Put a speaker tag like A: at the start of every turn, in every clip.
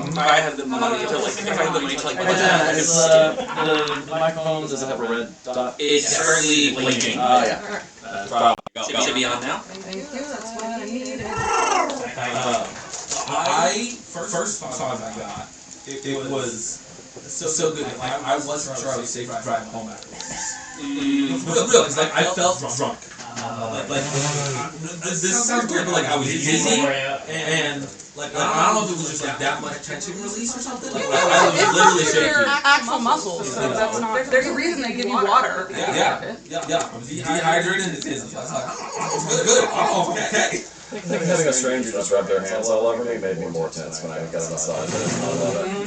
A: If I had the money to like,
B: the microphone, does it have a red dot?
A: It's currently blinking.
B: Yeah.
A: Should be on now.
C: Thank you, that's what I needed.
D: First song I got, it was so good. Like, I wasn't sure I was safe driving home afterwards. Real, because like, I felt drunk. This sounds weird, but like I was dizzy, and like I don't know if it was just like that much tension release or something. Like, I was literally shaking.
C: Actual muscles, so that's not. There's a reason they give you water.
D: Yeah. I was dehydrated and dizzy. I was like, oh, it's good. Oh, okay.
B: Having a stranger just rub their hands all over me made me more tense when I got a massage.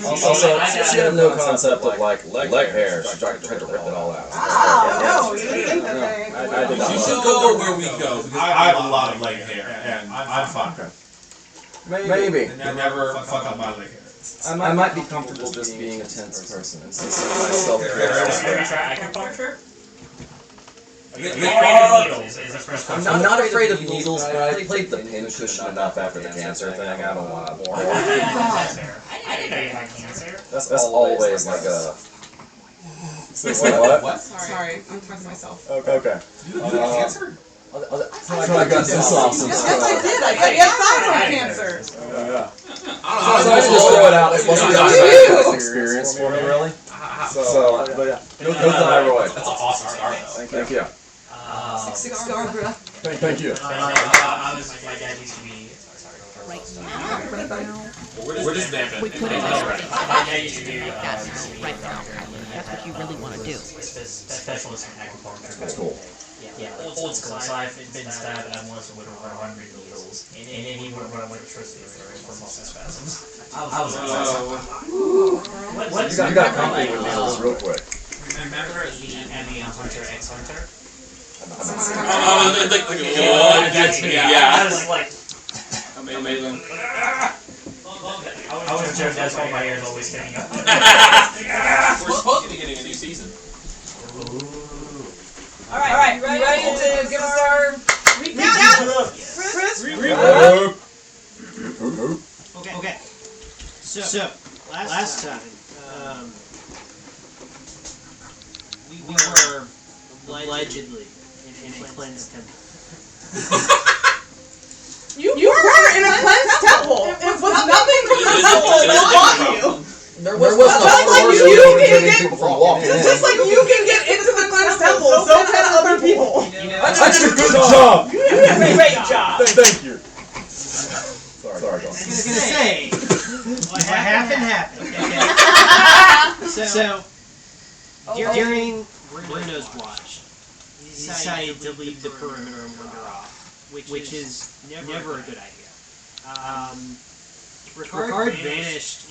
B: Also, she had no concept of like leg hair. She tried to rip it all out.
C: Oh, no, you didn't think the thing.
B: I did not.
D: You should go where we go.
E: I have a lot of leg hair, and I'm fine.
B: Maybe.
E: And never fuck up my leg hair.
B: I might be comfortable just being a tense person and myself.
F: Acupuncture?
B: I'm not afraid of needles, but I played the pincushion enough after the cancer thing. I don't want more.
F: I didn't know you had cancer.
B: That's always like a... What?
C: Sorry, I'm talking to myself.
B: Okay.
D: You have cancer?
B: I got this awesome
C: Yes,
B: stuff.
C: I did. I got thyroid cancer.
B: So I just throw it out. It wasn't an experience for me, really. So, but yeah. No thyroid.
E: That's an awesome start.
B: Thank you.
C: Cigar breath.
B: Thank you.
F: My dad used to be.
G: Right now.
E: We're just vamping.
G: We put it
F: My dad used to do.
G: right now. That's what you really want to do.
F: Specialist in acupuncture.
B: That's cool.
F: Yeah, old school. So I've been stabbed at once with over 100 needles, and then he would run electricity for muscle spasms. I was
B: You got company with needles real quick.
F: Remember the Hunter X Hunter?
A: Yeah.
F: I was like,
A: Amazing.
F: I was joking. That's why my ears always standing up.
A: We're supposed to be getting a new season.
C: All right, you ready to give us our recap? Chris?
H: Okay. So last time, we were allegedly in a cleansed temple.
C: You were in a cleansed temple. It was nothing from the temple that got you.
B: There was
C: Just like you can get,
B: people from walking in.
C: just like you can get into the cleansed temple, so can other people.
B: I did a good job.
C: You did a great job.
B: Thank you. Sorry, go on.
H: I was gonna say, what happened. Okay. So during Runando's watch, he decided to leave the perimeter and wander off, which is never a good idea. Ricard vanished.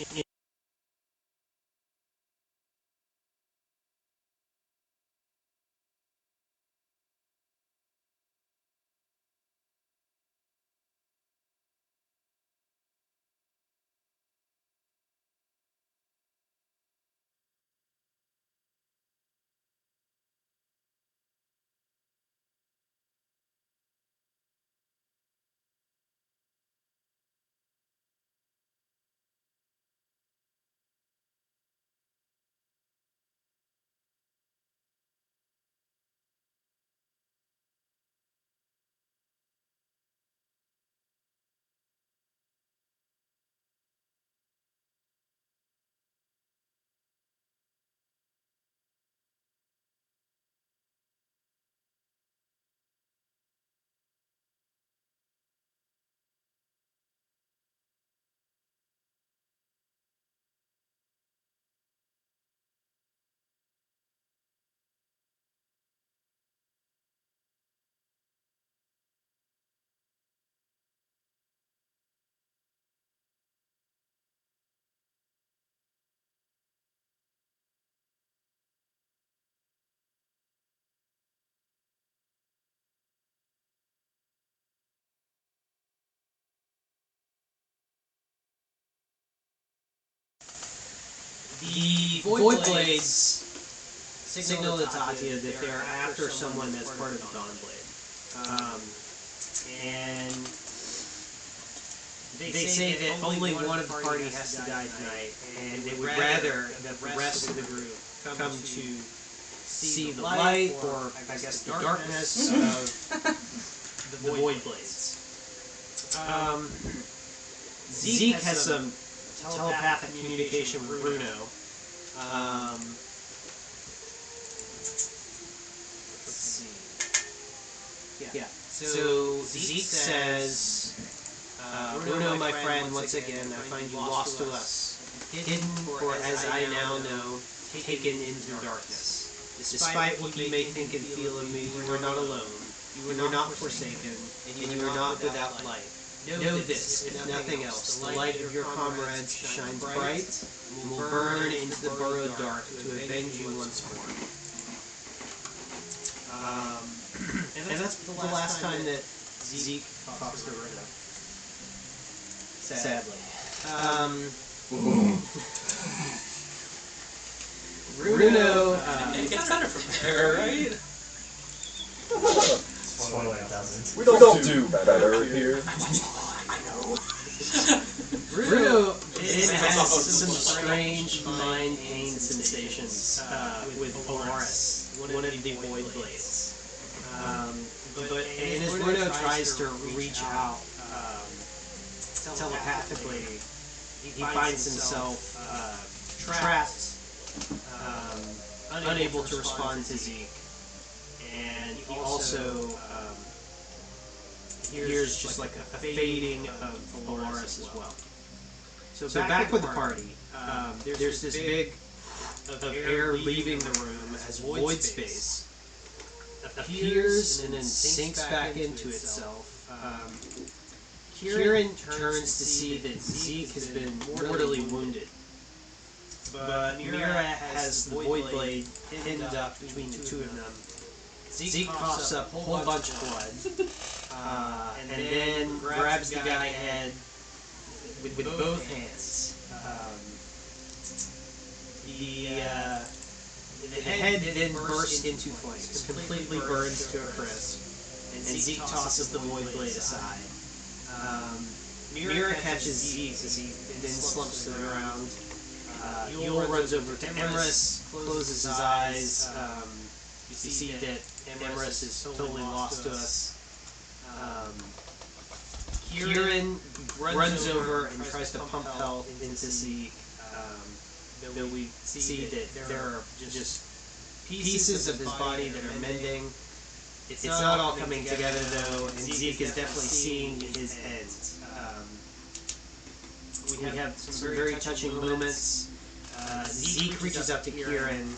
H: The Void Blades signal to Tatia that they're after someone that's part of the Dawn Blade. And They say that only one of the party has to die tonight, and they would rather that the rest of the group come to see the light, or I guess the darkness of the Void Blades. Zeke has some telepathic communication with Bruno. Let's see. Yeah. So Zeke says, Bruno, my friend, once again, I find you lost to us, hidden, for as I now know, taken into darkness. Despite what you may think and feel of me, you are not alone, you are not forsaken, and you are not without light. Know this, if nothing else, the light of your comrades shines bright, and will burn into the burrowed dark to avenge you once more. And that's the last time that Zeke talks to Bruno. Sadly. Bruno.
A: It gets better from there, right?
F: Spoiler, it doesn't.
B: We don't do better here.
H: Bruno has some strange mind pain sensations with Polaris, one of the Void Blades. And as Bruno tries to reach out telepathically, he finds himself trapped, unable to respond to Zeke. And he also hears just like a fading of Polaris as well. So back with the party, there's this big of air leaving the room as void space appears and then sinks back into itself. Kieran turns to see that Zeke has been mortally wounded, but Mira has the Void Blade pinned up between the two of them. Zeke coughs up a whole bunch of blood, and then grabs the guy head with both hands. The head then bursts into flames, completely burns to a crisp, and Zeke tosses the Void Blade aside. Mira catches Zeke as he then slumps to the ground. Yule runs over to Emrys, closes his eyes. You see that Emrys is totally lost to us. Kieran runs over and tries to pump health into Zeke. Though we see that there are just pieces of his body that are mending. It's not all coming together though, and Zeke is definitely seeing his ends. We have some very touching moments. Zeke reaches out to Kieran,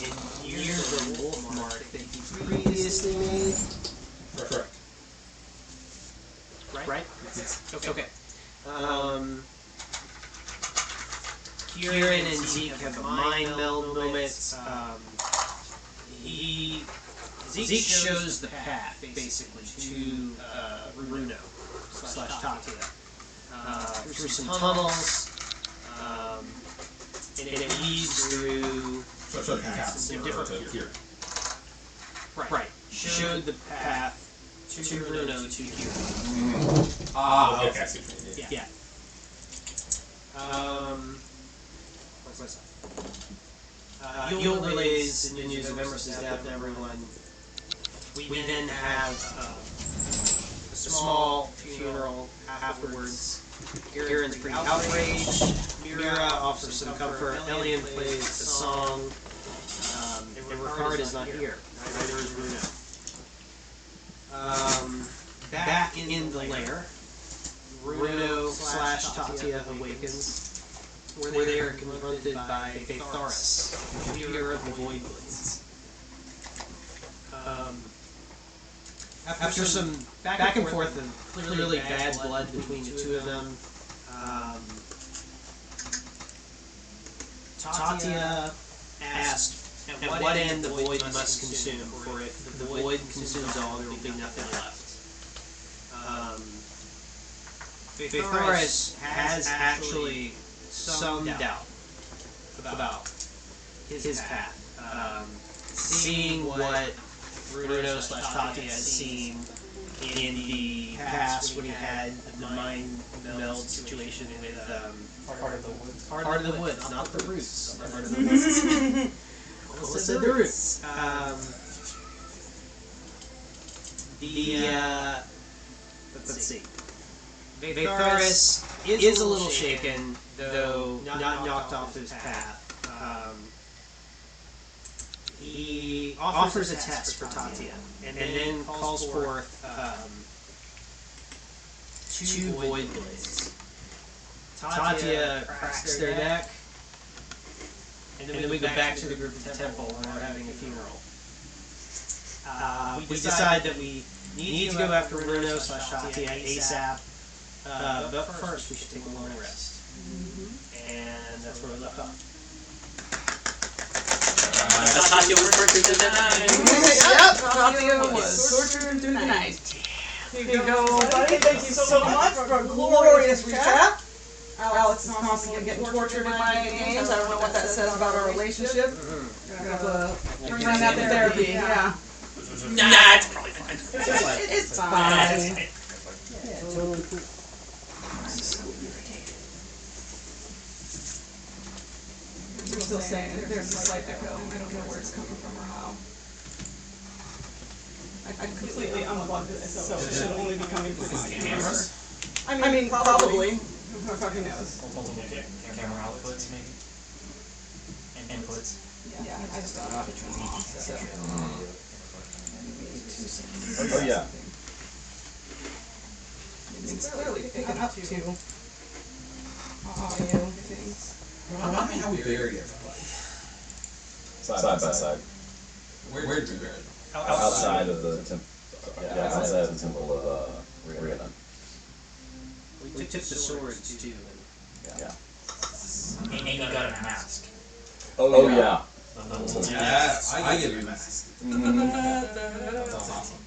H: and here's the wolf mark that he previously made.
E: Correct.
H: Right? Okay. Kieran and Zeke have a mind meld moment. Zeke shows the path, basically, to Runando / Tatia. Through some tunnels, and it leads through some different...
E: here.
H: Right. Showed the path to Runando to here.
E: Okay, I see what you mean.
H: Yeah. What's that? Yule relays the news of Emrys' death to everyone. We then have a small funeral afterwards. Kieran's pretty outraged. Mira offers some comfort. Elian plays a song. And Ricard is not here. Neither is Bruno. Back in the lair, Runando / Tatia awakens, where they are confronted by Thesaurus, the leader of the Void Blades. After some back and forth of clearly bad blood between the two of them, Tatia asked at what end the Void must consume, for if the Void consumes all, there will be nothing left. Thesaurus has actually some doubt about his path. Seeing what Bruno / Tatia has seen in the past when he had the mind meld situation with
F: Part of the woods.
H: Part of the woods, not the roots. Part of the woods. Almost said the roots. Let's see. Vaetharis is a little shaken, though not knocked off his path. He offers a test for Tatia, and then calls forth two void blades. Tatia cracks their neck, and then we go back to the group at the temple where we're having a funeral. We decide that we need to go after Runo/Tatia ASAP, but first we should take a long rest. And that's where we left off.
A: Tatia was tortured through the night.
C: Yep, Tatia was tortured through the night. Here you go, buddy. Thank you so much for a glorious recap. Alex is constantly getting tortured in my games. I don't know what that says about our relationship. We're gonna have to bring that to therapy. Yeah.
A: Nah, it's probably fine.
C: It's fine. I'm still saying there's a slight echo. I don't know where it's coming from or how. I completely unplugged this, so it should only be coming through the camera. I mean, probably. Who fucking knows?
F: Multiple camera outputs, maybe. And inputs.
C: Yeah, I just don't know how to turn them off. So.
B: Oh yeah.
C: It's clearly picking up to audio things.
D: Remind me how we buried everybody.
B: Side by side.
D: Where did we bury them?
B: Outside of the temple. Yeah, outside of the temple of Runando.
H: We took the swords too.
B: Yeah.
F: And you got a mask.
B: Oh yeah.
D: Yes, I get your mask.
B: Mm-hmm.
D: That's awesome.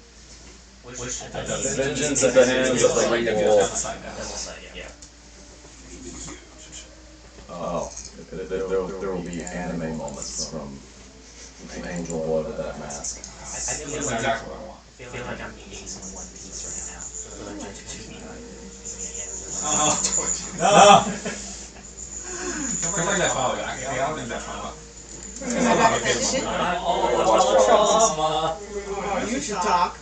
F: Which
B: Vengeance at the hands of the wolf.
F: Yeah.
B: Oh, there will be anime moments from Angel Blood with that mask.
F: I feel
D: That's
F: like
D: exactly what I want.
F: I feel like I'm eating some One Piece right now. I feel like there's too many
D: Oh, no! Don't bring that file back. I don't think that's file.
C: Oh, you should talk.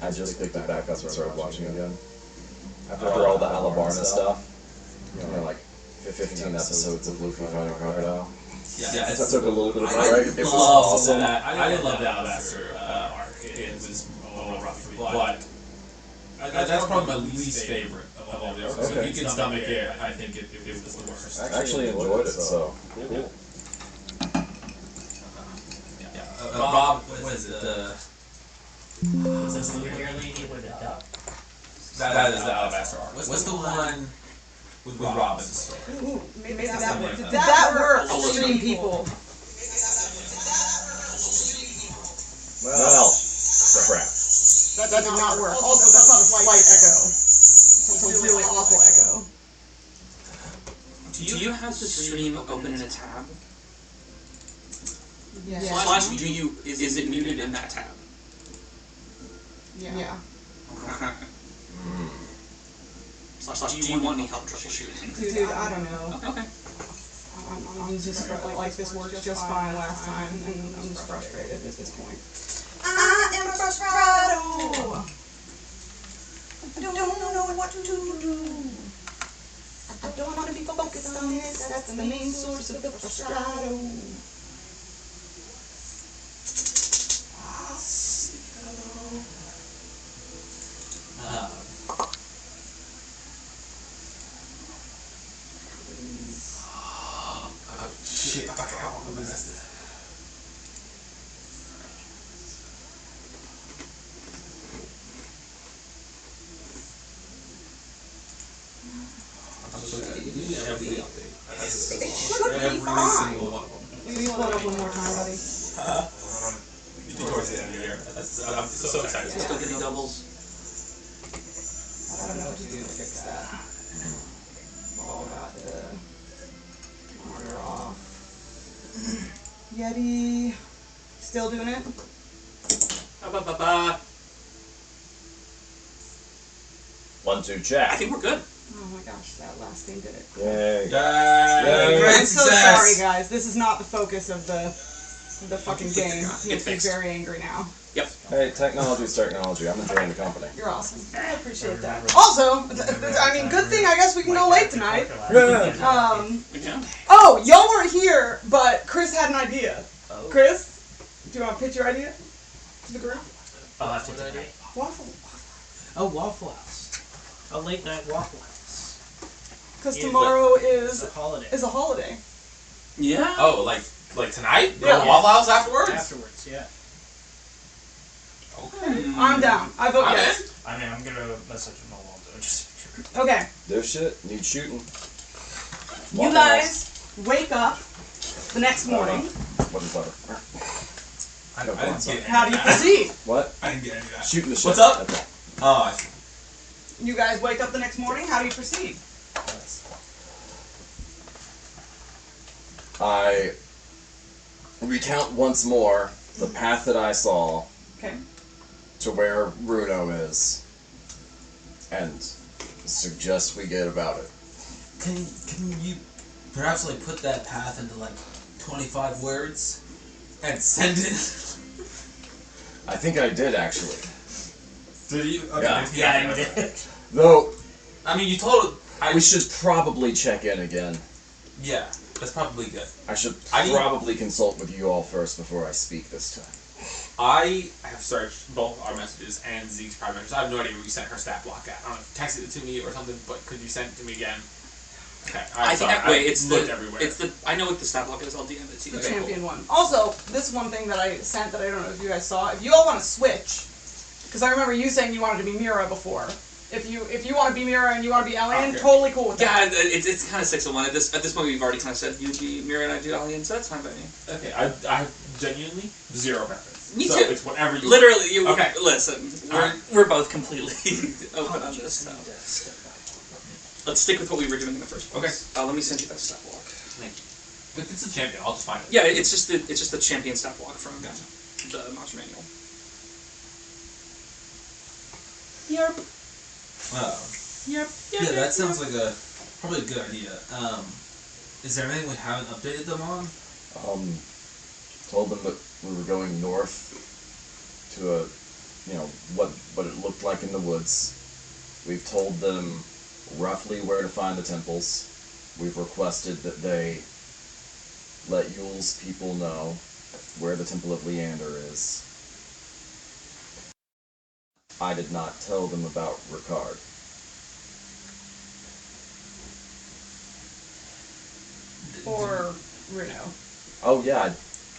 B: I just picked it back up and started watching again. After all the Alabarna stuff, you know, like 15 episodes of Luffy fighting Crocodile.
D: Yeah,
B: I took a little bit of a break. It was
D: love
B: awesome.
D: that. I didn't love the Alabaster arc. It was a little rough, but that's probably my least favorite of all the others. So if you can stomach it, I think it was the worst.
B: I actually enjoyed it, so cool.
D: Rob, what is it?
F: Is this the weird lady with a duck?
D: That is the Alabaster arc. What's the one with Robin's?
C: Ooh, maybe that worked. Did that work? Stream people.
B: Well, crap.
C: That did not work. Also, that's not a slight echo. It's a really awful echo.
A: Do you have the stream open in a tab?
C: Yeah.
A: Slash, is it muted in that tab?
C: Yeah.
A: Okay. Slash, do you want any help troubleshooting?
C: Dude, I don't know.
A: Okay.
C: I'm just like this worked just fine last time, and I'm just frustrated at this point. I am frustrated. I don't know what to do. I don't want to be focused on this. That's the main source of the frustrato.
D: Shit, okay, I'll resist it. I'm so excited. We need every update. Every single one of them.
C: Will you pull it up one more time, buddy?
D: Towards the end of the year. I'm so excited.
A: Still getting doubles.
C: I don't know what to do to fix that. All about the Yeti. Still doing it?
A: Ba-ba-ba-ba.
B: 1, 2, check.
A: I think we're good.
C: Oh my gosh, that last thing did it.
B: Yay.
D: Yay!
C: I'm so sorry, guys. This is not the focus of the fucking game. He
A: It's
C: makes me
A: fixed.
C: very angry now.
A: Yep.
B: Hey, technology's technology. I'm enjoying the company.
C: You're awesome. I appreciate that. Also, I mean, good thing I guess we can go late tonight.
A: Yeah.
C: Oh, y'all weren't here, but Chris had an idea. Chris, do you want to pitch your idea to the group?
F: Oh, that's a good idea.
C: Waffle.
H: A Waffle House. A late night Waffle House.
C: Because
F: Yeah,
C: tomorrow
H: It's
C: is
H: a holiday.
C: a holiday.
A: Yeah.
D: Oh, like tonight?
C: Yeah.
D: Go to Waffle House afterwards?
H: Afterwards, yeah.
D: Okay.
C: I'm down. I vote
D: I'm
C: yes.
F: I mean, I'm gonna message him all on it just to make sure.
C: Okay.
B: There's shit. Need shooting.
C: You guys wake up the next morning.
B: What is butter?
D: I didn't get any
C: How do you
D: of that.
C: proceed?
B: What?
D: I didn't get any of that.
B: Shooting the shit.
D: What's up?
B: That's all.
D: Oh, I see.
C: You guys wake up the next morning. How do you proceed?
B: I recount once more the path that I saw
C: Okay.
B: to where Runo is, and suggest we get about it.
I: Can you perhaps like put that path into like 25 words and send it?
B: I think I did actually.
D: Did you? Okay.
B: Yeah.
F: Yeah, I did.
B: Though
I: I mean, you told
B: we should probably check in again.
I: Yeah, that's probably good.
B: I should
I: I need-
B: probably consult with you all first before I speak this time.
D: I have searched both our messages and Zeke's private messages. I have no idea where you sent her stat block at. I don't know if you texted it to me or something, but could you send it to me again? Okay.
A: I think it's
D: looked
A: the
D: everywhere.
A: it's the I know what the stat block is. I'll DM it to you.
C: The
A: Okay,
C: champion one. Also, this one thing that I sent that I don't know if you guys saw. If you all want to switch, because I remember you saying you wanted to be Mira before. If you want to be Mira and you want to be Alien,
D: Okay.
C: totally cool with
A: Yeah,
C: that.
A: it's kind of 6 of 1. At this point, we've already kind of said you'd be Mira and I do Alien, so that's fine by me.
D: Okay. I have genuinely zero preference.
A: Me
D: so
A: too.
D: It's whatever you.
A: Literally, you
D: Okay.
A: listen.
D: Alright.
A: We're both completely open on this. So. Let's stick with what we were doing in the first place.
D: Okay.
A: Let me send you that stat block.
D: Thank you. If it's a champion, I'll just find it.
A: Yeah, it's just the champion stat block from the Monster Manual. Yep. Yep.
I: Yeah, that sounds like probably a good idea. Is there anything we haven't updated them on?
B: Told them that we were going north to a, what it looked like in the woods. We've told them roughly where to find the temples. We've requested that they let Yule's people know where the Temple of Leander is. I did not tell them about Ricard.
C: Or Runo.
B: Oh yeah,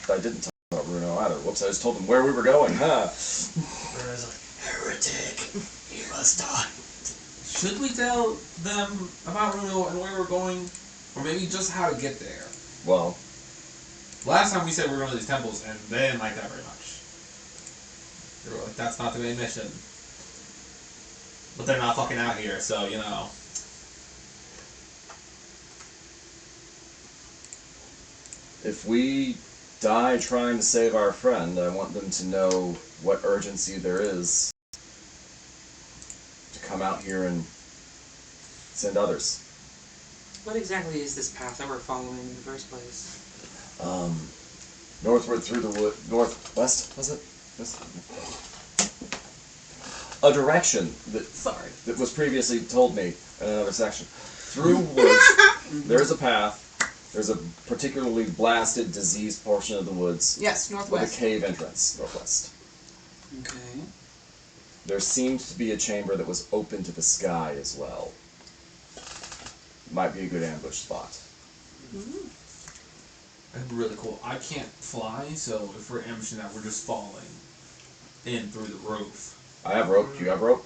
B: I didn't tell them about Runo either. Whoops, I just told them where we were going, huh?
F: Whereas like, heretic, you must die.
I: Should we tell them about Runo and where we're going, or maybe just how to get there?
B: Well,
D: Last time we said we were going to these temples, and they didn't like that very much. They were like, "That's not the main mission." But they're not fucking out here, so you know.
B: if we die trying to save our friend, I want them to know what urgency there is to come out here and send others.
A: What exactly is this path that we're following in the first place?
B: Northward through the wood, northwest, was it? A direction that was previously told me in another section. Through woods, there's a path. There's a particularly blasted, diseased portion of the woods
C: Yes,
B: with a
C: northwest.
B: cave entrance, northwest.
A: Okay.
B: There seemed to be a chamber that was open to the sky as well. Might be a good ambush spot.
D: That'd be really cool. I can't fly, so if we're ambushing that, we're just falling in through the roof.
B: I have rope. Do you have rope?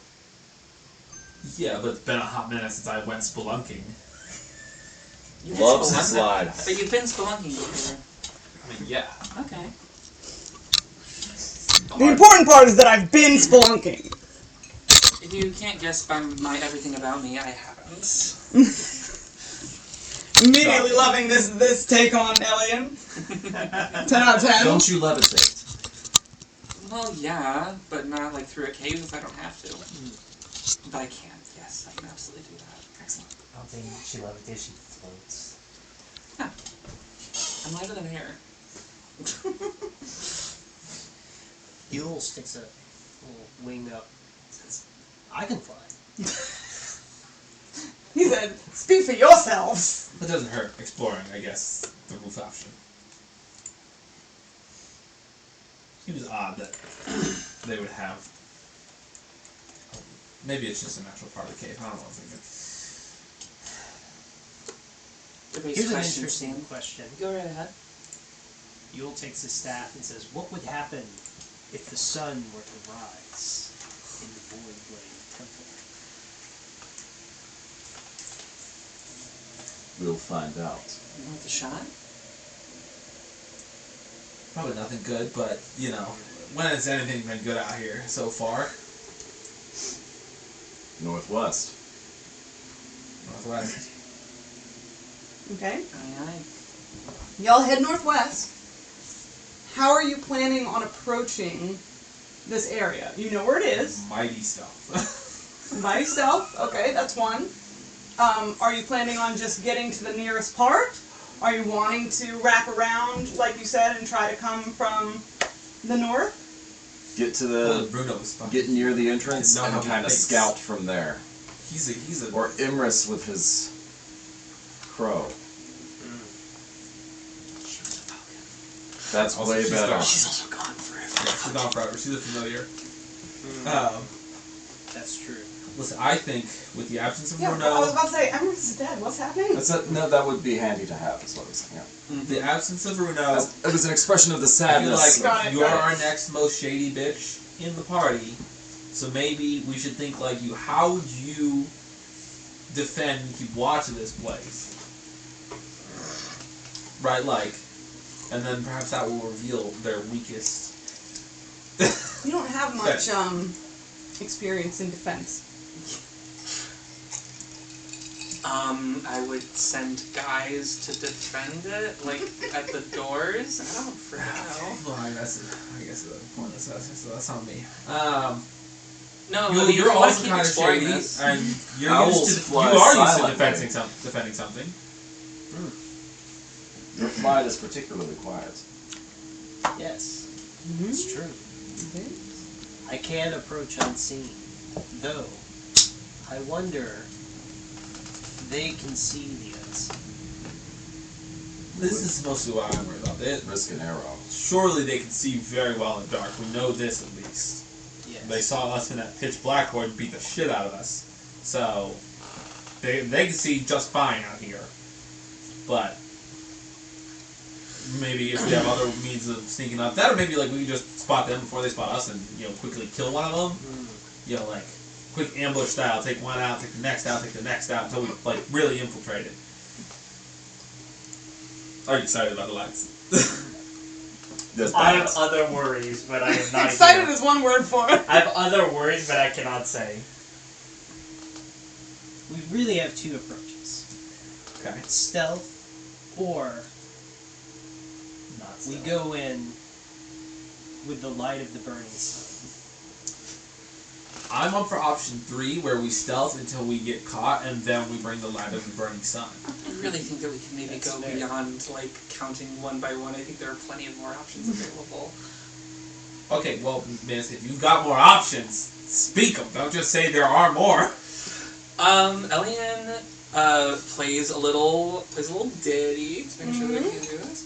D: Yeah, but it's been a hot minute since I went spelunking.
A: You've
B: Loves to
A: been
B: slide.
A: But you've been spelunking before.
D: I mean, yeah.
A: Okay.
C: The important part is that I've been spelunking.
A: If you can't guess by my everything about me, I haven't.
C: Immediately loving this take on Alien. 10 out of 10.
B: Don't you levitate?
A: Well, yeah, but not like through a cave if I don't have to. But I can. Yes, I can absolutely do that. Excellent.
F: I don't think she levitates, she floats.
A: Huh. I'm lighter than air.
H: Yule sticks a little wing up. Says, I can fly.
C: He said, speak for yourselves.
D: It doesn't hurt exploring, I guess, the roof option. Seems odd that they would have. Maybe it's just a natural part of the cave. I don't know what I'm thinking.
H: Here's an interesting question.
A: Go right ahead.
H: Yule takes his staff and says, what would happen if the sun were to rise in the Void Blade Temple?
B: We'll find out.
A: You want the shot?
D: Probably nothing good, but, you know, when has anything been good out here so far?
B: Northwest.
D: Northwest.
C: Okay.
A: Aye, aye.
C: Y'all head northwest. How are you planning on approaching this area? You know where it is.
D: Mighty stuff.
C: Mighty stealth. Okay, that's one. Are you planning on just getting to the nearest part? Are you wanting to wrap around, like you said, and try to come from the north?
B: Get to
D: Well,
B: the.
D: Bruno was fucking.
B: Get near the entrance
D: Know how
B: and
D: he
B: kind of
D: thinks.
B: scout from there.
D: He's a.
B: Or Imris with his crow. That's
D: Also,
B: way
D: she's
B: better.
D: gone.
A: She's also gone forever.
D: Yeah, she's gone forever. She's a familiar.
H: That's true.
D: Listen, I think with the absence of
C: Yeah,
D: Bruno,
C: I was about to say, Emerald is dead. What's happening?
B: No, that would be handy to have, is what I'm saying. Yeah.
D: the absence of Bruno,
B: It was an expression of the
D: I feel
B: sadness.
D: like
C: Got it,
D: you
C: got
D: are
C: it.
D: our next most shady bitch in the party. So maybe we should think like you. How would you defend and keep watch of this place? Right, like, and then perhaps that will reveal their weakest.
C: You don't have much experience in defense.
A: I would send guys to defend it, like at the doors. I don't freaking know.
D: Well, I guess the point is so that's on me.
A: No,
D: You,
A: I mean,
D: you're
A: if you want
D: also
A: to keep
D: kind of
A: exploring
D: shady,
A: this.
D: and you're
B: Owls
D: used to
B: fly
D: you are used to
B: silently.
D: defending something.
B: Your flight is particularly quiet.
H: Yes,
C: Mm-hmm.
H: it's true. I can approach unseen, though I wonder they can see the unseen.
D: This is mostly what I'm worried about.
B: Risk an arrow.
D: Surely they can see very well in the dark. We know this at least.
H: Yes.
D: They saw us in that pitch black void and beat the shit out of us. So they can see just fine out here. But maybe if we have other means of sneaking up, that or maybe like we can just spot them before they spot us and quickly kill one of them. Like quick ambush style, take one out, take the next out, take the next out until we like really infiltrate it. Are you excited about the lights?
F: I have other worries, but I am not
C: Excited
F: here.
C: is one word for it.
F: I have other worries, but I cannot say.
H: We really have two approaches:
D: Okay.
H: stealth, or
F: Not
H: we
F: so.
H: go in with the light of the burning sun.
D: I'm up for option 3, where we stealth until we get caught, and then we bring the light of the burning sun.
A: I really think that we can maybe
H: That's
A: go
H: fair.
A: beyond like counting one by one. I think there are plenty of more options available.
D: Okay, well, miss, if you've got more options, speak them. Don't just say there are more.
A: Elian plays a little ditty to make sure that we can do this.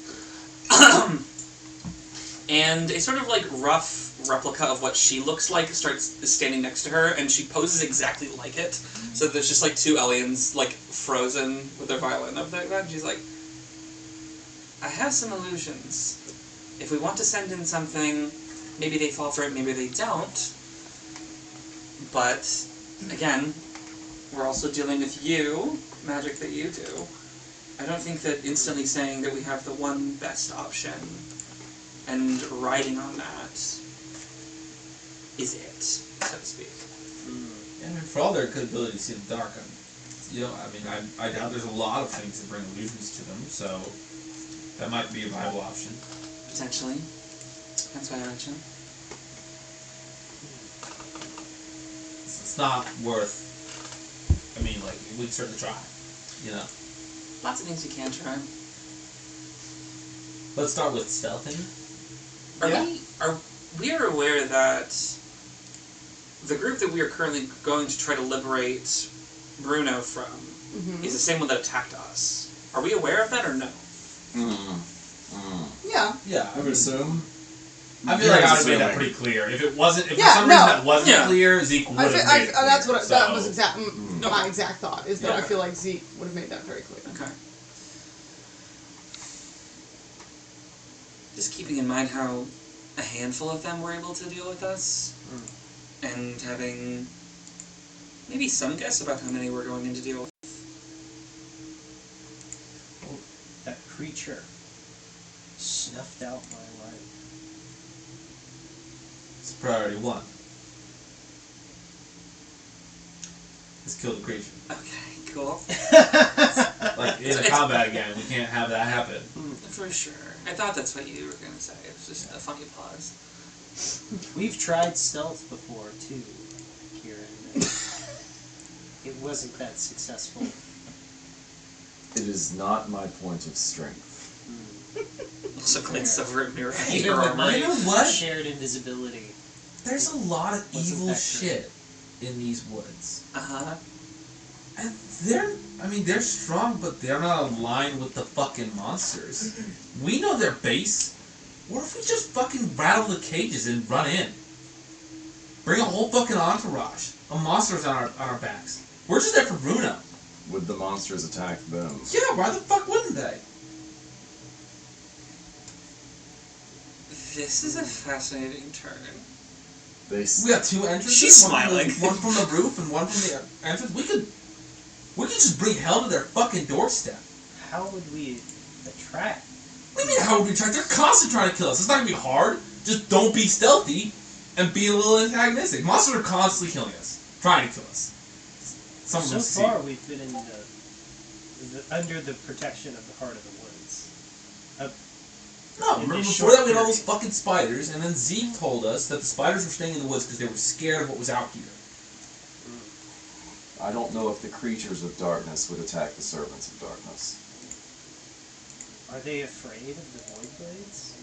A: And a sort of like rough replica of what she looks like is standing next to her, and she poses exactly like it. So there's just like two Elians like frozen with their violin up there, and she's like, I have some illusions. If we want to send in something, maybe they fall for it, maybe they don't. But again, we're also dealing with you, magic that you do. I don't think that instantly saying that we have the one best option and riding on that is it, so to speak.
D: Yeah, I mean, for all their good ability to see in the dark, You know, I mean, I doubt there's a lot of things that bring illusions to them, so that might be a viable option.
A: Potentially. That's why I mentioned.
D: It's not worth. I mean, like, we can certainly try. You know.
A: Lots of things you can try.
D: Let's start with stealthing.
A: We are aware that the group that we are currently going to try to liberate Bruno from is the same one that attacked us. Are we aware of that or no?
C: Yeah.
D: Yeah,
B: I would assume.
D: I feel like I would have made that pretty clear. If for some reason that wasn't clear, Zeke would have made it clear.
C: That's what
D: so.
C: that was my exact thought. Is that I feel like Zeke would have made that very clear.
A: Okay. Just keeping in mind how a handful of them were able to deal with us, and having maybe some guess about how many we're going in to deal with.
H: That creature snuffed out my life.
D: It's priority 1. Let's kill the creature.
A: Okay, cool.
D: Like, in a combat game, we can't have that happen.
A: For sure. I thought that's what you were going to say. It was just a funny pause.
H: We've tried stealth before, too, Kieran. It wasn't that successful.
B: It is not my point of strength.
A: Also glance over at Mira.
H: Even with my
D: You know what?
H: shared invisibility.
D: There's a lot of
H: Wasn't
D: evil
H: that
D: shit in these woods.
A: Uh-huh.
D: And they're strong, but they're not aligned with the fucking monsters. We know their base. What if we just fucking rattle the cages and run in? Bring a whole fucking entourage of monsters on our backs. We're just there for Bruno.
B: Would the monsters attack them?
D: Yeah, why the fuck wouldn't they?
A: This is a fascinating turn.
B: They
D: We got 2 entrances.
A: She's
D: one
A: smiling.
D: One from the roof and one from the entrance. We could just bring hell to their fucking doorstep.
H: How would we attract?
D: What do you mean, how would we try? They're constantly trying to kill us. It's not gonna be hard. Just don't be stealthy and be a little antagonistic. Monsters are constantly killing us, trying to kill us. Some of
H: So
D: them
H: far, we've been in under the protection of the heart of the woods.
D: No,
H: in
D: remember
H: this
D: before
H: short
D: that we had all those
H: period.
D: fucking spiders, and then Zeke told us that the spiders were staying in the woods because they were scared of what was out here.
B: I don't know if the creatures of darkness would attack the servants of darkness.
H: Are they afraid of the void blades?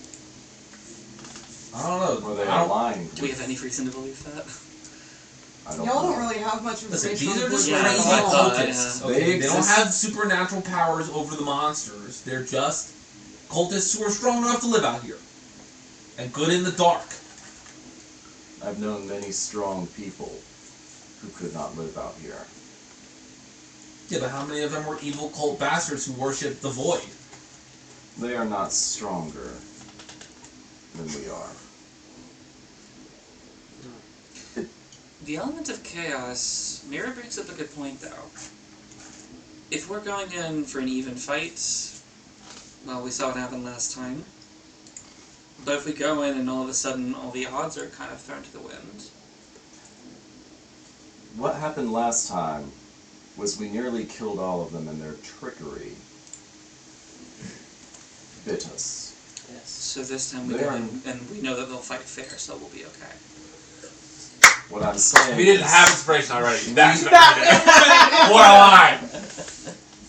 D: I don't know.
B: Or they
D: I don't-
B: aligned
A: Do we have any reason to believe that?
B: I don't
C: Y'all
B: know.
C: don't really have much
D: Listen,
C: information
D: these
C: on
D: are just
C: the
A: Yeah,
C: Void
D: crazy
C: Blades at all.
D: cultists.
A: yeah.
D: Okay?
B: They
D: They don't
B: exist-
D: have supernatural powers over the monsters. They're just cultists who are strong enough to live out here. And good in the dark.
B: I've known many strong people who could not live out here.
D: Yeah, but how many of them were evil cult bastards who worshipped the void?
B: They are not stronger than we are.
A: The element of chaos, Mira brings up a good point though. If we're going in for an even fight, well, we saw what happened last time. But if we go in and all of a sudden all the odds are kind of thrown to the wind.
B: What happened last time was we nearly killed all of them, and their trickery bit us.
H: Yes.
A: So this time we
B: They
A: go
B: are-
A: in and we know that they'll fight fair, so we'll be okay.
B: What I'm saying
I: We didn't
B: is-
I: have inspiration already. That's what we did. We're alive.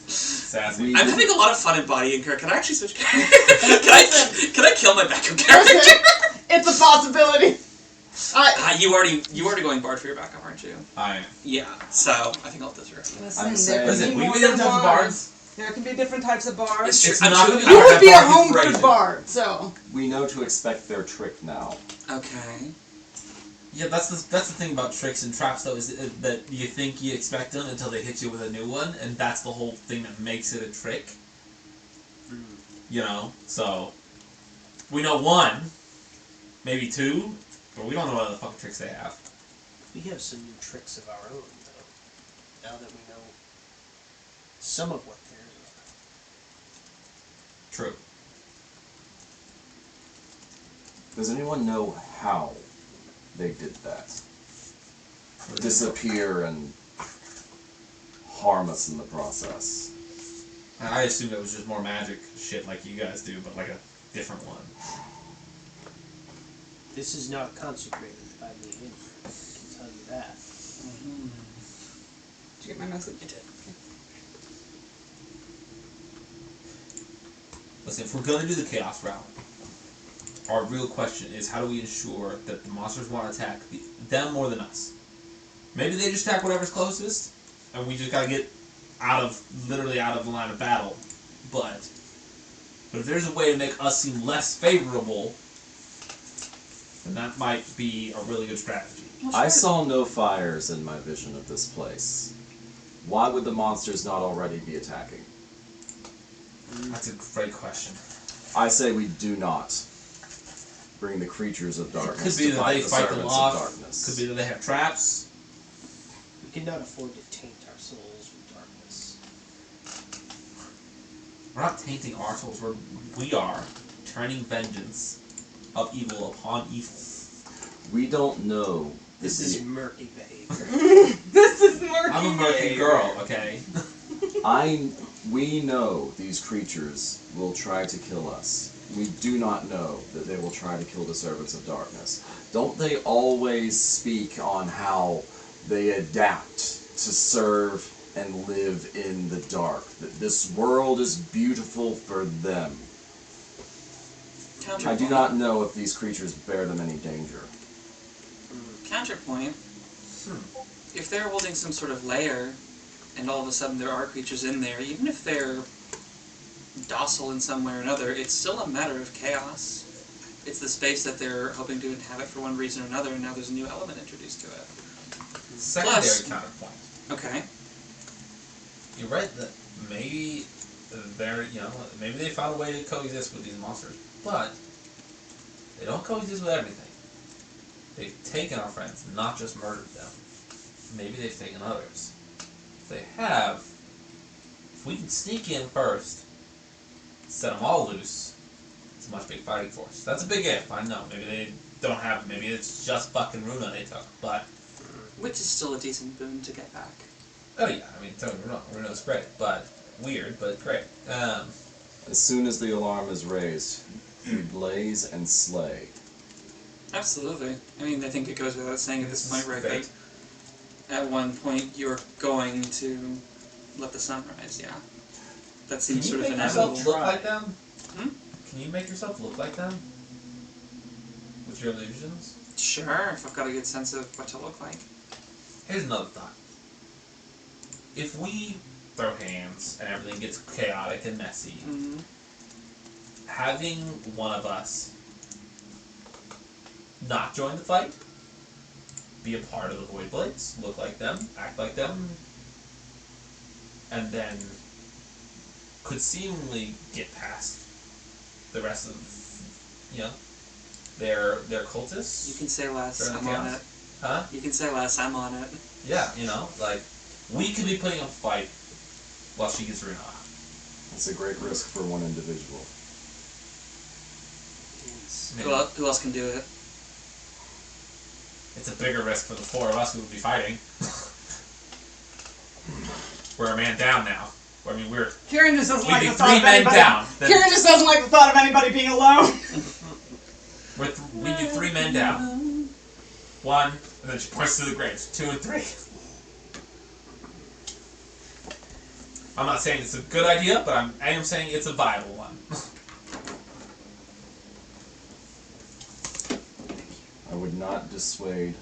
D: Sassy.
A: I'm having a lot of fun embodying her. Can I actually switch characters? can I kill my backup character?
C: It's a possibility.
A: You already going bard for your backup, aren't you?
D: I am.
A: Yeah. So I think I'll disregard that.
C: Listen,
B: I'm
C: there
B: saying-
C: can
D: Listen,
C: be
D: we
C: more
D: can be
C: than
D: different types of
C: one.
D: bards.
C: There can be different types of bards.
A: It's true.
D: It's
A: I'm
D: not
A: sure
D: gonna
A: we
C: You
D: Our
C: would be a
D: bard is
C: homebrew
D: rated.
C: bard, so.
B: We know to expect their trick now.
A: Okay.
D: Yeah, that's the thing about tricks and traps, though, is that you think you expect them until they hit you with a new one, and that's the whole thing that makes it a trick. You know, so we know 1, maybe 2, but we don't know what other fucking tricks they have.
H: We have some new tricks of our own, though. Now that we know some of what theirs
D: True.
B: Does anyone know how they did that? Disappear and harm us in the process.
D: I assumed it was just more magic shit like you guys do, but like a different one.
H: This is not consecrated by me anyway. I can tell you that.
C: Did you get my message? I did.
D: Listen, if we're gonna do the chaos route, our real question is how do we ensure that the monsters want to attack them more than us? Maybe they just attack whatever's closest, and we just gotta get literally out of the line of battle. But if there's a way to make us seem less favorable, then that might be a really good strategy.
B: I saw no fires in my vision of this place. Why would the monsters not already be attacking?
D: That's a great question.
B: I say we do not bring the creatures of darkness
D: Could be
B: to
D: that
B: fight
D: they
B: the
D: fight them
B: servants
D: off.
B: of darkness.
D: Could be that they have traps.
H: We cannot afford to taint our souls with darkness.
D: We're not tainting our souls. We are turning vengeance of evil upon evil.
B: We don't know.
H: This is murky behavior.
C: This is murky.
D: I'm a murky girl, okay?
B: We know these creatures will try to kill us. We do not know that they will try to kill the servants of darkness. Don't they always speak on how they adapt to serve and live in the dark? That this world is beautiful for them. I do not know if these creatures bear them any danger.
A: Counterpoint. If they're holding some sort of lair, and all of a sudden there are creatures in there, even if they're docile in some way or another, it's still a matter of chaos. It's the space that they're hoping to inhabit for one reason or another, and now there's a new element introduced to it.
D: Secondary
A: Plus-
D: counterpoint.
A: Okay.
D: You're right that maybe maybe they found a way to coexist with these monsters, but they don't coexist with everything. They've taken our friends, not just murdered them. Maybe they've taken others. If they have, if we can sneak in first, set them all loose, it's a much big fighting force. That's a big if, I know. Maybe they don't have, maybe it's just fucking Runa they took, but...
A: Which is still a decent boon to get back.
D: Oh yeah, I mean, totally Runa's great, but weird, but great.
B: As soon as the alarm is raised, we blaze and slay.
A: Absolutely. I mean, I think it goes without saying at this point, right, that
D: Fate.
A: at one point you're going to let the sun rise, yeah. That
D: Can
A: seems
D: you
A: sort of
D: make yourself
A: inevitable.
D: look like them?
A: Hmm?
D: Can you make yourself look like them? With your illusions?
A: Sure, if I've got a good sense of what to look like.
D: Here's another thought. If we throw hands and everything gets chaotic and messy,
A: Mm-hmm.
D: having one of us not join the fight, be a part of the Void Blades, look like them, act like them, and then could seemingly get past the rest of, their cultists.
A: You can say less,
D: During
A: I'm
D: the
A: on
D: chaos.
A: it.
D: Huh?
A: You can say less, I'm on it.
D: Yeah, we could be putting up a fight while she gets Runa out.
B: It's a great risk for one individual.
A: Who else can do it?
D: It's a bigger risk for the four of us who would be fighting. We're a man down now. I mean,
C: Kieran just doesn't
D: we'd
C: like
D: be
C: the thought
D: three
C: of
D: men
C: anybody.
D: down. Then
C: Kieran just doesn't like the thought of anybody being alone.
D: we'd be 3 men down. 1, and then she points to the graves. 2 and 3. I'm not saying it's a good idea, but I am saying it's a viable one.
B: I would not dissuade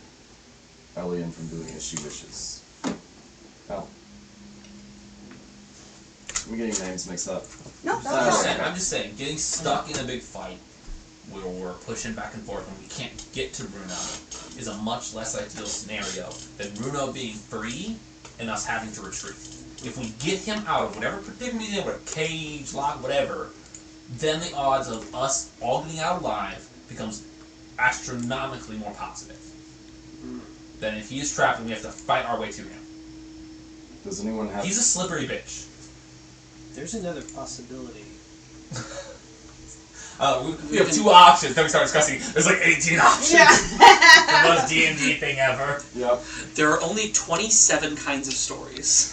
B: Elian from doing as she wishes. Oh. I'm getting names mixed up.
C: No,
D: I'm just saying, getting stuck in a big fight where we're pushing back and forth and we can't get to Runando is a much less ideal scenario than Runo being free and us having to retreat. If we get him out of whatever predicament he's in, whatever cage, lock, whatever, then the odds of us all getting out alive becomes astronomically more positive than if he is trapped and we have to fight our way to him.
B: Does anyone have...
D: He's a slippery bitch.
H: There's another possibility.
D: We have 2 options. Then we start discussing. There's like 18 options.
C: Yeah.
D: The most D&D thing ever.
B: Yep.
A: There are only 27 kinds of stories.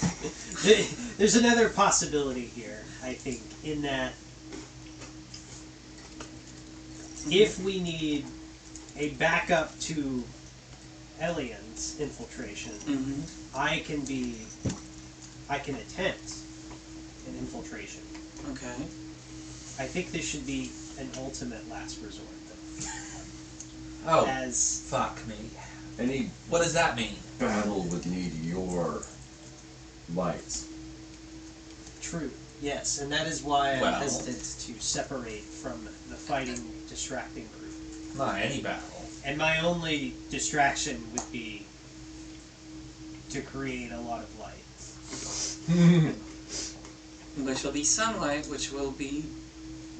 H: There's another possibility here, I think, in that if we need a backup to Elian's infiltration, I can attempt an infiltration.
A: Okay.
H: I think this should be an ultimate last resort, though.
I: Oh,
H: As
I: fuck me.
B: Any
I: What does that mean?
B: battle would need your light.
H: true, yes, and that is why I'm
I: Well.
H: hesitant to separate from the fighting, distracting group.
I: Not any battle.
H: And my only distraction would be to create a lot of light.
A: Which will be sunlight, which will be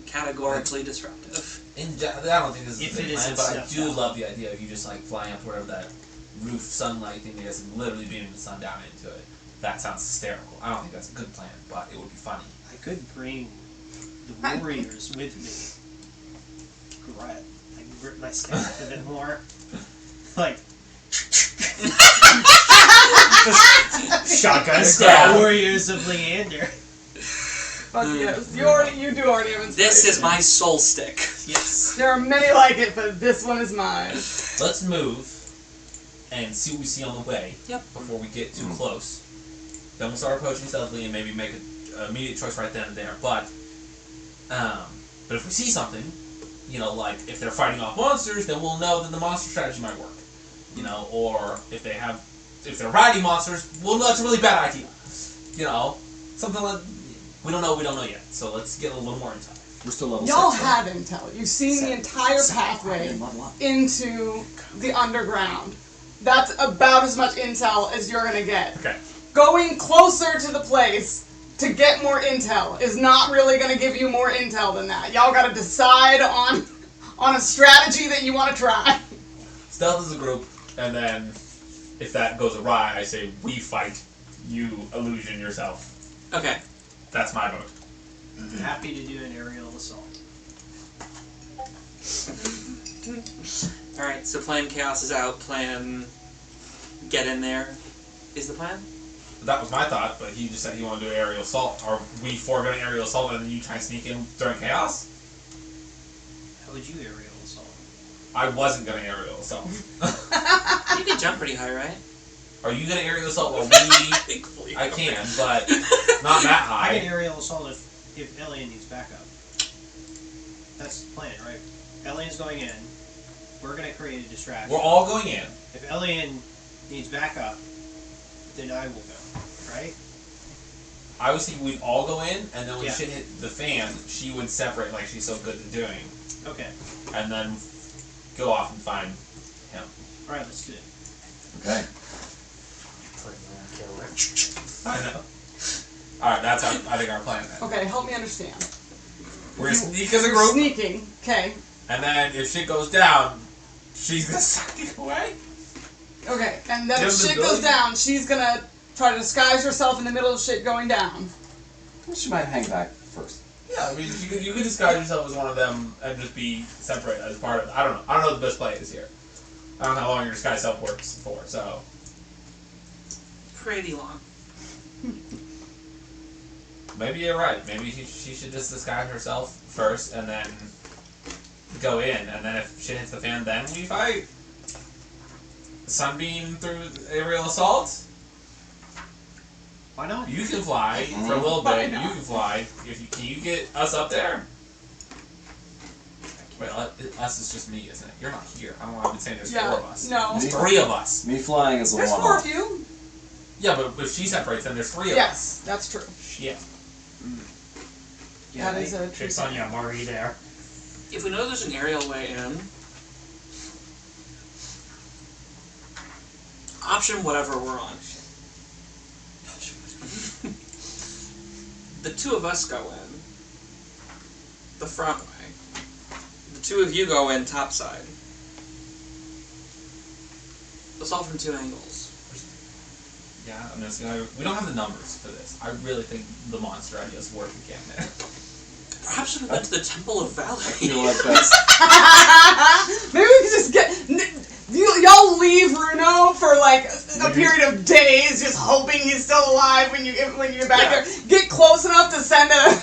A: categorically disruptive.
I: I don't think this is
H: If
I: the
H: it
I: big plan,
H: isn't
I: but I
H: snuffed
I: do
H: out.
I: love the idea of you just like flying up to whatever that roof sunlight thing is and literally beaming the sun down into it. That sounds hysterical. I don't think that's a good plan, but it would be funny.
H: I could bring the warriors with me. I can grip my staff a bit more. Like shotgun stab warriors of Leander.
C: But yes, you do already have inspiration.
A: This is my soul stick.
H: Yes.
C: There are many like it, but this one is mine.
I: Let's move and see what we see on the way.
A: Yep.
I: Before we get too close. Then we'll start approaching stealthily and maybe make an immediate choice right then and there. But if we see something, like if they're fighting off monsters, then we'll know that the monster strategy might work. Or if they're riding monsters, we'll know that's a really bad idea. Something like we don't know yet. So let's get a little more intel.
B: We're still level
C: Y'all
B: 6.
C: have intel. You've seen the entire pathway into the underground. That's about as much intel as you're gonna get.
I: Okay.
C: Going closer to the place to get more intel is not really gonna give you more intel than that. Y'all gotta decide on a strategy that you want to try.
I: Stealth as a group, and then if that goes awry, I say we fight, you illusion yourself.
A: Okay.
I: That's my vote.
H: Happy to do an aerial assault.
A: Alright, so plan chaos is out, plan get in there is the plan?
I: That was my thought, but he just said he wanted to do an aerial assault. Are we foregoing aerial assault and then you try and sneak in during chaos?
H: How would you aerial assault?
I: I wasn't going to aerial assault.
A: You can jump pretty high, right?
I: Are you going to aerial assault while we...
A: Thankfully.
I: I can, but not that
H: I
I: high.
H: can aerial assault if Elian needs backup. That's the plan, right? Elian's going in. We're going to create a distraction.
I: We're all going in.
H: If Elian needs backup, then I will go, right?
I: I was thinking we'd all go in, and then when
H: Yeah.
I: shit hit the fan, she would separate like she's so good at doing,
H: Okay.
I: and then go off and find him.
H: Alright, let's do it.
B: Okay.
I: I know. Alright, that's I think our plan then.
C: Okay, help me understand.
I: We're gonna sneak as a
C: You're
I: group,
C: sneaking. Okay.
I: and then if shit goes down, she's gonna suck it away.
C: Okay, and then
I: Do
C: if
I: you have the
C: shit goes
I: ability?
C: down, she's gonna try to disguise herself in the middle of shit going down.
B: She might hang back first.
I: Yeah, I mean, you could disguise yourself as one of them and just be separate as part of it. I don't know. I don't know what the best play is here. I don't know how long your disguise self works for, so.
A: Pretty long.
I: Maybe you're right. Maybe she should just disguise herself first and then go in, and then if shit hits the fan, then we fight. Sunbeam through aerial assault?
H: Why not?
I: You can fly for a little
C: Why
I: bit. You
C: not?
I: can fly. Can you get us up there? Wait, us is just me, isn't it? You're not here. I don't know why I've been saying there's
C: Yeah,
I: four of us.
C: no.
I: There's three of us.
B: Me flying is a
C: There's
B: one-off.
C: 4 of you.
I: Yeah, but if she separates, then there's three of us.
C: Yes, that's true.
I: Shit.
H: Yeah,
C: that is a true
H: tricks on you, I'm already there.
A: If we know there's an aerial way in, option whatever we're on. The two of us go in the front way. The two of you go in top side. Assault from 2 angles.
I: Yeah, I'm just gonna. We don't have the numbers for this. I really think the monster idea is worth the gamut.
A: Perhaps we went to the Temple of
B: I
A: Valor.
B: feel like that's
C: Maybe we could just get. Y'all leave Runo for like a a period of days, just hoping he's still alive when you get back there. Get close enough to send a.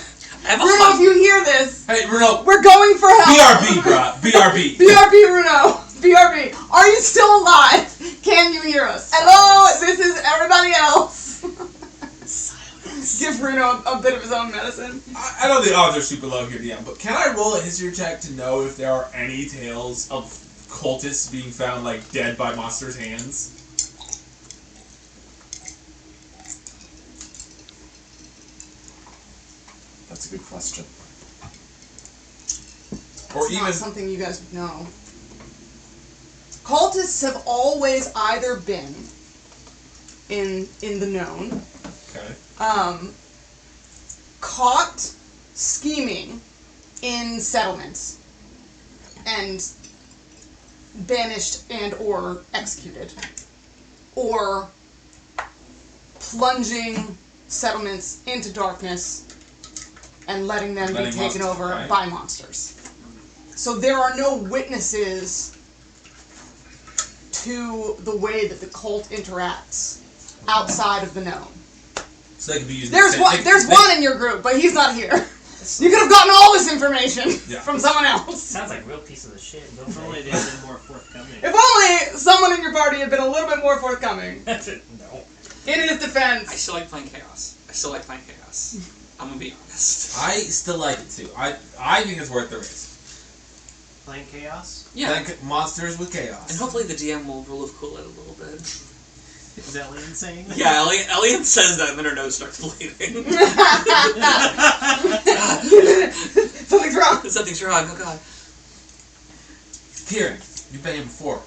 C: Bruno, if you hear this,
I: Hey, Bruno.
C: we're going for help.
I: BRB, bro. BRB.
C: BRB, Bruno. BRB. Are you still alive? Can you hear us? Hello, this is everybody else. Give Bruno a bit of his own medicine.
D: I know the odds are super low here, DM, but can I roll a history check to know if there are any tales of cultists being found, like, dead by monsters' hands?
B: That's a good question.
D: Or
C: It's
D: even
C: not something you guys would know. Cultists have always either been in the known,
D: okay.
C: caught scheming in settlements and banished and or executed, or plunging settlements into darkness and letting them be taken over by monsters. So there are no witnesses to the way that the cult interacts outside of the known.
I: So they could be using
C: There's one in your group, but he's not here. You could have gotten all this information from someone else.
F: Sounds like a real piece of the shit.
H: If only they'd been more forthcoming.
C: If only someone in your party had been a little bit more forthcoming.
F: No.
C: In his defense.
A: I still like playing Chaos. I'm gonna be honest.
D: I still like it too. I think it's worth the risk.
H: Playing Chaos?
A: Yeah.
D: Like monsters with chaos.
A: And hopefully the DM will rule of cool it a little bit.
H: Is Elliot saying that?
A: Yeah, Elliot says that and then her nose starts bleeding.
C: Something's wrong.
A: Something's wrong, oh god.
D: Kieran, you've been here before.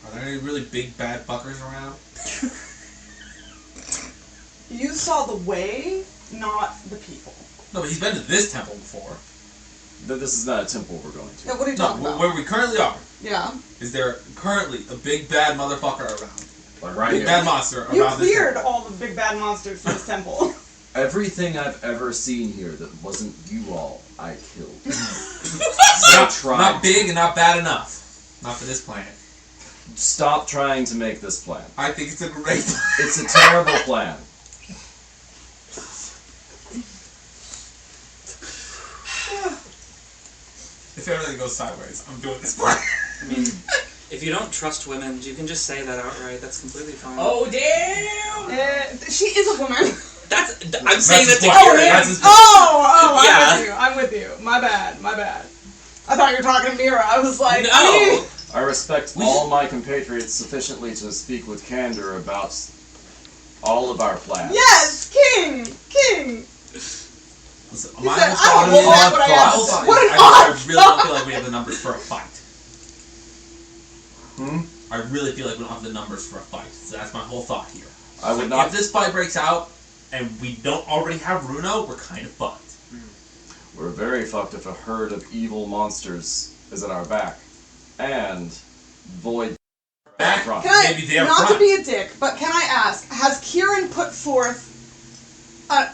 D: Are there any really big bad fuckers around?
C: You saw the way, not the people.
D: No, but he's been to this temple before.
B: This is not a temple we're going to.
C: Yeah, what are you
D: No,
C: talking about?
D: where we currently are.
C: Yeah.
D: Is there currently a big bad motherfucker around?
B: Like right
D: Big
B: here.
D: bad monster around
C: You
D: this
C: cleared
D: temple.
C: all the big bad monsters from this temple.
B: Everything I've ever seen here that wasn't you all, I killed.
D: Not big and not bad enough. Not for this planet.
B: Stop trying to make this plan.
D: I think it's a great plan.
B: It's a terrible plan.
D: If everything goes sideways, I'm doing this plan.
A: I mean, if you don't trust women, you can just say that outright. That's completely fine.
F: Oh damn!
C: She is a woman.
A: I'm saying that to
D: his point.
A: Kieran.
D: That's his point.
C: I'm with you. My bad. I thought you were talking to Mira. I was like,
A: No!
B: I respect all my compatriots sufficiently to speak with candor about all of our plans.
C: Yes, King.
D: Listen,
C: He
D: my
C: said,
D: whole
C: I don't
D: thought
C: know that, but I
D: my
C: have
D: whole
C: to-
D: thought
C: what
D: is
C: an
D: I
C: odd
D: really don't feel like we have the numbers for a fight. I really feel like we don't have the numbers for a fight. So that's my whole thought here.
B: I would
D: Like,
B: not.
D: if this fight breaks out and we don't already have Runo, we're kind of fucked.
B: We're very fucked if a herd of evil monsters is at our back, and Void
D: Back,
B: front.
C: Can I,
D: maybe they're
C: not
D: front.
C: to be a dick, but can I ask, has Kieran put forth a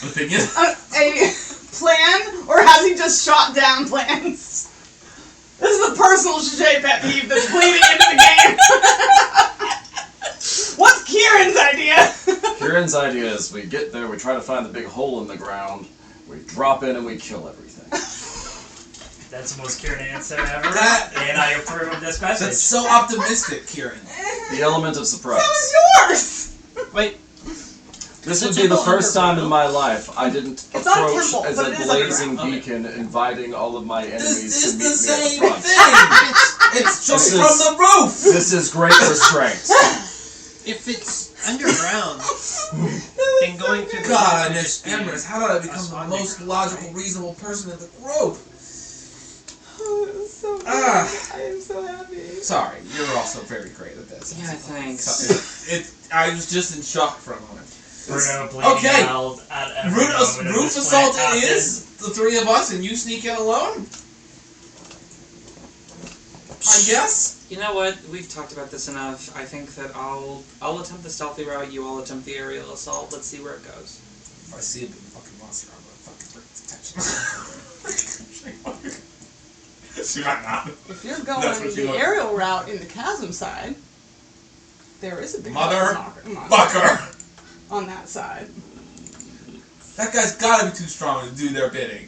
D: Opinion?
C: plan, or has he just shot down plans? This is a personal Shay pet peeve that's bleeding into the game. What's Kieran's idea?
B: Kieran's idea is we get there, we try to find the big hole in the ground, we drop in and we kill everything.
F: That's the most Kieran answer ever.
D: That-
F: And I approve of this message.
D: That's so optimistic, Kieran.
B: The element of surprise.
C: That was yours!
H: Wait,
B: This would be the first time in my life I didn't
C: It's not a
B: approach
C: temple,
B: as
C: but
B: a
C: it is
B: blazing
C: underground.
B: beacon inviting all of my enemies
D: This
B: to
D: is
B: meet
D: the
B: me
D: same
B: at the front.
D: thing. It's just
B: This
D: from
B: is-
D: the roof.
B: This is great restraint.
H: if it's underground, then going through the
D: God,
H: darkness
D: Miss Emrys, how did I become the most logical, reasonable person in the group?
C: Oh, it was so good.
D: Ah.
C: I am so happy.
D: Sorry, you're also very great at this.
A: Yeah, thanks.
D: I was just in shock for a moment.
F: Bruno bleeding
D: Okay.
F: out at every
D: Roof
F: moment of this
D: assault
F: plan
D: it is the three of us, and you sneak in alone. I guess.
A: You know what? We've talked about this enough. I think that I'll attempt the stealthy route. You all attempt the aerial assault. Let's see where it goes.
D: If I see a big fucking monster, I'm gonna fucking bring its attention. She might not.
C: If you're
D: That's
C: going
D: what you
C: the
D: want.
C: aerial route in the chasm side, There is a big
I: Mother
C: monster
I: fucker!
C: on that side.
I: That guy's gotta be too strong to do their bidding.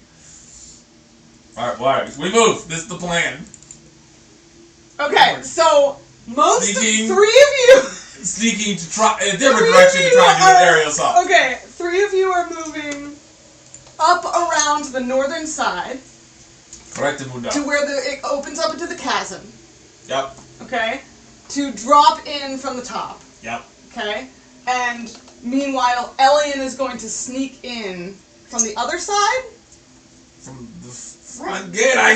I: Alright, we move. This is the plan.
C: Okay, so
I: Sneaking.
C: three of you.
I: Sneaking to try in a different direction to try and do an aerial assault.
C: Okay, 3 of you are moving up around the northern side
I: Correct, Mundo.
C: to where it opens up into the chasm.
I: Yep.
C: Okay, to drop in from the top.
I: Yep.
C: Okay, and meanwhile, Elian is going to sneak in from the other side.
I: From the front gate, I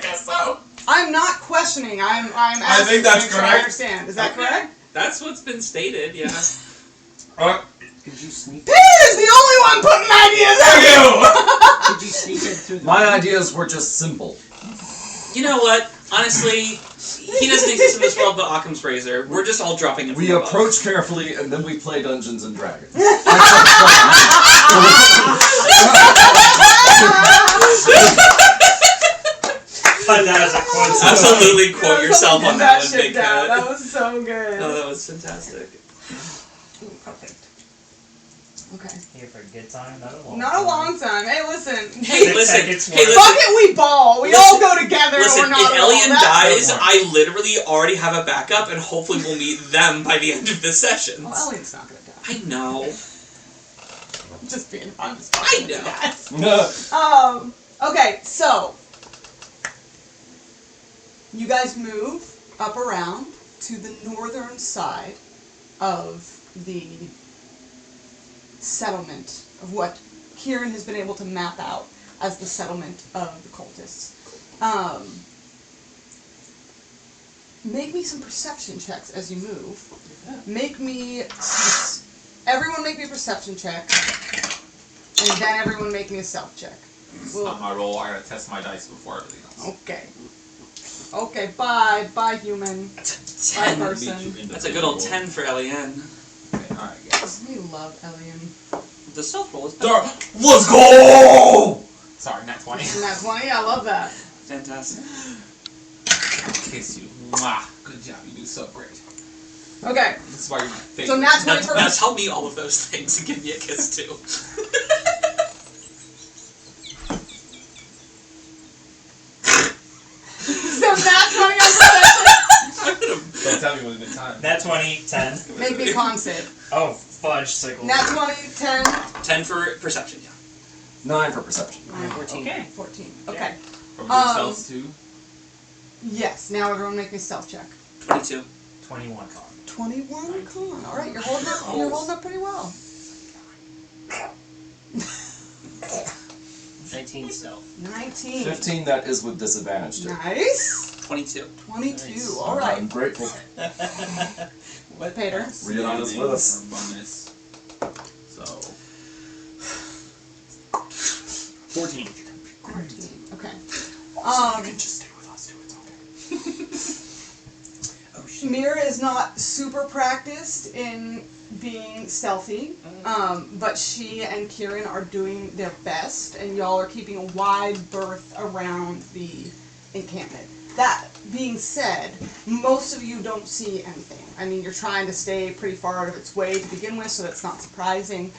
I: guess so.
C: I'm not questioning. I'm asking
I: I think that's
C: to make sure I
I: correct.
C: understand. Is that correct?
A: That's what's been stated, yeah.
H: Could you sneak?
C: Peter's the only one putting ideas out.
H: Could you sneak in through the?
B: My ideas were just simple.
A: You know what? Honestly, he doesn't exist in this world but Occam's razor. We're just all dropping in from
B: We
A: above.
B: approach carefully, and then we play Dungeons and Dragons.
F: But that is a quote.
A: Absolutely quote yourself on that one,
C: shit
A: Big
C: down.
A: Cat.
C: That was so good.
A: Oh, that was fantastic.
C: Perfect. Okay.
F: Here for a good time, not a long
C: Not a long time. Hey, listen.
A: Hey,
F: Six
A: listen.
F: seconds
A: Hey,
F: worth.
C: Fuck
A: listen.
C: it, we ball. We all go together.
A: Listen,
C: and we're not
A: if
C: alone.
A: Elian
C: That's
A: dies,
B: the point.
A: I literally already have a backup, and hopefully we'll meet them by the end of this session.
C: Well, Elian's not gonna die.
A: I know.
C: I'm just being. I'm just.
A: I
C: fucking with you
A: know.
C: guys. Okay, so you guys move up around to the northern side of the settlement of what Kieran has been able to map out as the settlement of the cultists. Make me some perception checks as you move. Make me everyone make me a perception check, and then everyone make me a stealth check.
I: It's not my roll. I gotta test my dice before everything else.
C: Okay. Okay, bye human.
A: That's a
C: Bye
A: 10.
C: person.
A: That's a good old 10 for Elian.
I: Okay, alright, guys.
C: We love Elian.
A: The stealth roll is
I: Let's go! Sorry, not 20.
C: And that's 20, I love that.
A: fantastic.
I: Kiss you. Mwah. Good job. You do so great.
C: Okay,
I: This is why you're my favorite.
C: so nat 20
A: Now
C: for
A: tell me all of those things and give me a kiss too.
C: so nat 20 on perception.
I: Don't tell me when it's time.
F: Nat 20, 10.
C: Make me con save.
F: Oh, fudge sickle.
C: Nat 20, 10.
A: 10 for perception, yeah.
B: 9 for perception.
H: 14.
C: Okay, 14. Okay.
I: Are we doing spells too?
C: Yes, now everyone make me a stealth check.
A: 22.
F: 21 con.
C: 21 con. Alright, you're holding up pretty well.
H: 19 stealth.
C: 19.
B: 15, that is with disadvantage too.
C: Nice.
A: 22.
C: 22.
H: Nice.
C: Alright.
B: I'm grateful.
C: What, Peter?
B: Rionana's with us.
I: Bonus. So.
E: 14.
C: 14. Okay.
B: Just stay with us too, it's okay.
A: Oh shit.
C: Mira is not super practiced in being stealthy, but she and Kieran are doing their best, and y'all are keeping a wide berth around the encampment. That being said, most of you don't see anything. I mean, you're trying to stay pretty far out of its way to begin with, so that's not surprising.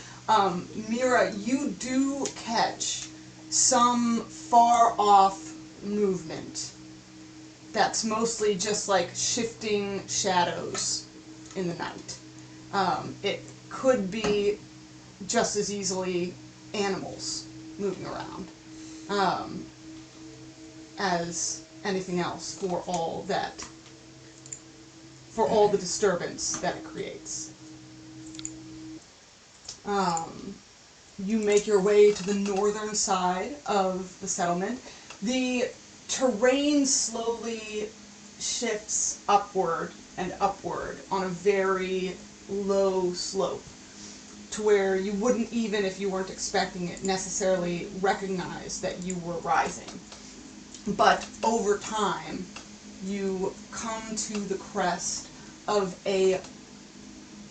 C: Mira, you do catch some far off movement that's mostly just like shifting shadows in the night. It could be just as easily animals moving around as anything else for all the disturbance that it creates. You make your way to the northern side of the settlement. The terrain slowly shifts upward and upward on a very low slope to where you wouldn't, even if you weren't expecting it, necessarily recognize that you were rising. But over time, you come to the crest of a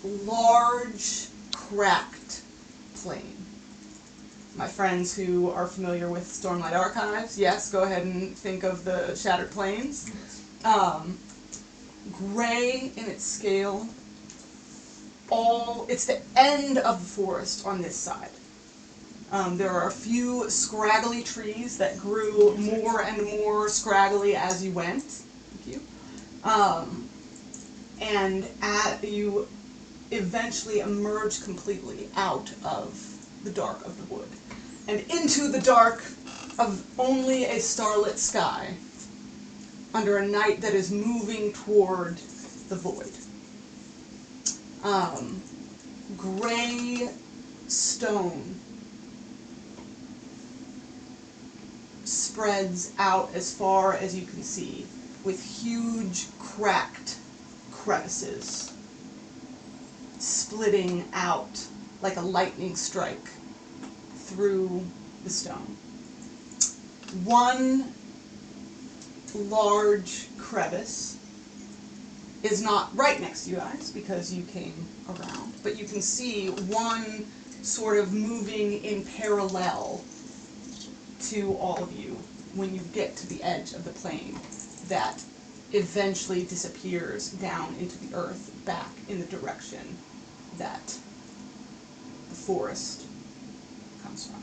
C: large, cracked plain. My friends who are familiar with Stormlight Archives, yes, go ahead and think of the Shattered Plains. gray in its scale. It's the end of the forest on this side. There are a few scraggly trees that grew more and more scraggly as you went. Thank you. And you eventually emerge completely out of the dark of the wood and into the dark of only a starlit sky under a night that is moving toward the void. Gray stone spreads out as far as you can see, with huge cracked crevices splitting out like a lightning strike through the stone. One large crevice is not right next to you guys because you came around, but you can see one sort of moving in parallel to all of you when you get to the edge of the plain that eventually disappears down into the earth back in the direction that the forest comes from.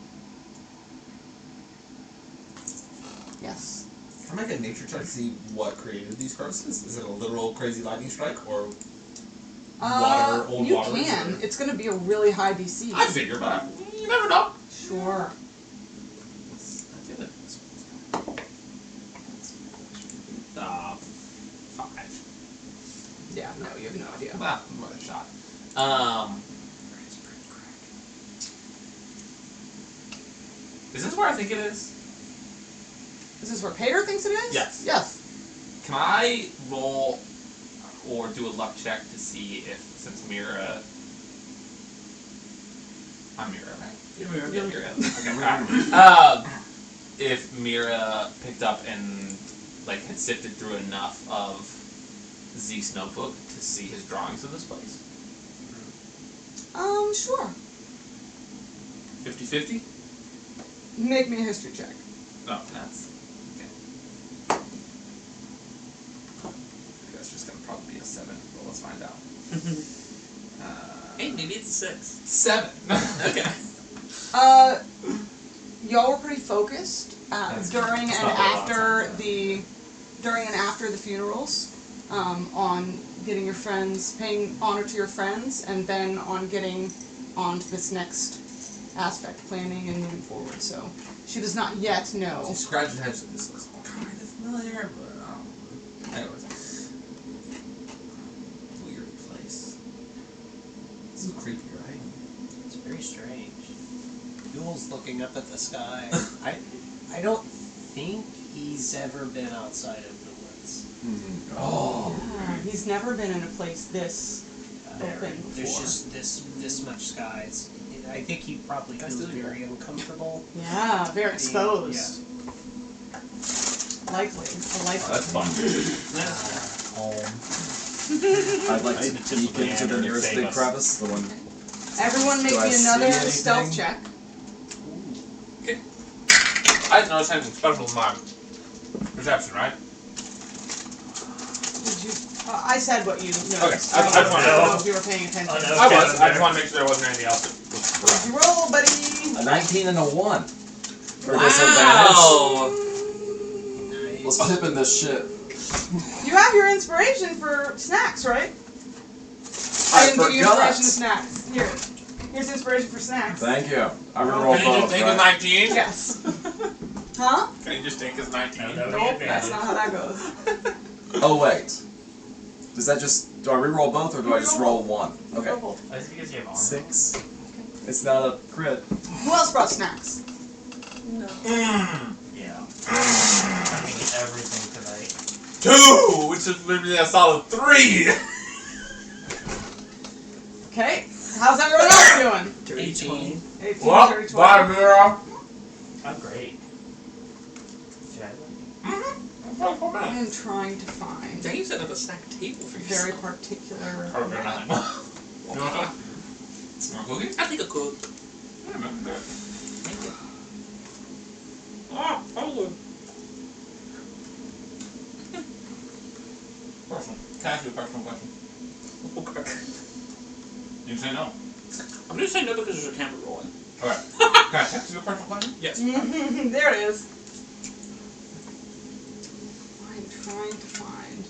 C: Yes?
I: Can I make a nature check to see what created these crevices? Is it a literal crazy lightning strike or water, old
C: you
I: water?
C: can. It's going to be a really high DC.
I: I figure, but you never know.
C: Sure.
I: I feel like this one's 5.
C: Yeah, no, you have no idea.
I: Well, what a shot. Is this where I think it is?
C: Is this where Pater thinks it is?
I: Yes.
C: Yes.
I: Can I roll or do a luck check to see if, since Mira... I'm Mira, right?
A: You're Mira.
I: Yeah, Mira. Okay, alright. If Mira picked up and like had sifted through enough of Zeke's notebook to see his drawings of this place?
C: Sure.
I: 50-50?
C: Make me a history check.
I: No, that's... okay. That's just gonna probably be a 7, but let's find out.
A: Hey, maybe it's a 6.
I: 7! Okay.
C: Y'all were pretty focused during
I: That's
C: and
I: not what I
C: after
I: thought.
C: the funerals, on getting your friends, paying honor to your friends, and then on getting on to this next aspect, planning and moving forward. So she does not yet know.
I: Scratch your head. This looks kind of familiar, but anyways, weird place. This is creepy, right?
H: It's very strange. Yule's looking up at the sky. I don't think he's ever been outside of the woods.
B: Mm-hmm.
I: Oh.
C: Yeah, he's never been in a place this open
H: There's
C: before.
H: just this much sky. I think he probably feels very uncomfortable.
C: Yeah, very exposed.
H: Yeah.
C: Likely.
I: That's fun. Home.
B: I'd like
E: I
B: to
E: need to
B: peek
E: tip
B: into the
E: the
B: nearest
E: save
B: big
E: us.
B: crevice, the one.
C: Everyone make
B: Do I
C: me
B: see
C: another
B: anything?
C: stealth check.
I: I didn't notice anything special in my perception, right?
C: Did you? I said what you noticed.
I: Okay, I
C: don't
I: just wanna
C: know
I: know.
C: if you were paying attention.
F: Oh, no.
I: I was. I just want to make sure there wasn't anything else that was
C: What'd you roll, buddy?
B: A 19 and a 1. For
I: Wow!
B: disadvantage. Let's pip in this shit.
C: You have your inspiration for snacks, right? I didn't give you
B: forgot.
C: inspiration to snacks. Here's inspiration for snacks.
B: Thank you. I reroll
I: Can you just
B: both,
I: take his
B: right?
I: 19?
C: Yes. Huh?
I: Can you just take his 19?
C: Nope, that's not how that goes.
B: Oh, wait. Does that just... Do I reroll both, or do I just roll one? Okay.
C: Roll.
F: I just because you have armor.
B: 6. It's not a crit.
C: Who else brought snacks?
A: No.
F: Yeah. I'm eating everything tonight.
I: 2! Which is literally a solid 3!
C: Okay. How's everyone else doing?
H: Dirty 20.
C: 18,
I: What?
C: 30, 20.
I: Bye, Mira!
F: I'm great. Should I?
C: I am trying to find
A: Dang, you set up a snack table for
C: a
A: yourself.
C: very particular.
I: You want a cookie?
A: I think a cook.
I: Yeah, man. There.
A: Thank you.
I: Ah, thank you. Can ask you a personal question?
A: Okay.
I: You can say no.
A: I'm gonna say no because there's a camera rolling.
I: Okay. Can I text you a personal question?
A: Yes.
C: There it is. I'm trying to find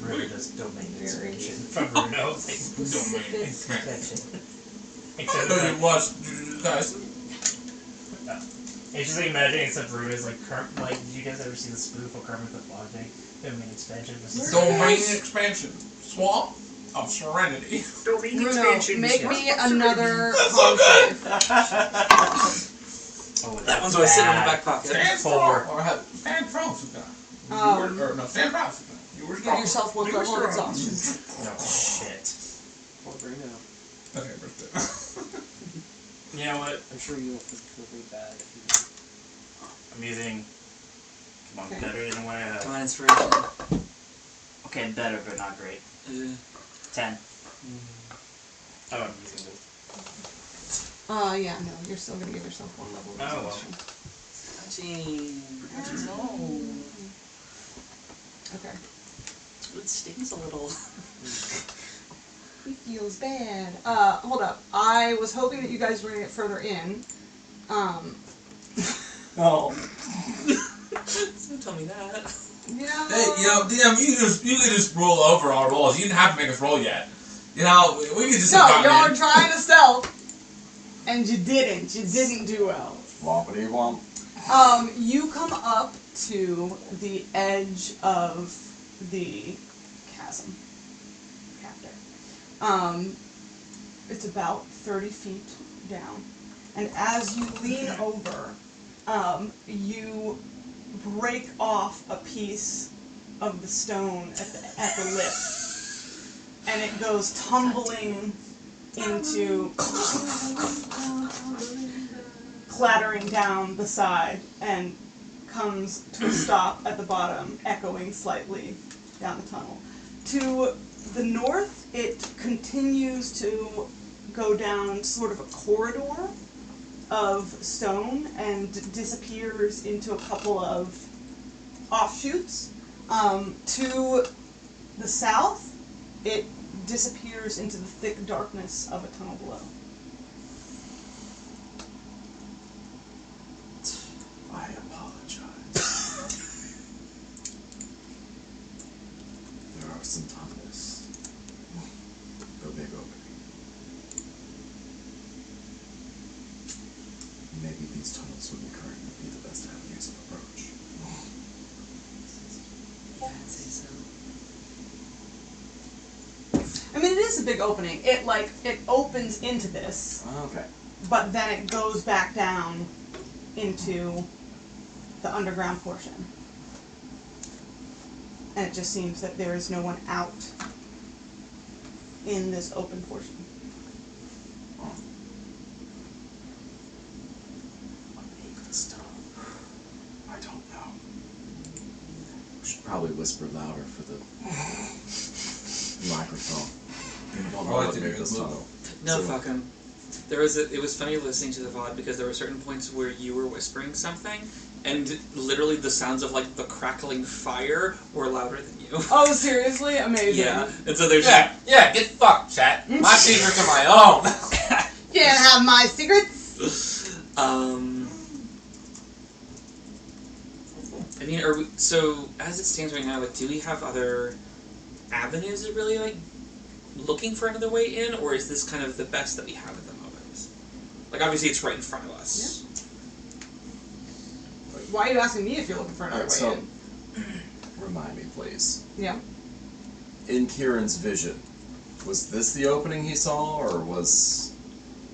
F: Really just domain
C: Very
F: expansion from Bruno.
C: specific.
F: Expansion.
I: I
F: Except
I: thought
F: it's
I: it
F: like,
I: was, guys.
F: it's just like imagining except Bruno is like like did you guys ever see the spoof of Kermit the Frog thing? Domain expansion.
I: Domain expansion. Swamp of Serenity.
A: Domain
C: Bruno, make me another
I: That's
C: con
I: so
C: save.
F: Oh,
A: That one's always sitting in the back pocket.
I: Stand strong. Or have stand strong, Suka. Or no, stand proud, Suka. You were
C: Give
I: strong.
C: yourself one
I: You were
C: level of
I: strong.
C: exhaustion.
F: No shit.
E: Poor Bruno.
I: Okay, birthday.
F: You know what?
E: I'm sure you'll feel really bad if you.
F: I'm using. Come on,
C: Okay.
F: better in a way.
A: Divine inspiration.
F: Okay, better, but not great. 10. Oh, I'm using this.
C: Yeah, no, you're still gonna give yourself one level of
F: Oh, well.
C: exhaustion.
A: No.
C: Okay.
A: It stings a little.
C: He feels bad. Hold up. I was hoping that you guys were gonna get further in.
E: Oh.
A: Don't tell me that.
C: Yeah.
I: Hey, DM, you could just roll over our rolls. You didn't have to make us roll yet. We could just have
C: No,
I: gotten
C: y'all
I: in.
C: are trying to stealth, and you didn't. You didn't do well.
B: Wompity womp.
C: You come up to the edge of the chasm. Captor. It's about 30 feet down. And as you lean over, you break off a piece of the stone at the lip. And it goes tumbling into clattering down the side and comes to a stop at the bottom, echoing slightly down the tunnel. To the north, it continues to go down sort of a corridor of stone and disappears into a couple of offshoots. To the south, it disappears into the thick darkness of a tunnel below.
B: I apologize. There are some tunnels. The big opening. Maybe these tunnels would currently be the best avenues of approach.
A: Yeah, I'd say so.
C: I mean, it is a big opening. It opens into this,
B: Okay.
C: but then it goes back down into the underground portion. And it just seems that there is no one out in this open portion.
B: What make this tunnel? I don't know. We should probably whisper louder for the microphone. People don't know
I: I like
B: what
I: to
B: make
I: do
B: this
I: the
B: tunnel.
A: No,
B: So-
A: fuck him. It was funny listening to the VOD because there were certain points where you were whispering something, and literally the sounds of like the crackling fire were louder than you.
C: Oh, seriously? Amazing.
A: Yeah, and so there's
I: Yeah, get fucked, chat. My secrets are my own.
C: You can't have my secrets.
A: I mean, are we, so as it stands right now, like, do we have other avenues that really like looking for another way in, or is this kind of the best that we have at the moment? Like, obviously, it's right in front of us.
C: Why are you asking me if you're looking for another way
B: Alright, so
C: in?
B: remind me, please.
C: Yeah.
B: In Kieran's vision, was this the opening he saw, or was...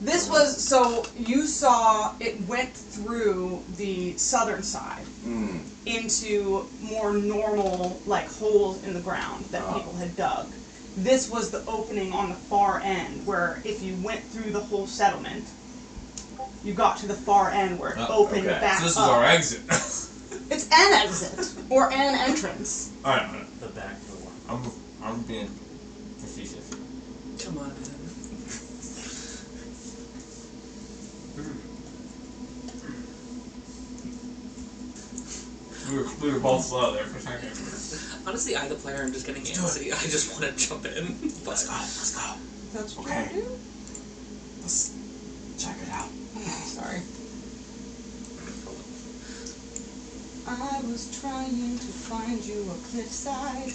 C: This was, so you saw it went through the southern side into more normal, like, holes in the ground that people had dug. This was the opening on the far end, where if you went through the whole settlement, you got to the far end where it opened
B: okay.
C: back
I: So this is
C: up.
I: our exit.
C: It's an exit, or an entrance.
I: Alright,
F: The back door.
I: I'm being facetious.
A: Come on, man.
I: We were both slow there for a second.
A: Honestly, I, the player, am just getting antsy. I just want to jump in.
I: Let's go. Let's go.
C: That's what
B: Okay.
C: you do?
B: Let's check it out.
C: Sorry. I was trying to find you a cliffside.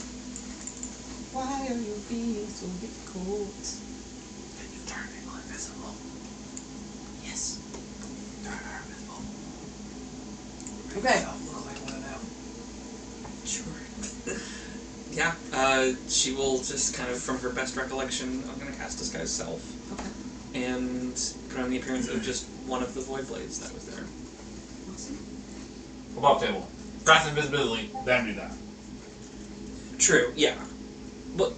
C: Why are you being so difficult?
I: Can you turn people invisible?
F: Yes.
I: Turn her invisible.
C: Okay.
I: Look like one of them.
A: Sure. Yeah, she will just kind of, from her best recollection, I'm going to cast Disguise Self.
C: Okay.
A: And put on the appearance of just one of the Void Blades that was there.
C: Awesome.
I: Above table. Cast invisibility, then do that.
A: True, yeah. Well,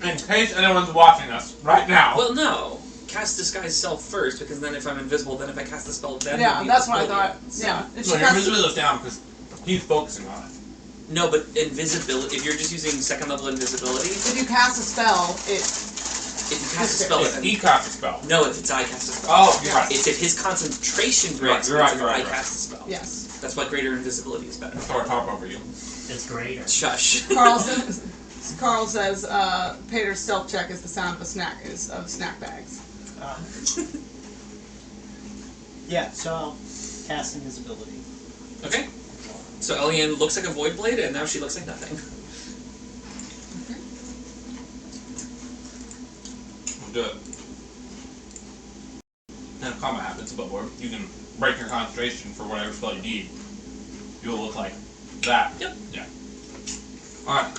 I: In case anyone's watching us right now.
A: well, no. Cast Disguise Self first, because then if I'm invisible, then if I cast the spell, then
C: Yeah,
A: it'll be
C: that's what I
A: invisibility.
C: thought. Yeah. If
I: No,
C: she
I: your
C: casts-
I: invisibility's down because he's focusing on it.
A: No, but invisibility, if you're just using second level invisibility,
C: If you cast a spell, it.
A: if you cast a spell,
I: If
A: then...
I: he casts a spell.
A: No, if it's I cast a spell.
I: Oh, you're right.
A: It's if his concentration
I: You're right,
A: grants
I: you're right,
A: if
I: you're right,
A: I
I: you're right.
A: cast a spell.
C: Yes.
A: That's why greater invisibility is better.
I: So I talk over you.
F: It's greater.
A: Shush.
C: Carl says, Pater's stealth check is the sound of snack bags.
H: Yeah, so I'll cast invisibility.
A: Okay. So Eliane looks like a Void Blade, and now she looks like nothing.
I: We'll do it. Then if combat happens, but you can break your concentration for whatever spell you need. You'll look like that.
A: Yep.
I: Yeah. Alright.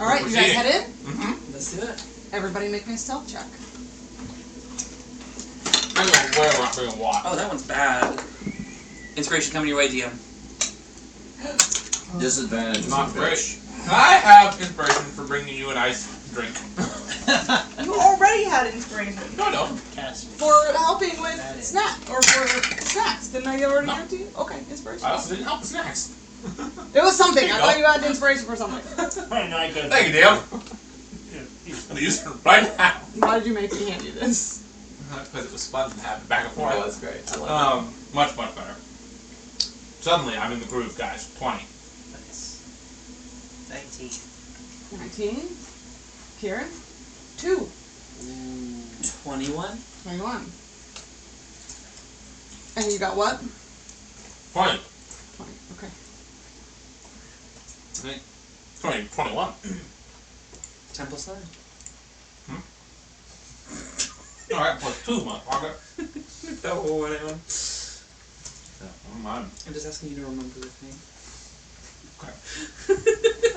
C: Alright, you guys
I: Proceeding.
C: head in?
I: Mm-hmm.
A: Let's do it.
C: Everybody make me a stealth check.
I: I'm going where we're not being watched.
A: Oh, that one's bad. Inspiration coming your way, DM.
B: Disadvantage.
I: Not great. I have inspiration for bringing you a nice drink.
C: You already had inspiration.
I: No, no.
H: Cast
C: For helping with for snacks. Didn't I already
I: No.
C: give it to you? Okay, inspiration.
I: I also didn't help with snacks.
C: It was something.
I: There
C: I
I: you
C: thought
I: go.
C: you had inspiration for something.
F: Not good.
I: Thank you, DM. I'm gonna use it right now.
C: Why did you make me hand you this?
I: Because it was fun to have it back and forth.
C: Oh, that's great. I love
I: Much better. Suddenly, I'm in the groove, guys. 20.
F: Nice.
H: 19.
C: it. 19. Kieran? 2.
A: 21.
C: 21. And you got what?
I: 20.
C: 20. Okay.
I: 21.
A: 10 plus 9.
I: Alright, plus 2, motherfucker.
A: No, whatever.
I: Never mind.
A: I'm just asking you to remember with me.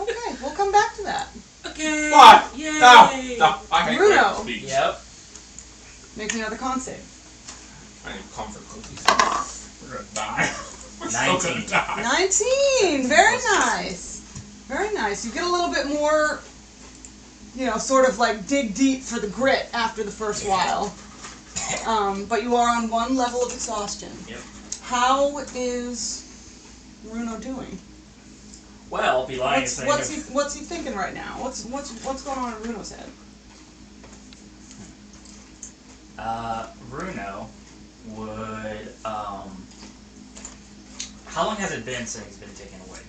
C: Okay, we'll come back to that.
A: Okay.
I: What?
A: Yay.
I: No, I can't
C: Bruno.
I: wait to speak.
F: Yep.
C: Make me another con save.
I: I need comfort cookies. We're gonna die. We're so
F: 19.
I: gonna die.
C: 19! Very nice. Very nice. You get a little bit more, sort of like dig deep for the grit after the first while. But you are on 1 level of exhaustion.
F: Yep.
C: How is Bruno doing?
F: Well, be lying to say
C: What's he thinking right now? What's going on in Bruno's head?
F: Bruno would, how long has it been since he's been taken away?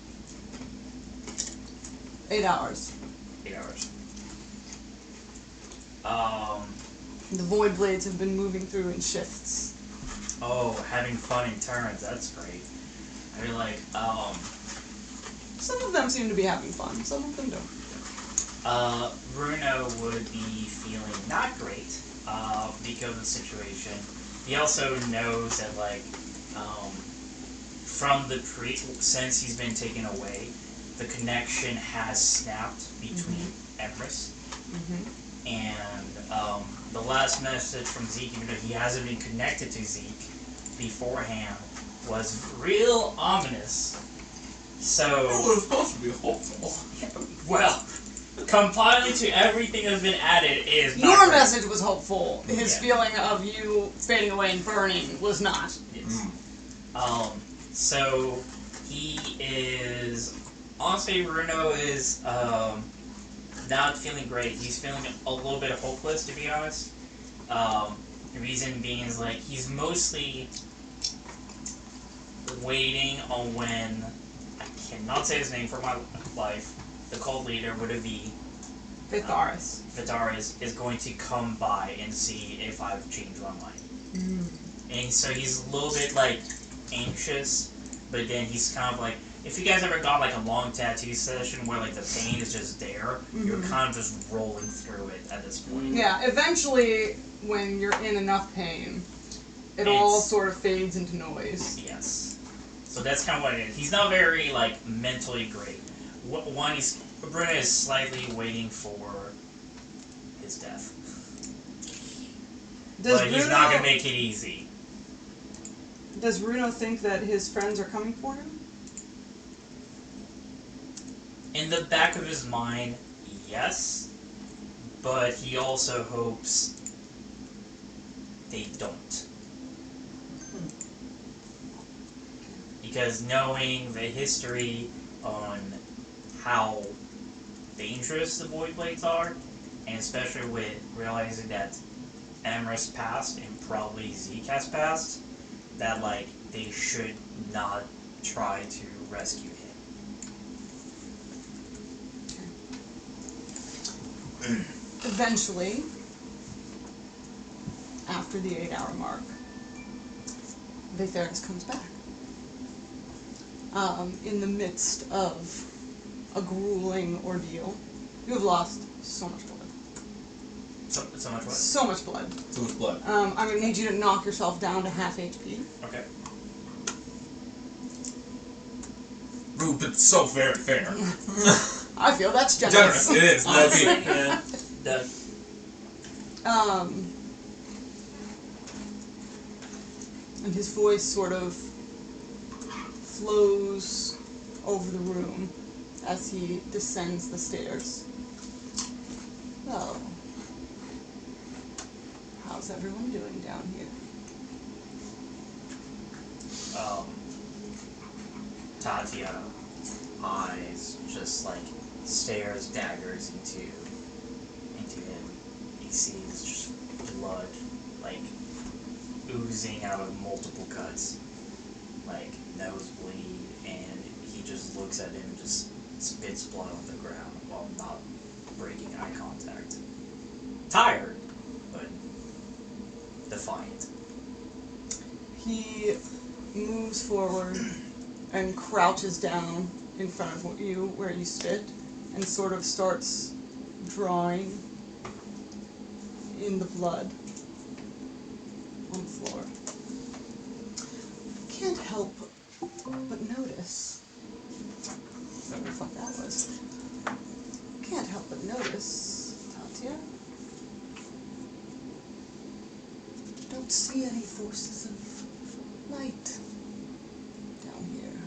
C: 8 hours.
F: 8 hours.
C: The void blades have been moving through in shifts.
F: Oh, having fun in turns, that's great. I mean, like,
C: Some of them seem to be having fun. Some of them don't.
F: Bruno would be feeling not great, because of the situation. He also knows that, like, since he's been taken away, the connection has snapped between Empress and, the last message from Zeke, even though he hasn't been connected to Zeke beforehand, was real ominous. So,
I: It was supposed to be hopeful.
F: well, compiling to everything that's been added is not
C: Your
F: great.
C: message was hopeful. His
F: Yeah.
C: feeling of you fading away and burning was not.
F: Yes. So he is, honestly, Bruno is not feeling great. He's feeling a little bit hopeless, to be honest. The reason being is, like, he's mostly waiting on when I cannot say his name for my life. The cult leader would be
C: Vitharis.
F: Vitaris is going to come by and see if I've changed my mind. And so he's a little bit like anxious, but then he's kind of like, if you guys ever got like a long tattoo session where like the pain is just there, you're kind of just rolling through it at this point.
C: Yeah, eventually when you're in enough pain, it all sort of fades into noise.
F: Yes. So that's kind of what it is. He's not very like mentally great. One, Bruno is slightly waiting for his death. But he's not going to make it easy.
C: Does Bruno think that his friends are coming for him?
F: In the back of his mind, yes. But he also hopes they don't. Because knowing the history on how dangerous the Void Blades are, and especially with realizing that Emrys passed and probably Zeke has passed, that like they should not try to rescue him.
C: Eventually, after the 8-hour mark, Vitharis comes back. In the midst of a grueling ordeal, you have lost so much blood.
F: So much what?
C: So much blood.
I: Too much blood.
C: I'm going to need you to knock yourself down to half HP.
F: Okay.
I: Rude, but so very fair.
C: I feel that's
I: Generous, it is.
F: Honestly,
I: Low-key.
F: yeah. The,
C: and his voice sort of flows over the room as he descends the stairs. Well, how's everyone doing down here?
F: Tatiana eyes just like stares daggers into him. He sees just blood like oozing out of multiple cuts, like nosebleed, and he just looks at him and just spits blood on the ground while not breaking eye contact. Tired, but defiant.
C: He moves forward and crouches down in front of you where you spit and sort of starts drawing in the blood on the floor. Can't help but notice. Whatever the fuck that was. Can't help but notice, Tatia. Don't see any forces of light down here.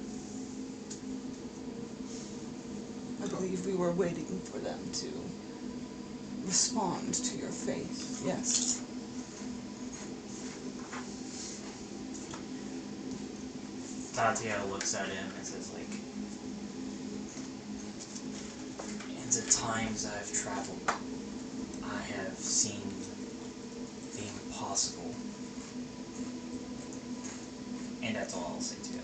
C: I believe we were waiting for them to respond to your faith, yes.
F: Tatiana looks at him and says, like, in the times I've traveled, I have seen the impossible. And that's all I'll say to him.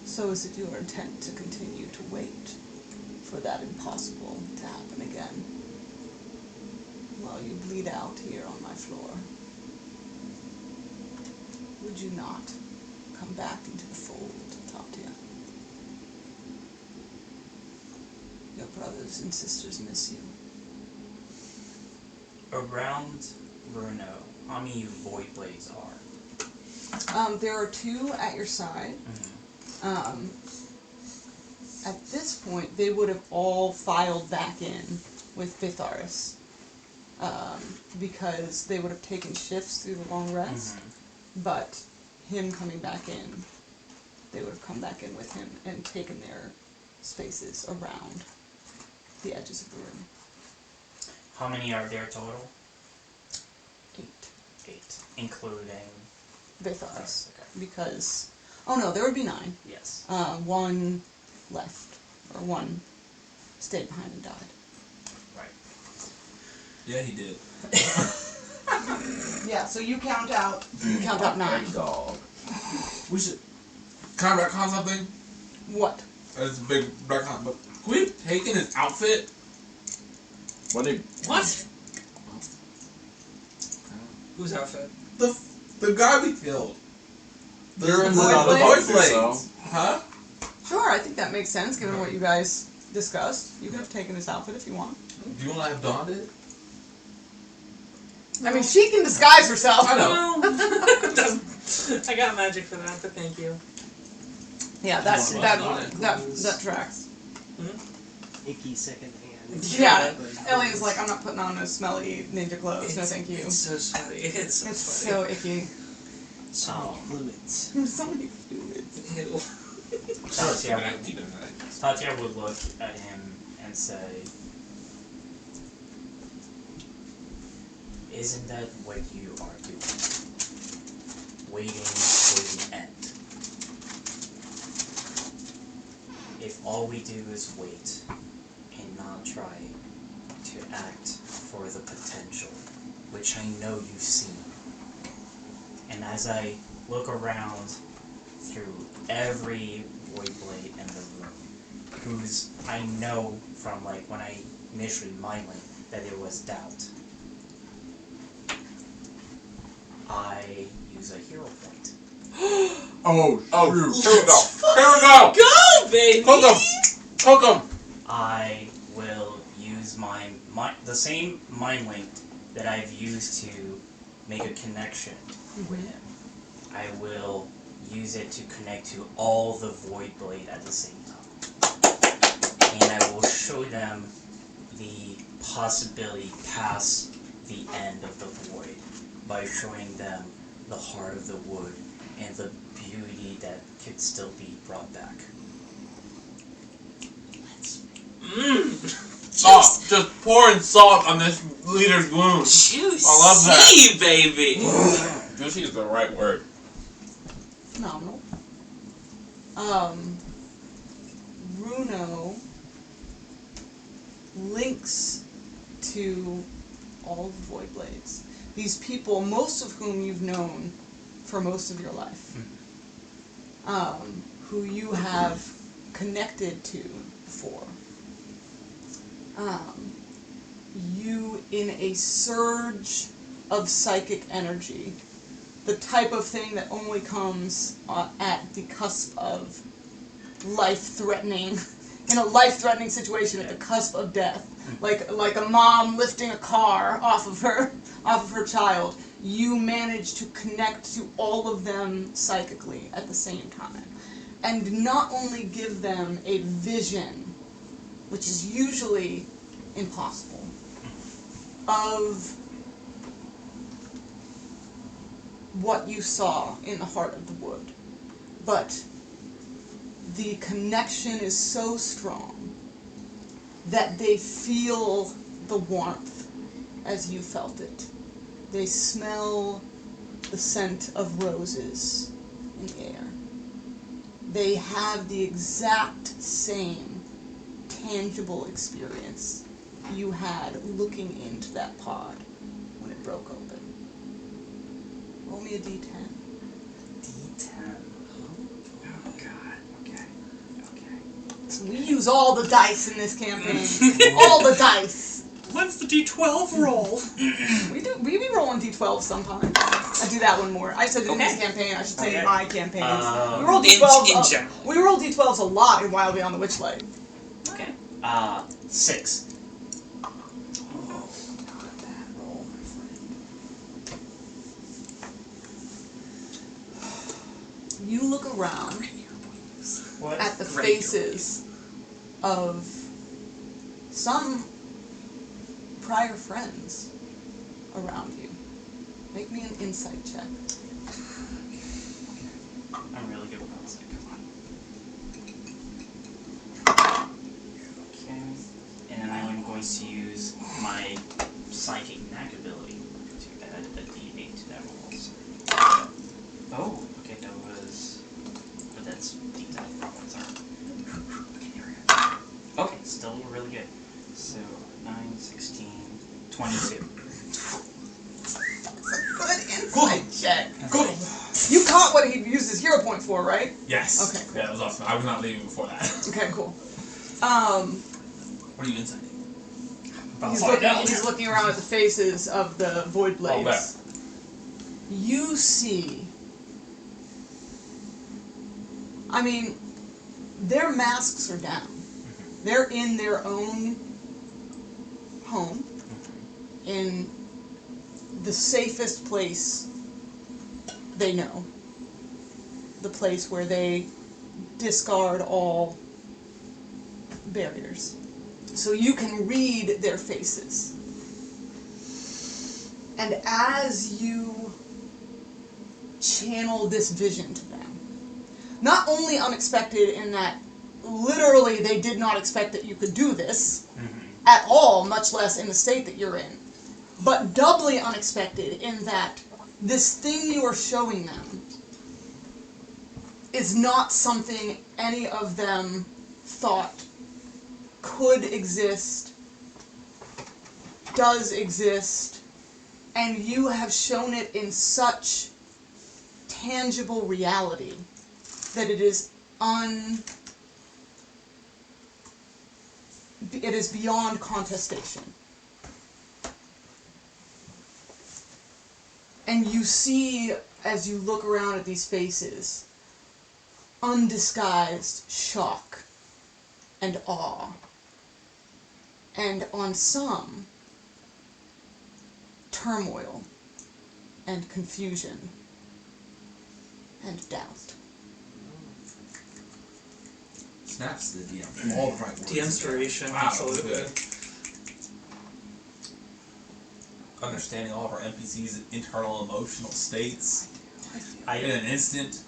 C: So is it your intent to continue to wait for that impossible to happen again while you bleed out here on my floor? Would you not come back into the fold, Tatia? Your brothers and sisters miss you.
F: Around Bruno, how many Void Blades are?
C: There are 2 at your side. At this point, they would have all filed back in with Vitharis, because they would have taken shifts through the long rest. But him coming back in, they would have come back in with him and taken their spaces around the edges of the room.
F: How many are there total?
C: 8.
F: 8. Including...
C: Vitharis. Because... Oh no, there would be 9.
F: Yes.
C: 1 left. Or 1 stayed behind and died.
F: Right.
I: Yeah, he did.
C: Yeah, so you count out 9.
B: Dog.
I: We should. Can I retcon something?
C: What?
I: It's a big retcon, but can we have taken his outfit?
B: What did?
A: What? Whose outfit?
I: The guy we killed.
B: You're in
C: the
I: void
B: so.
I: blades. Huh?
C: Sure, I think that makes sense given what you guys discussed. You could have taken his outfit if you want.
I: Do you want to have donned it?
C: I mean, she can disguise herself.
I: I know.
A: I got magic for that, but thank you.
C: Yeah, that tracks.
H: Icky second hand.
C: Yeah, Elliot's like, I'm not putting on those smelly ninja clothes. No, thank you.
A: It's so sweaty. It's so
C: It's
A: sweaty.
C: so icky.
H: So many fluids.
C: There's so many fluids.
A: Ew.
F: Tatya would look at him and say, "Isn't that what you are doing? Waiting for the end. If all we do is wait and not try to act for the potential, which I know you've seen." And as I look around through every void blade in the room, whose I know from like when I initially mind linked that there was doubt, I use a hero point.
I: Oh, true. Here we go. Here we go.
A: Go, baby!
I: Hook him.
F: I will use the same mind link that I've used to make a connection with him. I will use it to connect to all the void blade at the same time. And I will show them the possibility past the end of the void by showing them the heart of the wood and the beauty that could still be brought back.
I: Salt. Just pouring salt on this leader's wound.
A: Juicy,
I: I love that.
A: baby!
I: Juicy is the right word.
C: Phenomenal. Runo links to all the Void Blades. These people, most of whom you've known for most of your life, who you have connected to before. You, in a surge of psychic energy, the type of thing that only comes at the cusp of life-threatening, in a life-threatening situation at the cusp of death, like a mom lifting a car off of her child. You manage to connect to all of them psychically at the same time, and not only give them a vision, which is usually impossible, of what you saw in the heart of the wood, but the connection is so strong that they feel the warmth as you felt it. They smell the scent of roses in the air. They have the exact same tangible experience you had looking into that pod when it broke open. Roll me a d10.
F: D10.
A: Oh god. Okay.
C: We use all the dice in this campaign. All the dice.
A: What's the D12 roll?
C: We be rolling d12 sometimes. I do that one more. I said in this campaign, I should say in my campaigns. We roll d12.
A: In general.
C: We roll d12s a lot in Wild Beyond the Witchlight.
F: Okay. 6.
C: You look around
F: What?
C: at the faces of some prior friends around you. Make me an insight check.
F: I'm really good with that. Come on. Okay. And then I am going to use my psychic knack ability to add a d8 to that roll. So. Oh, okay, that was. But that's d10 problems are. Okay, still really good. So 9, 16, 22.
C: Shit.
A: Cool.
C: You caught what he used his hero point for, right?
I: Yes.
C: Okay, cool.
I: Yeah, that was awesome. I was not leaving before that.
C: Okay, cool.
I: What are you inside?
C: He's looking around at the faces of the void blades.
I: Oh, there.
C: You see. I mean, their masks are down. They're in their own home, in the safest place they know. The place where they discard all barriers. So you can read their faces. And as you channel this vision to them, not only unexpected in that literally they did not expect that you could do this at all, much less in the state that you're in, but doubly unexpected in that this thing you are showing them is not something any of them thought could exist, does exist, and you have shown it in such tangible reality that it is beyond contestation. And you see, as you look around at these faces, undisguised shock and awe. And on some, turmoil and confusion and doubt.
I: Snaps the DM. All the right words.
A: The inspiration,
I: Wow,
A: absolutely.
I: good. Understanding all of our NPCs' internal emotional states in an instant.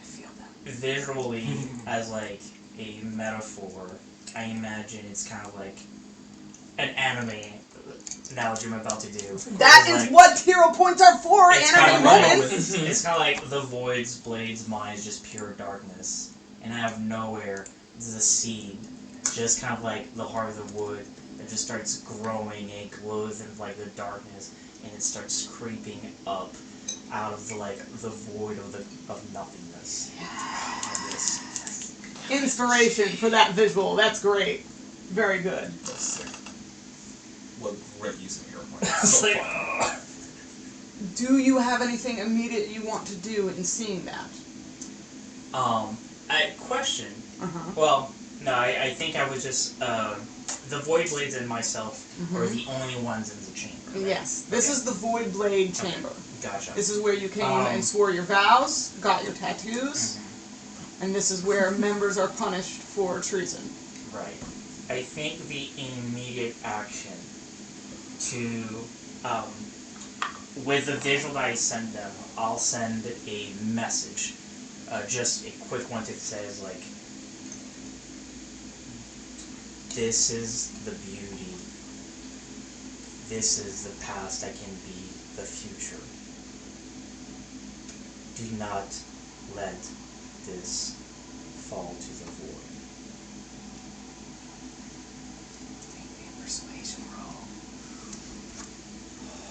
F: Visually, as like a metaphor, I imagine it's kind of like an anime analogy I'm about to do.
C: That
F: It's
C: is
F: like,
C: what hero points are for,
F: it's
C: anime
F: kind of like,
C: moments.
F: it's kind of like the void's blade's mind is just pure darkness, and out of nowhere, the seed, just kind of like the heart of the wood, that just starts growing and glows in like the darkness, and it starts creeping up out of the void of nothingness. Yes.
C: Inspiration for that visual. That's great. Very good.
I: That's sick. What great use of hero points.
F: It's
I: So
F: like,
I: fun.
C: Do you have anything immediate you want to do in seeing that?
F: question.
C: Uh-huh.
F: Well, no, I think I was just the Void Blades and myself are the only ones in the chamber. Right?
C: Yes. This is the Void Blade chamber.
F: Gotcha.
C: This is where you came and swore your vows, got your tattoos, and this is where members are punished for treason.
F: Right. I think the immediate action to, with the visual that I send them, I'll send a message, just a quick one that says, like, this is the beauty, this is the past that can be the future. Do not let this fall to the void. Persuasion roll.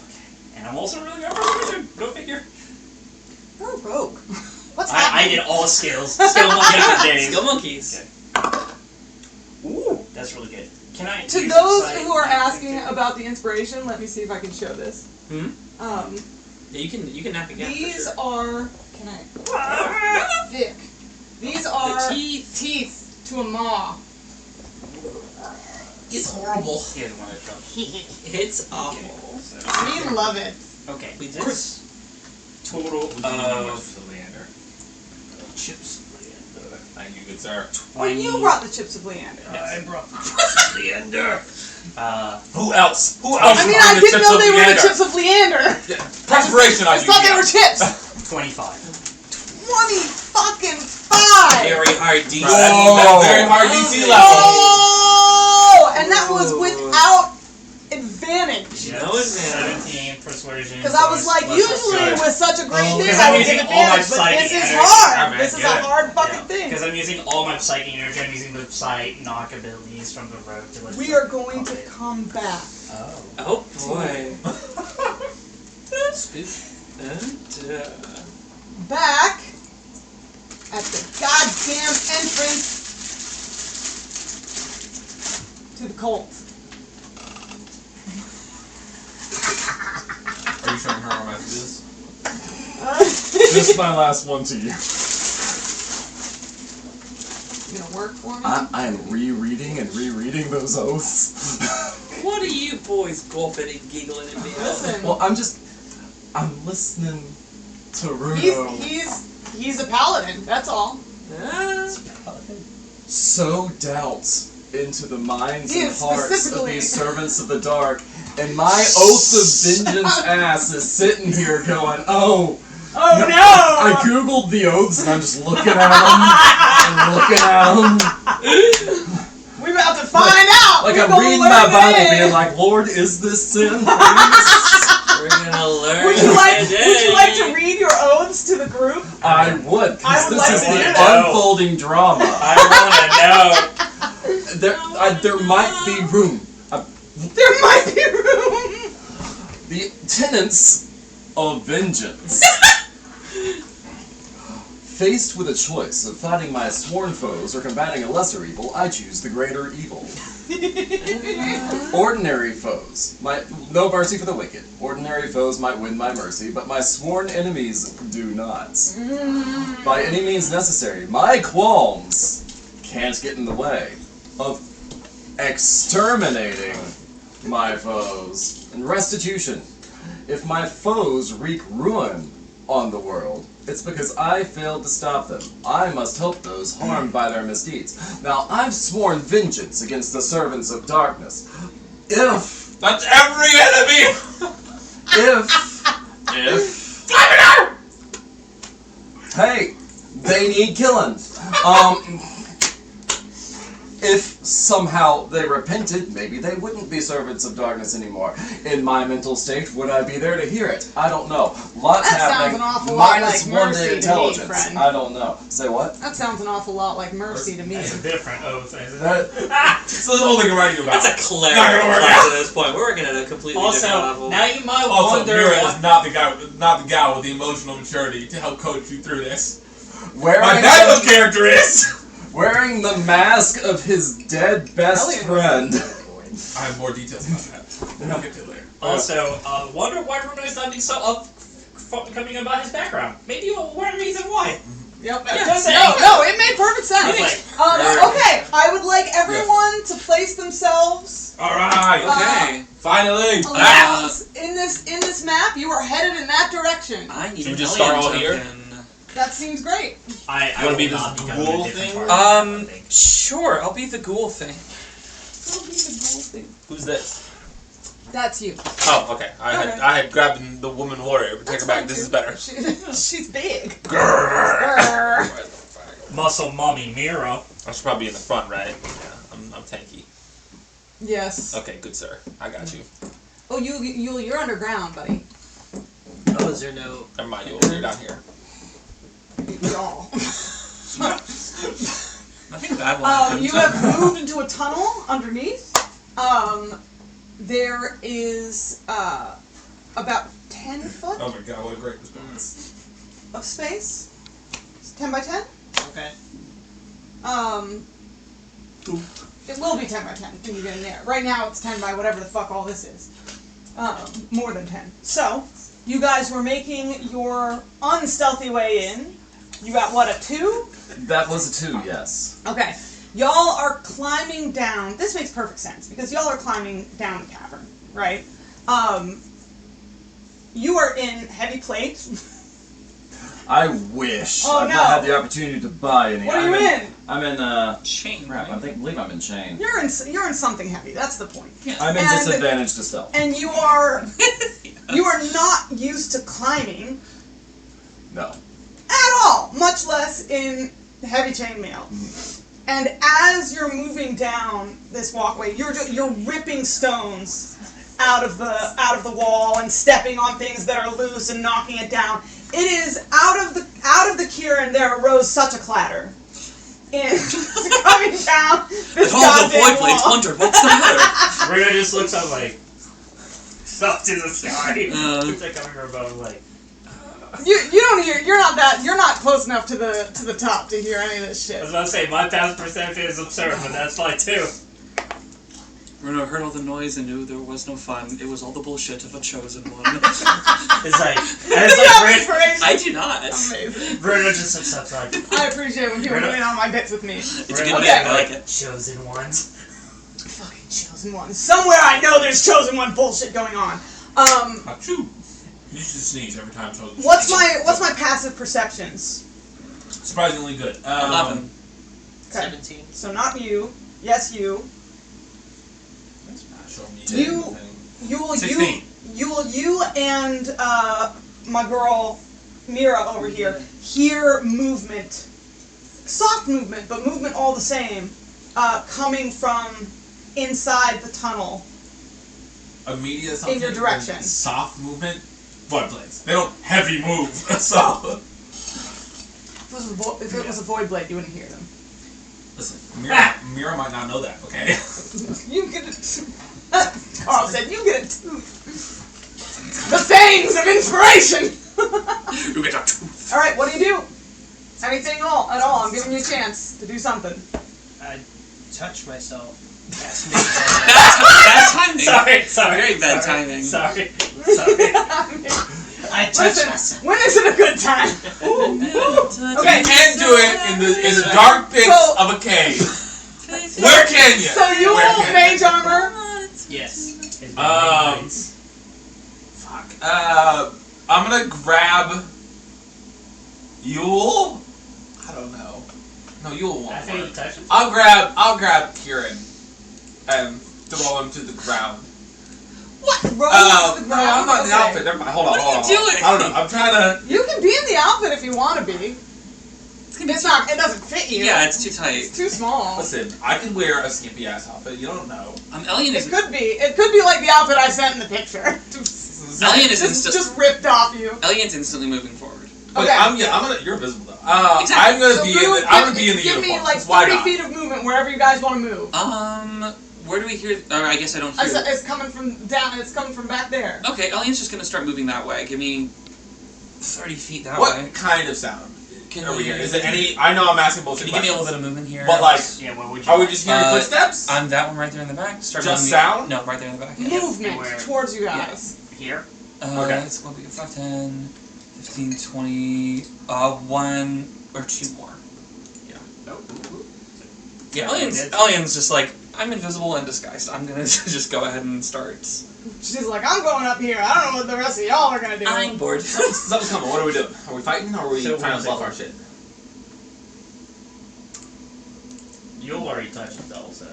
F: Okay. And I'm also really good at persuasion. Go figure.
C: You're a rogue. What's
F: I
C: happening?
F: did all skills. Skill monkeys.
A: Skill monkeys.
F: Okay. Ooh, that's really good. Can I?
C: To
F: use
C: those
F: insight?
C: who are asking about the inspiration, let me see if I can show this.
A: Yeah, you can nap again.
C: These
A: for sure.
C: are. Can I? Thick. These are teeth to a maw.
I: It's horrible.
F: He doesn't want to jump.
A: It's awful.
C: We love it.
F: Okay.
A: We did.
F: Total
I: Of
F: of
I: Leander. Chips. Thank you, good sir.
C: 20. You brought the chips of Leander.
F: I brought the chips of Leander.
I: Who else? Who else?
C: I mean, I didn't know they were the chips of Leander.
I: Preparation,
C: I thought they were chips.
F: 25.
C: 20 fucking 5.
A: Very hard DC.
I: That's very hard DC level.
C: Oh! And that was without advantage.
F: Yep.
A: No advantage.
F: 17 persuasion.
C: Because I was like, usually with such a great thing,
F: because
C: I
F: I'm
C: would
F: using
C: give
F: all my
C: advantage, but
F: psychic
C: this is
F: energy.
C: hard.
I: Alright,
C: This is
I: get
C: a
I: it.
C: hard fucking thing.
F: Because I'm using all my psychic energy. I'm using the psych knock abilities from the road to let
C: We are going to come back.
F: Oh.
A: Oh boy. Spook. And,
C: back at the goddamn entrance to the cult.
I: Are you showing her our messages?
B: This is my last one to you.
C: You gonna work for me?
B: I am rereading and rereading those oaths.
A: What are you boys gulping and giggling at me?
C: Listen,
B: Well, I'm listening to Runo.
C: he's a paladin. That's all.
B: Sow doubt into the minds
C: He
B: and
C: is
B: hearts of
C: specifically-
B: these servants of the dark, and my oath of vengeance ass is sitting here going, oh
C: Oh no!
B: I googled the oaths and I'm just looking at them and looking at them.
C: We're about to find out.
B: Like
C: We're
B: I'm
C: gonna
B: reading
C: learn
B: my Bible,
C: today.
B: being like, Lord, is this sin?
A: We're gonna learn
C: Would you like
A: today.
C: to read your oaths to the group?
B: I would,
C: I
B: because
C: would
B: this
C: like
B: is
C: to
B: the
C: do that.
B: unfolding drama.
F: I wanna know.
B: There might be room.
C: There might be room.
B: The tenets of vengeance. Faced with a choice of fighting my sworn foes or combating a lesser evil, I choose the greater evil. Ordinary foes might no mercy for the wicked. Ordinary foes might win my mercy, but my sworn enemies do not. By any means necessary, my qualms can't get in the way of exterminating my foes and restitution. If my foes wreak ruin on the world, it's because I failed to stop them. I must help those harmed by their misdeeds. Now, I've sworn vengeance against the servants of darkness. If
I: That's every enemy!
B: hey, they need killing. If somehow they repented, maybe they wouldn't be servants of darkness anymore. In my mental state, would I be there to hear it? I don't know. Lots
C: That sounds
B: happening.
C: an awful lot
B: minus
C: like
B: one
C: mercy
B: day
C: to me,
B: intelligence.
C: friend.
B: I don't know. Say what?
C: That sounds an awful lot like mercy to me.
F: That's a different oath, isn't it?
B: That,
I: So the whole thing I'm writing about.
A: That's a cleric
I: Not gonna work
A: class
I: out.
A: at this point. We're working at a completely different
F: Also,
A: level.
F: now you might
I: Also,
F: wonder
I: Mira
F: why.
I: is not the guy with the emotional maturity to help coach you through this. My
B: wearing,
I: backup character is.
B: wearing the mask of his dead best
C: Elliot.
B: friend.
I: I have more details about that. We'll get to it later.
F: Also, wonder why Runo is not so coming about his background. Maybe one reason why.
C: Yep.
F: Just
C: No, it made perfect sense.
F: Like,
C: Okay, I would like everyone to place themselves
I: Alright!
A: Okay.
I: Finally!
C: in this map. You are headed in that direction.
A: I need
I: Should we
A: an
I: just start
A: alien
I: all here?
A: token.
C: That seems great.
F: I
I: wanna
F: will
I: be this
F: not become
I: ghoul
F: a different
I: thing?
F: part, I think.
A: Sure, I'll be the ghoul thing.
I: Who's this?
C: That's you.
I: Oh, okay. I
C: Okay.
I: had grabbed the woman warrior, but take
C: That's
I: her back.
C: fine,
I: This
C: too.
I: is better.
C: She's big.
I: Grrr.
F: Muscle mommy Mira.
I: I should probably be in the front, right? Yeah, I'm tanky.
C: Yes.
I: Okay, good sir. I got you.
C: Oh, you're underground, buddy.
E: Oh, is there no...
I: Never mind, you're down here.
C: Y'all.
A: Nothing bad will happen.
C: You have moved into a tunnel underneath. There is about 10 foot
I: Oh my god, what a great response.
C: of space. It's 10 by 10.
E: Okay.
C: It will be 10 by 10 when you get in there. Right now it's 10 by whatever the fuck all this is. More than 10. So, you guys were making your unstealthy way in. You got what, a 2?
B: That was a 2, yes.
C: Okay. Y'all are climbing down. This makes perfect sense because y'all are climbing down the cavern, right? You are in heavy plate.
B: I wish.
C: Oh,
B: I've
C: no.
B: not had the opportunity to buy any.
C: What are you in?
B: I'm in,
A: Chain,
B: crap,
A: right?
B: believe I'm in chain.
C: You're in something heavy. That's the point.
B: I'm in
C: And-
B: disadvantage to stealth.
C: And you are not used to climbing
B: No.
C: at all, much less in heavy chainmail. And as you're moving down this walkway, you're ripping stones out of the wall and stepping on things that are loose and knocking it down. It is out of the Kieran there arose such a clatter. In coming down this
A: All the
C: goddamn
A: boy plates,
C: wall.
A: 100. What's the matter?
F: Rita just looks up like stuff to the sky.
A: Uh.
F: It's like coming from above, like
C: You don't hear. You're not close enough to the top to hear any of this
F: I
C: shit.
F: was about to say, my passive perception is absurd, but that's fine too.
A: Bruno heard all the noise and knew there was no fun. It was all the bullshit of a chosen one.
F: It's like, Bruno,
A: I do not.
C: Amazing.
F: Bruno just steps like,
C: I appreciate when people
F: Bruno-
C: get in on my bits with me.
A: It's a
F: Bruno,
A: good
C: Okay.
A: bit. I like it.
F: chosen ones.
C: Fucking chosen one. Somewhere I know there's chosen one bullshit going on.
I: Achoo. You should sneeze every time. So
C: What's my passive perceptions?
I: surprisingly good?
A: 11.
C: Okay.
H: 17.
C: So not you. Yes, you.
I: That's not showing me
C: You-
I: anything.
C: You and my girl Mira over here hear movement, soft movement, but movement all the same, coming from inside the tunnel.
I: Immediate something.
C: In your direction.
I: Soft movement. Void blades. They don't heavy move. So
C: If it was a void blade, you wouldn't hear them.
I: listen, Mira might not know that. Okay.
C: You get it. Carl said, "You get it too." The fangs of inspiration.
A: You get a
C: All right, what do you do? Anything at all? I'm giving you a chance to do something.
H: I touch myself. Cast
A: Bad timing.
F: Sorry.
A: Very bad timing.
F: Sorry.
H: I touch
C: Listen,
H: myself.
C: when is it a good time? Okay.
I: You can do it in the dark pits
C: So-
I: of a cave. Where can you?
C: So you
I: Where
C: will
I: can
C: mage armor.
H: Yes.
I: Fuck. I'm gonna grab Yule. I don't know. No, Yule won't
F: I think you
I: work.
F: touch him.
I: I'll grab Kieran and throw him to the ground.
C: What? Roll to the
I: No,
C: ground.
I: I'm not in the
C: Okay.
I: outfit. Never mind. Hold on.
A: What are
I: hold
A: you
I: on.
A: doing?
I: I don't know. I'm trying to.
C: You can be in the outfit if you want to be. It's not. It doesn't fit you.
A: Yeah, it's too tight.
C: It's too small.
I: Listen, I can wear a skimpy ass outfit. You don't know.
A: Alien
C: It
A: is
C: could be. It could be like the outfit I sent in the picture.
A: Alien is
C: just ripped off you.
A: Alien's instantly moving forward.
I: But
C: Okay.
I: I'm gonna. You're invisible though.
A: Exactly.
I: I'm gonna
C: So
I: be.
C: move,
I: I'm gonna be in the
C: give
I: uniform.
C: me like
I: 'cause why
C: 30
I: not?
C: feet of movement wherever you guys want to move.
A: Where do we hear? I guess I don't hear.
C: It's coming from down. It's coming from back there.
A: Okay, Alien's just gonna start moving that way. Give me 30 feet that
I: What
A: way.
I: kind of sound
A: Can
I: are we
A: you-
I: hearing? Is it any? I know I'm asking bullshit
A: Can you give me a little bit
I: questions.
A: of movement here?
I: But like,
F: Yeah, what would you
I: are we
F: like?
I: just hearing footsteps?
A: I'm that one right there in the back. Start
I: Just
A: moving
I: sound?
A: No, right there in the back. Yeah.
C: Movement
F: Where?
C: towards you guys.
F: Here?
I: Okay.
A: It's going to be 5, 10, 15, 20, 1 or 2 more. Yeah, Alien's just like, I'm invisible and disguised. I'm gonna just go ahead and start.
C: She's like, I'm going up here. I don't know what the rest of y'all are gonna do.
A: I'm bored.
I: Something's coming. What are we doing? Are we fighting or are we
F: So
I: trying to
F: we're
I: bluff
F: like-
I: our shit?
F: You'll already touch it though, so.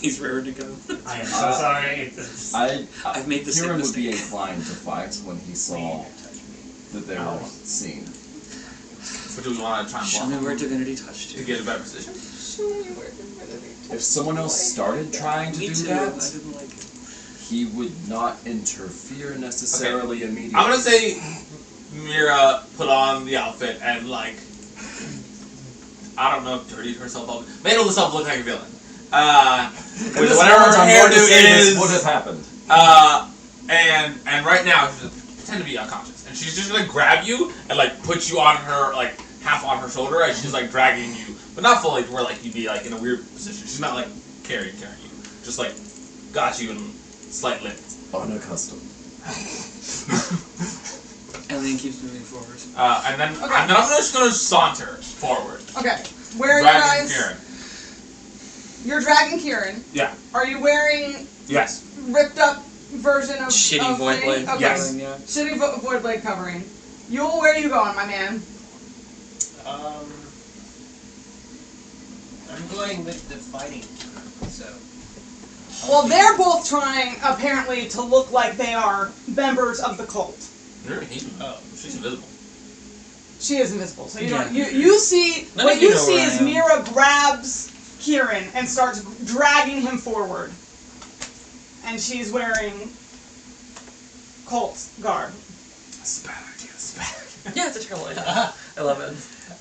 A: He's raring to go.
F: I am so sorry.
A: I've made the same
B: Kieran would be
A: mistake.
B: inclined to fight when he saw that they were seen.
I: Or do we want to try and
A: Show
I: bluff
A: me
I: him
A: where divinity touched
I: to
A: you.
I: get a better position?
B: If someone else started trying to
A: Me
B: do
A: too.
B: that,
A: I didn't like it.
B: he would not interfere necessarily immediately.
I: I'm gonna say Mira put on the outfit and like I don't know if dirtied herself up, made herself look like a villain. With whatever her hairdo is,
B: would have happened.
I: and right now she's pretend to be unconscious, and she's just gonna grab you and like put you on her like half on her shoulder as she's like dragging you, but not fully to where like you'd be like in a weird position. She's not like carrying you, just like got you in slight lift.
B: Unaccustomed.
A: Alien keeps moving forward.
I: And then I'm just gonna saunter forward.
C: Okay. Where are you
I: Dragging
C: guys?
I: Kieran.
C: You're dragging Kieran.
I: Yeah.
C: Are you wearing
I: Yes.
C: ripped up version of
A: Shitty
C: of
A: void
C: thing?
A: blade.
C: Okay.
I: Yes.
A: Yeah.
C: Shitty void blade covering. Yule, where are you going, my man?
H: I'm going with the fighting. So.
C: Well, they're both trying, apparently, to look like they are members of the cult.
I: Oh, she's invisible.
C: She is invisible, so you
A: Yeah.
C: don't. You see
A: None
C: what
A: of you
C: you
A: know
C: see
A: where I
C: is
A: am.
C: Mira grabs Kieran and starts dragging him forward, and she's wearing cult garb.
I: That's a bad idea. That's a bad idea.
A: Yeah, it's a terrible idea. I love it.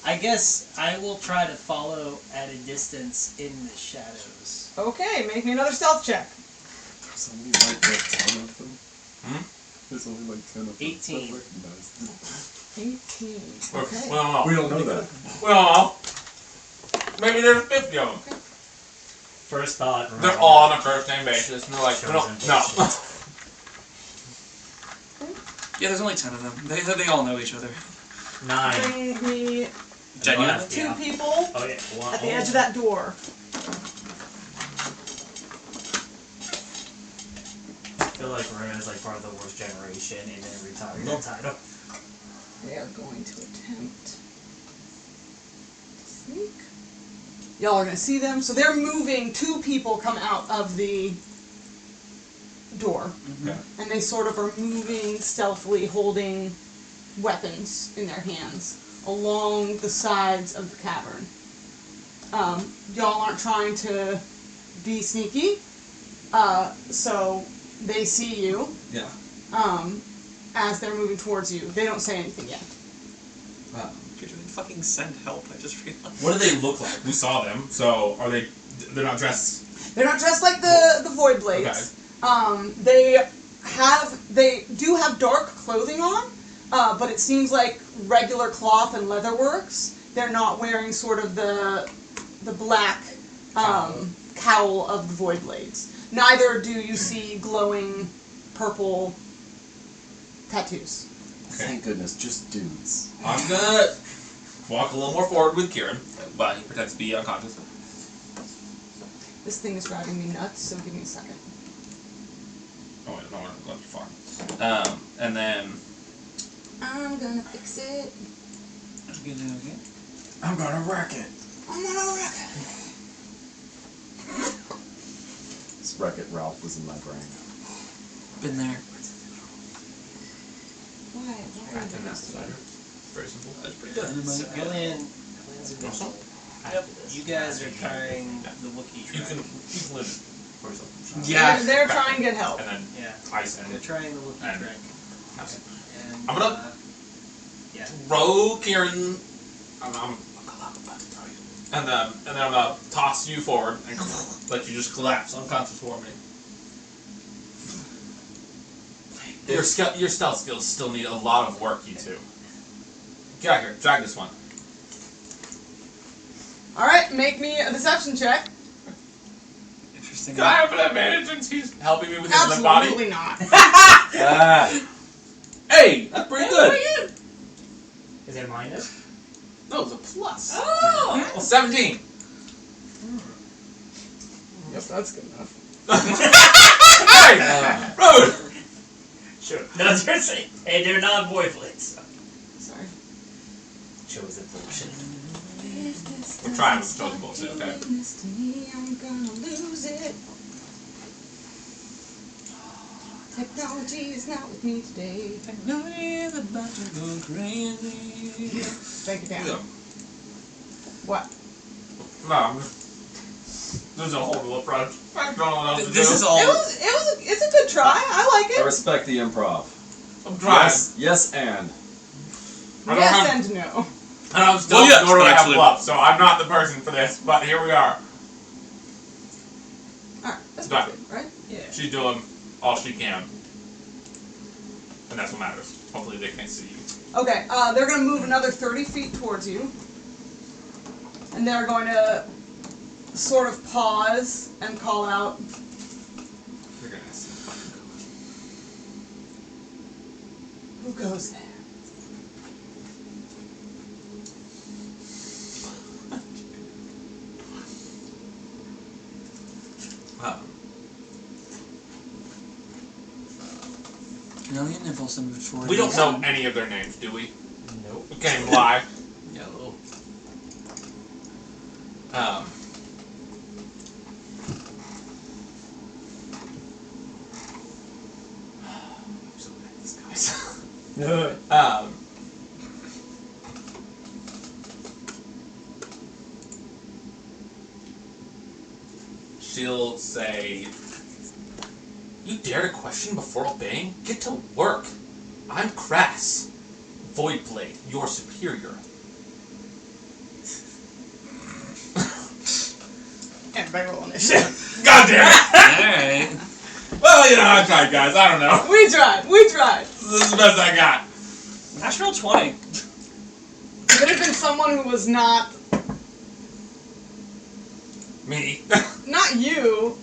H: I guess I will try to follow at a distance in the shadows.
C: Okay, make me another stealth check.
B: There's only like a ton of them. There's only like 10 of them.
H: 18.
C: 18. Okay.
I: We don't know.
B: We don't know that.
I: We don't know. Maybe there's 50 of them.
F: First thought.
I: They're all on a first name basis, and they're like, no.
A: Yeah, there's only 10 of them. They all know each other.
F: 9.
C: Bring me
A: Genuinely?
C: two
F: Yeah.
C: people
F: Oh yeah. One.
C: at the edge of that door.
F: I feel like Rune is like part of the worst generation and then retired
I: Nope.
F: title.
C: They are going to attempt to sneak. Y'all are going to see them. So they're moving. Two people come out of the door.
I: Okay.
C: And they sort of are moving stealthily, holding weapons in their hands along the sides of the cavern. Y'all aren't trying to be sneaky, so they see you.
I: Yeah.
C: As they're moving towards you. They don't say anything yet.
A: Wow. You're doing fucking send help, I just realized.
I: What do they look like? We saw them, so are they... They're not dressed...
C: They're not dressed like the Void Blades.
I: Okay.
C: They do have dark clothing on, but it seems like regular cloth and leather works. They're not wearing sort of the black cowl of the Void Blades. Neither do you see glowing purple tattoos.
B: Thank goodness, just dudes.
I: I'm gonna walk a little more forward with Kieran, but he pretends to be unconscious.
C: This thing is driving me nuts, so give me a second.
I: Oh wait, no, we're not far. And then...
C: I'm gonna fix it.
A: Okay.
B: I'm gonna wreck it.
C: I'm gonna wreck it.
B: This Wreck-It Ralph was in my brain.
A: Been there.
C: Why are you doing this to me?
I: Very simple.
A: That's pretty good.
H: So Alien's a bit. Yep. You guys are trying the Wookiee
I: You
H: track.
I: can live it for yourself.
A: Yeah.
C: They're trying to get help.
I: And then
H: Yeah.
I: ice and...
H: They're trying the Wookiee
I: And-
H: track.
I: Okay.
H: And,
I: I'm gonna-
H: yeah.
I: Throw Kieran... I'm and then I'm gonna toss you forward and let you just collapse unconscious for me. Your stealth skills still need a lot of work, you two. Get out here, drag this one.
C: Alright, make me a deception check.
A: Interesting.
I: Do I have an advantage since he's helping me with his limp body?
C: Absolutely not.
I: Hey, that's pretty good.
F: Is it minus?
I: No, it's a plus.
F: Oh!
I: 17.
C: Yep, that's good enough.
I: Hey! Rude!
F: Sure. No, they're saying, hey, they're not boyfriends.
C: Sorry.
F: Chosen bullshit.
I: We're trying with chosen bullshit, okay?
C: I'm gonna lose it. Technology is not with me today.
A: Technology is about to go crazy.
C: Thank you, Dan.
I: Yeah.
C: What?
I: No, there's a whole new approach. I don't know what else to
A: This
I: do.
A: is all.
C: It's a good try. I like
B: I
C: it.
B: respect the improv.
I: I'm trying.
B: Yes, and.
I: I don't
C: Yes
I: have-
C: and no.
I: And I'm still
A: Well, yes,
I: nor do I have
A: actually.
I: bluff, so I'm not the person for this, but here we are.
C: Alright, that's
I: Got
C: pretty good, right?
H: Yeah.
I: She's doing all she can. And that's what matters. Hopefully they can't see you.
C: Okay, they're going to move another 30 feet towards you. And they're going to sort of pause and call out,
I: They're gonna see.
C: who goes there?
A: Alien impulse and move forward.
I: We don't know any of their names, do we?
F: Nope.
I: We can't even lie.
A: No.
I: I'm so bad at these guys. She'll say, "You dare to question before obeying? Get to work. I'm Crass. Voidblade, your superior."
C: And by roll initiative.
I: God damn it!
A: Alright.
I: Well, you know, I tried, guys. I don't know.
C: We tried.
I: This is the best I got.
A: Natural 20.
C: If it had been someone who was not
I: Me.
C: you,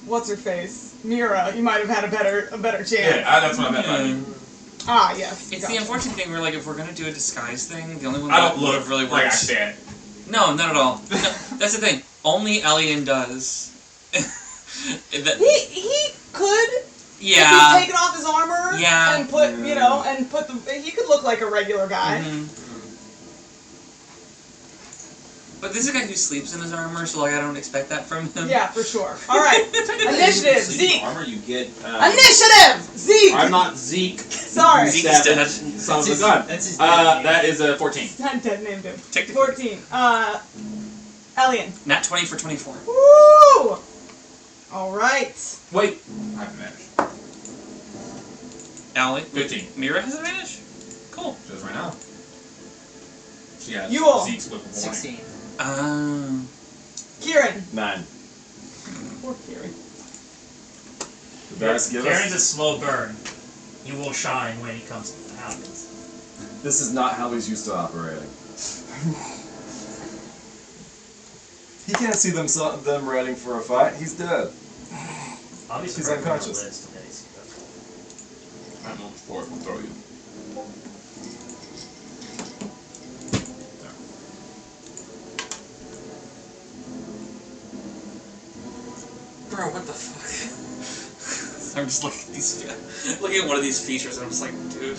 C: what's her face? Mira, you might have had a better chance.
I: Yeah, that's what I meant by me.
C: Ah, yes.
A: It's
C: gotcha.
A: the unfortunate thing where, like, if we're gonna do a disguise thing, the only one
I: I
A: that
I: don't
A: would
I: look
A: have really
I: like I
A: worked.
I: stand.
A: No, not at all. No, that's the thing. Only Alien does. That-
C: He could.
A: yeah.
C: If he's taken off his armor.
A: Yeah.
C: And put the. He could look like a regular guy.
A: Mhm. But this is a guy who sleeps in his armor, so like I don't expect that from him.
C: Yeah, for sure. All right. Initiative, Zeke.
J: Armor, you get.
C: Initiative, Zeke.
J: I'm not Zeke.
C: Sorry.
A: Zeke is dead.
J: Son of a gun.
H: That's his
J: That is a 14.
C: I'm dead named him.
A: Technically.
C: 14. Alien.
A: Nat 20 for 24.
C: Woo! All right.
J: Wait. I have advantage.
A: Allie.
J: 15.
A: Mira has advantage? Cool.
J: Just right now. She has
C: You all.
J: Zeke's whip of warning.
H: 16.
C: Kieran.
B: 9.
C: Poor Kieran.
B: The dice give
F: Karen's a
B: us.
F: slow burn. He will shine when he comes happens.
B: This is not how he's used to operating. He can't see them ready for a fight. He's dead.
F: Obviously,
B: He's
F: right on the
B: unconscious.
F: list today, so that's-
J: I'm on 4. We'll throw you.
A: Bro, what the fuck? I'm just looking at one of these features and I'm just like, dude.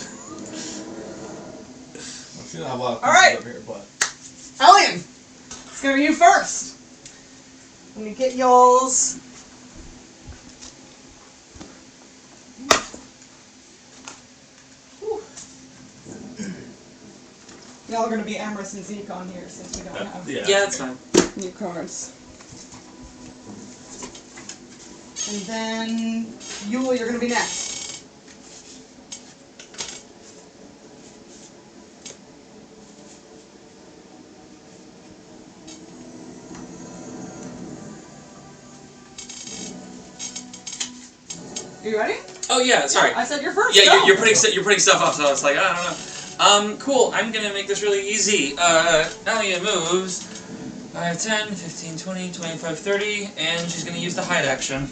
D: She don't have a lot of
C: All right.
D: pieces up here, but
C: Alien. It's gonna be you first. Let me get yours. Whew. Y'all are gonna be Amorous and Zeke on here since we don't have
A: Yeah, that's fine.
C: new cards. And then Yule, you're gonna be next. Are you ready?
A: Oh yeah, sorry.
C: I said you're first.
A: Yeah,
C: go.
A: you're putting stuff up, so I was like, I don't know. Cool. I'm gonna make this really easy. Alien moves 10, 15, 20, 25, 30, and she's gonna use the hide action.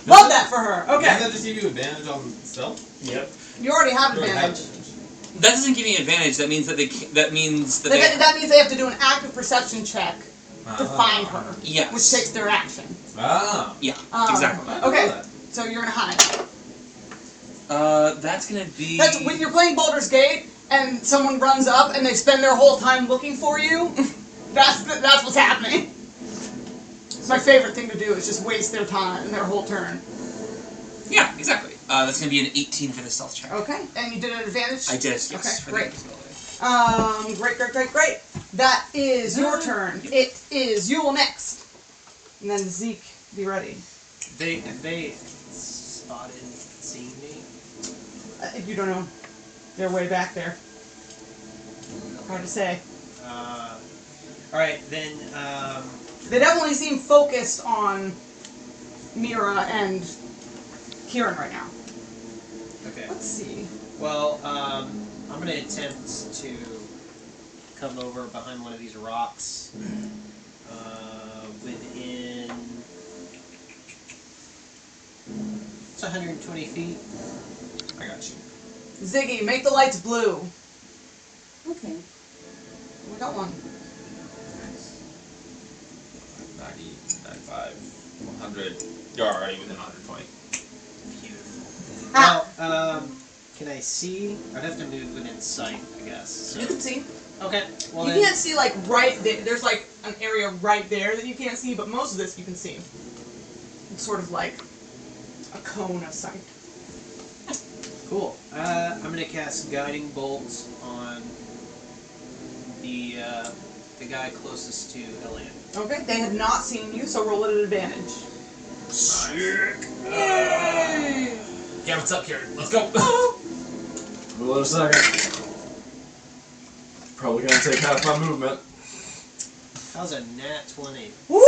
C: Love that for her.
D: doesn't
C: Okay.
D: that just give you advantage on stealth?
F: Yep.
C: You already have
D: You already have
C: advantage.
A: That doesn't give me advantage. That means that that means that
C: That means they have to do an active perception check to find her,
A: yes.
C: which takes their action.
D: Ah.
A: Yeah,
C: Um,
A: exactly.
D: I know
C: Okay.
D: that.
C: So you're gonna hide.
A: That's gonna be.
C: That's when you're playing Baldur's Gate and someone runs up and they spend their whole time looking for you. That's what's happening. It's my favorite thing to do is just waste their time and their whole turn.
A: Yeah, exactly. That's gonna be an 18 for the stealth check.
C: Okay, and you did an advantage.
A: I did. Yes.
C: Okay,
A: for
C: great.
A: The invisibility.
C: Great. That is your turn. It is Yule next, and then Zeke, be ready.
H: Have they spotted seeing me?
C: You don't know. They're way back there. Hard to say.
H: Alright, then,
C: They definitely seem focused on Mira and Kieran right now.
H: okay.
C: Let's see.
H: Well, I'm gonna attempt to come over behind one of these rocks, within, it's 120 feet.
J: I got you.
C: Ziggy, make the lights blue. Okay. We got one.
J: 90, 95, 100. You're already within 120.
C: Ah.
H: Well, can I see? I'd have to move within sight, I guess. So.
C: You can see.
H: Okay, well
C: You
H: then,
C: can't see like right there. There's like an area right there that you can't see, but most of this you can see. It's sort of like a cone of sight.
H: cool. I'm gonna cast Guiding Bolt on the guy closest to Elian.
C: Okay. They have not seen you, so roll at advantage.
A: Sick.
C: Yay!
I: Yeah, what's up, Kieran? Let's go.
B: Hold on a second. Probably gonna take half my movement.
H: How's a nat 20?
C: Woo!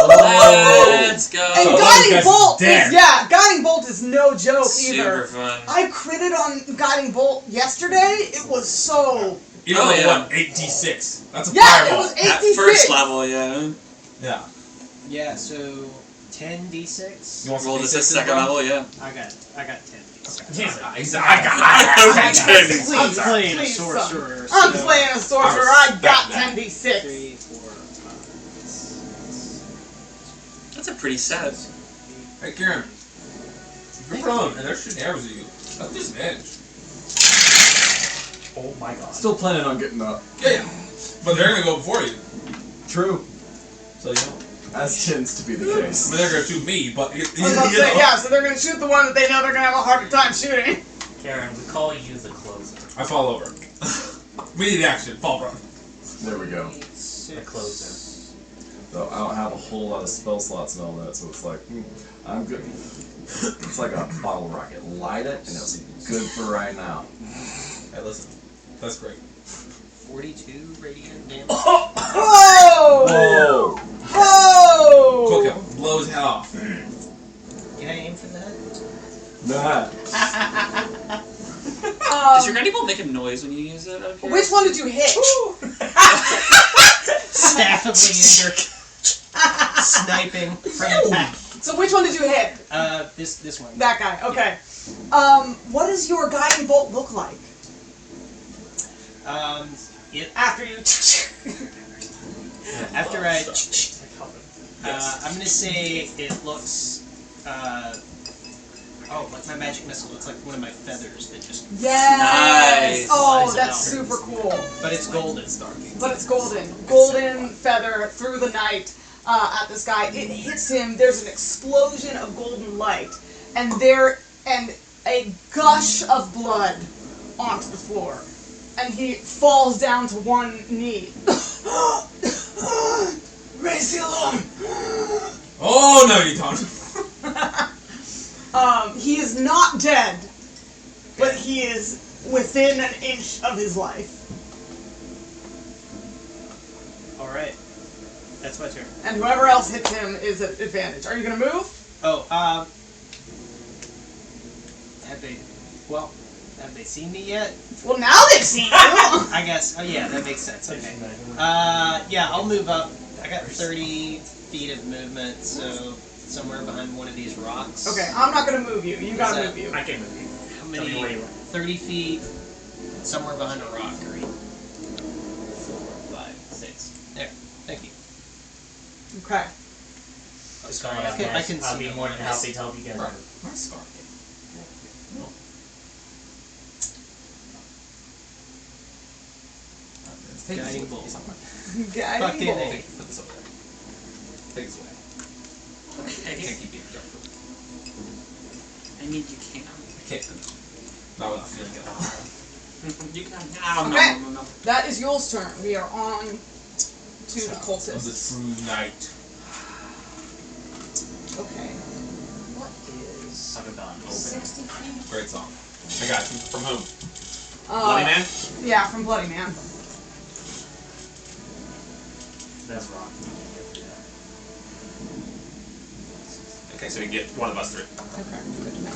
A: Let's go.
C: And
D: Oh,
C: Guiding
D: this guy's
C: Bolt
D: dead.
C: is, yeah, Guiding Bolt is no joke
A: Super
C: either.
A: fun.
C: I critted on Guiding Bolt yesterday. It was so...
D: Even
A: Oh,
D: though
A: yeah.
D: what? 8d6. That's a
C: Yeah,
D: fireball.
C: it was
A: At
C: 86.
A: first level, yeah.
D: Yeah.
H: Yeah, so 10d6.
D: You want
A: Roll
D: some
A: this at
D: D6s,
A: second
D: bro?
A: level, yeah.
H: I got 10d6.
D: I got
C: Please,
H: I'm playing a
C: please,
H: sorcerer.
C: I'm
H: so
C: playing a sorcerer.
D: I
C: I got
D: respect that.
C: 10d6.
H: 3, 4, 5, 6.
A: That's a pretty set.
D: Hey, Kieran. If you're prone and they're shooting arrows at you, that's disadvantage.
F: Oh my god.
B: Still planning on getting up.
D: Yeah. But they're gonna go before you.
B: True.
D: So, you know.
B: As tends to be the
D: I
B: case.
D: mean, they're gonna shoot me, but you
C: I was about to say, yeah, so they're going to shoot the one that they know they're going to have a harder time shooting.
F: Karen, we call you the closer.
D: I fall over. We need action. Fall prone.
B: There we go.
F: The closer.
B: So I don't have a whole lot of spell slots and all that, so it's like, I'm good. It's like a bottle rocket. Light it, and it'll be good for right now.
D: Hey, listen. That's great.
H: 42 radiant damage.
C: Whoa!
B: Whoa!
C: Whoa!
D: Cook him. Blow his head off.
H: Can I aim for that?
B: Nah.
A: Does your guiding bolt make a noise when you use it? Out of here?
C: Which one did you hit?
H: Staff of Leander. Sniping from the back.
C: So which one did you hit?
H: This one.
C: That guy. Okay. What does your guiding bolt look like after you?
H: After I'm gonna say it looks, like my magic missile looks like one of my feathers that just,
C: Yes.
A: Nice.
C: Oh,
H: Flies
C: that's
H: out.
C: super cool.
H: but it's golden.
C: But it's golden. Golden feather through the night at this guy. It hits him. There's an explosion of golden light, and a gush of blood onto the floor, and he falls down to one knee. Raise the alarm.
D: Oh, no, you don't.
C: He is not dead, but he is within an inch of his life.
H: Alright. That's my turn.
C: And whoever else hits him is at advantage. Are you gonna move?
H: Oh, have they seen me yet?
C: Well, now they've seen you.
H: I guess. Oh yeah, that makes sense. Okay. Yeah, I'll move up. I got 30 feet of movement, so somewhere behind one of these rocks.
C: Okay, I'm not gonna move you. You gotta move you.
F: I can move you.
H: How
F: Tell me where
H: many?
F: you want.
H: 30 feet, somewhere behind a rock. 4, 5, 6. There. Thank you.
C: Okay.
F: Just going up
H: Okay, I
F: next.
H: can
F: I'll
H: see
F: be
H: them.
F: more than happy to help you guys.
D: Right. My scar.
H: Guiding bolt.
C: Guiding
H: Fucking
C: bolt.
H: A.
D: Put this over there. Take this away. I can't keep being careful.
A: I mean, you can.
D: I can't. Not without feeling it.
A: You can. No,
C: Okay.
A: no.
C: That is Yule's turn. We are on to the
D: Of the
C: cultists.
D: true night.
C: Okay. What is
F: Suck a gun.
C: 60 feet?
D: Great song. I got you. From whom?
A: Bloody Man?
C: Yeah, from Bloody Man.
F: That's wrong.
J: Okay, so you can get one of us three.
C: Okay, good to know.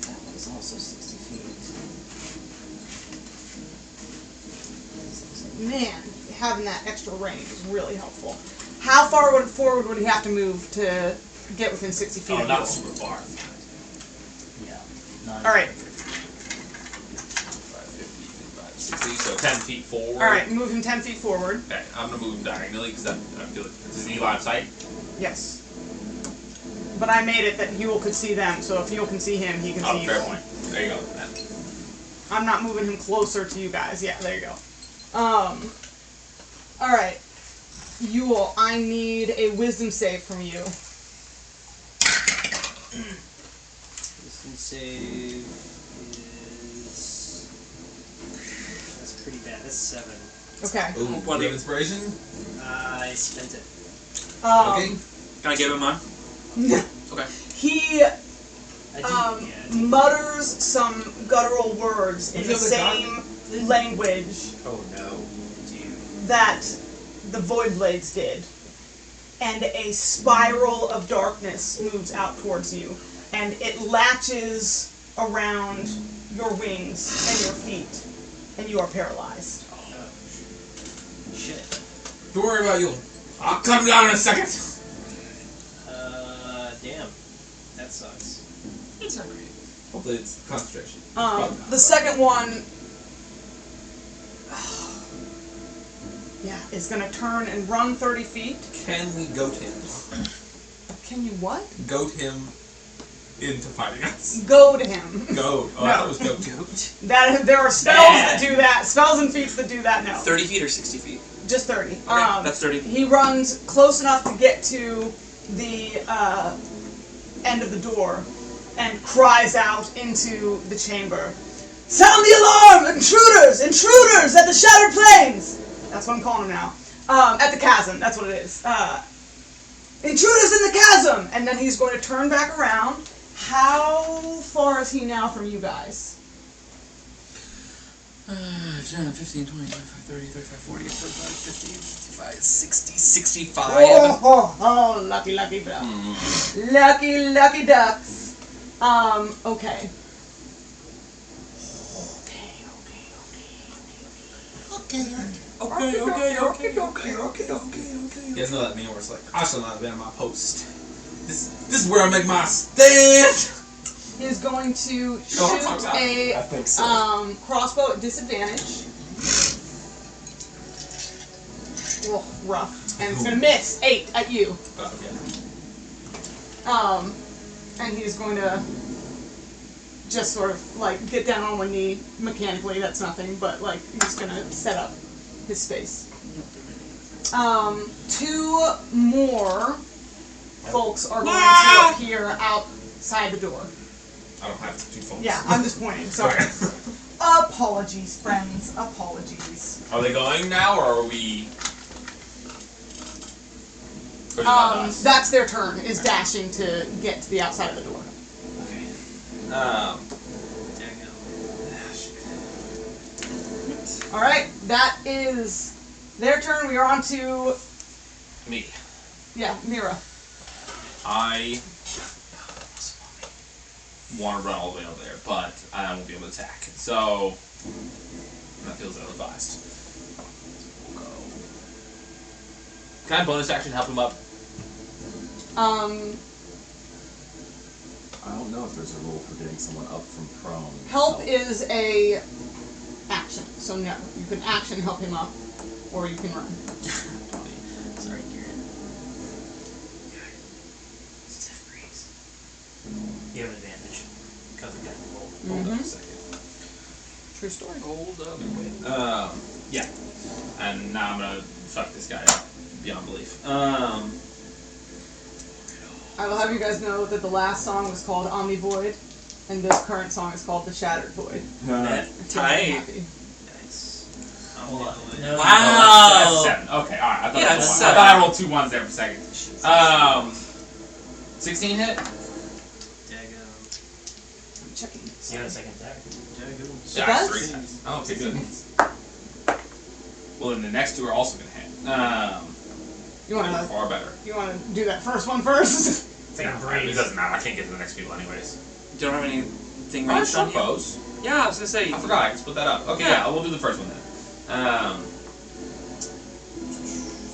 C: That was also 60 feet. Man, having that extra range is really helpful. How far forward would he have to move to get within 60 feet
J: Oh,
C: of
J: not
C: Yule?
J: super far.
F: Yeah.
C: Alright,
J: 5, 60, so 10 feet forward.
C: alright, move him 10 feet forward.
J: Okay, I'm gonna move him diagonally because I feel like this is the line of sight.
C: Yes. But I made it that Yule could see them, so if Yule can see him, he can
J: Oh,
C: see
J: fair
C: Yule.
J: point. There you go. Then.
C: I'm not moving him closer to you guys. Yeah, there you go. Alright. Yule, I need a wisdom save from you.
H: Wisdom save is. That's pretty bad. That's 7.
C: Okay.
D: Ooh, what the inspiration?
H: I spent it.
D: Okay.
A: Can I give him mine? Okay.
C: He
H: I do. Yeah, I do.
C: mutters some guttural words in the
H: Is it
C: same language
F: Oh no, dude.
C: that the Void Blades did. And a spiral of darkness moves out towards you. And it latches around your wings and your feet. And you are paralyzed.
H: Shit.
I: Don't worry about you. I'll come down in a second.
H: Damn. That sucks.
A: It's not great.
I: Hopefully it's concentration.
C: The second one, yeah, is gonna turn and run 30 feet.
I: Can we goat him?
C: Can you what?
I: Goat him into fighting us.
C: Go to him.
I: Goat. Oh, I thought it was goat.
C: That there are spells that do that. Spells and feats that do that. No,
A: 30 feet or 60 feet?
C: just 30.
A: Okay, that's 30.
C: He runs close enough to get to the end of the door and cries out into the chamber. Sound the alarm! Intruders! Intruders at the Shattered Plains! That's what I'm calling them now. At the chasm, that's what it is. Intruders in the chasm! And then he's going to turn back around. How far is he now from you guys?
A: 10, 15, 20, 25, 30, 35, 40, 45, 50, 55, 60, 65.
C: Oh, lucky bro. Lucky ducks. Okay. Okay.
I: You guys know that meme where it's like, I shall not abandon my post. This is where I make my stand.
C: He's going to shoot
B: I think so.
C: crossbow at disadvantage. Oh, rough. And it's going to miss. 8 at you.
I: Oh, okay.
C: And he's going to just sort of like get down on one knee mechanically. That's nothing, but like he's going to set up his space. 2 more folks are going to appear outside the door.
I: I don't have 2 phones.
C: Yeah, I'm just pointing. Sorry.
I: Okay.
C: Apologies, friends. Apologies.
J: Are they going now, or are we? Or is it not us?
C: That's their turn. Is dashing to get to the outside of the door.
J: Okay.
C: All right, that is their turn. We are on to
J: Me.
C: Mira.
J: I want to run all the way over there, but I won't be able to attack. So that feels ill-advised. We'll go. Can I bonus action help him up?
B: I don't know if there's a rule for getting someone up from prone.
C: Help is a action, so no. You can action help him up, or you can run.
F: Sorry, Kieran. Stiff breeze. You have an advantage because of that roll.
J: Hold up a second.
C: True story.
A: Hold up.
J: Yeah. And now I'm gonna fuck this guy up beyond belief.
C: I will have you guys know that the last song was called Omni Void, and this current song is called The Shattered Void.
A: Tight.
F: Nice.
H: Hold on.
F: No.
J: That's 7. Okay, alright. I thought
A: Yeah,
J: it was
A: it's
J: 1. I
A: 7.
J: thought I rolled 2 ones there for a second. 16 hit?
H: Dago.
C: I'm checking.
F: You got a second attack.
H: Dago.
J: Yeah,
C: does?
J: 3 times. Oh, okay, good. Well, then the next 2 are also gonna hit.
C: You want to
J: Far better.
C: do that first one first?
F: Take a
J: No,
F: breeze.
J: it doesn't matter. I can't get to the next people anyways.
A: You don't have anything
J: I have
A: ranged on
J: short
A: you?
J: bows.
A: Yeah, I was gonna say.
J: I forgot. I can split that up. Okay, yeah, we'll do the first one then.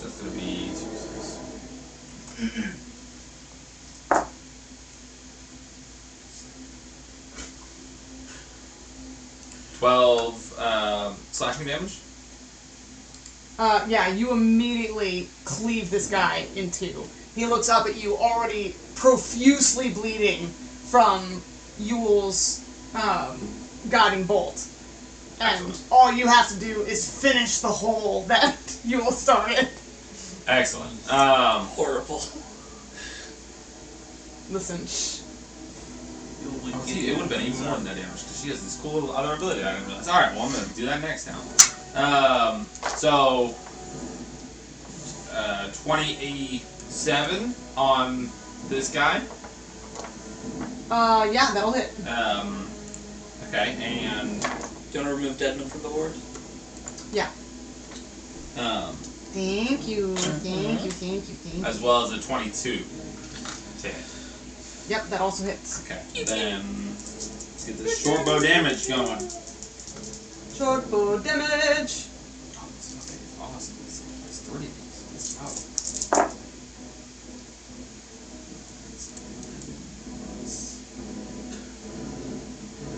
J: That's gonna be 2 6. 12 slashing damage.
C: Yeah, you immediately cleave this guy in 2. He looks up at you, already profusely bleeding from Yule's guiding bolt. And
J: Excellent.
C: all you have to do is finish the hole that Yule started.
J: Excellent.
A: Horrible.
C: Listen, shh.
J: Oh, see, it would have been even more than that damage because she has this cool little other ability I didn't realize. Alright, well, I'm going to do that next now. So, 27 on this guy.
C: Yeah, that'll hit.
J: Okay, and
A: you want to remove Deadman from the board?
C: Yeah. Thank you.
J: As well as a 22 to hit.
C: Yep, that also hits.
J: Okay. Then let's get this short bow damage going.
C: Short bow damage.
J: Oh, this fucking is awesome. It's 30 pieces. Let's go.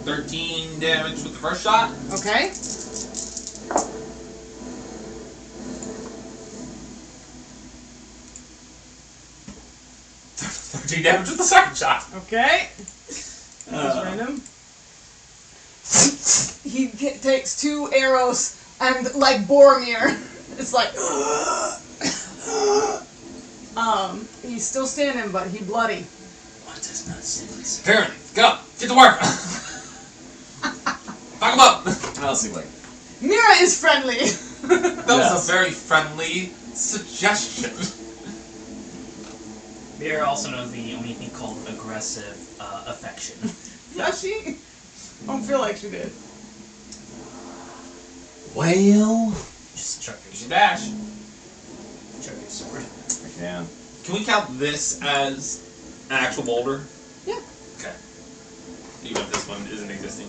J: 13 damage with the first shot.
C: Okay.
J: Damage with the second shot.
C: Okay. That's random. He takes 2 arrows and like Boromir, it's like he's still standing, but he bloody.
J: What does not say? Apparently, go get to work. Fuck him up.
B: I'll see like.
C: Mira is friendly.
J: That was a very friendly suggestion.
F: Mira also knows the only thing called aggressive affection.
C: Does she? I don't feel like she did.
B: Well,
F: Just chuck your
J: Dash.
F: chuck your sword.
B: I can.
J: Can we count this as an actual boulder?
C: Yeah.
J: Okay. Even if this one isn't existing.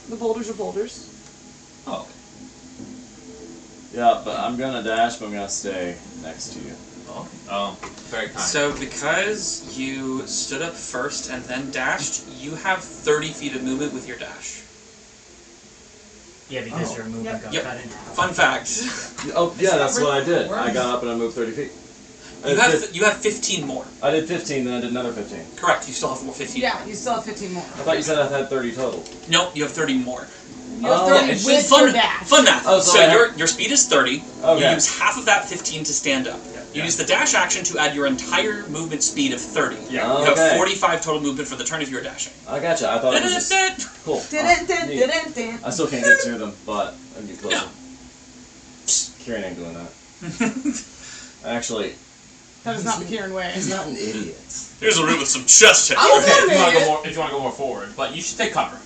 C: The boulders are boulders.
J: Oh. Okay.
B: Yeah, but I'm gonna dash, but I'm gonna stay next to you.
J: Oh. Oh. Very kind.
A: So because you stood up first and then dashed, you have 30 feet of movement with your dash.
F: Yeah, because your movement got
A: Yep.
F: cut in half.
A: Fun fact.
B: Oh, yeah, that's what I did. I got up and I moved 30 feet.
A: You have 15 more.
B: I did 15, then I did another 15.
A: Correct, you still have more 15.
C: Yeah, you still have 15 more.
B: I thought you said I had 30 total.
A: Nope, you have 30 more.
C: You have
B: Oh,
C: 30
A: It's
C: with
A: just fun,
C: your dash.
A: fun math.
B: Oh,
A: so
B: so
A: your speed is 30.
B: Okay.
A: You use half of that 15 to stand up. You use the dash action to add your entire movement speed of 30.
J: Yeah.
A: You have
B: Okay.
A: 45 total movement for the turn if you're dashing.
B: I gotcha. I thought it was just cool.
C: Didn't.
B: I still can't get to them, but I can get closer.
A: No.
B: Kieran ain't doing that. Actually,
C: That is not the Kieran way.
B: he's not an idiot.
A: Here's a room with some chest hair.
C: I was
J: Okay, if you want to
C: wondering.
J: go more, if you want to go more forward, but you should take cover.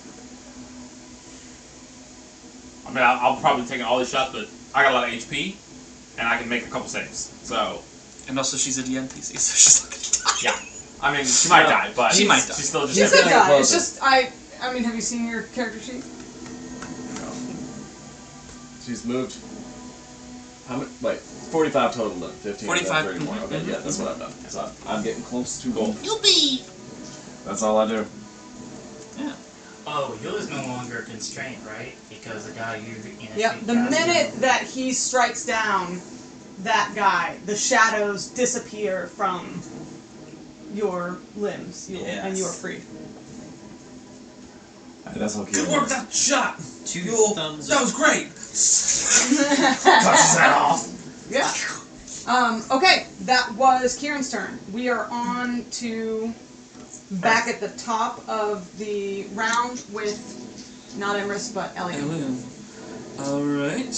J: I mean, I'll probably take all these shots, but I got a lot of HP, and I can make a couple saves. So
A: And also she's a DNPC, so she's not gonna die.
J: yeah, I mean, she might die, but
A: She might die.
J: She's still just.
C: She's a
B: gonna get
C: guy. It's
B: closer.
C: just I mean, have you seen your character sheet?
B: She's moved. How many? Wait, 45 total then. 15,
A: 45,
B: 30 more. Okay, yeah, that's what I've done. So I'm getting close to goal.
A: Youpie!
B: That's all I do.
F: Oh, Yul is no longer constrained, right? Because the guy you initially
C: Yep. The
F: cast
C: minute that he strikes down that guy, the shadows disappear from your limbs, and you are free.
B: That's okay.
J: Good work, that shot.
E: Two
J: Yul,
E: thumbs
J: that
E: up.
J: was great. Cuts his head off.
C: Yeah. Okay, that was Kieran's turn. We are on to back at the top of the round with not Emrys but Elian.
A: Alright.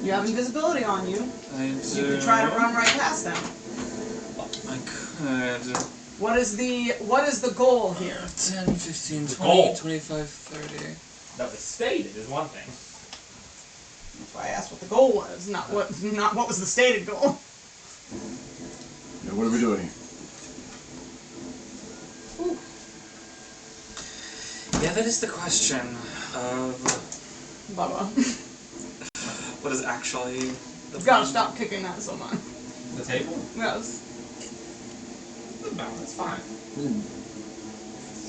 C: You have invisibility on you.
A: I
C: You could try to run right past them.
A: I could.
C: What is the goal here?
A: 10, 15,
J: The
A: 20,
J: goal.
A: 25, 30.
J: That was stated is one thing.
C: That's why I asked what the goal was, not what was the stated goal.
B: Yeah, what are we doing here?
C: Ooh.
A: Yeah, that is the question of
C: Bubba.
A: what is actually the
C: You gotta stop kicking that so much.
J: The table?
C: Yes.
J: No, that's fine.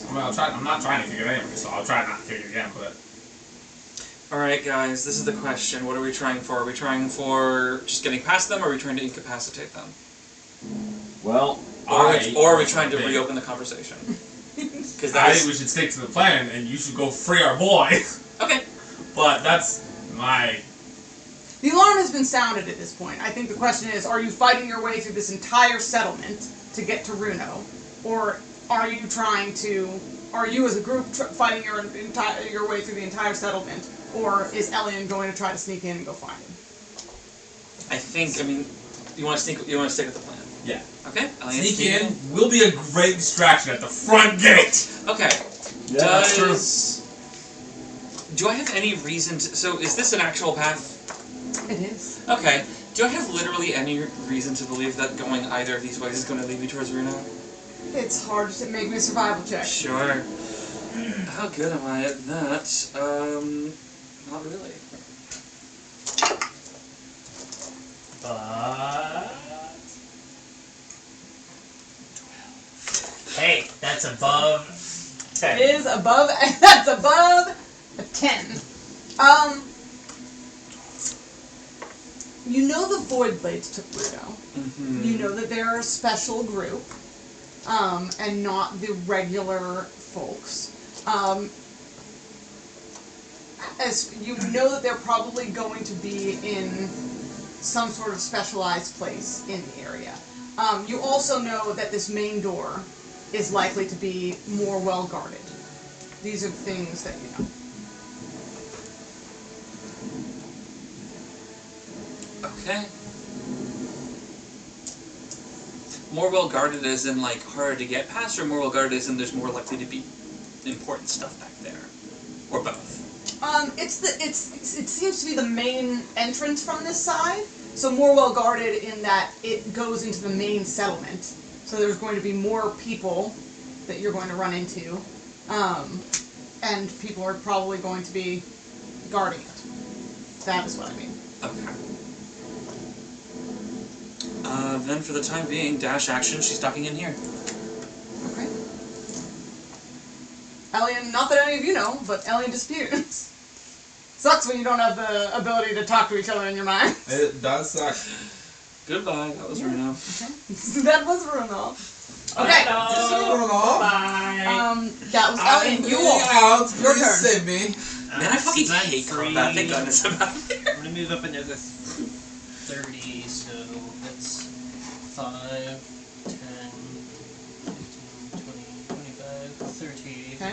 J: I mean, I'm not trying to kick it anyway, so I'll try not to kick it again, but.
A: Alright guys, this is the question. What are we trying for? Are we trying for just getting past them, or are we trying to incapacitate them?
B: Well,
A: Or are we trying to reopen the conversation? Because
J: I think we should stick to the plan, and you should go free our boy.
A: Okay.
J: But that's my.
C: The alarm has been sounded at this point. I think the question is, are you fighting your way through this entire settlement to get to Runo? Or are you as a group fighting your way through the entire settlement? Or is Elian going to try to sneak in and go find him?
A: I think, you want to stick with the plan.
J: Yeah.
A: Okay. Elian,
J: Sneak in will be a great distraction at the front gate.
A: Okay.
B: yeah, that's true.
A: Do I have any reason to... So, is this an actual path?
C: It is.
A: Okay. Do I have literally any reason to believe that going either of these ways is going to lead me towards Runo?
C: It's hard to make me a survival check.
A: Sure. How good am I at that? Not really.
F: But... Hey, that's above 10.
C: It is above. That's above a 10. You know the Void Blades took Runo.
A: Mm-hmm.
C: You know that they're a special group, and not the regular folks. As you know that they're probably going to be in some sort of specialized place in the area. You also know that this main door is likely to be more well guarded. These are the things that you know.
A: Okay. More well guarded as in like harder to get past, or more well guarded as in there's more likely to be important stuff back there, or both.
C: It seems to be the main entrance from this side, so more well guarded in that it goes into the main settlement. So there's going to be more people that you're going to run into, and people are probably going to be guarding it. That is what I mean.
A: Okay. Then for the time being, dash action, she's ducking in here.
C: Okay. Alien, not that any of you know, but Alien disappears. Sucks when you don't have the ability to talk to each other in your mind.
J: It does suck.
A: Goodbye, that was Runo.
C: Okay. That was Runo. Okay. That was Alien. You
J: out.
C: Your
J: Please
C: turn.
J: save me.
A: Man, I fucking
H: That's
A: hate
H: three.
A: combat, thank goodness about it.
H: I'm gonna move up another 30, so that's 5, 10, 15, 20, 25, 30.
C: Okay.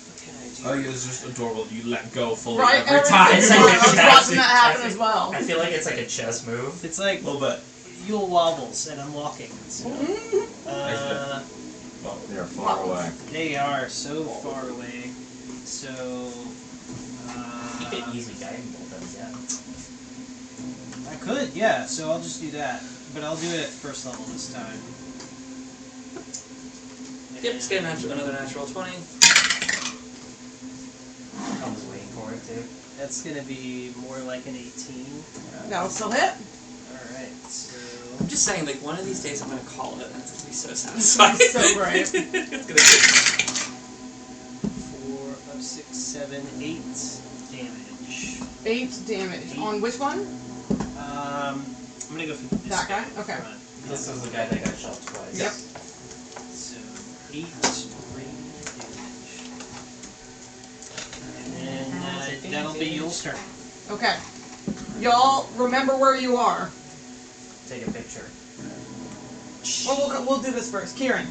H: What can I do?
I: I think it's just adorable. You let go fully
C: Right,
I: every time.
F: It's like
C: I
F: a
C: was
F: chess.
C: watching that happen as well.
F: I feel like it's like a chess move.
H: It's like
I: A little bit.
H: Yule wobbles, and I'm walking. So,
B: They're far away.
H: they are so far away. So,
F: You could easily guiding bolt them again.
H: I could, yeah. So I'll just do that, but I'll do it at first level this time.
A: Yep, just get another natural 20.
F: I was waiting for it too.
H: That's gonna be more like an 18.
C: That'll still hit.
H: Alright, so.
A: I'm just saying, like, one of these days I'm gonna call it, and it's gonna be so satisfying.
C: So great.
A: It's gonna be...
H: 4, 5, 6, 7, 8 damage.
C: 8 damage. On which one?
H: I'm gonna go for this
C: That guy? Okay.
H: Front.
F: This was the guy that got shot twice.
C: Yep.
H: So 8 radiant damage. And that'll be Yule's turn.
C: Okay. Y'all remember where you are.
F: Take a picture.
C: Well, we'll do this first. Kieran,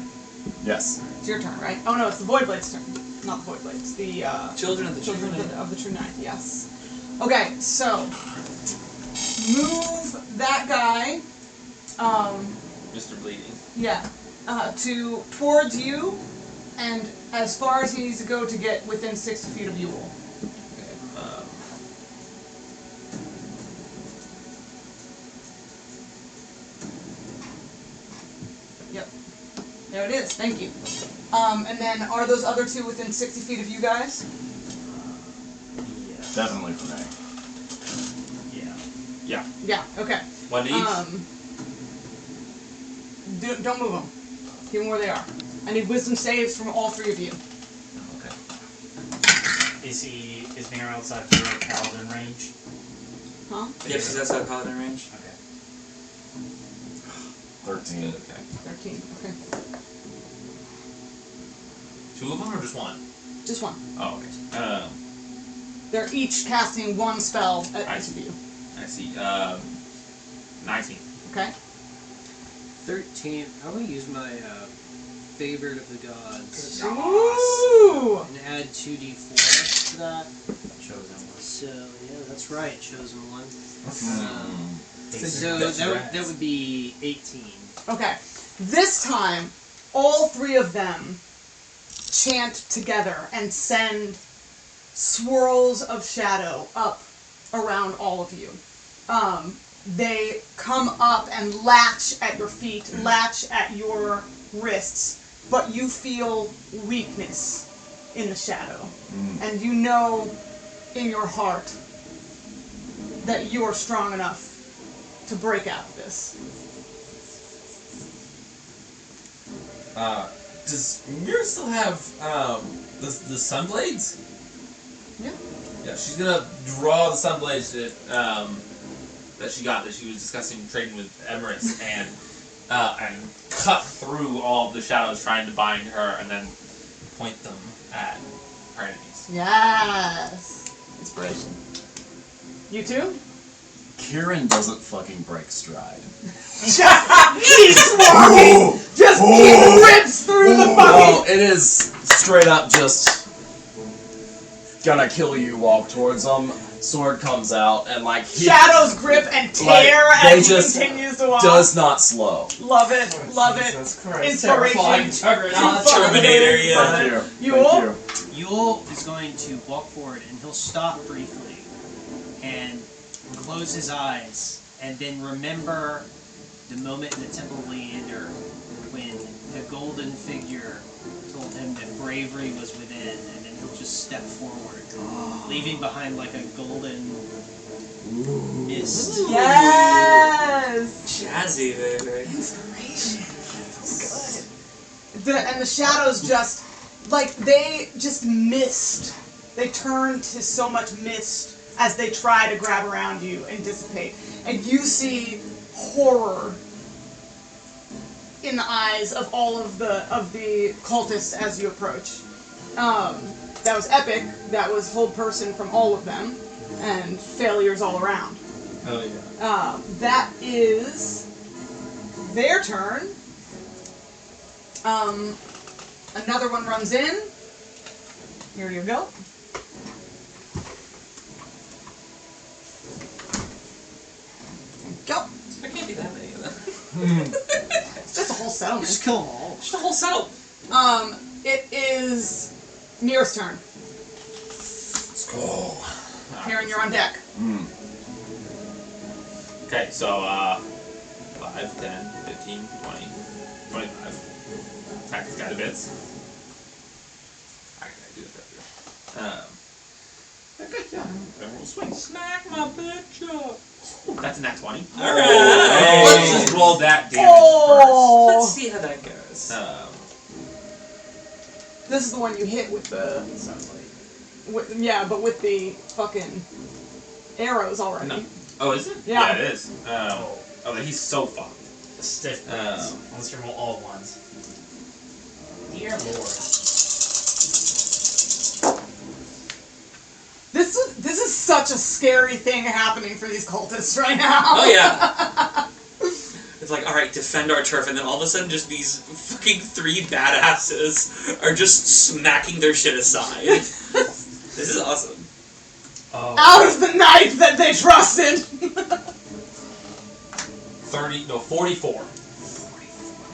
B: Yes.
C: it's your turn, right? Oh no, it's the Void Blade's turn. Not the Void Blades. The
A: Children of the
C: Children
A: True
C: of the True Night. Yes. Okay, so move that guy.
J: Mr. Bleeding.
C: Yeah. Towards you, and as far as he needs to go to get within 60 feet of Yule. Yep. There it is. Thank you. And then are those other two within 60 feet of you guys?
F: Yeah.
B: Definitely for me.
F: Yeah.
C: Yeah. Okay.
A: One to each.
C: Don't move them. Keep them where they are. I need wisdom saves from all three of you.
F: Okay. Is Mira outside of your paladin range?
C: Huh?
A: Yep, she's outside paladin range.
F: Okay.
B: 13.
J: Okay.
C: 13. Okay.
I: 2 of them or just 1?
C: Just one.
J: Oh, okay.
C: They're each casting one spell at each of you.
J: I see. 19.
C: Okay?
H: 13. I'm gonna use my favorite of the gods
C: Ooh!
H: and add 2d4 to that.
F: Chosen one.
H: So yeah, that's right, chosen one.
F: Basic.
H: So that would be 18.
C: Okay. This time, all three of them chant together and send swirls of shadow up around all of you. They come up and latch at your feet, latch at your wrists, but you feel weakness in the shadow. And you know in your heart that you are strong enough to break out of this.
I: Does Mira still have the sunblades?
C: Yeah.
I: Yeah, she's gonna draw the sunblades that she got that she was discussing trading with Emirates and cut through all of the shadows trying to bind her and then point them at her enemies.
C: Yes. Inspiration. You too?
B: Kieran doesn't fucking break stride.
C: He's walking! Just rips through the fucking...
B: Well, it is straight up just gonna kill you, walk towards them, sword comes out, and like...
C: Shadows grip and tear as he continues to walk.
B: Does not slow.
C: Love it, love it. Inspiration.
A: Terminator, yeah.
B: Thank you.
H: Yule is going to walk forward and he'll stop briefly and close his eyes and then remember the moment in the Temple of Leander when the golden figure told him that bravery was within, and then he'll just step forward, leaving behind like a golden mist.
C: Yes!
A: Jazzy, baby.
C: Inspiration. Good. And the shadows just, like, they just mist. They turn to so much mist as they try to grab around you and dissipate. And you see horror in the eyes of all of the cultists as you approach. That was epic. That was hold person from all of them, and failures all around.
D: Oh yeah.
C: That is their turn. Another one runs in. Here you go. Go.
A: There can't be that many of them.
C: It's just a whole settlement.
H: Just kill them all.
A: Just a whole settlement.
C: It is Mir's turn.
J: Let's go.
C: Karen, you're on deck.
J: Okay, so 5, 10, 15, 20, 25. Attack this guy to bits. I do this after. Everyone will swing.
A: Smack my bitch up.
J: That's a nat 20.
A: Alright.
J: Let's just roll that damage
A: Let's see how that goes.
J: first.
C: This is the one you hit with the... yeah, but with the fucking arrows already.
J: No. Oh, is it?
C: Yeah.
J: It is. Oh, then he's so fucked.
F: The stiff ones. Unless you roll all ones. Dear Lord.
C: This is such a scary thing happening for these cultists right now.
A: Oh yeah. It's like, alright, defend our turf, and then all of a sudden just these fucking 3 badasses are just smacking their shit aside. This is awesome.
C: Out of the knife that they trusted!
J: 44.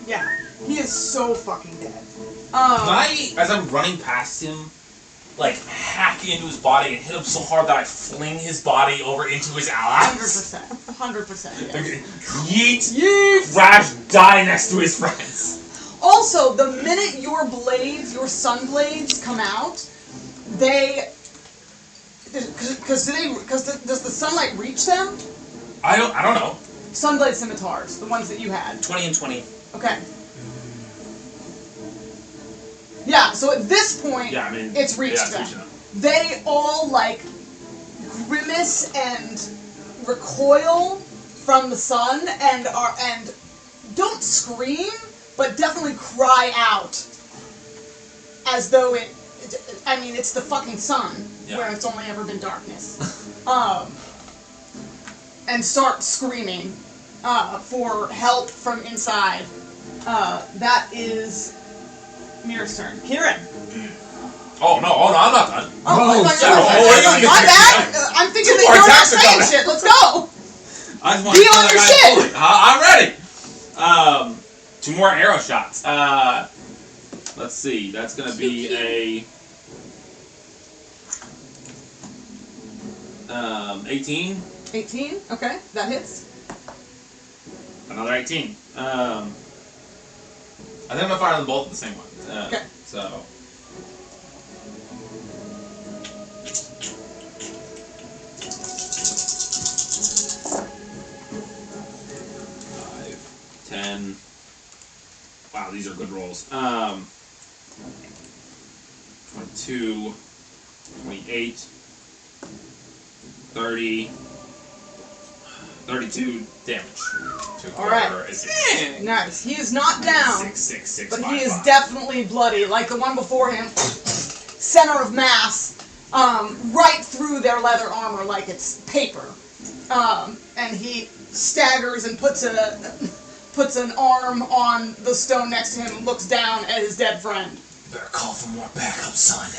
C: Yeah, he is so fucking dead.
J: Can I, as I'm running past him, like hack into his body and hit him so hard that I fling his body over into his allies?
C: 100%, yes.
J: Yeet!
C: Yeet!
J: Crash, die next to his friends.
C: Also, the minute your blades, your sun blades come out, they... Does the sunlight reach them?
J: I don't know.
C: Sunblade scimitars, the ones that you had.
A: 20 and 20.
C: Okay. Yeah, so at this point,
J: Yeah, I mean,
C: it's reached them.
J: reaching them.
C: They all, like, grimace and recoil from the sun and don't scream, but definitely cry out as though it's the fucking sun, where it's only ever been darkness. And start screaming for help from inside. That is Mir's turn. Kieran.
J: Oh no, I'm not done.
C: Oh,
J: shit.
C: my bad. I'm thinking that you're not saying shit. Let's go.
J: I just want
C: Be
J: to
C: on your shit.
J: I'm ready. 2 more arrow shots. Let's see. That's gonna be a 18.
C: 18. Okay, that hits.
J: Another 18. I think I'm gonna fire them both at the same one.
C: Okay.
J: So. Five, 10. Wow, these are good rolls. 22, 28, 30, 32 damage.
C: All right. Nice. He is not down.
J: 6, 6, 6,
C: But
J: 5,
C: he is
J: 5.
C: definitely bloody, like the one before him. Center of mass, right through their leather armor like it's paper. And he staggers and puts an arm on the stone next to him and looks down at his dead friend.
I: Better call for more backup, son.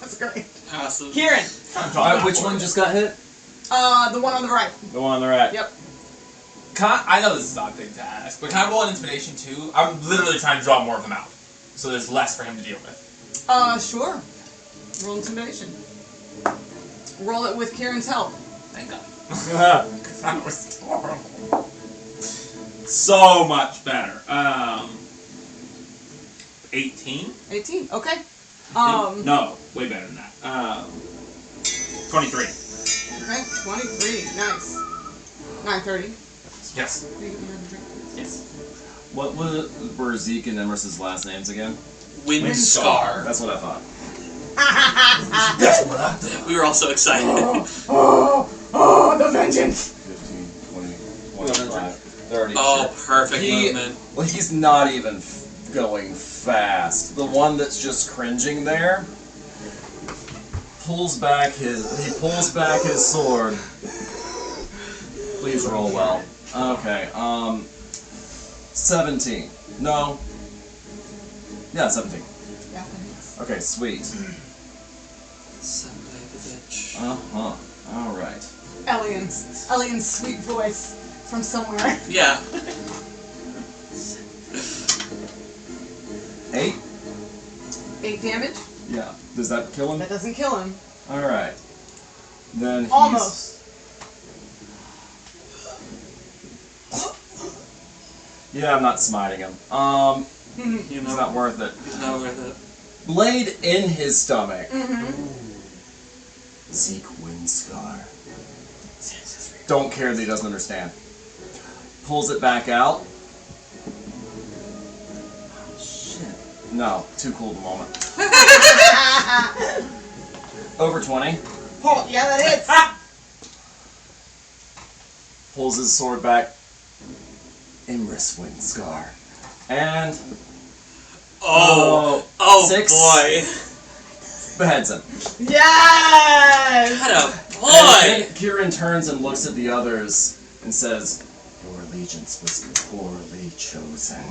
C: That's great.
A: Awesome.
C: Kieran,
B: Which one just got hit?
C: the one on the right.
B: The one on the right.
C: Yep.
J: I know this is not big to ask, but can I roll an intimidation too? I'm literally trying to draw more of them out, so there's less for him to deal with.
C: Sure. Roll intimidation. Roll it with Kieran's help.
J: Thank God. That was horrible. So much better. 18?
C: 18. Okay.
J: No, way better than that. 23.
C: Okay. 23. Nice. 9:30.
J: Yes. Yes.
B: What were Zeke and Emrys's last names again?
A: Windscar.
B: That's what I thought.
A: We were all so excited.
C: Oh, the vengeance!
B: 15, 20, 25, 30.
A: Oh, perfect
B: He-
A: movement.
B: Well, he's not even going fast. The one that's just cringing there pulls back his sword. Please roll well. Okay, 17. No. Yeah, 17.
C: Yeah.
B: Okay, sweet.
A: Son of a bitch.
B: Uh-huh. Alright.
C: Elian's sweet voice from somewhere.
A: Yeah.
B: 8?
C: 8 damage.
B: Yeah. Does that kill him?
C: That doesn't kill him.
B: Alright. Then he's...
C: Almost.
B: Yeah, I'm not smiting him.
A: You
B: It's
A: know,
B: not worth it.
A: not worth it.
B: Blade in his stomach.
C: Mm-hmm.
B: Zeke Windscar. Don't care that he doesn't understand. Pulls it back out. Shit. No, too cool of a moment. Over 20.
C: Oh, yeah, that hits.
B: Pulls his sword back. Emrys Windscar. And
A: Oh
B: 6
A: boy.
B: beheads him.
C: Yes!
A: What a
B: And
A: boy!
B: then Kieran turns and looks at the others and says, "Your allegiance was poorly chosen."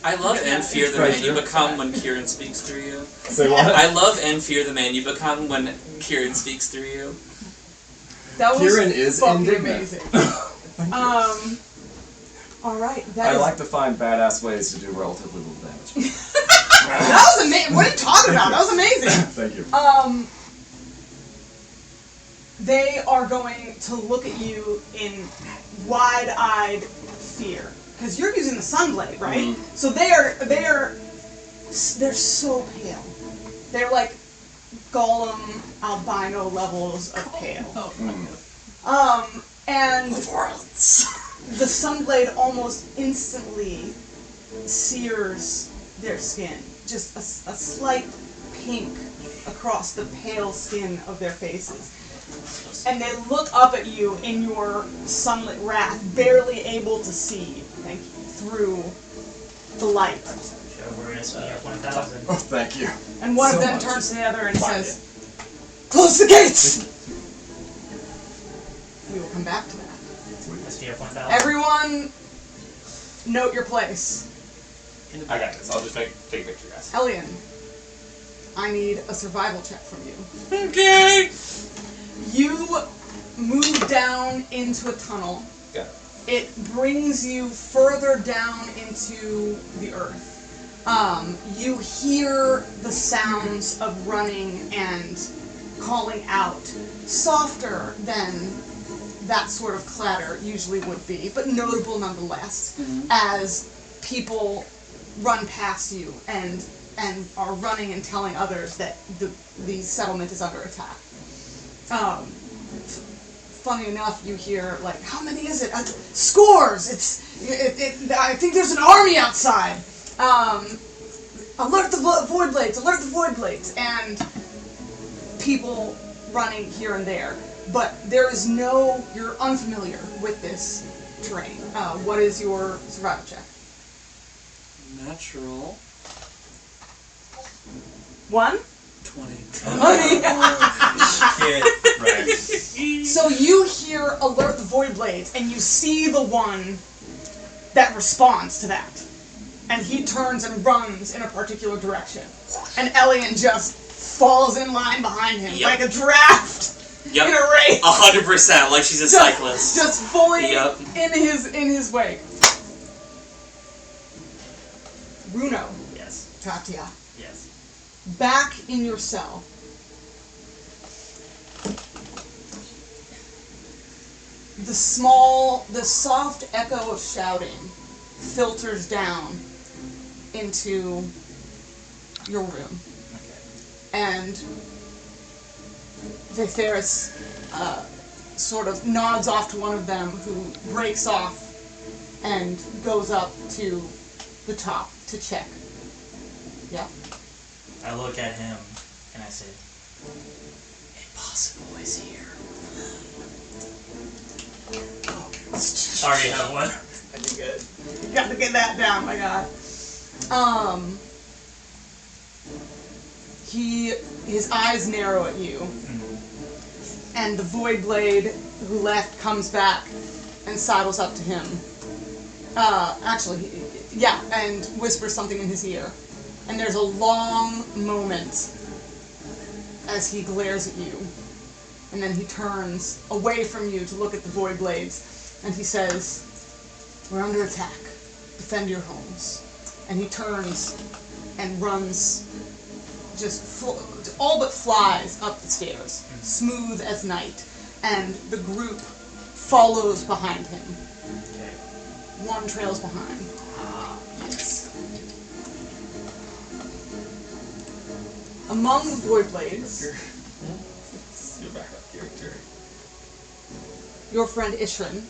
A: I love and fear the
B: Right,
A: man you
B: sure.
A: become when Kieran speaks through you.
B: Say what?
A: I love and fear the man you become when Kieran speaks through you.
C: That was
B: Kieran is
C: fucking
B: indignant.
C: amazing. Alright, that
B: I
C: is...
B: like to find badass ways to do relatively little damage.
C: That was amazing. What are you talking about? That was amazing.
B: Thank you.
C: They are going to look at you in wide-eyed fear. Because you're using the Sunblade, right?
B: Mhm.
C: So they're so pale. They're like Gollum albino levels of pale. And the Sunblade almost instantly sears their skin. Just a slight pink across the pale skin of their faces. And they look up at you in your sunlit wrath, barely able to see, thank you, through the light.
F: We're in SPF 1000.
B: Oh, thank you.
C: And one
B: So
C: of them
B: much.
C: turns to the other and says, "Close the gates!" We will come back to that.
F: SPF 1000.
C: Everyone, note your place.
J: I got this. I'll just take a picture, guys.
C: Elian, I need a survival check from you.
A: Okay.
C: You move down into a tunnel.
J: Yeah.
C: It brings you further down into the earth. You hear the sounds of running and calling out, softer than that sort of clatter usually would be, but notable nonetheless, as people run past you and are running and telling others that the settlement is under attack. Funny enough, you hear, like, how many is it? Scores! I think there's an army outside. Alert the Void Blades! Alert the Void Blades! And people running here and there. But there is you're unfamiliar with this terrain. What is your survival check?
A: Natural.
C: 1?
A: 20.
I: Right.
C: So you hear Alert the Void Blades, and you see the one that responds to that. And he turns and runs in a particular direction. And Elian just falls in line behind him, like a draft in a race.
A: 100%, like she's a cyclist.
C: Just fully in his wake. Runo.
F: Yes.
C: Tatia.
F: Yes.
C: Back in your cell. The soft echo of shouting filters down into your room.
F: Okay.
C: And Viserys sort of nods off to one of them, who breaks off and goes up to the top to check. Yeah.
F: I look at him and I say, "Impossible is here." Already have one.
C: I did good. You got to get that down, my God. His eyes narrow at you, and the Void Blade who left comes back and sidles up to him. And whispers something in his ear. And there's a long moment as he glares at you, and then he turns away from you to look at the Void Blades, and he says, "We're under attack. Defend your homes." And he turns and runs, all but flies up the stairs, smooth as night, and the group follows behind him.
F: Okay.
C: One trails behind. Yes. Among the Void Blades,
J: Your backup character.
C: your friend Ishrin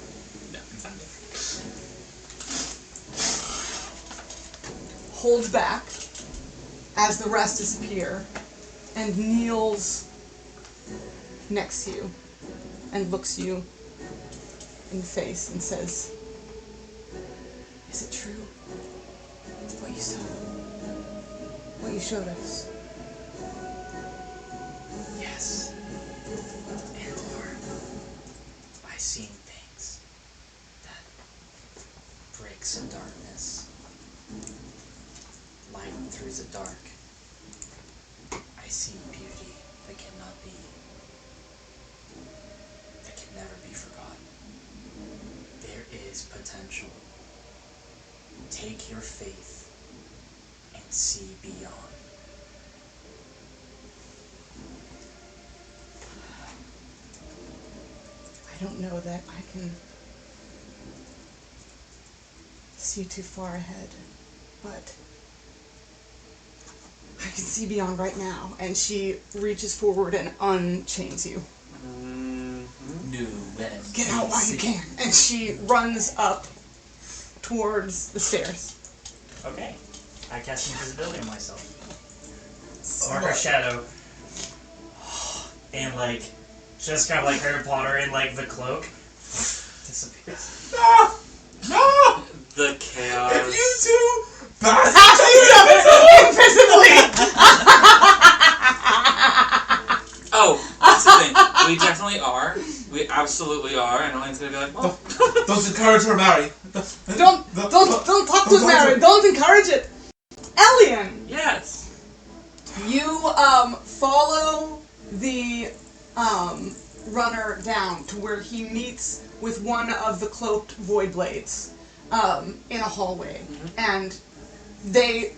J: No.
C: holds back as the rest disappear and kneels next to you and looks you in the face and says, "Is it true? What you saw? What you showed us?"
F: Yes. And more. I seen things that breaks in darkness. Light through the dark. I see beauty that cannot be, that can never be forgotten. There is potential. Take your faith and see beyond.
C: I don't know that I can see too far ahead, but I can see beyond right now. And she reaches forward and unchains you.
I: New men.
C: Get out while you can. And she runs up towards the stairs.
F: Okay. I cast invisibility on myself. Mark our shadow. And just kind of like Harry Potter in the cloak. Disappears.
J: No!
A: The chaos.
J: If you two
C: Invisibly!
A: Oh, that's the thing. We definitely are. We absolutely are. And Elaine's gonna be like, well,
J: Don't encourage her, Mary.
C: Don't talk to Mary. Don't encourage it. Elian,
A: yes.
C: you follow the runner down to where he meets with one of the cloaked Void Blades in a hallway, and they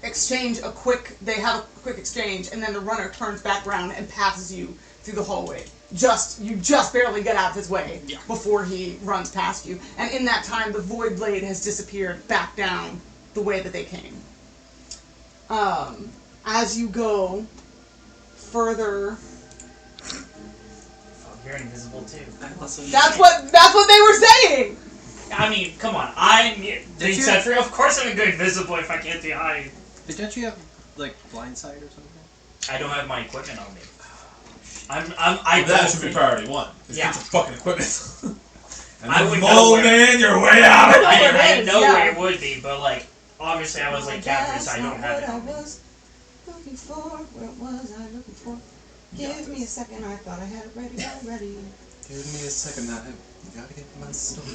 C: they have a quick exchange, and then the runner turns back around and passes you through the hallway. You just barely get out of his way before he runs past you. And in that time, the Void Blade has disappeared back down the way that they came. As you go further...
F: You're invisible too.
C: That's what they were saying!
F: I mean, come on. I'm the sentry. Of course I'm going invisible if I can't see hide.
H: But don't you have, like, blind sight or something?
F: I don't have my equipment on me.
I: That should be priority 1. Just get your fucking equipment. And
F: I would
I: mole man your way out!
F: I know where it would be, but, like, obviously I was, like, captured, so I don't have it on me.
C: Looking for, where was I looking for? Give me a second, I thought I had it ready already.
B: Give me a second, I gotta get my stuff.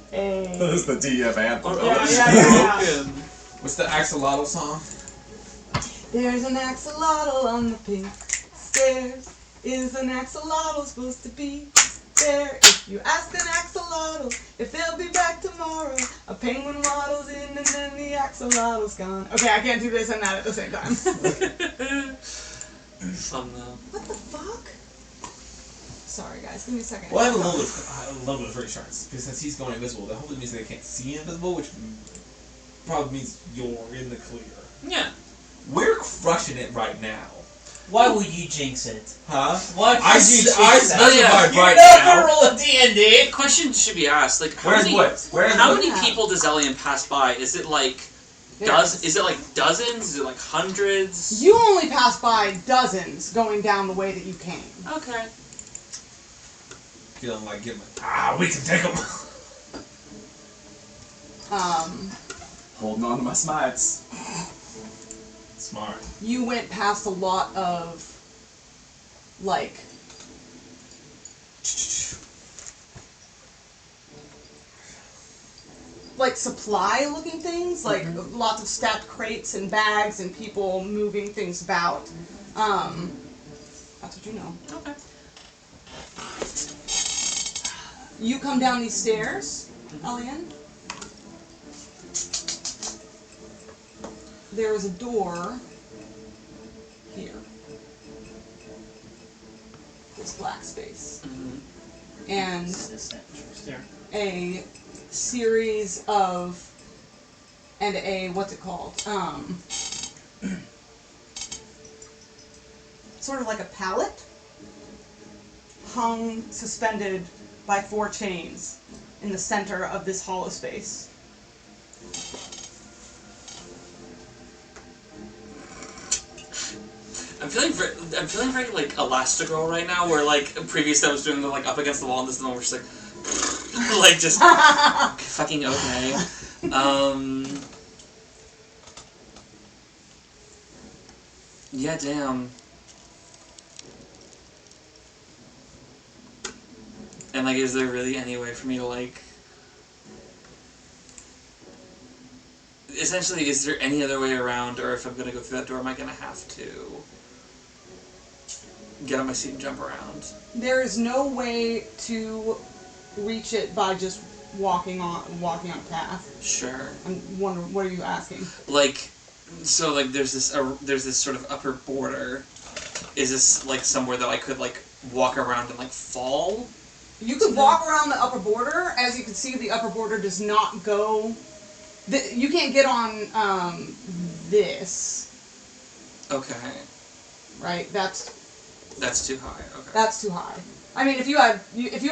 C: Hey.
B: That is the DF anthem.
C: Yeah.
I: What's the axolotl song?
C: There's an axolotl on the pink stairs. Is an axolotl supposed to be there? If you ask an axolotl if they'll be back tomorrow, a penguin waddles in and then the axolotl's gone. Okay, I can't do this and that at the same time.
A: Fun though.
C: What the fuck? Sorry guys, give me a second.
I: Well, I have a little bit of reassurance, because since he's going invisible, that hopefully means they can't see invisible, which probably means you're in the clear.
A: Yeah.
I: We're crushing it right now.
F: Why would you jinx it?
I: Huh?
F: Why would you jinx
I: I
F: that?
I: specified right
F: never
I: now.
F: roll a D&D.
A: Question should be asked, like, how
I: Where's
A: many,
I: Woods?
A: how many people does Elian pass by? Is it like is it like dozens? Is it like hundreds?
C: You only pass by dozens going down the way that you came.
A: Okay.
I: Feeling like giving we can take them.
B: Holding on to my smites.
I: Smart.
C: You went past a lot of, like, supply-looking things, like lots of stacked crates and bags and people moving things about. That's what you know.
A: Okay.
C: You come down these stairs, Elian. There is a door here. This black space. And a series of, and a, what's it called? Sort of like a pallet hung, suspended by 4 chains in the center of this hollow space.
A: I'm feeling very like Elastigirl right now, where like previously I was doing the like up against the wall, and this is the one where she's like, like just fucking okay. Yeah, damn. And like, is there really any way for me to like? Essentially, is there any other way around, or if I'm gonna go through that door, am I gonna have to get on my seat and jump around?
C: There is no way to reach it by just walking on a path.
A: Sure.
C: I'm wondering, what are you asking?
A: Like, so like there's this sort of upper border. Is this like somewhere that I could like walk around and like fall?
C: You could walk around the upper border. As you can see, the upper border does not go. You can't get on this.
A: Okay.
C: Right. That's
A: too high. Okay.
C: That's too high. I mean, if you had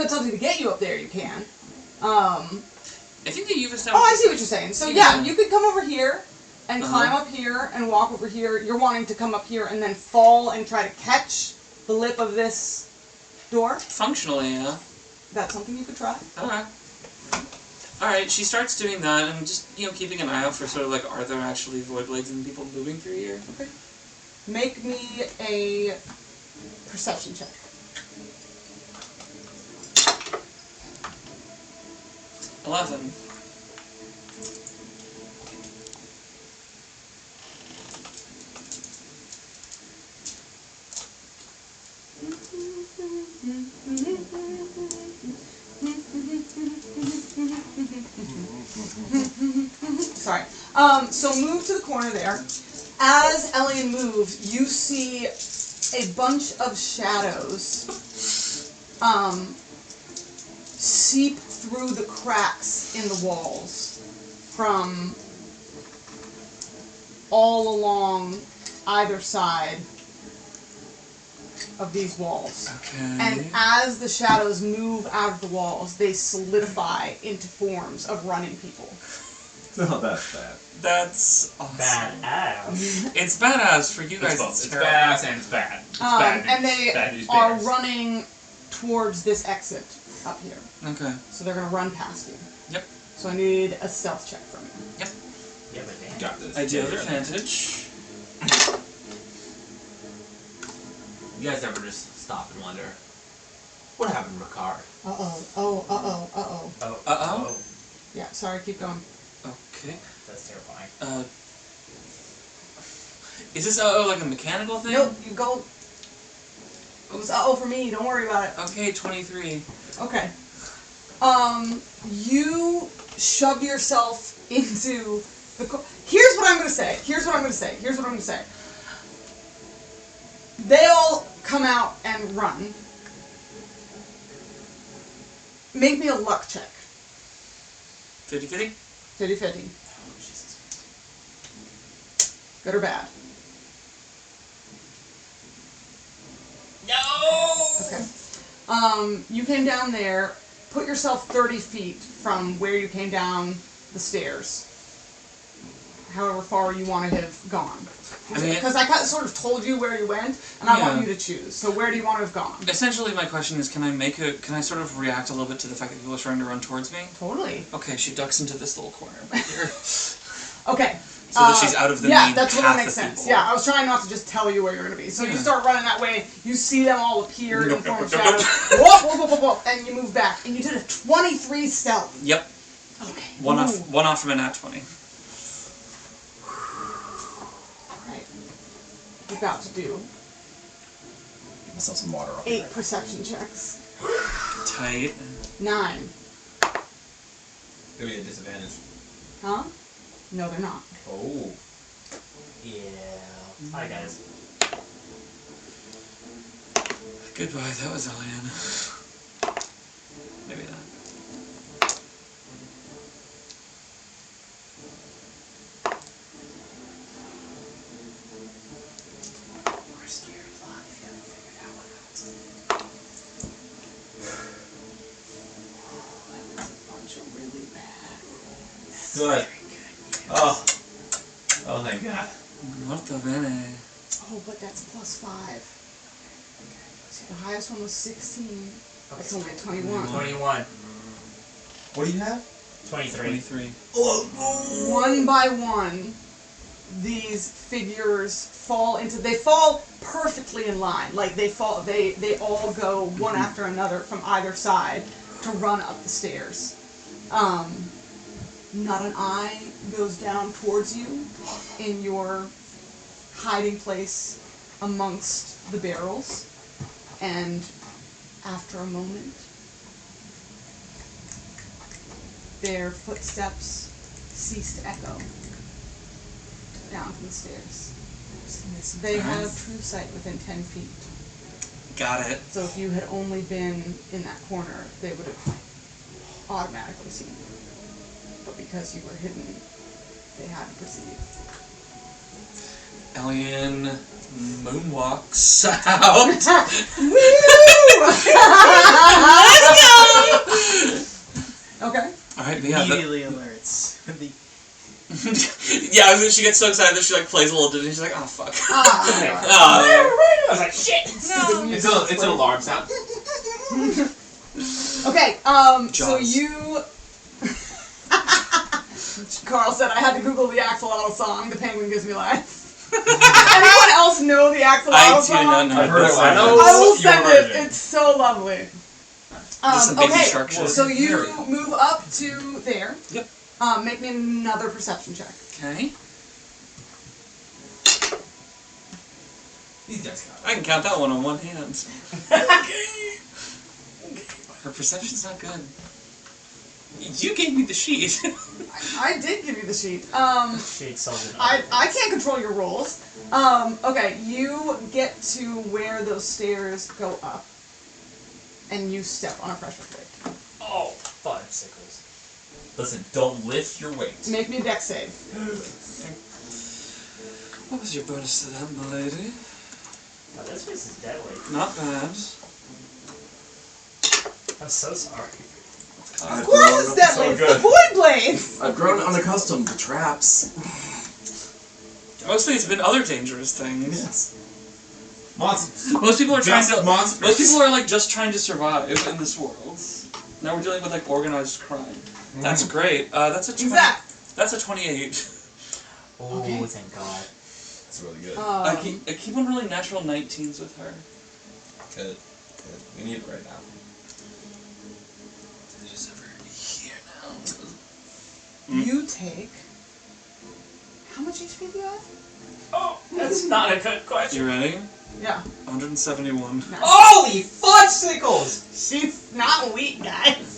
C: something to get you up there, you can.
A: I think that you've established.
C: Oh, I see what you're saying. So yeah, you could come over here and climb up here and walk over here. You're wanting to come up here and then fall and try to catch the lip of this door.
A: Functionally, yeah.
C: That's something you could try.
A: Okay. Alright, she starts doing that and just, keeping an eye out for sort of like, are there actually void blades and people moving through here?
C: Okay. Make me a perception check.
A: $11.
C: Sorry. So move to the corner there. As Elian moves, you see a bunch of shadows seep through the cracks in the walls from all along either side of these walls.
A: Okay.
C: And as the shadows move out of the walls, they solidify into forms of running people.
B: Oh, that's bad.
A: That's awesome.
F: Badass.
A: It's badass for you guys.
J: It's
A: terrible.
J: badass and it's bad. It's bad news.
C: And they
J: Bad news
C: are
J: bears.
C: running towards this exit up here.
A: Okay.
C: So they're going to run past you.
A: Yep.
C: So I need a stealth check from you.
F: Yeah, but damn.
J: Got this.
A: I do have advantage.
I: You guys ever just stop and wonder, what happened to Ricard?
C: Uh-oh. Oh, uh-oh. Uh-oh.
F: Oh.
A: Uh-oh.
C: Yeah, sorry, keep going.
A: Okay.
F: That's terrifying.
A: Is this like a mechanical thing?
C: Nope, you go. It was uh-oh for me, don't worry about it.
A: Okay, 23.
C: Okay. You shove yourself into the... Here's what I'm going to say. They all come out and run. Make me a luck check.
A: 50-50?
C: 50-50. Good or bad?
F: No!
C: Okay. You came down there, put yourself 30 feet from where you came down the stairs. However far you want to have gone. Because I sort of told you where you went, and I want you to choose. So where do you want to have gone?
A: Essentially, my question is, can I sort of react a little bit to the fact that people are trying to run towards me?
C: Totally.
A: Okay, she ducks into this little corner back here.
C: Okay.
A: So that she's out of the main
C: that's what
A: path
C: makes
A: of
C: sense.
A: people.
C: Yeah, I was trying not to just tell you where you're going to be. So you start running that way, you see them all appear in form of shadows, whoop, and you move back. And you did a 23 stealth.
A: Yep.
C: Okay.
A: One off from a nat 20.
C: Alright. You're about to do
B: Give myself some water.
C: 8 perception checks.
A: Tight.
C: 9.
I: Give me a disadvantage.
C: Huh? No, they're not.
I: Oh.
F: Yeah. Hi, guys.
A: Goodbye, that was Elian. Maybe not.
C: We're scared a lot if you haven't figured out what else. That was a bunch of really bad rolls.
I: Good. Oh. Oh, thank God.
A: Molto bene.
C: Oh, but that's +5. See, the highest one was 16. That's only a 21.
F: 21.
I: What do you have?
F: 23.
A: 23.
C: One by one, these figures fall perfectly in line. Like they all go one after another from either side to run up the stairs. Not an eye goes down towards you in your hiding place amongst the barrels. And after a moment, their footsteps cease to echo down from the stairs. They have true sight within 10 feet.
A: Got it.
C: So if you had only been in that corner, they would have automatically seen you. But because you were hidden, they hadn't perceived.
A: Elian moonwalks out.
C: Okay.
A: Alright, but yeah.
H: Immediately alerts.
A: Yeah, she gets so excited that she like plays a little ditty and she's like, oh fuck.
F: I was like, shit!
C: No.
J: It's an alarm sound.
C: Okay, so
A: Jaws.
C: you... Carl said I had to Google the Axolotl song, The Penguin Gives Me Life. Anyone else know the Axolotl
A: I do
C: song?
A: not know.
J: I've heard it.
A: I
J: know.
C: I will
J: your
C: send it.
J: version.
C: It's so lovely.
A: Some baby
C: Okay,
A: shark shit.
C: so you move up to there.
A: Yep.
C: Make me another perception check.
A: Okay.
I: These guys got it.
A: I can count that one on one hand. Okay. Her perception's not good. You gave me the sheet.
C: I did give you the sheet.
F: She excels in
C: I can't control your rolls. Okay, you get to where those stairs go up, and you step on a pressure plate.
F: Oh, fudgesicles.
I: Listen, don't lift your weight.
C: Make me a dex save.
A: What was your bonus to that, my lady?
F: Oh, this place is deadly.
A: Not bad.
F: I'm so sorry.
C: Of course it's deadly! It's the Void Blades!
B: I've grown unaccustomed to traps.
A: Mostly it's been other dangerous things.
B: Yes.
I: Monsters.
A: Most people are trying
I: Just
A: to.
I: monsters.
A: Most people are like just trying to survive in this world. Now we're dealing with like organized crime. That's great. That's a 20.
C: Exact.
A: That's a 28.
F: Oh,
C: Okay.
F: thank God.
B: It's really good.
A: I keep on rolling natural 19s with her.
I: Good. Good. We need it right now.
A: They're just over here
C: You take... How much HP do you have?
F: Oh, that's not a good question.
A: You ready?
C: Yeah.
A: 171.
F: Holy fudgesicles!
C: She's not weak, guys.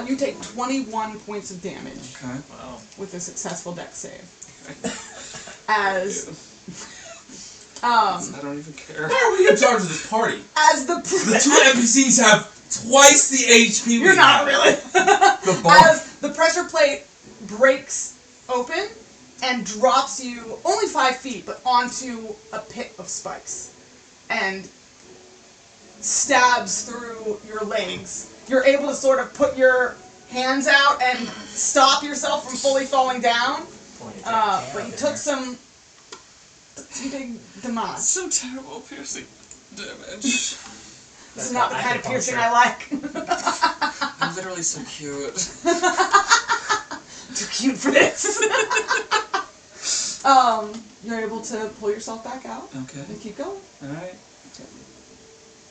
C: You take 21 points of damage
A: Okay.
F: Wow.
C: with a successful dex save.
A: Okay.
C: As...
A: I don't even care.
I: Why are we in charge of this party?
C: As the...
I: The two NPCs have twice the HP we
C: You're not
I: have.
C: really.
I: The bar.
C: As the pressure plate breaks open and drops you only 5 feet, but onto a pit of spikes, and stabs through your legs. You're able to sort of put your hands out and stop yourself from fully falling down, but you took some big damage.
A: So terrible piercing damage.
C: This is not the kind of piercing I like.
A: I'm literally so cute.
C: Too cute for this. You're able to pull yourself back out
A: Okay.
C: and keep going.
A: Alright.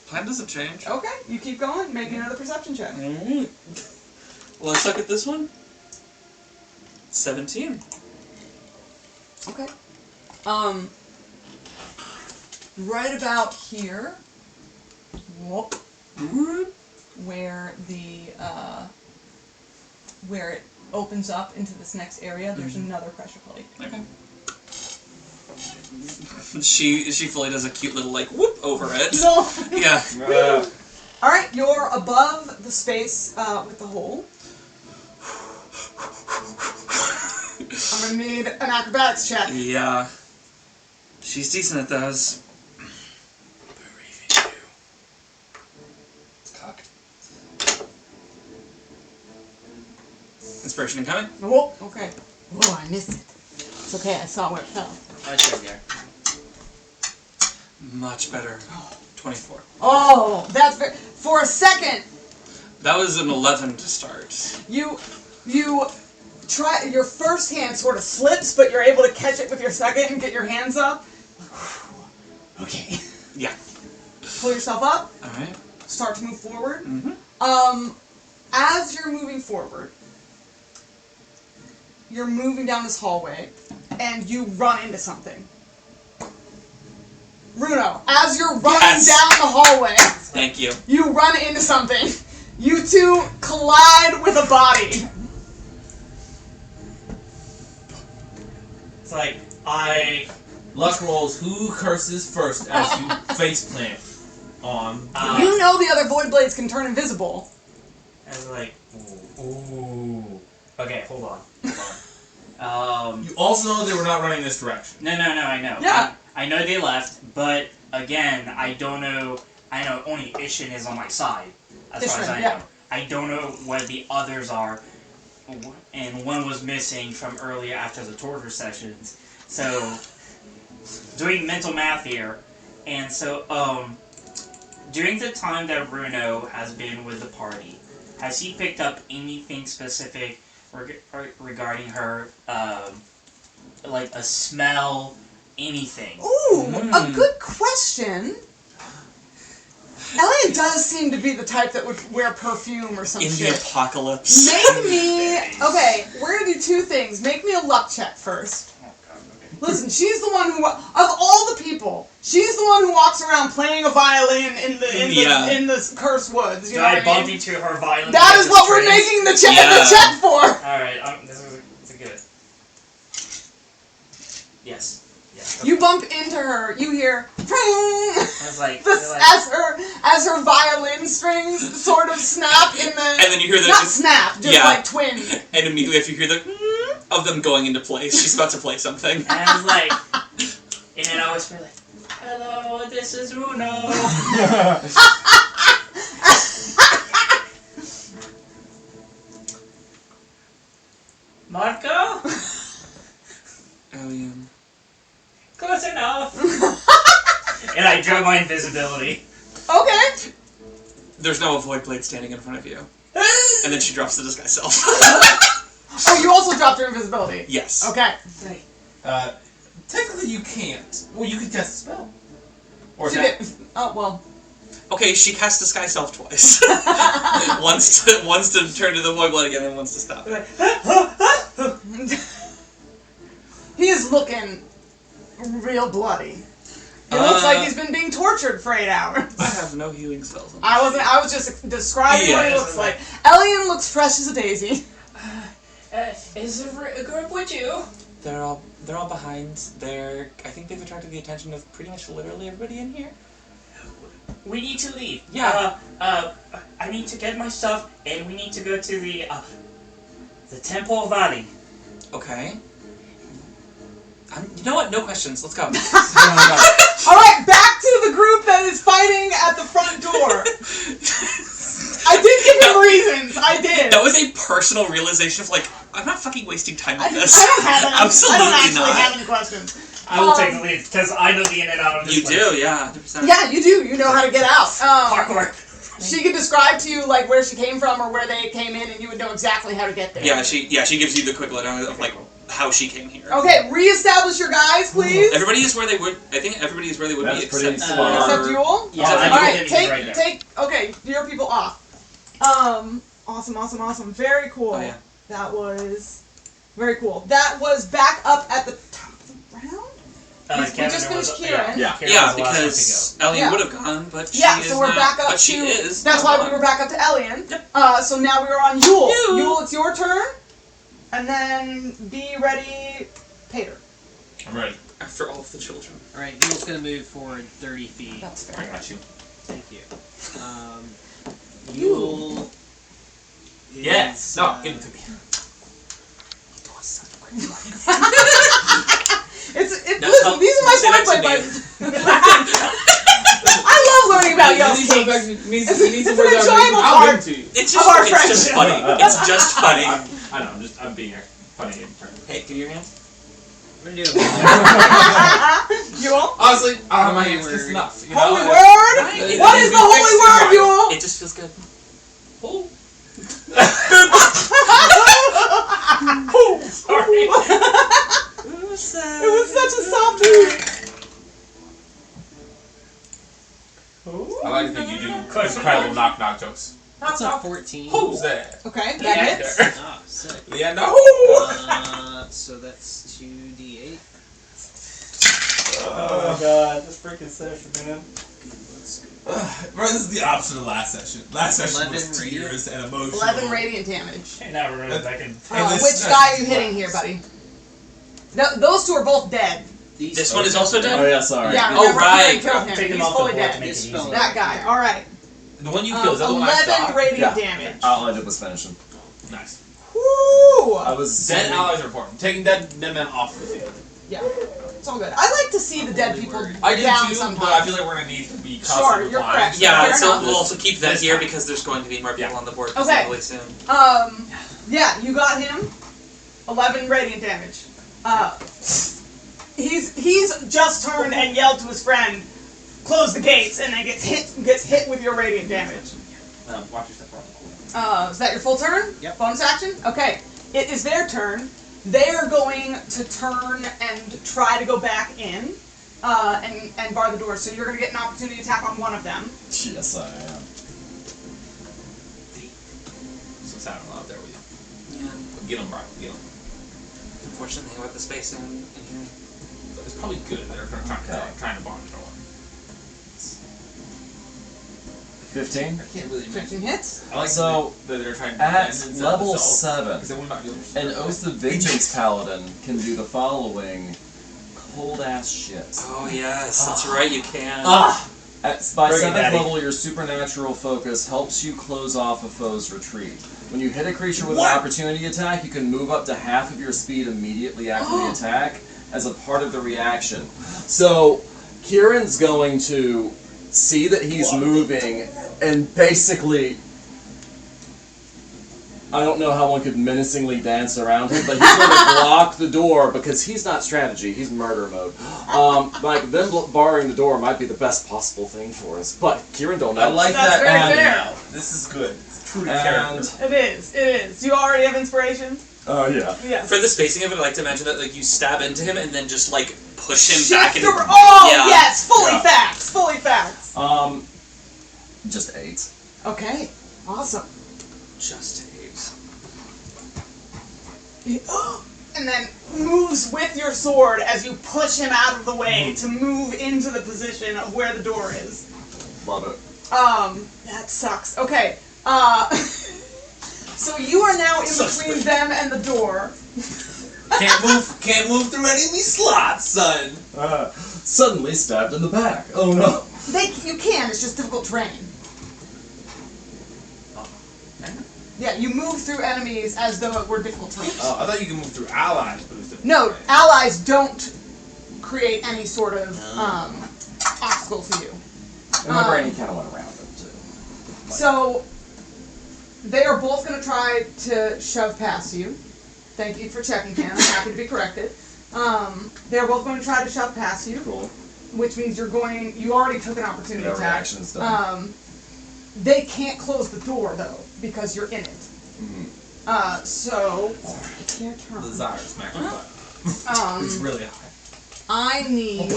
A: Time doesn't change.
C: Okay, you keep going. Make another perception check.
A: Alright. Well, I suck at this one. 17.
C: Okay. Right about here, whoop, where the where it opens up into this next area, there's another pressure plate.
A: Okay. She fully does a cute little like whoop over it.
C: No.
A: Yeah.
C: All right, you're above the space with the hole. I'm gonna need an acrobatics check.
A: Yeah. She's decent at those.
B: It's cocked.
A: Inspiration incoming.
C: Whoa. Okay. Whoa, I missed it. It's okay. I saw where it fell.
F: That's right there.
A: Much better. 24.
C: Oh, that's very. For a second,
A: That was an 11 to start.
C: you try. Your first hand sort of slips, but you're able to catch it with your second and get your hands up. Okay.
A: Yeah.
C: Pull yourself up.
A: Alright.
C: Start to move forward.
A: Mm-hmm.
C: As you're moving forward, you're moving down this hallway, and you run into something. Runo, as you're running
A: Yes!
C: down the hallway,
A: Thank you.
C: you run into something. You two collide with a body.
F: It's like,
I: Luck rolls. Who curses first as you faceplant on?
C: You know the other void blades can turn invisible.
F: I was like, ooh. Okay, hold on.
I: You also know they were not running this direction.
F: No, I know.
C: Yeah.
F: I know they left, but again, I don't know. I know only Ishin is on my side, as far as
C: Ishin,
F: I
C: yeah.
F: know. I don't know where the others are, and one was missing from earlier after the torture sessions. So, doing mental math here, and so, during the time that Bruno has been with the party, has he picked up anything specific regarding her, like a smell, anything?
C: Ooh, a good question. Elliot does seem to be the type that would wear perfume or some
A: In the
C: shit.
A: apocalypse.
C: Make me... Okay, we're gonna do two things. Make me a luck check first.
F: Oh god, okay.
C: Listen, she's the one who, of all the people, she's the one who walks around playing a violin in the cursed woods. You know
F: I
C: what I
F: bumped
C: mean?
F: into her violin.
C: That is what we're making the check for.
F: Alright, this is a good. Yes. Yes.
C: You bump into her, you hear
F: I was like,
C: as her violin strings sort of snap in the
A: And then you hear the
C: not snap, just like twin.
A: And immediately after you hear the of them going into place, she's about to play something.
F: and I was like, and then I whisper like, hello, this is Runo. Marco?
A: Alien.
F: Close enough. And I draw my invisibility.
C: Okay.
A: There's no avoid blade standing in front of you. And then she drops the disguise self.
C: Oh, you also dropped your invisibility.
A: Yes.
C: Okay.
I: Technically you can't. Well, you can cast a spell. Or
C: She
I: that.
C: did- Oh well.
A: Okay, she cast disguise self twice. once to turn to the void blade again, and once to stop it.
C: He is looking real bloody. It looks like he's been being tortured for 8 hours.
A: I have no healing spells.
C: I was just describing what he
A: Yes.
C: looks like. Elian looks fresh as a daisy.
F: Is a group with you?
A: They're all behind. I think they've attracted the attention of pretty much literally everybody in here.
F: We need to leave.
A: Yeah.
F: I need to get my stuff, and we need to go to the Temple of Valley.
A: Okay. You know what? No questions. Let's go.
C: Alright, back to the group that is fighting at the front door. I did give him reasons. I did.
A: That was a personal realization of like, I'm not fucking wasting time with this.
C: I don't have any.
A: Absolutely
C: I don't actually
A: not.
C: have any questions.
F: I will take the lead, because I know the in and out of this
A: You
F: place.
A: do, yeah, 100%.
C: Yeah, you do. You know how to get out.
F: Parkour.
C: She could describe to you like where she came from or where they came in, and you would know exactly how to get there.
A: Yeah, she gives you the quick lowdown of like how she came here.
C: Okay, reestablish your guys, please.
A: Everybody is where they would. I think everybody is where they would
B: That's
A: be
B: pretty
A: except
B: smart.
C: Except you all?
F: Yeah,
A: Except
F: I
A: for
C: Alright,
F: think
C: take,
F: right there.
C: okay, your people off. Awesome. Very cool.
A: Oh, yeah.
C: That was very cool. That was back up at the top of the round? We
F: Kevin
C: just
F: was-
C: finished Kieran.
B: Yeah.
F: Kieran
A: Yeah,
F: was the last one to
A: because Ellie
C: Yeah.
A: would have gone, but she
C: Yeah,
A: is
C: so we're
A: not,
C: back up
A: but she
C: to.
A: is.
C: That's why we were back up to Elian. So now we are on Yule. Yule, it's your turn. And then be ready, Pater.
I: I'm ready.
A: After all of the children.
H: Alright, Yule's gonna move forward 30 feet.
C: That's
I: I
C: fair.
I: got you.
H: Thank you. Yule.
I: Yes.
H: is,
I: Give it to me.
C: Listen, these are my
A: say that
C: sword
A: to
C: play
A: me.
C: buddies. I love learning about y'all's kinks.
J: You need
C: It's
J: some
C: an
J: words out of me.
C: enjoyable
J: I'll
C: part.
J: give them to you.
A: It's
C: Of our
A: just funny. It's just funny.
J: I know. I'm being funny in turn.
A: Hey, give me your hand.
H: I'm gonna do
C: Yule?
J: Honestly, I don't have my
H: Holy
J: hands just
H: word.
J: enough. You
C: Holy
J: know?
C: word?
A: It-
C: What
A: it-
C: is the holy word, Yule?
A: It just feels good.
F: Sorry.
C: It was such a soft word.
J: I like to think you do incredible knock jokes.
H: That's a 14.
J: Who's that?
C: Okay, that hits.
H: Ah, sick.
J: Yeah, no.
H: So that's 2d8.
D: Oh god, this freaking session, man.
I: Bro, this is the opposite of last session. Last session
H: 11
I: was
H: radiant.
I: tears and emotional.
C: 11 radiant damage.
F: And now remember back in.
C: Which guy are you hitting here, buddy? No, those two are both dead.
H: These
A: This one is also
B: Oh
A: dead?
B: yeah, sorry.
C: Yeah,
A: Oh,
C: remember,
A: right.
C: Kieran killed him.
F: Take them
C: He's
F: off
C: fully
F: the board to
C: dead.
F: make it
H: This
F: easy.
H: spell-
C: That guy. All right.
J: The one you killed, is that the one I
C: 11
J: shot?
C: radiant
B: Yeah.
C: damage.
B: All I did was finish him.
J: Nice.
C: Woo!
B: I was
J: Dead allies are important. Taking dead men off the field.
C: Yeah, it's all good. I like to see the dead people
J: I do
C: down
J: too,
C: sometimes.
J: but I feel like we're gonna need to be
C: Sure,
J: constantly
C: you're
J: replying.
C: correct.
A: Yeah,
C: Fair
A: so
C: enough.
A: we'll also keep that
J: This
A: here
J: time.
A: because there's going to be more people on the board
C: Okay.
A: presumably soon.
C: Yeah, you got him. 11 radiant damage. He's just turned and yelled to his friend, "Close the gates," and then gets hit with your radiant damage.
J: Watch your step around.
C: Is that your full turn?
H: Yep.
C: Bonus action? Okay. It is their turn. They are going to turn and try to go back in and bar the doors. So you're going to get an opportunity attack on one of them.
B: Yes, I am.
J: So Saturn out there with you.
A: Yeah.
J: Get him, bro. Get him.
A: Unfortunately, about the space in here.
J: It's probably good. They're trying to bomb the door.
B: 15.
J: I can't really
C: 15 hits.
J: I like
B: So,
J: that they're trying to
B: at
J: defend
B: level
J: themselves,
B: 7,
J: 'cause they will not be able to
B: an Oath of Vengeance Paladin can do the following cold ass shit.
A: Oh yes, that's right. You can.
B: By
D: Bring it,
B: 7th
D: Daddy.
B: level, your supernatural focus helps you close off a foe's retreat. When you hit a creature with an opportunity attack, you can move up to half of your speed immediately after the attack as a part of the reaction. So, Kieran's going to see that he's moving and basically, I don't know how one could menacingly dance around him, but he's going to block the door because he's not strategy, he's murder mode. Like, them barring the door might be the best possible thing for us, but Kieran don't know.
J: I like
C: That's
J: that
C: very
J: and
C: fair.
J: now. This is good. It's true to
B: And,
J: character.
C: It is. It is. Do you already have inspiration?
B: oh yeah.
C: Yes.
A: For the spacing of it, I like to imagine that like you stab into him and then just like push him
C: Shift
A: back into.
C: oh
A: Yeah.
C: yes, fully
B: Yeah.
C: facts. Fully facts.
B: Just 8.
C: Okay. Awesome.
A: Just eight.
C: And then moves with your sword as you push him out of the way to move into the position of where the door is.
B: Love it.
C: That sucks. Okay. So you are now in between them and the door.
J: Can't move through any of these slots, son.
B: Suddenly stabbed in the back. Oh no.
C: You can. It's just difficult terrain. Yeah, you move through enemies as though it were difficult terrain.
J: Oh, I thought you could move through allies, but it was different.
C: No, allies don't create any sort of obstacle for you.
B: And my brain kind of went around them too.
C: So they are both going to try to shove past you. Thank you for checking, Ken. I'm happy to be corrected. They're both going to try to shove past you,
B: Cool.
C: which means you already took an opportunity
B: Yeah,
C: attack.
B: reaction's done.
C: They can't close the door though because you're in it. So it's your turn.
J: Desire smack your butt.
D: It's really high.
C: I need.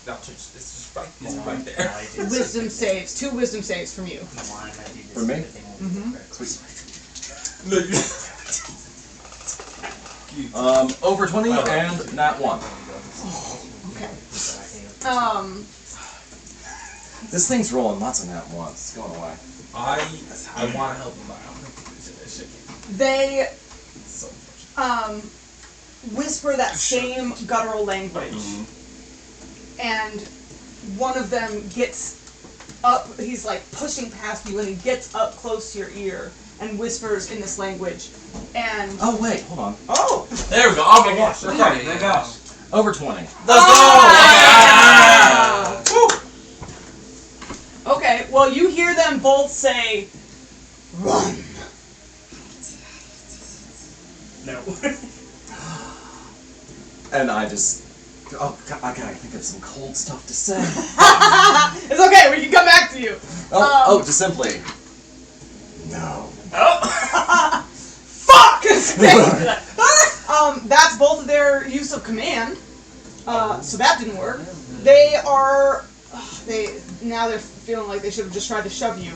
J: No, it's just right. It's right there.
C: Wisdom saves. 2 wisdom saves from you.
B: For me? Over 20 and not 1.
C: Okay.
B: This thing's rolling lots of nat 1s. It's going away.
J: I want to help him, but I don't think this shit.
C: They
J: So much.
C: whisper that same guttural language, and one of them gets up. He's like pushing past you, and he gets up close to your ear and whispers in this language. And
B: Oh wait, hold on.
C: oh,
J: There we go. Oh my gosh. Okay,
A: Yeah,
J: there
A: yeah.
J: goes.
B: Over 20.
J: Let's go!
C: okay. Well, you hear them both say, "Run."
F: No.
B: And I just... Oh, God, I gotta think of some cold stuff to say.
C: It's okay. We can come back to you.
B: Just simply... No.
C: Fuck! That's both of their use of command. So that didn't work. They're feeling like they should have just tried to shove you.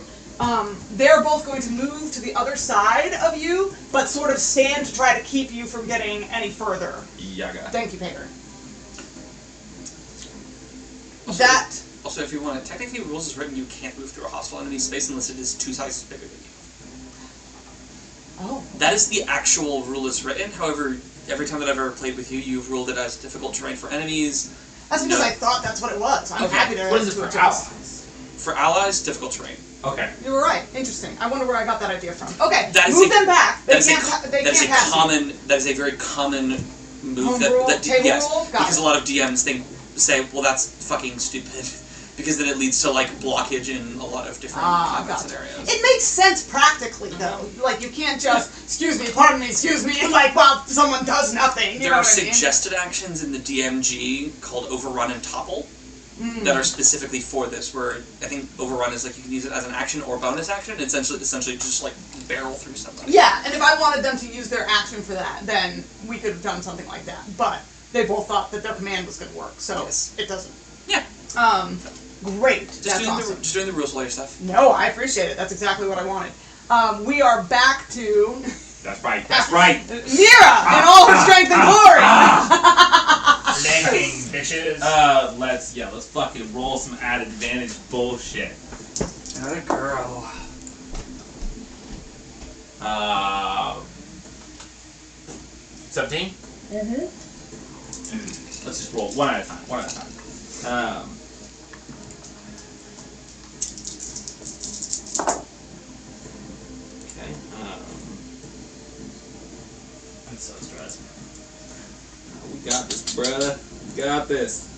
C: They're both going to move to the other side of you, but sort of stand to try to keep you from getting any further.
J: Yaga.
C: Thank you, Paper.
A: Also, if you want to, technically the rules is written you can't move through a hostile enemy space unless it is 2 sizes bigger than you.
C: Oh.
A: That is the actual rule as written. However, every time that I've ever played with you, you've ruled it as difficult terrain for enemies.
C: That's because I thought that's what it was. I'm
A: Okay.
C: happy to
J: What is it for
C: adjust.
J: allies?
A: For allies, difficult terrain.
J: Okay.
C: You were right. Interesting. I wonder where I got that idea from. Okay,
A: That is
C: move
A: a-
C: them back. They
A: That is
C: can't.
A: a,
C: They
A: that is
C: can't
A: a
C: pass you.
A: common. That is a very common move.
C: Home rule? Table
A: yes,
C: rule? Got
A: because
C: it.
A: a lot of DMs say, well, that's fucking stupid, because then it leads to like blockage in a lot of different combat
C: gotcha.
A: scenarios.
C: It makes sense practically, though. Like, you can't just, excuse me, like, while someone does nothing. You
A: There
C: know
A: are
C: what I mean?
A: suggested actions in the DMG called Overrun and Topple that are specifically for this, where I think Overrun is like you can use it as an action or bonus action. It's essentially just like barrel through somebody.
C: Yeah, and if I wanted them to use their action for that, then we could have done something like that. But they both thought that their command was going to work, so
A: Yes.
C: it doesn't.
A: Yeah.
C: Great.
A: Just
C: That's
A: doing
C: awesome.
A: just doing the rules lawyer stuff.
C: No, I appreciate it. That's exactly what I wanted. We are back to
J: That's right. That's right.
C: Mira in all her strength and glory.
F: Nagging bitches.
J: Let's fucking roll some added advantage bullshit.
A: Another girl.
J: 17?
C: Mm-hmm.
J: Let's just roll one at a time. Okay.
F: I'm so stressed.
J: We got this, brother. We got this.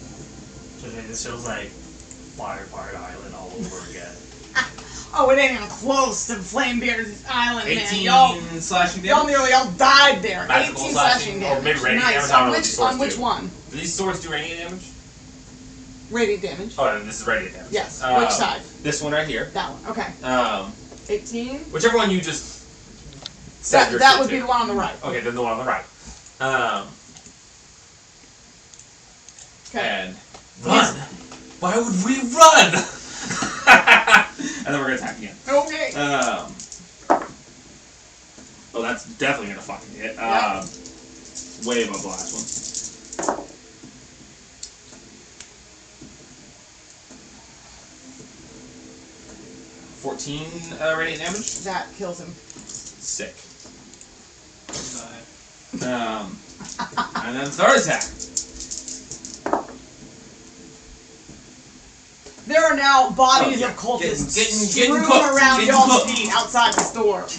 F: This feels like Fire Island all over again.
C: Oh, it ain't even close to Flamebeard's Island, man.
J: 18
C: Y'all
J: slashing
C: y'all
J: damage.
C: nearly all died there.
J: Magical
C: 18
J: slashing,
C: slashing
J: or maybe
C: damage.
J: radiant
C: Nice.
J: damage, I don't know what these
C: On
J: swords
C: which
J: do.
C: one?
J: Do these swords do radiant damage?
C: Radiant damage.
J: Oh, and this is radiant damage.
C: Yes. Which side?
J: This one right here.
C: That one. Okay. 18.
J: Whichever one you just said your
C: That
J: shit
C: would
J: to.
C: be the one on the right.
J: Okay, then the one on the right.
C: Okay.
J: And run. Why would we run? And then we're gonna attack again.
C: Okay.
J: Oh, that's definitely gonna fucking hit. Way above the last one. Radiant damage.
C: That kills him.
J: Sick. And then third attack.
C: There are now bodies
J: Oh, yeah.
C: of cultists
J: Getting
C: strewn
J: cooked.
C: around
J: Getting
C: y'all's
J: cooked.
C: feet outside the store.
J: –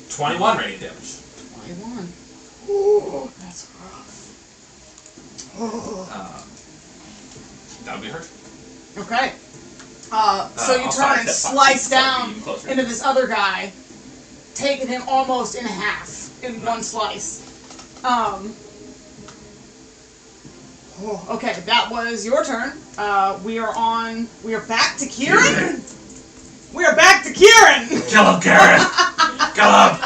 J: 21 radiant damage.
C: 21. Ooh, that's rough.
J: That'll be hurt.
C: Okay. So you
J: I'll
C: turn and
J: sidestep
C: slice
J: 5 feet, so
C: down
J: it'll be closer.
C: into this other guy, taking him almost in half in one slice. Okay, that was your turn. We are back to Kieran. We are back to Kieran.
J: Kill him, Karen! Kill him!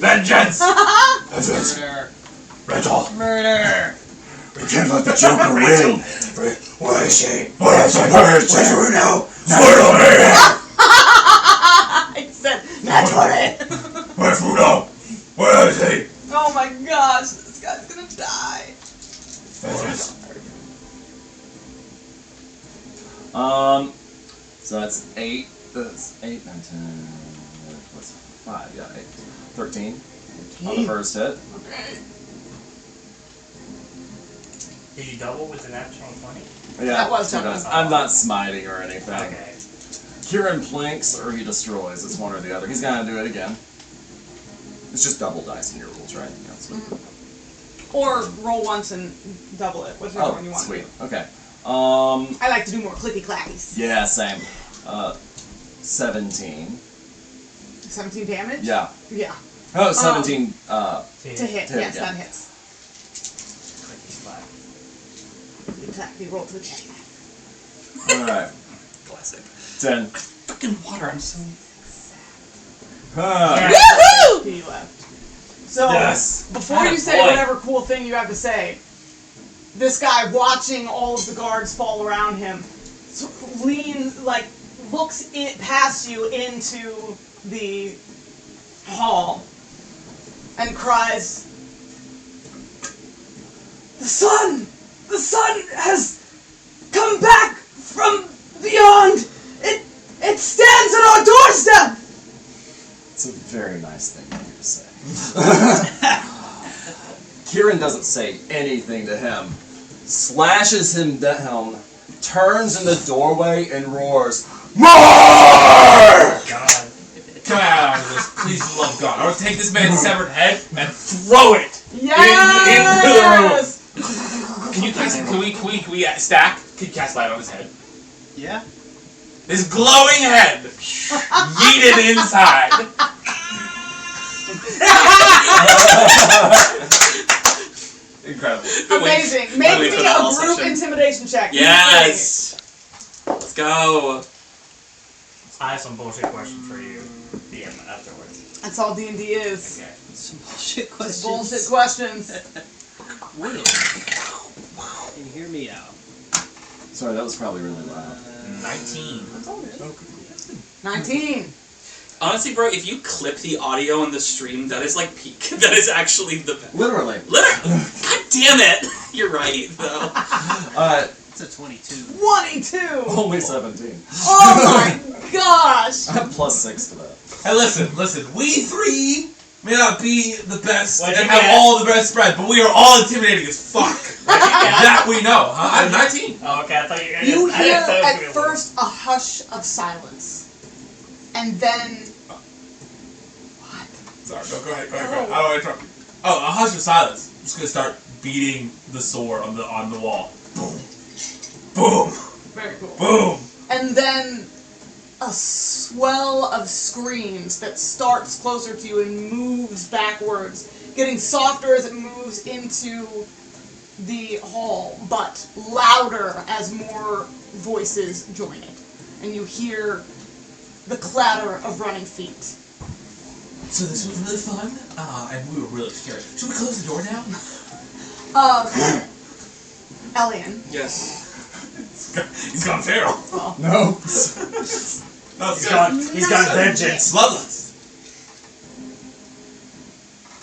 J: Vengeance!
H: Murder.
J: Rachel!
H: Murder.
B: We can't let the Joker win.
K: Where is she?
B: Where's
K: Where's Runo?
C: I said naturally.
K: Where's Runo? Where is he?
C: Oh my gosh, this guy's gonna die.
B: So that's 8. That's 8, 9, 10. What's 5? Yeah, 8. 13 on the first hit.
C: Okay.
F: Did you double with the natural 20?
B: Yeah,
C: That was
B: two
C: double.
B: dice. I'm not smiting or anything.
F: Okay.
B: Kieran plinks or he destroys. It's one or the other. He's gonna do it again. It's just double dice in your rules, right? Yeah, sweet.
C: Or roll once and double it, whichever one you want.
B: Sweet. Okay.
C: I like to do more clicky clackies.
B: Yeah, same. 17.
C: 17 damage?
B: Yeah.
C: Yeah.
B: Oh, 17.
C: To hit,
B: To hit,
C: yes,
B: yeah.
C: that hits. Exactly, roll to the check.
B: Alright.
A: Classic.
B: 10.
A: Fucking water, I'm so...
C: Woohoo! He left. So,
J: Yes.
C: before you say
J: Boy.
C: whatever cool thing you have to say, this guy watching all of the guards fall around him leans, looks past you into the hall and cries, The sun has come back from beyond! It stands at our doorstep!
B: It's a very nice thing for you to say. Kieran doesn't say anything to him, slashes him down, turns in the doorway and roars, "More!"
F: God.
J: Come out of this, please, for the love of God. I will take this man's severed head and throw it
C: Yes!
J: into the room. Can we stack? Can you cast light on his head?
H: Yeah.
J: This glowing head, yeeted inside. Incredible.
C: Amazing. Make me a group intimidation check.
A: Yes! Let's go.
F: I have some bullshit questions for you, DM, afterwards.
C: That's all D&D is.
F: Okay.
H: Some bullshit questions.
C: Bullshit questions.
H: Wait. And hear me out.
B: Sorry, that was probably really loud.
F: 19.
C: 19.
A: Honestly, bro, if you clip the audio on the stream, that is like peak. That is actually the best.
B: Literally.
A: Literally. God damn it. You're right, though.
H: It's a 22.
C: 22!
B: Only 17.
C: Oh my gosh!
B: I'm plus 6 to that.
I: Hey, listen. We three may not be the best
F: What'd
I: and
F: you
I: have
F: get?
I: all the best spread, but we are all intimidating as fuck. That we know, huh? I'm 19.
F: Oh, okay, I thought you were
C: You
F: I
C: hear
F: thought it was
C: at
F: gonna be
C: first a hush of silence. And then.
I: Sorry, no, go ahead. I don't want to interrupt you. Oh, a hush of silence. I'm just gonna start beating the sword on the wall. Boom. Boom.
C: Very cool.
I: Boom.
C: And then a swell of screams that starts closer to you and moves backwards, getting softer as it moves into the hall, but louder as more voices join it. And you hear the clatter of running feet.
I: So this was really fun, and we were really scared. Should we close the door now?
C: Elian.
A: Yes.
I: He's gone feral.
B: No.
F: He's got vengeance.
I: Bloodlust.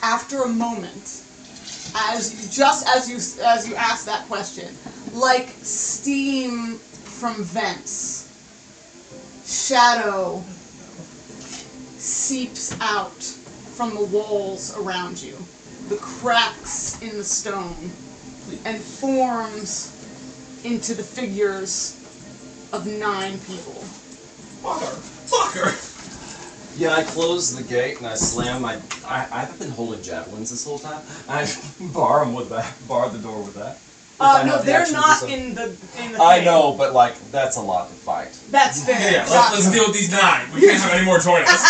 C: After a moment, as you ask that question, like steam from vents, shadow seeps out from the walls around you, the cracks in the stone, and forms into the figures of 9 people.
I: Fucker.
B: Yeah, I closed the gate and I slammed my. I've been holding javelins this whole time. I bar the door with that.
C: No, they're not in the
B: I
C: thing.
B: know, but like that's a lot to fight.
C: That's fair.
I: Yeah, let's deal with these 9. We can't have any more join us.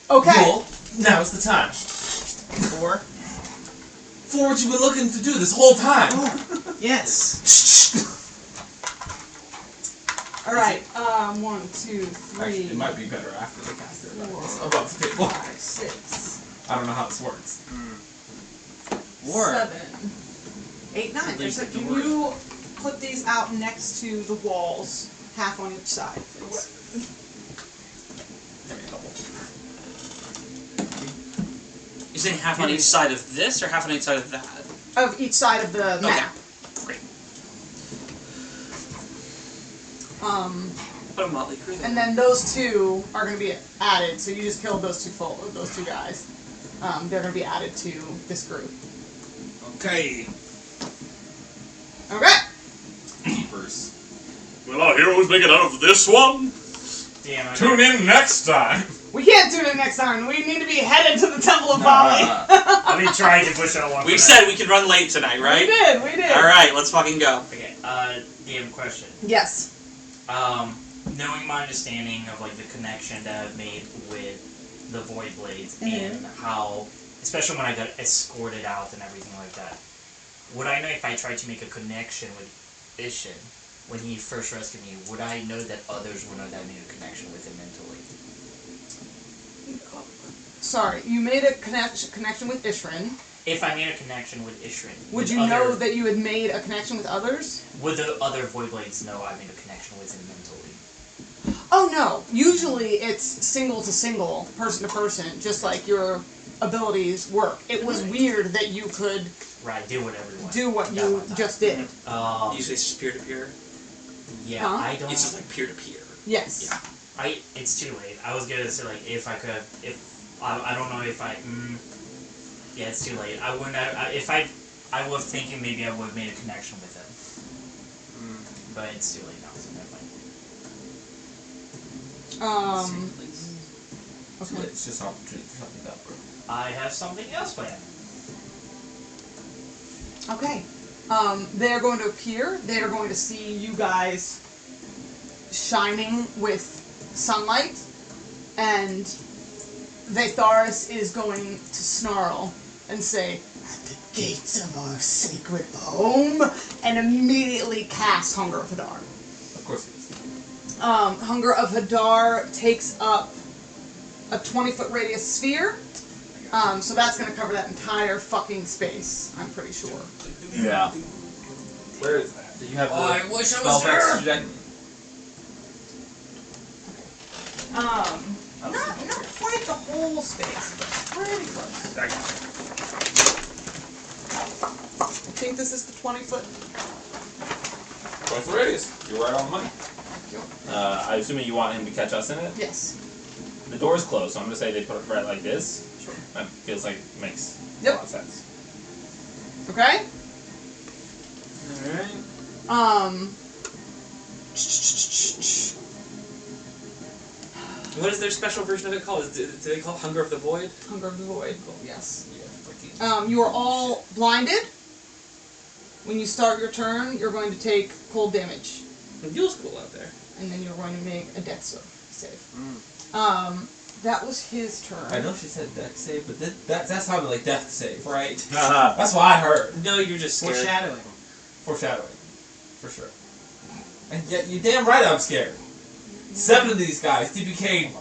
C: Okay.
I: Cool. Now's the time.
H: 4.
I: For what you've been looking to do this whole time.
H: Yes.
C: Alright, 1, 2, 3.
I: Actually, it might be better after they cast their abilities
C: 4,
I: above the table.
C: 5, 6,
I: I don't know how this works.
C: 7, 8, 9.
H: Leave
C: So
H: the
C: can
H: door.
C: you put these out next to the walls, half on each side, please?
I: Give me a couple.
A: You're saying half on each side of this, or half on each side of that?
C: Of each side of the map.
A: Great. Put a motley crew there.
C: And then those 2 are going to be added. So you just killed those two guys. They're going to be added to this group.
I: Okay.
C: Okay.
I: Keepers.
K: Will our heroes make it out of this one?
F: Damn, I
K: Tune in next time.
C: We can't do it next time. We need to be headed to the Temple of Bali.
F: I've been trying to push out one.
A: We said we could run late tonight, right?
C: We did.
A: Alright, let's fucking go.
F: Okay, DM question.
C: Yes.
F: Knowing my understanding of like the connection that I've made with the Void Blades and how, especially when I got escorted out and everything like that, would I know if I tried to make a connection with Ishin when he first rescued me? Would I know that others would know that I made a connection with him mentally?
C: Sorry, you made a connection with Ishrin.
F: If I made a connection with Ishrin,
C: Would you know that you had made a connection with others?
F: Would the other Void Blades know I made a connection with him mentally?
C: Oh no. Usually it's single to single, person to person, just like your abilities work. It was weird that you could
F: do whatever you want.
C: Do what you just did.
A: Usually it's just peer to peer.
F: Yeah,
C: Huh?
F: I don't.
A: It's just like peer to peer.
C: Yes.
A: Yeah.
F: It's too late. I was gonna say like if I could, I don't know if I. Yeah, it's too late. I wouldn't. If I was thinking maybe I would have made a connection with him. But it's too late now, so never mind.
C: Okay.
I: It's just an opportunity for something that bro.
F: I have something else planned.
C: Okay. They're going to appear. They are going to see you guys shining with sunlight, and Vaetharis is going to snarl and say, "At the gates of our sacred home," and immediately cast Hunger of Hadar.
I: Of course it is.
C: Hunger of Hadar takes up a 20-foot radius sphere. So that's going to cover that entire fucking space, I'm pretty sure.
B: Yeah.
I: Where is that? Do you have the
A: I wish I
I: spell
A: was
I: text
A: there.
I: trajectory?
C: Not quite the whole space, but pretty close. I think this is the 20-foot.
J: 20 radius. You're right on the money.
C: Thank you.
J: I assuming you want him to catch us in it.
C: Yes.
J: The door's closed, so I'm gonna say they put it right like this.
C: Sure.
J: That feels like makes a
C: Yep.
J: lot of sense.
C: Okay.
A: Alright. What is their special version of it called? Do they call it Hunger of the Void?
C: Hunger of the Void. Yes.
A: Yeah, freaking.
C: You are all blinded. When you start your turn, you're going to take cold damage,
A: Yule's cool out there.
C: and then you're going to make a death save. That was his turn.
I: I know she said death save, but that sounded like death save, right?
J: Haha.
I: That's what I heard.
A: No, you're just scared.
H: Foreshadowing.
I: Foreshadowing. For sure. And yet, you're damn right I'm scared. 7 of these guys DPK'd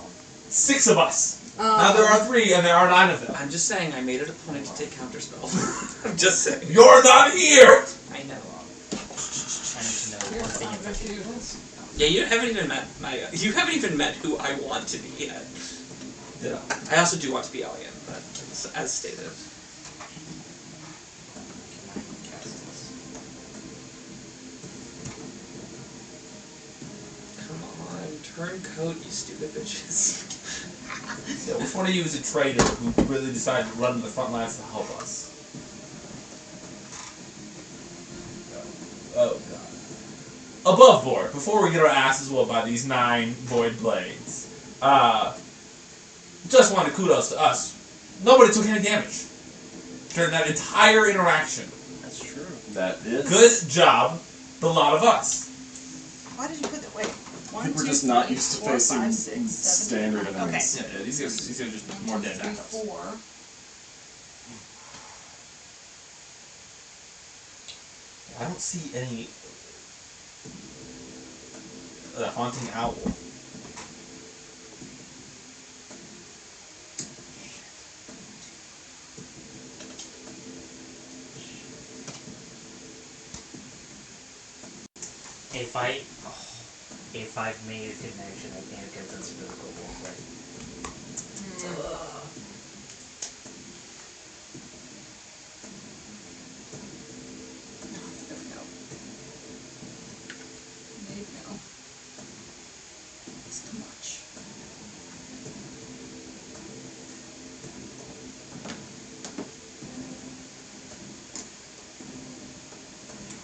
I: 6 of us. Now there are 3 and there are 9 of them.
A: I'm just saying, I made it a point to take counterspell. I'm just saying.
I: You're not here!
A: I know.
F: I need to know one thing in particular.
A: Yeah, you haven't even met you haven't even met who I want to be yet.
I: Did
A: I also do want to be alien, but as stated. Come on, turncoat, you stupid bitches.
I: Yeah, which one of you is a traitor who really decided to run to the front lines to help us? Oh god. Above board, before we get our asses whooped by these 9 void blades, just wanted kudos to us. Nobody took any damage during that entire interaction.
H: That's true.
B: That is.
I: Good job, the lot of us.
C: Why did you put that? Wait.
B: I
C: 1,
B: think we're
C: 2,
B: just not
C: 3,
B: used to
C: 4,
B: facing
C: 5, 6, 7,
B: standard
C: 8, 9.
B: enemies.
C: Okay.
J: Yeah, these are just more dead
C: 1, 2,
J: backups.
C: 3, 4.
I: I don't see any haunting owl.
F: If I've made a connection, I can't get this physical walkway.
C: No. It's too much.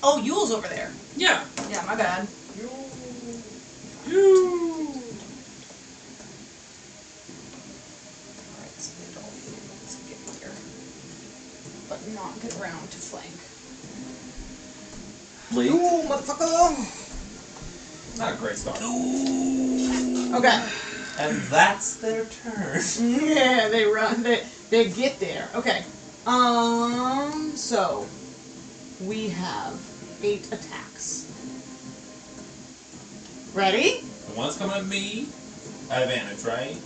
C: Oh, Yule's over there.
A: Yeah.
C: Yeah, my bad. Alright, so get all you. Let's get here. But not get around to flank.
B: Bleak.
C: Ooh, motherfucker!
I: Not a great start.
C: Okay.
I: And that's their turn.
C: Yeah, they run. They get there. Okay. So we have 8 attacks. Ready?
I: The one's coming at me. At advantage, right?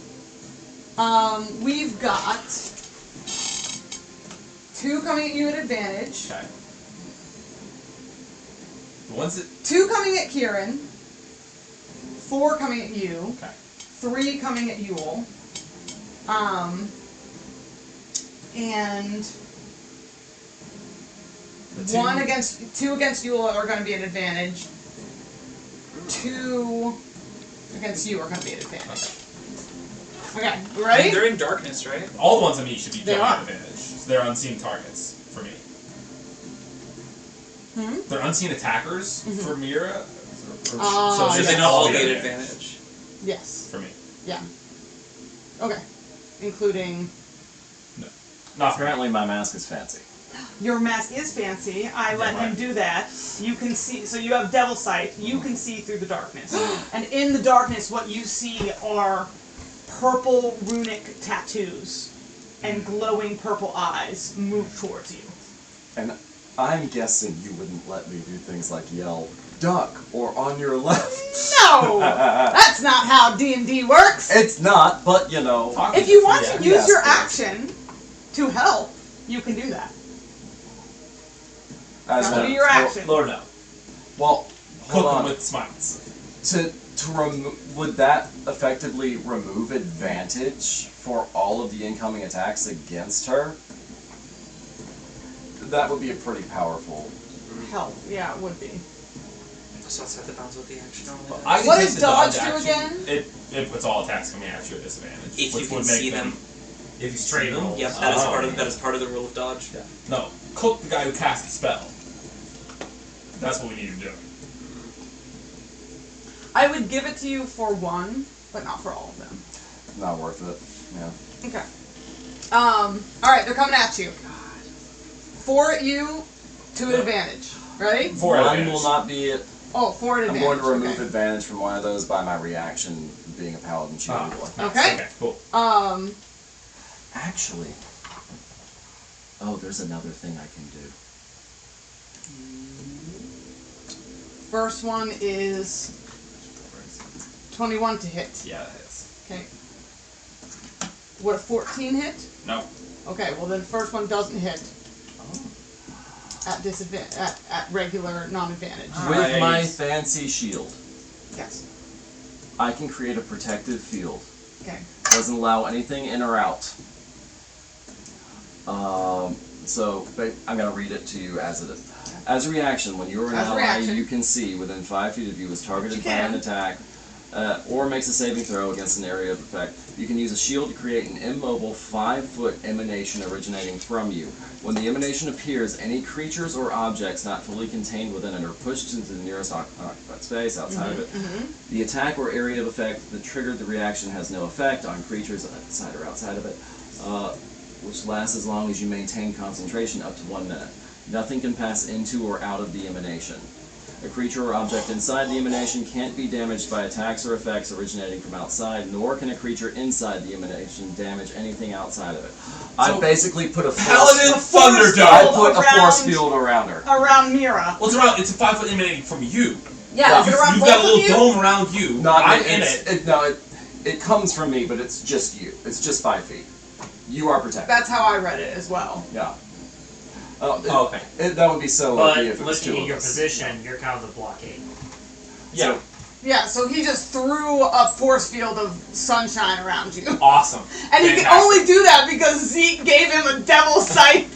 C: We've got 2 coming at you at advantage.
I: Okay. The one's at
C: 2 coming at Kieran. 4 coming at you.
I: okay.
C: 3 coming at Yule. And
I: The
C: 2 against Yule are going to be at advantage. 2 against you are going to be at advantage. Okay, you ready?
A: They're in darkness, right?
I: All the ones on me should be
C: They
I: jumping
C: are.
I: at advantage. So they're unseen targets for me. They're unseen attackers for Mira.
A: So
C: yes.
A: they don't all
I: be
A: be
I: at
A: at advantage.
C: Yes.
I: for me.
C: Yeah. Okay. Including
I: Not for
B: Apparently my mask is fancy.
C: your mask is fancy. I let him do that. You can see, so you have devil sight. You can see through the darkness. And in the darkness, what you see are purple runic tattoos and glowing purple eyes move towards you.
B: And I'm guessing you wouldn't let me do things like yell, duck, or on your left.
C: No! That's not how D&D works!
B: It's not, but you know.
C: If you want to use
B: Yes,
C: your
B: please.
C: action to help, you can do that.
B: As
C: That'll
B: a-
C: be your action.
I: Lord no.
B: Well,
I: Cook
B: hold
I: them
B: on.
I: with smites.
B: Would that effectively remove advantage for all of the incoming attacks against her? That would be a pretty powerful.
C: Help. Yeah, it would be.
A: So outside the bounds of the action only.
I: I can
C: What
I: take
C: does
I: the
C: dodge do
I: action.
C: again?
I: It puts all attacks coming at you at disadvantage.
A: If
I: which
A: you can
I: would make
A: see them.
I: If you see them?
A: Yep, that is part of the rule of dodge.
I: Yeah. No, cook the guy who cast the spell. That's what we need to do.
C: I would give it to you for one, but not for all of them.
B: Not worth it. Yeah.
C: Okay. Alright, they're coming at you. 4 at you, 2 at advantage. Ready?
I: 4
B: One
I: advantage.
B: will not be it.
C: Oh, 4 at
B: I'm
C: advantage.
B: going to remove
C: okay.
B: advantage from one of those by my reaction, being a paladin shooting boy.
C: Okay.
I: Okay, cool.
B: Actually, there's another thing I can do.
C: First one is 21 to hit.
J: Yeah, that hits.
C: Okay. Would a 14 hit?
J: No.
C: Okay, well then the first one doesn't hit. At disadvantage, at regular non-advantage.
B: With my fancy shield,
C: Yes.
B: I can create a protective field.
C: Okay.
B: Doesn't allow anything in or out. So I'm going to read it to you as it is. As a reaction, when you are an
C: As a
B: ally
C: reaction.
B: you can see within 5 feet of you is targeted
C: You
B: by an
C: can.
B: attack, or makes a saving throw against an area of effect, you can use a shield to create an immobile 5-foot emanation originating from you. When the emanation appears, any creatures or objects not fully contained within it are pushed into the nearest occupied space outside of it. The attack or area of effect that triggered the reaction has no effect on creatures inside or outside of it, which lasts as long as you maintain concentration up to 1 minute. Nothing can pass into or out of the emanation. A creature or object inside the emanation can't be damaged by attacks or effects originating from outside, nor can a creature inside the emanation damage anything outside of it. I basically put a
I: Paladin
B: force,
I: Thunderdome!
B: I put a force
C: around-
B: field around her.
C: Around Mira.
I: Well, it's a 5-foot emanating from you.
C: Yeah, is it around
I: You've
C: both
I: got a
C: of
I: little
C: you?
I: dome around you. I'm in it.
B: It comes from me, but it's just you. It's just 5 feet. You are protected.
C: That's how I read it as well.
B: Yeah.
I: Okay.
B: That would be so
F: But
B: OP if it was 2
F: looking at
B: of
F: your
B: us.
F: position, you're kind of the blockade.
I: Yeah.
C: Yeah, so he just threw a force field of sunshine around you.
I: Awesome.
C: And he can
I: Fantastic.
C: only do that because Zeke gave him a devil sight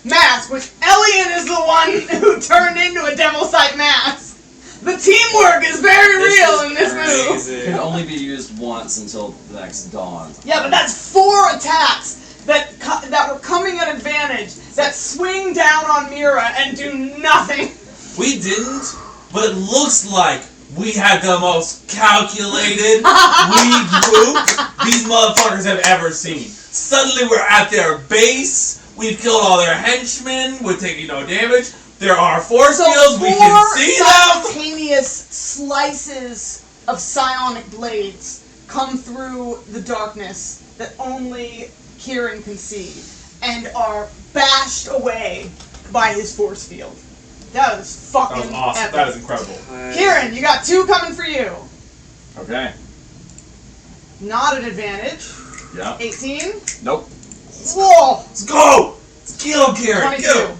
C: mask, which Elian is the one who turned into a devil sight mask. The teamwork is very real in this move.
B: It can only be used once until the next dawn.
C: Yeah, but that's 4 attacks that were coming at advantage that swing down on Mira and do nothing.
I: We didn't, but it looks like we had the most calculated regroup these motherfuckers have ever seen. Suddenly we're at their base, we've killed all their henchmen, we're taking no damage, there are force fields, we can see them!
C: Simultaneous slices of psionic blades come through the darkness that only Kieran can see and are bashed away by his force field. That is fucking
I: That was awesome,
C: epic.
I: that is incredible.
C: Kieran, you got 2 coming for you.
B: Okay.
C: Not an advantage.
B: Yeah.
C: 18.
B: Nope.
C: Whoa!
I: Let's go! Let's kill him, Kieran!
C: 22.
I: Get him!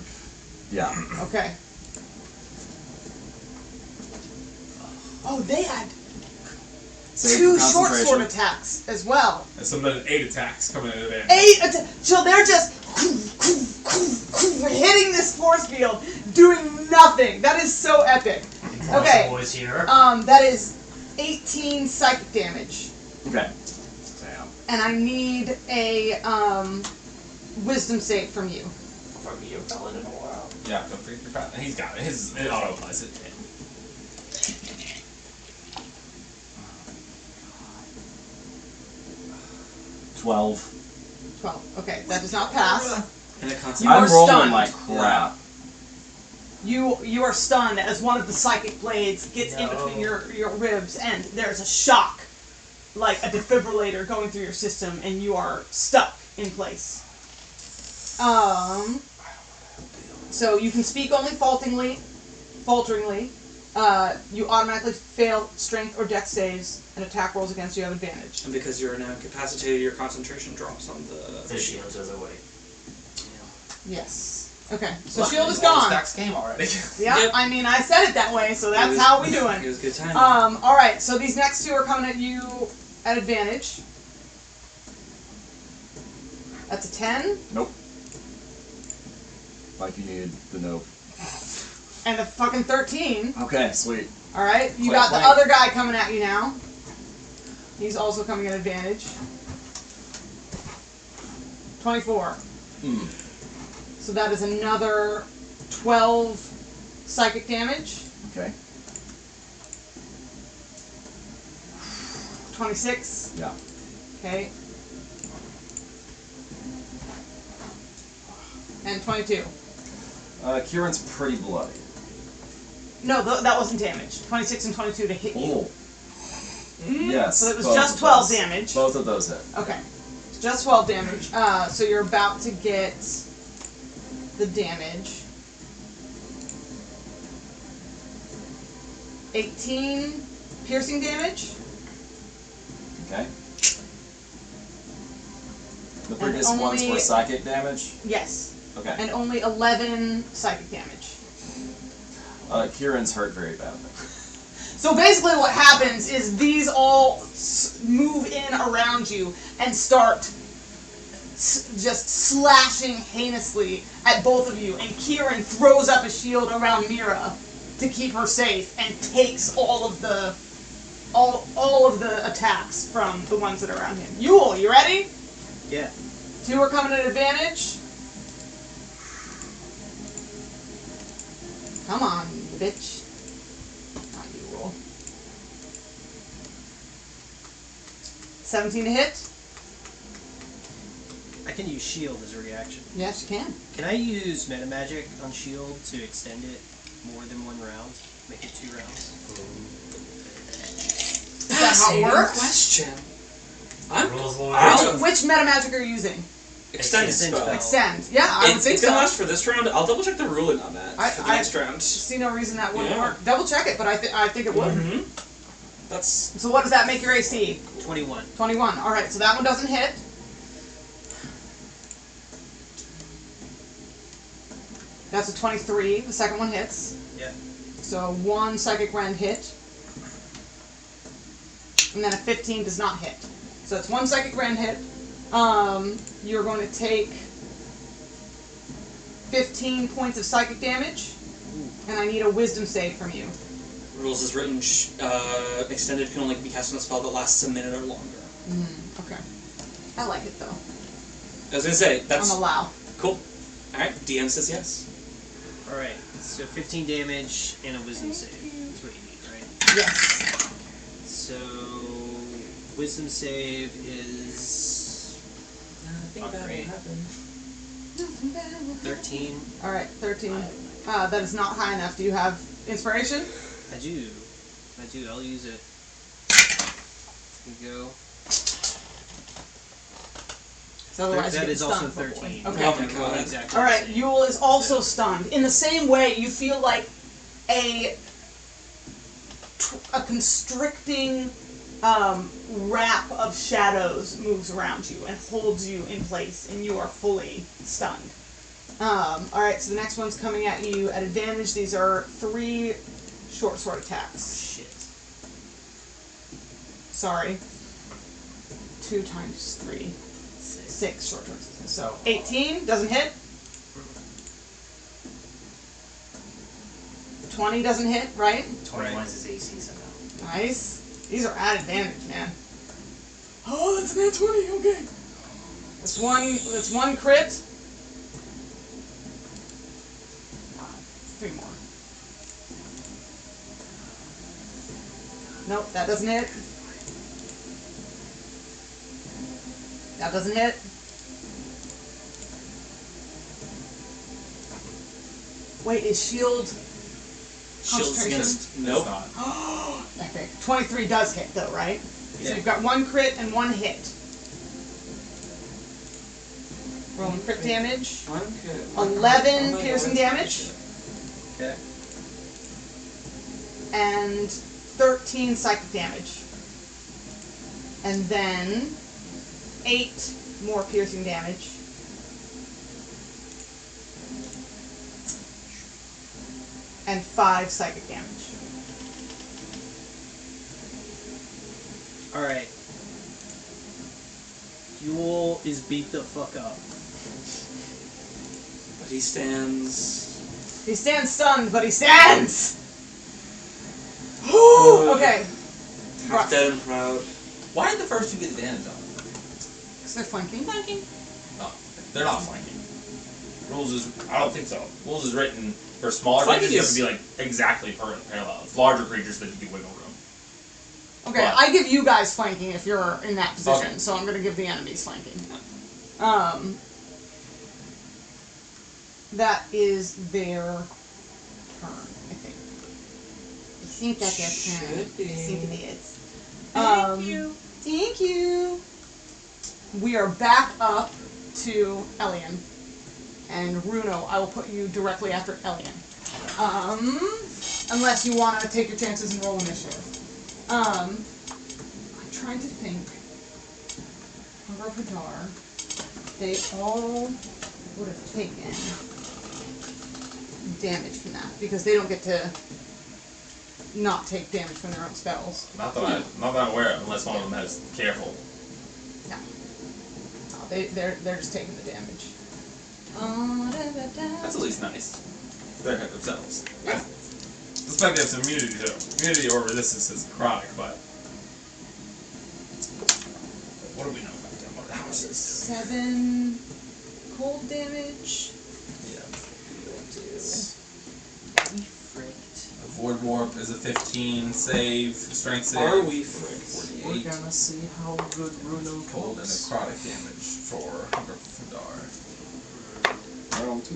B: Yeah.
C: Okay. Oh, they had
B: Save
C: 2
B: for
C: short
B: concentration.
C: sword attacks as well.
I: And some of the 8 attacks coming in advance.
C: 8 so they're just hitting this force field, doing nothing. That is so epic. Okay.
F: Boys here.
C: That is 18 psychic damage.
B: Okay.
C: And I need a wisdom save from you.
F: From you, paladin or wow.
I: Yeah, don't forget your paladin. He's got it. It auto applies it.
B: 12.
C: 12. Okay, that does not pass.
A: And a
C: You
A: concentration.
C: are
B: I'm rolling
C: stunned.
B: like crap.
C: You are stunned as one of the psychic blades gets in between your ribs, and there's a shock, like a defibrillator going through your system, and you are stuck in place. So you can speak only falteringly. You automatically fail strength or dex saves, and attack rolls against you have advantage.
A: And because you're now incapacitated, your concentration drops on the
F: The shield goes away.
C: Yes. Okay, so
J: Luckily,
C: shield is
J: all the
C: gone.
J: stacks came already.
C: Yeah,
A: Yep.
C: I mean, I said it that way, so that's how we doing.
A: It was good time.
C: Alright, so these next two are coming at you at advantage. That's a 10,
B: Nope. Like you needed the nope.
C: and a fucking 13.
B: Okay, sweet.
C: Alright, you
B: Clank,
C: got the
B: clank.
C: other guy coming at you now. He's also coming at advantage. 24.
B: Mm.
C: So that is another 12 psychic damage.
B: Okay.
C: 26.
B: Yeah.
C: Okay. And 22.
B: Kieran's pretty bloody.
C: No, that wasn't damage. 26 and 22 to hit you.
B: Oh. Yes.
C: So it was
B: both
C: just
B: of
C: 12
B: those.
C: damage.
B: Both of those hit.
C: Okay. Just 12 damage. So you're about to get the damage. 18 piercing damage.
B: Okay. The previous ones
C: only-
B: were psychic damage.
C: Yes.
B: Okay.
C: And only 11 psychic damage.
B: Kieran's hurt very badly.
C: So basically what happens is these all move in around you and start just slashing heinously at both of you. And Kieran throws up a shield around Mira to keep her safe and takes all of the attacks from the ones that are around him. Yule, you ready?
H: Yeah.
C: 2 are coming at advantage. Come on, bitch. Not you, roll. 17 to hit.
H: I can use shield as a reaction.
C: Yes, you can.
H: Can I use meta magic on shield to extend it more than one round? Make it 2 rounds?
C: Is that how it works?
A: Question.
C: Which meta magic are you using?
A: Extend
H: Extend
A: spell.
H: spell.
C: Extend. Yeah, I would think
A: It's gonna
C: so.
A: last for this round. I'll double check the ruling on that for the next round.
C: See no reason that wouldn't
A: Yeah.
C: work. Double check it, but I think it would.
A: Mm-hmm. That's
C: So what does that make your AC?
H: 21.
C: 21. Alright, so that one doesn't hit. That's a 23. The second one hits.
H: Yeah.
C: So 1 psychic rend hit. And then a 15 does not hit. So it's 1 psychic rend hit. You're going to take 15 points of psychic damage. And I need a wisdom save from you.
A: rules is written. Extended can only be cast on a spell that lasts a minute or longer.
C: Okay. I like it though.
A: I was gonna say that's
C: I'm allow.
A: cool. All right, DM says yes.
H: Alright, so 15 damage and a wisdom save. That's what you need, right?
C: Yes.
H: So, wisdom save is not great. 13.
C: Alright, 13. That is not high enough. Do you have inspiration?
H: I do. I'll use it. Here we go.
C: So otherwise
H: That
C: you get
H: is also
C: stunned for a
H: 13.
C: point.
A: Oh
C: Okay.
A: my
H: Roll
A: god.
H: exactly
C: Alright,
H: the same.
C: Yule is also stunned. In the same way, you feel like a constricting wrap of shadows moves around you and holds you in place, and you are fully stunned. Alright, so the next one's coming at you at advantage. These are 3 short sword attacks.
H: Shit.
C: Sorry. 2 times 3. 6 short swords. So 18 doesn't hit. 20 doesn't hit, right?
F: 21 is his AC somehow.
C: Nice. These are at advantage, man. Oh, that's an at 20. Okay. That's one crit. 3 more. Nope, that doesn't hit. That doesn't hit. Wait, is shield
A: Shields
C: concentration?
A: against nope.
C: Epic. 23 does hit though, right? So
H: Yeah.
C: you've got 1 crit and 1 hit. Rolling crit damage. 11 piercing damage.
H: Okay.
C: And 13 psychic damage. And then 8 more piercing damage. and 5 psychic damage.
H: Alright. Yule is beat the fuck up.
A: But he stands.
C: He stands stunned, but he stands! Okay.
A: Half dead and proud.
J: Why did the first two get advantage on?
C: Because they're flanking.
J: Oh, they're not flanking. Rules is, I don't think so. Rules is written for smaller
A: Flanking
J: creatures, you have
A: is-
J: to be like exactly parallel. Larger creatures that you get wiggle room.
C: Okay,
J: But-
C: I give you guys flanking if you're in that position,
J: Okay.
C: so I'm going to give the enemies flanking. That is their turn, I think. I think that's their turn.
A: Should be.
C: I think it is.
A: Thank you.
C: Thank you. We are back up to Elian. And Runo, I will put you directly after Elian. Unless you want to take your chances and roll initiative. I'm trying to think. Hunger of Hadar. They all would have taken damage from that because they don't get to not take damage from their own spells.
J: Not that I'm aware of, unless one of them has careful.
C: No, they're just taking the damage.
J: That's at least nice. They're hit themselves.
C: Yeah.
J: I suspect they have some immunity to it. Immunity or resistance is chronic, but what do we know about them? What houses?
C: 7 cold damage.
J: Yeah.
H: We fricked.
J: Void warp is a 15 save, strength save.
A: Are we friends?
J: 48
B: gonna see how good Runo
J: cold and necrotic damage for Hunger of Hadar.
B: Round 2.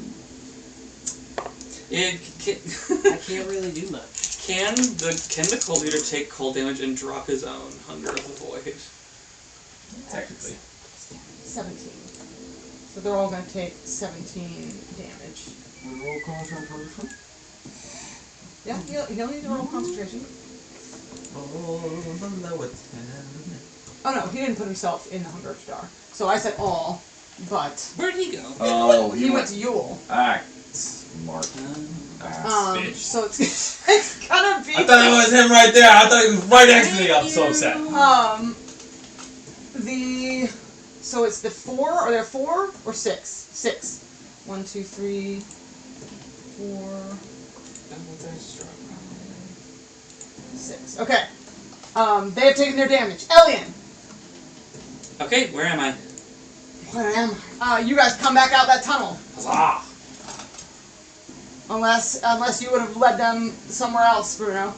A: Yeah,
H: I can't really do much.
A: can the cold eater take cold damage and drop his own Hunger of the Void?
J: Technically.
C: 17. So they're all going to take 17 damage.
B: Roll concentration.
C: Yeah, he'll need to roll concentration.
J: Oh, below a 10.
C: Oh no, he didn't put himself in the Hunger of Hadar. So I said all, but
A: Where'd he go?
B: Oh,
C: he went to Yule.
B: Act smart. Ass bitch.
C: So it's gonna be.
J: I thought it was him right there. I thought he was right next to me. I'm so upset.
C: So it's the 4. Are there 4 or 6? 6. 1, 2, 3, 4, 6. Okay. They have taken their damage. Elian,
A: Okay, where am I?
C: where am I? You guys come back out that tunnel.
A: Huzzah!
C: Unless you would have led them somewhere else, Bruno.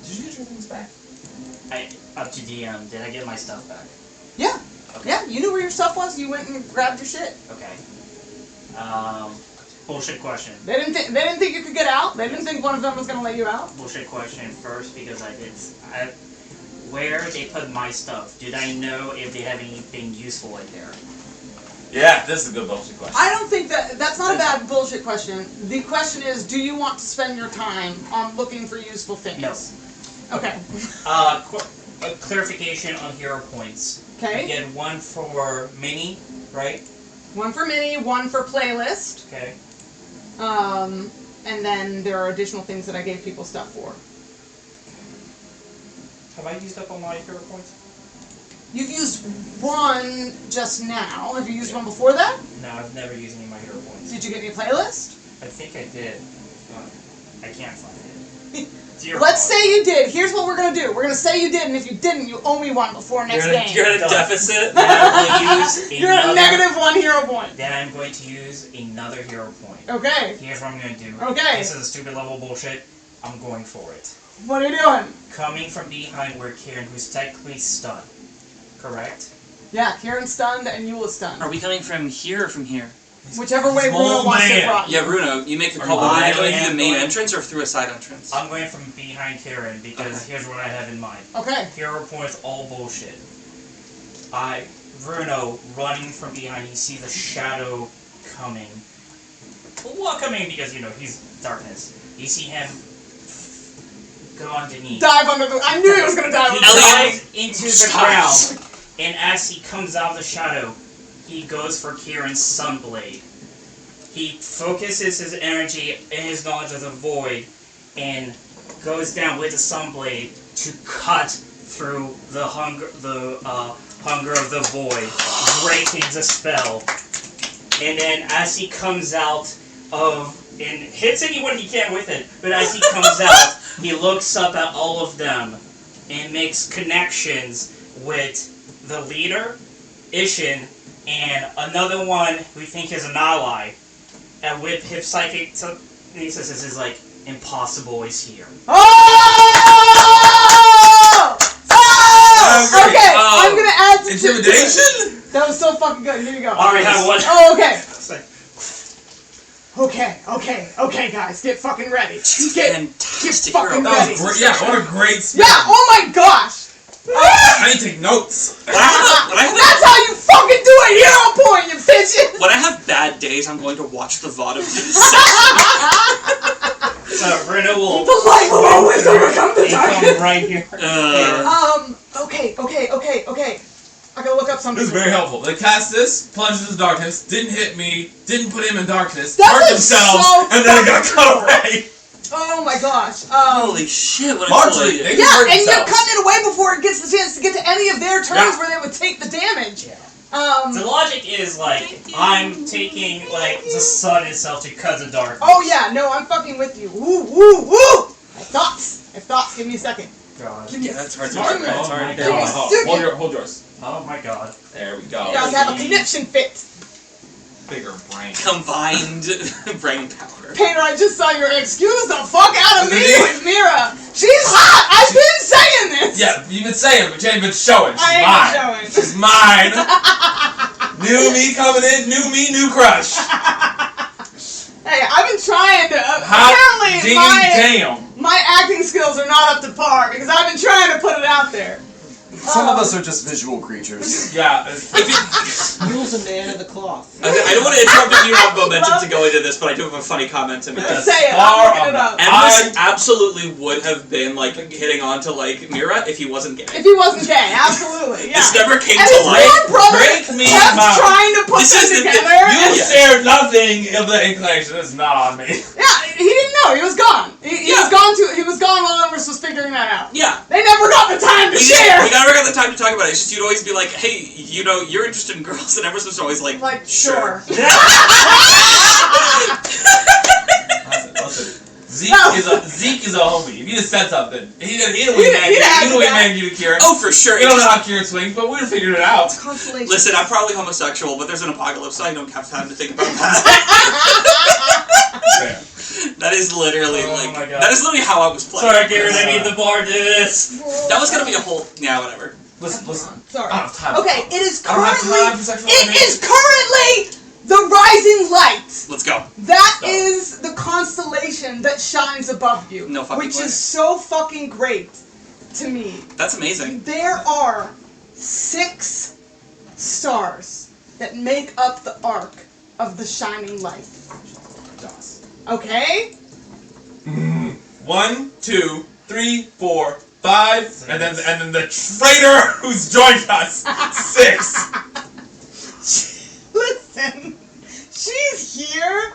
J: Did you get your things back?
F: Up to DM, did I get my stuff back?
C: Yeah.
F: Okay.
C: Yeah, you knew where your stuff was. You went and grabbed your shit.
F: Okay. Bullshit question.
C: They didn't think you could get out. They didn't think one of them was going to let you out.
F: Bullshit question first because where they put my stuff, did I know if they have anything useful in there?
J: Yeah, this is a good bullshit question.
C: I don't think that's not a bad bullshit question. The question is, do you want to spend your time on looking for useful things?
F: No.
C: Okay.
F: A clarification on hero points.
C: Okay.
F: You get 1 for mini, right?
C: 1 for mini, 1 for playlist.
F: Okay.
C: And then there are additional things that I gave people stuff for.
F: Have I used up all my hero points?
C: You've used 1 just now. Have you used 1 before that?
F: No, I've never used any of my hero points.
C: Did you get me a playlist?
F: I think I did. I can't find it.
C: Let's say you did. Here's what we're gonna do. We're gonna say you did, and if you didn't, you owe me 1 before next game.
A: You're at a deficit.
F: Then I'm going to use
C: You're at
F: another.
C: -1 hero point.
F: Then I'm going to use another hero point.
C: Okay.
F: Here's what I'm going to do.
C: Okay.
F: This is a stupid level bullshit. I'm going for it.
C: What are you doing?
F: Coming from behind where Kieran, who's technically stunned. Correct?
C: Yeah, Kieran's stunned and Yule is stunned.
A: Are we coming from here or from here?
C: Whichever way Bruno wants it brought.
A: Yeah, Bruno, you make the call. Are we going through the main entrance or through a side entrance?
F: I'm going from behind Kieran because here's what I have in mind.
C: Okay.
F: Hero points, all bullshit. Bruno running from behind, you see the shadow coming. Well, coming because, he's darkness. You see him go underneath.
C: Dive under the. I knew he was gonna dive
F: He
C: under the.
F: dives into the ground, and as he comes out of the shadow, he goes for Kieran's Sunblade. he focuses his energy and his knowledge of the void and goes down with the Sunblade to cut through the hunger of the void, breaking the spell. And then as he comes out and hits anyone he can with it, but as he comes out, he looks up at all of them and makes connections with the leader, Ishin, and another one we think is an ally. And with his psychic telekinesis, this is like, impossible is here.
C: Oh! Okay, I'm gonna add
I: intimidation.
C: That was so fucking good. Here you go.
F: I already have one.
C: Oh, okay. Okay, guys, get fucking ready. Get fucking ready.
I: Yeah, what a great spell.
C: Yeah, oh my gosh.
I: I need to take notes.
C: That's how you fucking do a hero point, you bitches.
A: When I have bad days, I'm going to watch the VOD of this.
F: So Rena will.
C: The light will always overcome the
F: come
C: darkness.
F: right here.
C: Okay. I gotta look up something.
I: This is very helpful. They cast this, plunged into darkness, didn't hit me, didn't put him in darkness,
C: That
I: hurt
C: was
I: themselves,
C: so
I: and then got cut away.
C: Oh my gosh.
A: Holy shit! What
I: Largely, they
C: yeah,
I: hurt
C: and you're
I: themselves.
C: cutting it away before it gets the chance to get to any of their turns
I: Yeah.
C: where they would take the damage.
F: Yeah. The logic is like I'm taking like the sun itself to cut the dark.
C: Oh yeah, no, I'm fucking with you. Woo! I have thoughts. Give me a second.
F: God.
C: Give me
A: Yeah, that's hard to
C: Give me-
A: That's hard to
C: give me a second.
J: Hold yours.
F: Oh my god.
J: There we go.
C: You guys have a connection fit.
J: Bigger brain.
A: Combined brain power.
C: Painter, I just saw your excuse the fuck out of me with Mira. She's hot. I've been saying this.
I: Yeah, you've been saying, but you ain't been showing. She's
C: I ain't
I: mine.
C: showing.
I: She's mine. New me coming in, new crush.
C: Hey, I've been trying to.
I: Hot
C: Apparently,
I: damn.
C: my acting skills are not up to par because I've been trying to put it out there.
B: Some of us are just visual creatures.
I: Yeah.
H: Mule's a man of the cloth.
A: I don't want to interrupt if you have momentum to go into this, but I do have a funny comment to make.
C: Say it. I'm looking it up.
A: Endless absolutely would have been like hitting on to like Mira if he wasn't gay.
C: If he wasn't gay, absolutely. Yeah.
A: This never came
C: And
A: to
C: his
A: light.
C: poor brother
I: Break me
C: kept
I: mouth.
C: trying to put
A: This
C: them
A: is the-
C: together.
I: You shared nothing of the inclination. It's not on me.
C: Yeah, he didn't know. He was gone. He was gone too. He was gone while Empress was figuring that out.
A: Yeah.
C: They never got the time to share.
A: We never got the time to talk about it. It's just you'd always be like, hey, you know, you're interested in girls, and Empress was always like,
C: sure.
I: Zeke is a homie. If you just said something, he'd wingman you to Kieran.
A: Oh, for sure.
I: We don't know how Kieran swings, but we would have figured it out.
C: Constellation.
A: Listen, I'm probably homosexual, but there's an apocalypse, so I don't have time to think about that.
I: Fair.
A: That is literally
F: my God.
A: that is literally how I was playing.
F: Sorry, Garrett, I need the bar to this.
A: That was gonna be a whole whatever.
I: Listen.
C: Sorry.
I: I don't have time.
C: Okay, it is
I: I don't have
C: currently.
I: time for sexual
C: It is currently the rising light.
A: Let's go.
C: That is the constellation that shines above you.
A: No fucking
C: which
A: way.
C: is so fucking great to me.
A: That's amazing.
C: There are 6 stars that make up the arc of the shining light. Okay?
I: 1, 2, 3, 4, 5, and then the traitor who's joined us. 6.
C: Listen, she's here.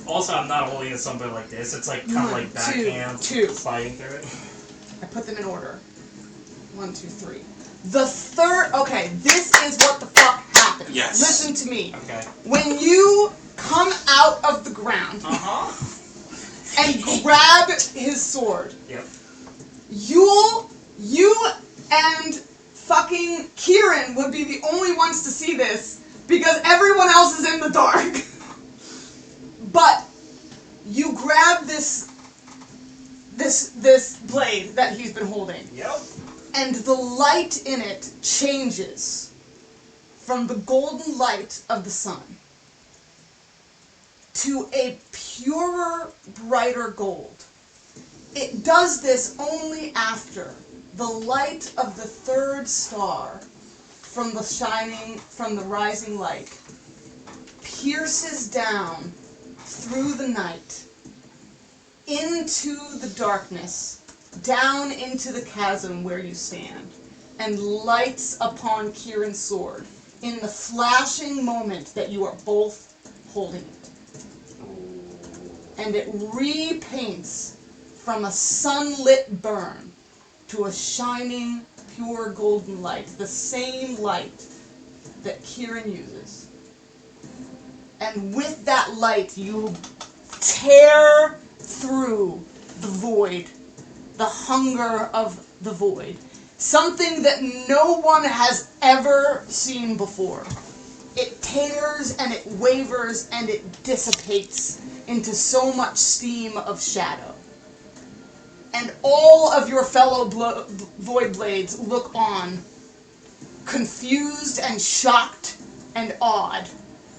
F: Also, I'm not holding something like this. It's like kind of
C: 1,
F: like
C: 2,
F: backhand
C: 2.
F: sliding through it.
C: I put them in order. 1, 2, 3. The third. Okay, this is what the fuck happened.
A: Yes.
C: Listen to me.
F: Okay.
C: When you come out of the ground and grab his sword,
F: Yep.
C: you and fucking Kieran would be the only ones to see this because everyone else is in the dark. But you grab this blade that he's been holding.
F: Yep.
C: And the light in it changes from the golden light of the sun to a purer, brighter gold. It does this only after the light of the third star from the rising light pierces down through the night into the darkness, down into the chasm where you stand, and lights upon Kieran's sword, in the flashing moment that you are both holding it. And it repaints from a sunlit burn to a shining, pure golden light, the same light that Kieran uses. And with that light, you tear through the void, the hunger of the void. Something that no one has ever seen before. It tears and it wavers and it dissipates into so much steam of shadow. And all of your fellow void blades look on, confused and shocked and awed.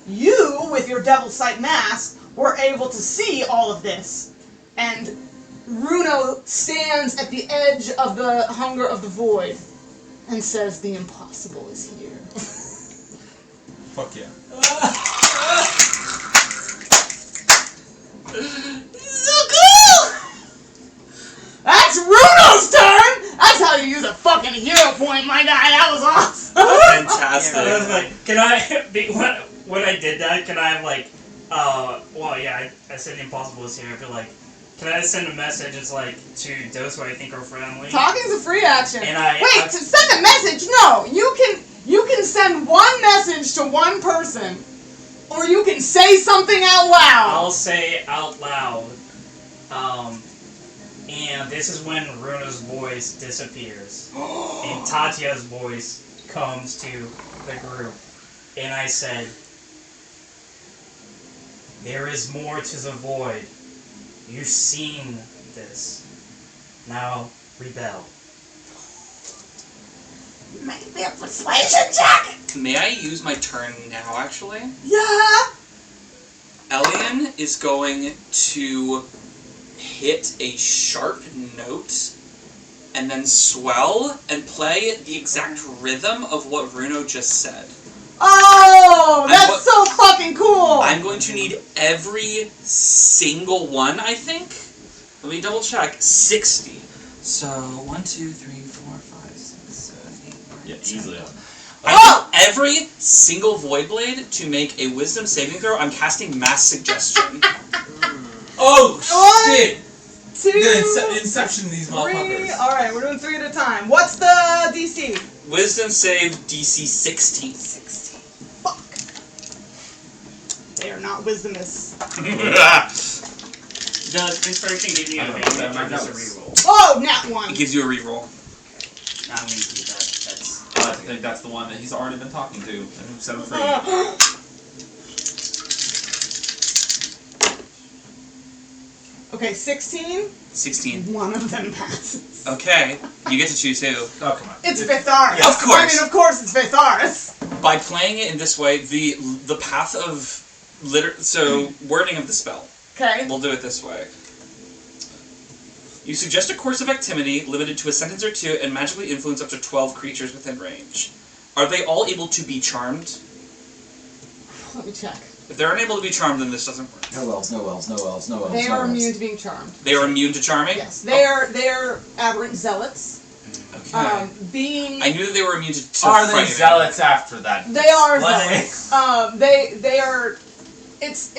C: You, with your devil sight mask, were able to see all of this. And Runo stands at the edge of the hunger of the void and says, "The impossible is here."
I: Fuck yeah.
C: So cool! That's Runo's turn! That's how you use a fucking hero point, my guy. That was awesome.
A: Fantastic.
F: I was like, can I, when I did that, can I like, I said the impossible is here. I feel like, can I send a message? It's like to those who I think are friendly.
C: Talking's a free action.
F: And
C: to send a message? No, you can send one message to one person, or you can say something out loud.
F: I'll say out loud. And this is when Runa's voice disappears, and Tatia's voice comes to the group, and I said, "There is more to the void. You've seen this. Now rebel."
C: Make me a persuasion check!
A: May I use my turn now, actually?
C: Yeah!
A: Elian is going to hit a sharp note and then swell and play the exact rhythm of what Runo just said.
C: Oh, that's so fucking cool!
A: I'm going to need every single one, I think. Let me double check. 60. So, 1, 2, 3, 4, 5, 6, 7, 8, 9,
J: Yeah,
A: 10,
J: easily.
A: 11. I need every single Void Blade to make a Wisdom saving throw. I'm casting Mass Suggestion.
I: Oh, shit!
C: 2,
I: Inception these
C: 3.
I: motherfuckers.
C: Alright, we're doing 3 at a time. What's the DC?
A: Wisdom save DC 16.
C: 16. Fuck. They are not wisdomous.
F: Does inspiration give you
I: I don't know,
F: advantage
I: that
F: or just a
I: matters.
F: reroll?
C: Oh, nat 1.
A: It gives you a reroll.
F: I'm gonna keep that. That's
I: I think that's the one that he's already been talking to and set him free.
C: Okay, 16.
A: 16.
C: One of them passes.
A: Okay, you get to choose who.
I: Oh, come on.
C: It's Vitharis.
A: Yeah, of course.
C: I mean, of course it's Vitharis.
A: By playing it in this way, the path of wording of the spell.
C: Okay.
A: We'll do it this way. You suggest a course of activity limited to a sentence or two and magically influence up to 12 creatures within range. Are they all able to be charmed?
C: Let me check.
A: If they're unable to be charmed, then this doesn't work.
B: No elves, no elves, no elves, no elves.
C: They
B: no
C: are
B: elves.
C: immune to being charmed.
A: They are immune to charming?
C: Yes, they are aberrant zealots.
A: Okay.
C: Being
A: I knew that they were immune to
I: Are they
A: frightening.
I: zealots after that?
C: they are
I: display?
C: zealots. They are. It's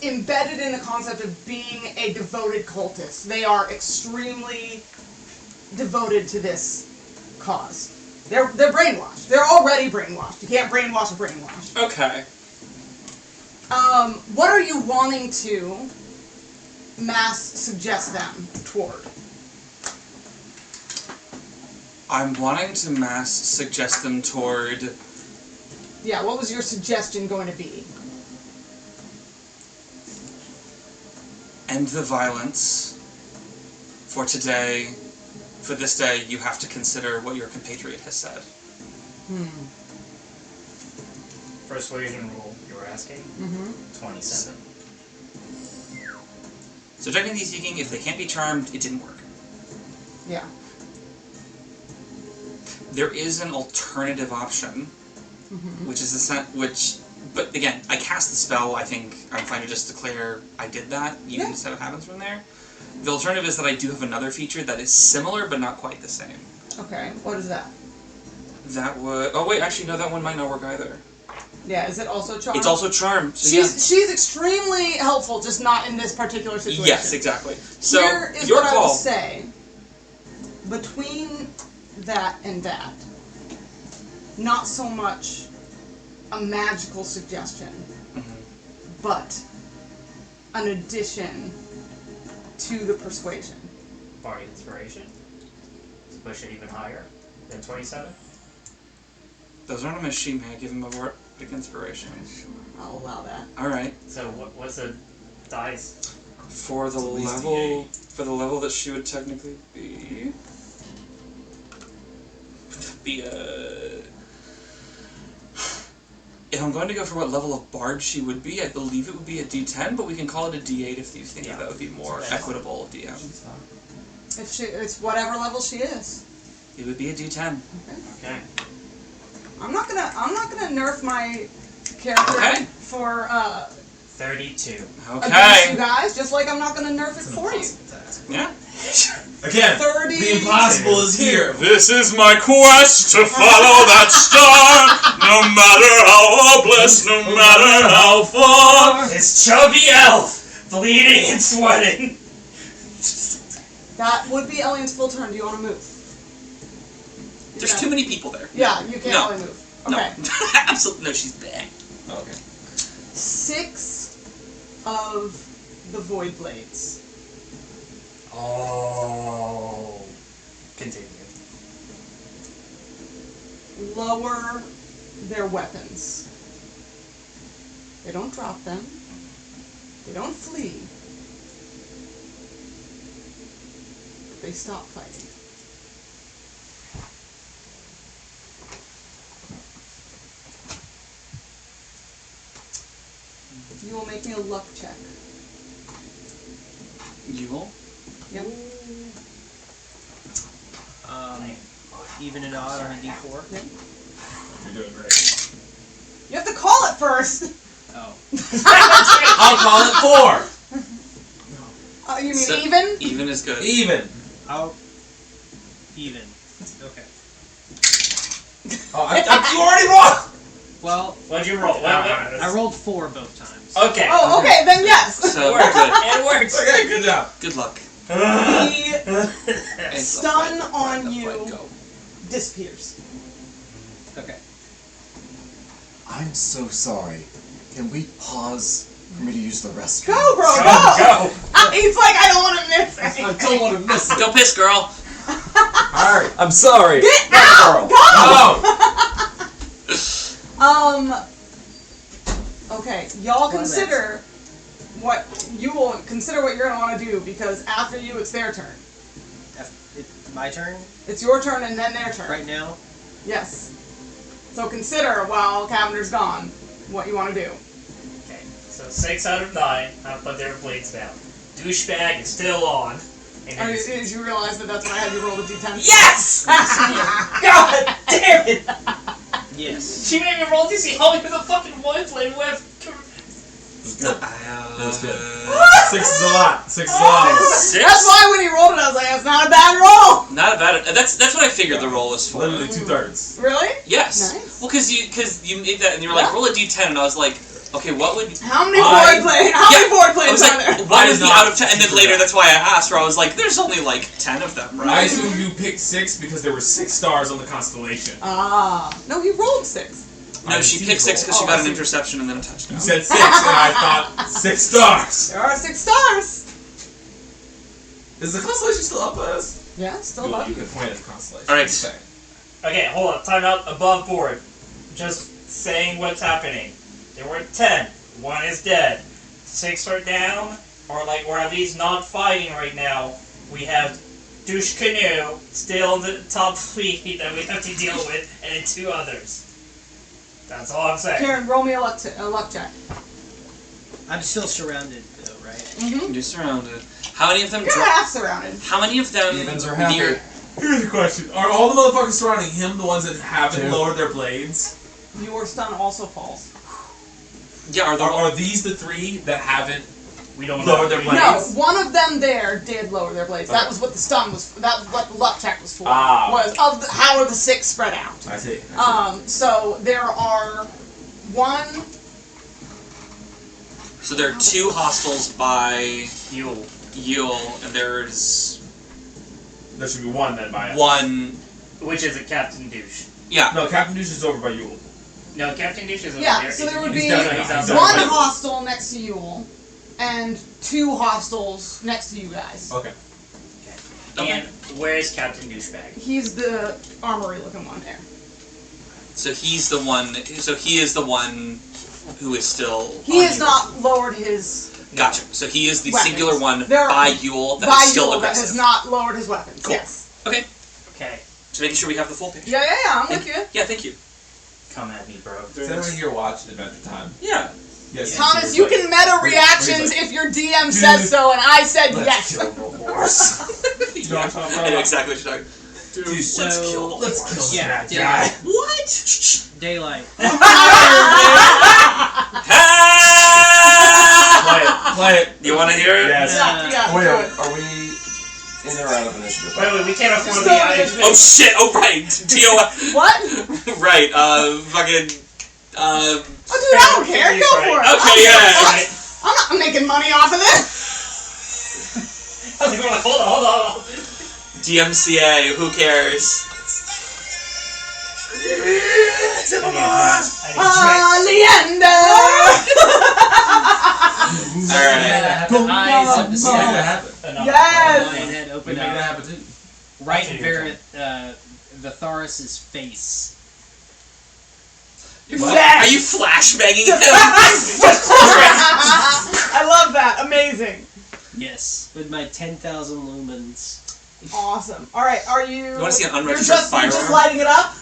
C: embedded in the concept of being a devoted cultist. They are extremely devoted to this cause. They're brainwashed. They're already brainwashed. You can't brainwash a brainwash.
A: Okay.
C: What are you wanting to mass suggest them toward?
A: I'm wanting to mass suggest them toward...
C: Yeah, what was your suggestion going to be?
A: End the violence. For today, for this day, you have to consider what your compatriot has said.
F: persuasion roll you were asking. 27.
A: So technically speaking, if they can't be charmed, it didn't work.
C: Yeah.
A: There is an alternative option, which is but again, I cast the spell. I think I'm fine to just declare I did that. You can decide what happens from there. The alternative is that I do have another feature that is similar but not quite the same.
C: Okay, what is that?
A: That would. Oh wait, actually no, that one might not work either.
C: Yeah, is it also charm?
A: It's also charm. So
C: She's extremely helpful, just not in this particular situation.
A: Yes, exactly. So
C: Here is
A: your
C: what
A: call.
C: I will say. Between that and that, not so much a magical suggestion, but an addition to the persuasion.
F: Bardic inspiration. Let's push it even higher than 27.
A: Those aren't a machine. May I give him a Bardic inspiration?
C: I'll allow that.
A: All right.
F: So what's the dice?
A: For the level that she would technically be a. If I'm going to go for what level of bard she would be, I believe it would be a D10, but we can call it a D8 if you think that would be more equitable, DM.
C: If it's whatever level she is.
A: It would be a D10.
F: Okay.
C: I'm not gonna nerf my character for
F: 32.
C: against you guys, just like I'm not gonna nerf it for you.
A: Yeah.
D: Again,
C: 30.
D: the impossible is here.
K: This is my quest to follow that star, no matter how hopeless, no matter how far.
F: It's Chubby Elf, bleeding and sweating.
C: That would be Elian's full turn. Do you want to move?
A: There's too many people there.
C: Yeah, you can't really move. Okay.
A: No. Absolutely. No, she's back.
B: Okay.
C: 6 of the Void Blades.
F: Oh. Continue.
C: Lower their weapons. They don't drop them. They don't flee. They stop fighting. You will make me a luck check.
A: You will?
C: Yep.
H: Even and odd on a D4.
C: Yep.
D: You're doing great.
C: You have to call it first.
H: Oh.
D: I'll call it 4.
C: You mean
A: So-
C: even?
A: Even is good.
D: Even.
H: Even. Okay.
D: Oh, you already rolled.
H: Well,
F: What'd you roll?
H: I rolled 4 both times.
F: Okay.
C: Oh, okay, then yes.
A: So
F: It works.
A: good.
F: It works.
D: Okay, good job.
A: Good luck.
C: The
A: It's
C: stun
A: the fight,
C: on
A: the
C: you
A: fight, go.
C: disappears.
H: Okay.
B: I'm so sorry. Can we pause for me to use the restroom?
C: Go, bro, go!
F: Go.
C: He's like, I don't want to miss it.
B: I don't want to miss it.
A: Don't piss, girl.
D: Alright.
B: I'm sorry.
C: Get out! Go!
D: Oh!
C: Okay, y'all consider what you will consider what you're gonna want to do, because after you, it's their turn.
H: It's my turn
C: It's your turn and then their turn.
H: right now.
C: Yes. So consider while Cavender's gone what you want to do.
F: Okay. So 6 out of 9 have put their blades down. Douchebag is still on. And
C: Or
F: it's-
C: did you realize that that's when I had you roll the d10?
F: Yes! God damn it!
H: Yes.
F: She made me roll to see how many of the fucking one blade left.
D: That was good. 6 is a lot. 6 is a lot.
C: That's why when he rolled it, I was like, that's not a bad roll.
A: Not a bad. That's what I figured the roll was for.
D: Literally 2/3.
C: Really?
A: Yes.
C: Nice.
A: Well, because you made that and you were like, roll a d10, and I was like, okay, what would?
C: How many board plays? How many board
A: I
C: plays
A: was
C: are
A: like,
C: there?
A: why
D: I
A: is
D: did
A: the
D: not
A: out of 10? And then later, that's why I asked, where I was like, there's only like 10 of them,
D: I
A: right?
D: assume you picked 6 because there were 6 stars on the constellation.
C: Ah. No, he rolled 6.
A: No, she picked 6 because she got an interception and then a touchdown.
D: You said 6, and I thought 6 stars.
C: There are 6 stars.
D: Is the constellation still up with us?
C: Yeah, still
D: Well,
C: up.
D: you can point at the constellation.
A: All right.
D: Okay.
F: Okay, hold on. Time out above board. Just saying what's happening. There were 10. 1 is dead. 6 are down, or at least not fighting right now. We have Douche Canoe still in the top 3 that we have to deal with, and then 2 others. That's all I'm saying.
C: Karen, roll me a luck check.
H: I'm still surrounded, though, right?
C: Mm-hmm.
A: You're surrounded. How many of them?
C: You're half surrounded.
A: How many of them
B: Evens are happy.
A: near?
D: Here's the question. Are all the motherfuckers surrounding him the ones that haven't lowered their blades?
C: Your stun also falls.
A: Yeah, are
D: Are these the 3 that haven't
F: We don't
I: Lower
F: know.
I: their
C: No,
I: blades?
C: one of them there did lower their blades. That was what the stun was. That was what the luck check was for.
I: Ah.
C: Was of the, how are the 6 spread out?
I: I see.
C: So there are one.
A: So there are 2 hostiles by
F: Yule.
A: Yule, and there's
I: There should be one then by us.
A: 1.
F: Which is a Captain Douche.
A: Yeah.
I: No, Captain Douche is over by Yule.
F: No, Captain Douche is over
C: Yeah,
F: there.
C: so there would
I: He's
C: be
I: definitely
F: he's
I: not.
F: outside.
C: one
I: Right.
C: hostile next to Yule, and 2 hostiles next to you guys.
I: Okay.
F: And where's Captain Douchebag?
C: He's the armory looking one there.
A: So he's the one. So he is the one who is still.
C: He
A: on
C: has
A: Yule.
C: not lowered his
A: Gotcha. So he is the
C: weapons.
A: singular one
C: There-
A: by Yule that
C: by
A: is still
C: Yule that
A: aggressive.
C: has not lowered his weapons.
A: Cool.
C: Yes.
A: Okay.
F: Okay,
A: Just making sure we have the full picture.
C: Yeah, I'm with you.
A: Yeah, thank you.
F: come at me, bro.
I: Is everyone here watching Adventure Time?
A: Yeah.
I: Yes.
C: Thomas, you can meta reactions if your DM says so, and I said
I: Let's
C: yes.
I: kill the horse. You know what I'm talking about?
A: I know exactly what you're talking.
I: Dude,
H: so
A: let's kill the
I: let's
A: horse.
I: kill
H: yeah,
I: that guy.
A: What?
H: daylight.
I: Play it.
A: You want to hear it?
I: Yes.
C: Yeah,
B: Wait,
C: do it.
B: are we in or out of initiative?
F: Wait, we can't afford
C: So
F: the items.
A: Oh shit! Oh right. TOS.
C: What?
A: Right. Fucking.
C: Oh, dude, I don't care. Go for it.
A: Okay. Yeah.
C: I'm not making money off of this.
F: I was like, hold on.
A: DMCA. Who cares?
C: Leander.
A: All right.
H: The eyes of the
I: Make
H: sun.
I: that happen.
C: Yes.
H: Lion head
I: We
H: open
I: make that
H: up.
I: happen too.
H: Right in Vitharis's face.
C: Yes.
A: Are you flashbanging him?
C: I love that. Amazing.
H: Yes, with my 10,000 lumens.
C: Awesome. All right. Are you?
A: You want to see an
C: You're
A: unregistered
C: just
A: firearm?
C: lighting it up.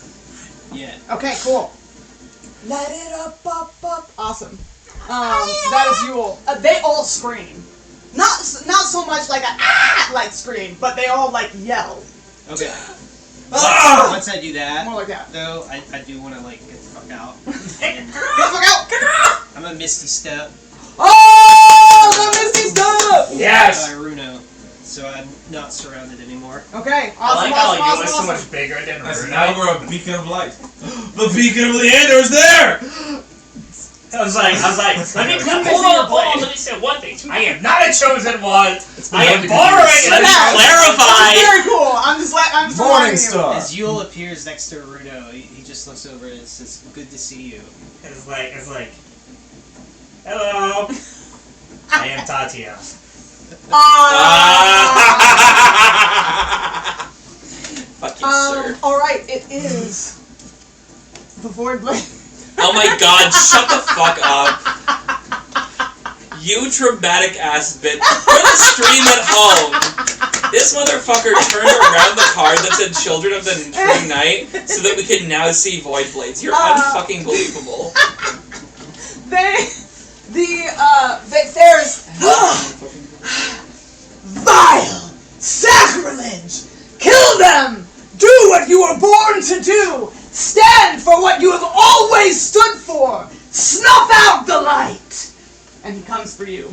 H: Yeah.
C: Okay. Cool. Light it up. Awesome. That is Yule. They all scream. Not so much like a like scream, but they all like yell.
H: Okay.
A: Ah!
H: Once I do that,
C: More like that.
H: though, I do want to like get the fuck out. And
C: Get the fuck out! Get out!
H: I'm a Misty Step.
C: Oh, the Misty stuff!
F: Yes!
H: By Runo, so I'm not surrounded anymore.
C: Okay,
F: I
C: awesome,
F: like how
C: awesome,
F: you
C: awesome,
F: was so
C: awesome.
F: much bigger than
I: Now
F: Runo.
I: we're a beacon of light. The beacon of Leander is there!
F: I was like, hold on, let me say one thing. I am not a chosen one. I am borrowing it.
A: Let's
C: Yeah.
A: clarify.
C: It's very cool. I'm just
B: Morning
C: reminding you.
B: Star.
H: As Yule appears next to Runo, he just looks over and says, "Good to see you."
F: It's like, hello. I am Tatia.
A: Fuck you, sir.
C: All right, it is the Void Blade.
A: Oh my god, shut the fuck up. You traumatic ass bitch. For the stream at home, this motherfucker turned around the card that said Children of the True Night so that we can now see Void Blades. You're unfucking believable.
C: There's vile sacrilege. Kill them. Do what you were born to do. Stand for what you have always stood for. Snuff out the light. And he comes for you.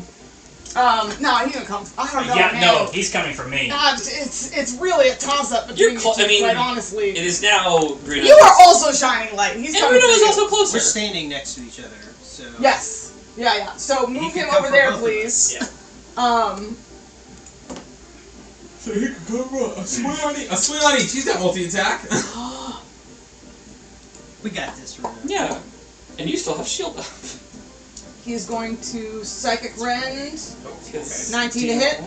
C: No, he didn't come. I don't know.
F: Yeah,
C: man.
F: no, he's coming for me.
C: It's really a toss-up between
A: You're
C: you
A: clo-
C: two,
A: I mean,
C: quite honestly.
A: It is now Bruno.
C: You are also shining light. He's
A: And
C: coming
A: Bruno
C: for
A: is
C: you.
A: also closer.
H: We're standing next to each other, so
C: Yes. Yeah. So
H: He
C: move
H: can
C: him
H: come
C: over
H: for
C: there,
H: both of
C: please.
F: Yeah.
I: So he can come a swing on each. A swing on each. He's got multi-attack.
H: we got this, Runo.
A: Yeah. And you still have shield up.
C: He's going to Psychic Rend.
F: Okay.
C: 19 to hit.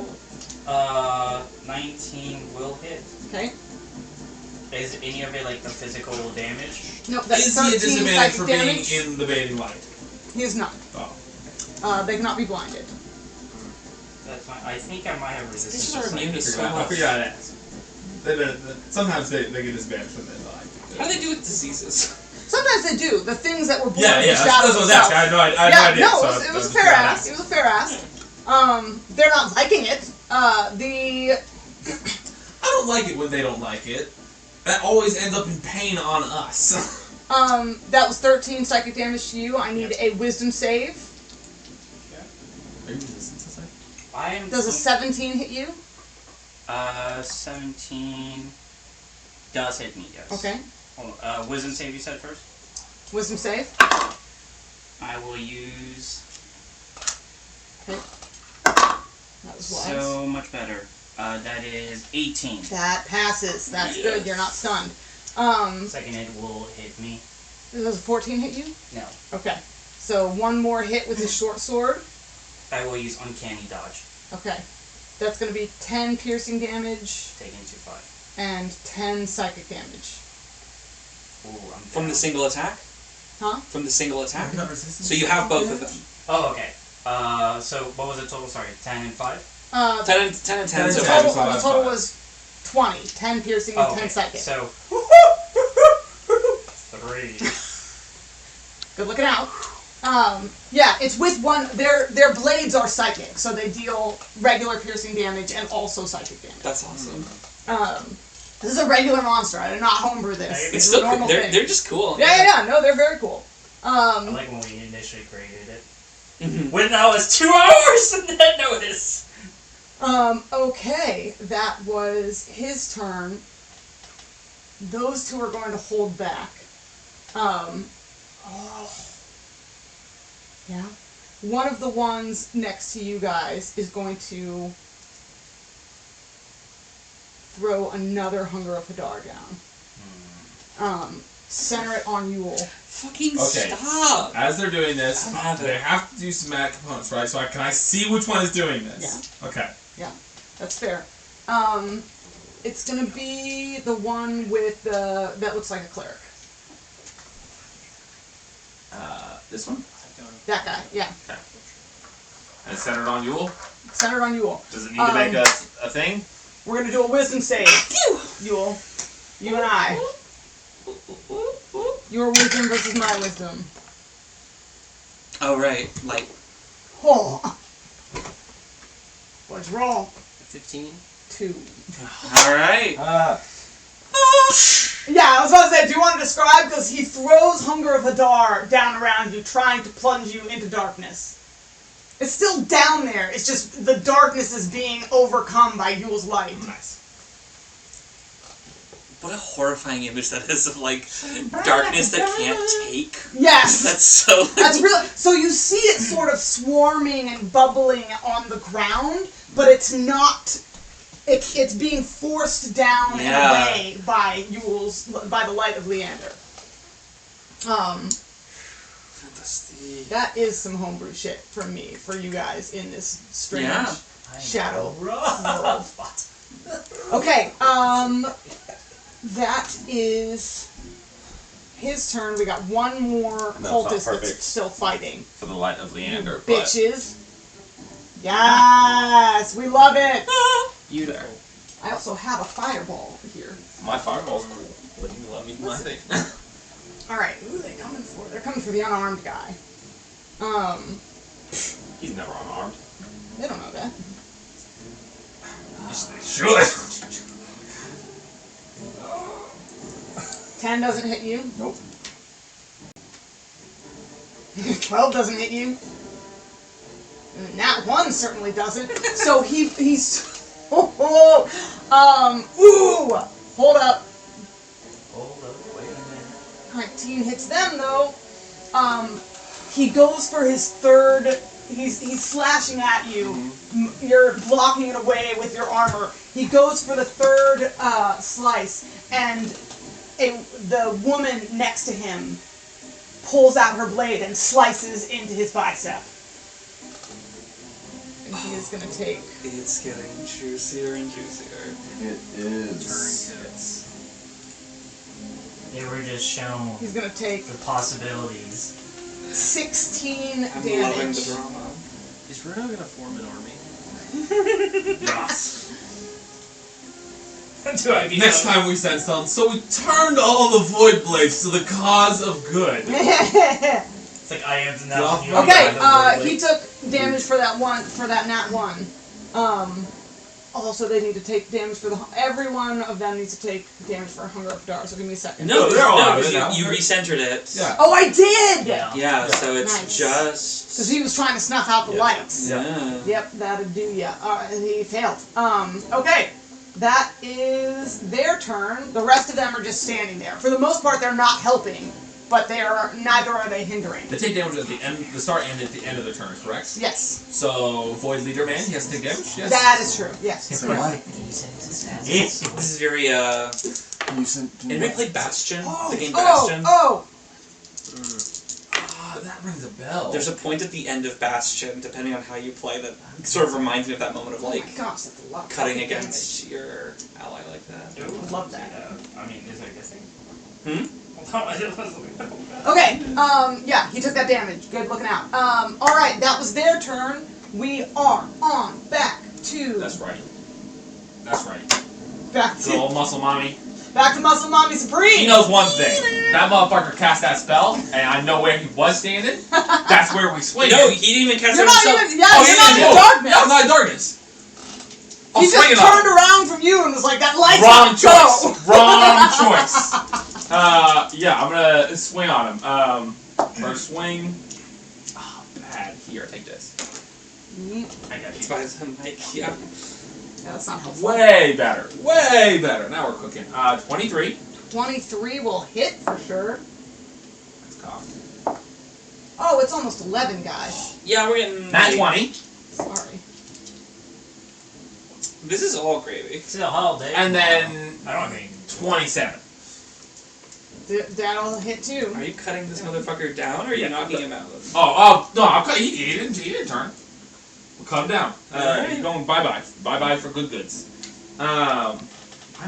F: 19 will hit.
C: Okay.
F: Is any of it like the physical damage?
C: No, that's
I: Is he a
C: 13
I: disadvantage
C: psychic
I: for
C: damage.
I: being in the bathing light?
C: He is not.
I: Oh.
C: They cannot be blinded.
F: That's fine. I think I might have resistance.
A: These are immune to so
I: I
A: much.
I: figured out that. Sometimes they get disadvantage when they lie.
A: How do they do with diseases?
C: Sometimes they do. The things that were born
I: Yeah,
C: of
I: yeah.
C: the
I: That's
C: shadow
I: what I was asking. I had no idea.
C: yeah,
I: idea,
C: no,
I: so
C: it was a
I: just
C: fair
I: figured
C: ass. It was a fair ass. They're not liking it.
I: I don't like it when they don't like it. That always ends up in pain on us.
C: That was 13 psychic damage to you. I need a wisdom save.
I: Are you resistant to psychic
C: Does a 17 hit you?
F: 17 does hit me, yes.
C: Okay.
F: Wisdom save you said first?
C: Wisdom save.
F: I will use...
C: Okay. That was wise.
F: So much better. That is 18.
C: That passes. That's good. You're not stunned.
F: Second hit will hit me.
C: Does a 14 hit you?
F: No.
C: Okay. So one more hit with his short sword.
F: I will use Uncanny Dodge.
C: Okay. That's going to be 10 piercing damage.
F: Taking 2/5.
C: And 10 psychic damage.
F: Ooh, I'm
A: From
F: down.
A: the single attack?
C: Huh?
A: From the single attack?
D: Not resistant.
A: So you have both of them.
F: Oh, okay. So what was the total? Sorry, 10 and 5?
A: 10 and 10.
D: The
A: So
D: total-
C: The total was 20. 10 piercing and 10 psychic.
F: So 3.
C: Good looking out. Yeah, it's with one. Their blades are psychic, so they deal regular piercing damage and also psychic damage.
A: That's awesome.
C: This is a regular monster. I did not homebrew this.
A: It's
C: It's
A: still
C: a normal
A: they're
C: thing.
A: they're just cool.
C: Yeah. No, they're very cool.
F: I like when we initially created it.
A: Mhm.
F: When that was 2 hours and then notice.
C: Okay, that was his turn. Those two are going to hold back. Yeah. One of the ones next to you guys is going to throw another Hunger of Hadar down. Center it on Yule.
A: Fucking
D: Okay.
A: stop.
D: As they're doing this,
A: Stop
D: they
A: it.
D: have to do somatic components, right? So can I see which one is doing this?
C: Yeah.
D: Okay.
C: That's fair. It's gonna be the one with the that looks like a cleric.
J: This one?
C: That guy, yeah.
J: And it's centered on Yule?
C: Centered on Yule.
J: Does it need to make a thing?
C: We're gonna do a wisdom save. Yule. You and I. Your wisdom versus my wisdom.
A: Oh right, like
C: Oh. What's wrong?
H: 15.
C: 2.
A: all right.
C: Yeah, I was about to say, do you want to describe? Because he throws Hunger of Hadar down around you, trying to plunge you into darkness. It's still down there, it's just the darkness is being overcome by Yule's light.
D: Nice.
A: What a horrifying image that is of like darkness that can't take.
C: Yes!
A: That's so.
C: That's really. So you see it sort of swarming and bubbling on the ground, but it's not. It's being forced down and away by by the light of Leander.
A: Fantastic.
C: That is some homebrew shit from me for you guys in this strange
A: Yeah.
C: shadow world. Okay, that is his turn. We got one more
J: No,
C: cultist
J: it's not perfect.
C: that's still fighting.
J: For the light of Leander, but
C: Bitches. Yes, we love it.
H: Beautiful.
C: I also have a fireball over here.
J: my fireball's cool. But you let me my thing.
C: All right, who are they coming for? They're coming for the unarmed guy.
J: He's never unarmed.
C: They don't know that.
J: Should.
C: 10 doesn't hit you.
B: Nope.
C: 12 doesn't hit you. And that 1 certainly doesn't. So he's. Ooh, hold up.
F: Hold up, wait a minute.
C: 19 hits them though. He goes for his third. He's slashing at you. You're blocking it away with your armor. He goes for the third slice, and the woman next to him pulls out her blade and slices into his bicep. And he is gonna take.
A: It's getting juicier and juicier.
B: It is.
F: They were just shown
C: He's gonna take
F: the possibilities.
C: 16
A: I'm loving the
C: damage.
A: drama.
H: Is Runo gonna form an army?
J: Yes.
F: Do I be
D: Next time we send some, so we turned all the void blades to the cause of good.
F: It's like I am now.
C: Okay, he took damage for that nat one. Also, they need to take damage for every one of them needs to take damage for Hunger of Hadar, so give me a second.
A: No,
I: they're all
A: no,
I: out of
A: because
I: it
A: you
I: now.
A: recentered it.
I: Yeah.
C: Oh, I did!
A: Yeah, so it's
C: Nice.
A: just...
C: Because he was trying to snuff out the lights.
A: Yeah.
C: Yep, that'd do ya. He failed. Okay. That is their turn. The rest of them are just standing there. For the most part, they're not helping, but neither are they hindering.
I: They take damage at the end, the start and at the end of their turn, correct?
C: Yes.
I: So, Void Leader Man, he has to take damage? Yes.
C: That is true. Yes.
E: It's
C: correct.
E: like these stats.
A: This is very, Anybody played Bastion? The game Bastion?
C: Oh!
I: Ah, that rings a bell.
A: There's a point at the end of Bastion, depending on how you play, that sort of reminds me of that moment of,
C: Oh my
A: like,
C: gosh, that's a lot.
A: cutting against your ally like that.
C: I love that.
F: I mean, is there a good thing?
C: Okay, yeah, he took that damage. Good looking out. Alright, that was their turn. We are on back to...
I: That's right. That's right.
C: Back
I: Good old
C: to...
I: Muscle Mommy.
C: Back to Muscle Mommy Supreme!
I: He knows one thing. That motherfucker cast that spell, and I know where he was standing. That's where we swing.
A: No, he didn't even cast
C: You're
A: it
C: not
A: himself.
C: even... Yeah, you're not in darkness!
I: Yeah, I'm not in darkness.
C: He just turned around from you and was like, that light's
I: Wrong
C: on,
I: choice.
C: go!
I: Wrong choice. Yeah, I'm gonna swing on him. First swing. Oh, bad. Here, take this.
F: I got you.
A: Buys him, like, yeah.
C: Yeah, that's not helpful.
I: Way better. Way better. Now we're cooking. 23.
C: 23 will hit for sure.
I: That's cocked.
C: Oh, it's almost 11, guys.
A: Yeah, we're getting...
I: Nat 20.
C: Sorry.
A: This is all gravy.
F: It's a holiday.
I: And then
F: I don't think.
I: 27.
C: That'll hit too.
A: Are you cutting this motherfucker down, or are you knocking him out?
I: Oh, no, I'm cut. He didn't turn. We'll cut him down.
A: Alright.
I: He's going bye-bye. Bye-bye for good goods. I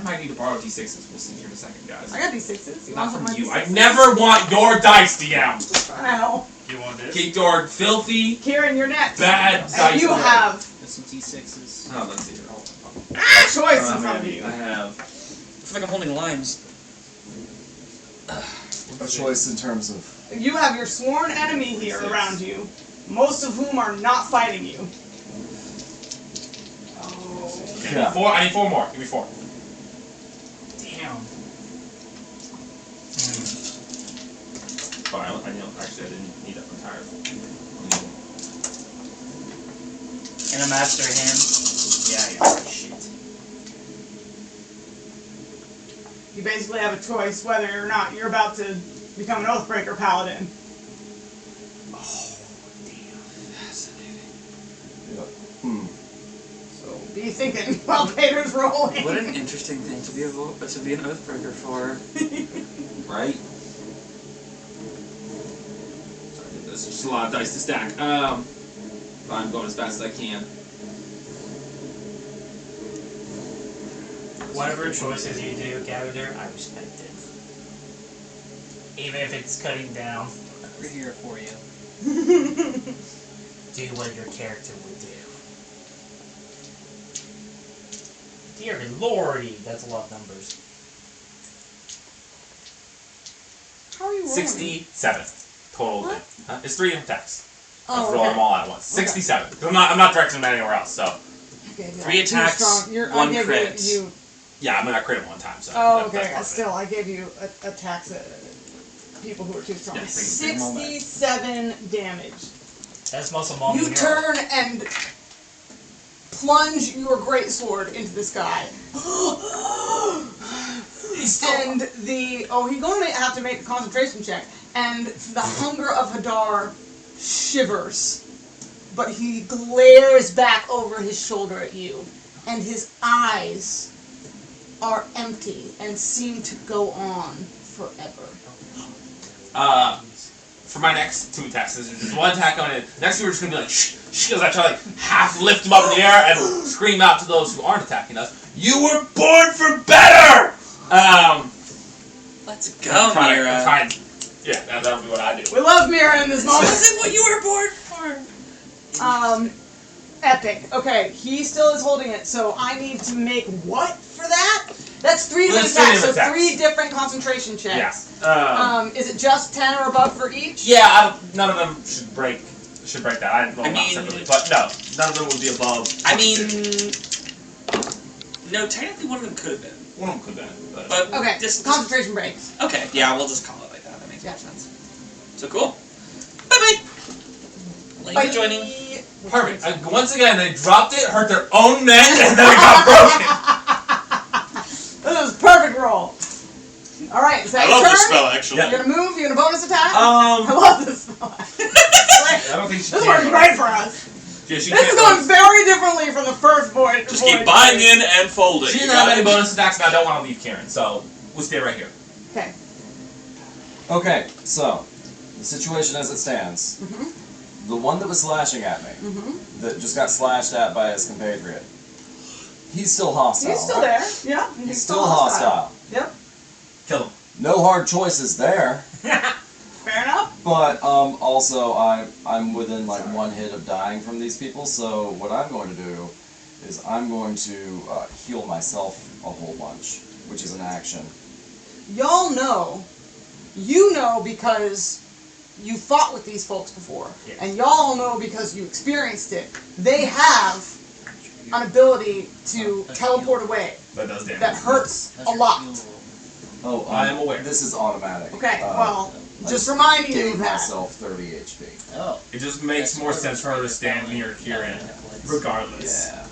I: might need to borrow D6s. We'll see here in a second, guys.
C: I got D6s.
I: Not from
C: my
I: you.
C: D6s?
I: I never want your dice, DM.
C: Ow.
F: You want this?
I: Keep your filthy,
C: Kieran, you're next.
I: bad
C: And
I: dice.
C: you
I: away.
C: have
H: There's some D6s.
I: Oh, let's see here. Hold on.
C: a choice in front of you.
I: I have.
A: It's like I'm holding limes.
B: A choice in terms of...
C: You have your sworn enemy here around you, most of whom are not fighting you.
I: Yeah. I need 4 more. Give me 4.
F: Damn.
I: Oh, actually, I didn't need that entire.
F: And a master hand. Yeah, shit.
C: You basically have a choice whether or not you're about to become an Oathbreaker Paladin. So be thinking while Peter's rolling.
A: What an interesting thing to be an Oathbreaker for.
I: Right? Sorry, there's just a lot of dice to stack. I'm going as fast as I can.
F: Whatever choices you do, Gavin, I respect it. Even if it's cutting down.
H: We're here for you.
F: Do what your character would do. Dear lordy, that's a lot of numbers.
C: How are you rolling?
I: 67 total.
C: What?
I: It's 3 attacks.
C: Oh,
I: Let's roll them all at once. 67. 'Cause I'm not directing them anywhere else. So
C: Okay,
A: 3 attacks,
C: I
A: 1
C: gave
A: crit.
C: You,
I: yeah, I'm gonna crit him 1 time. So
C: oh,
I: that's
C: okay.
I: part of it.
C: Still, I gave you attacks at people who are too strong.
I: Yeah, take them all back.
C: 67 damage.
F: That's muscle mom.
C: You turn and plunge your greatsword into this guy. And he's going to have to make a concentration check. And the hunger of Hadar shivers. But he glares back over his shoulder at you. And his eyes are empty and seem to go on forever.
I: For my next 2 attacks, there's just 1 attack on it. Next 2 we're just gonna be like shh, shh, as I try to like half lift him up in the air and scream out to those who aren't attacking us. You were born for better.
A: Let's go, Mira.
I: Yeah, that would be what I do.
C: We love Mira in this moment.
A: This is what you were born for.
C: Epic. Okay, he still is holding it, so I need to make what for that? That's 3 different attacks, so 3 different concentration checks.
I: Yeah.
C: Is it just 10 or above for each?
I: Yeah, none of them should break that. I didn't roll them out
A: mean-
I: separately, but no, none of them would be above.
A: I mean, No, technically one of them could have been.
J: One of them could have been.
A: But
C: Okay,
A: this
C: concentration breaks.
A: Okay, yeah, we'll just call it like that. That makes
C: Yeah.
A: more sense. So cool. Bye-bye. Thanks for joining.
I: Perfect. Once again, they dropped it, hurt their own men, and then it got broken.
C: This is a perfect roll. Alright, is that
K: I
C: your
K: love
C: turn?
K: this spell, actually.
C: You're gonna move, you're gonna bonus attack? I
I: I
C: love this spell.
I: don't think she
C: This
I: can.
C: works great for us.
I: Yeah, she
C: This is
I: can't
C: going
I: bonus.
C: very differently from the first void.
K: Just keep buying in and folding.
I: She
K: You
I: doesn't have
K: got
I: any
K: it?
I: bonus attacks, and I don't want to leave Karen, so we'll stay right here.
C: Okay.
B: Okay, so the situation as it stands. The one that was slashing at me, that just got slashed at by his compatriot, he's still hostile.
C: He's still
B: right?
C: there. Yeah.
B: He's still hostile.
C: Yep.
I: Kill him.
B: No hard choices there.
C: Fair enough.
B: But also I'm within like one hit of dying from these people, so what I'm going to do is I'm going to heal myself a whole bunch, which is an action.
C: Y'all know. You know because you fought with these folks before.
F: Yeah.
C: And y'all know because you experienced it. They have an ability to teleport away
I: That does damage.
C: that hurts a lot.
B: Oh,
I: I am aware.
B: This is automatic.
C: Okay,
B: Uh,
C: well,
B: I
C: just reminding you
B: gave
C: of that.
B: myself 30 HP.
E: Oh.
I: It just makes more sense for her to stand near Kieran, regardless.
B: Yeah.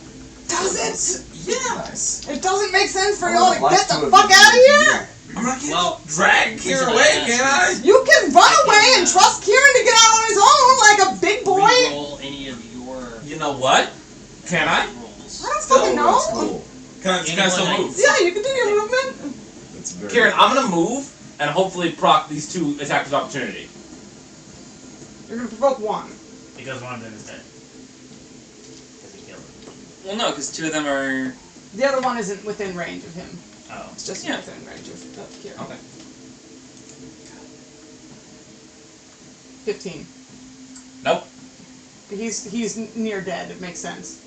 C: Does it?
B: Yeah. Nice.
C: It doesn't make sense for
B: I
C: y'all
B: would
C: to
B: like
C: get
B: to
C: the
B: have
C: fuck
B: been
C: out of
B: able to
C: here!
E: Well,
I: Drag Kieran away, can't I?
C: You can run away and trust Kieran to get out on his own like a big boy!
E: re-roll any of your
I: You know what? Can I?
E: rolls.
C: I don't fucking know!
B: That's cool.
I: Can I still move?
C: Yeah, you can do your movement.
B: That's very
I: Kieran, I'm gonna move and hopefully proc these two attacks of opportunity.
C: You're gonna provoke one.
F: Because one of them is dead. Because he killed him.
A: Well, no, because two of them are.
C: The other one isn't within range of him.
F: Oh.
C: It's just
A: Yeah.
C: within range of Kieran.
I: Okay.
C: 15.
I: Nope.
C: He's near dead, it makes sense.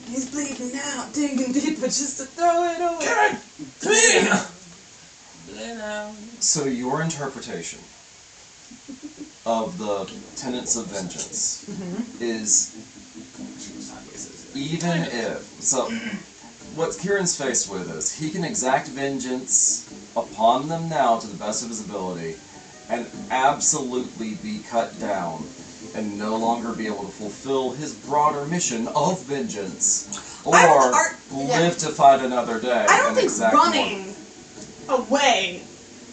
C: He's bleeding out, digging deeper just to throw it away.
I: Kieran! Come
B: So your interpretation of the tenets of vengeance is even if what Kieran's faced with is he can exact vengeance upon them now to the best of his ability and absolutely be cut down and no longer be able to fulfill his broader mission of vengeance or live to fight another day.
C: I don't
B: and
C: think
B: exact
C: running away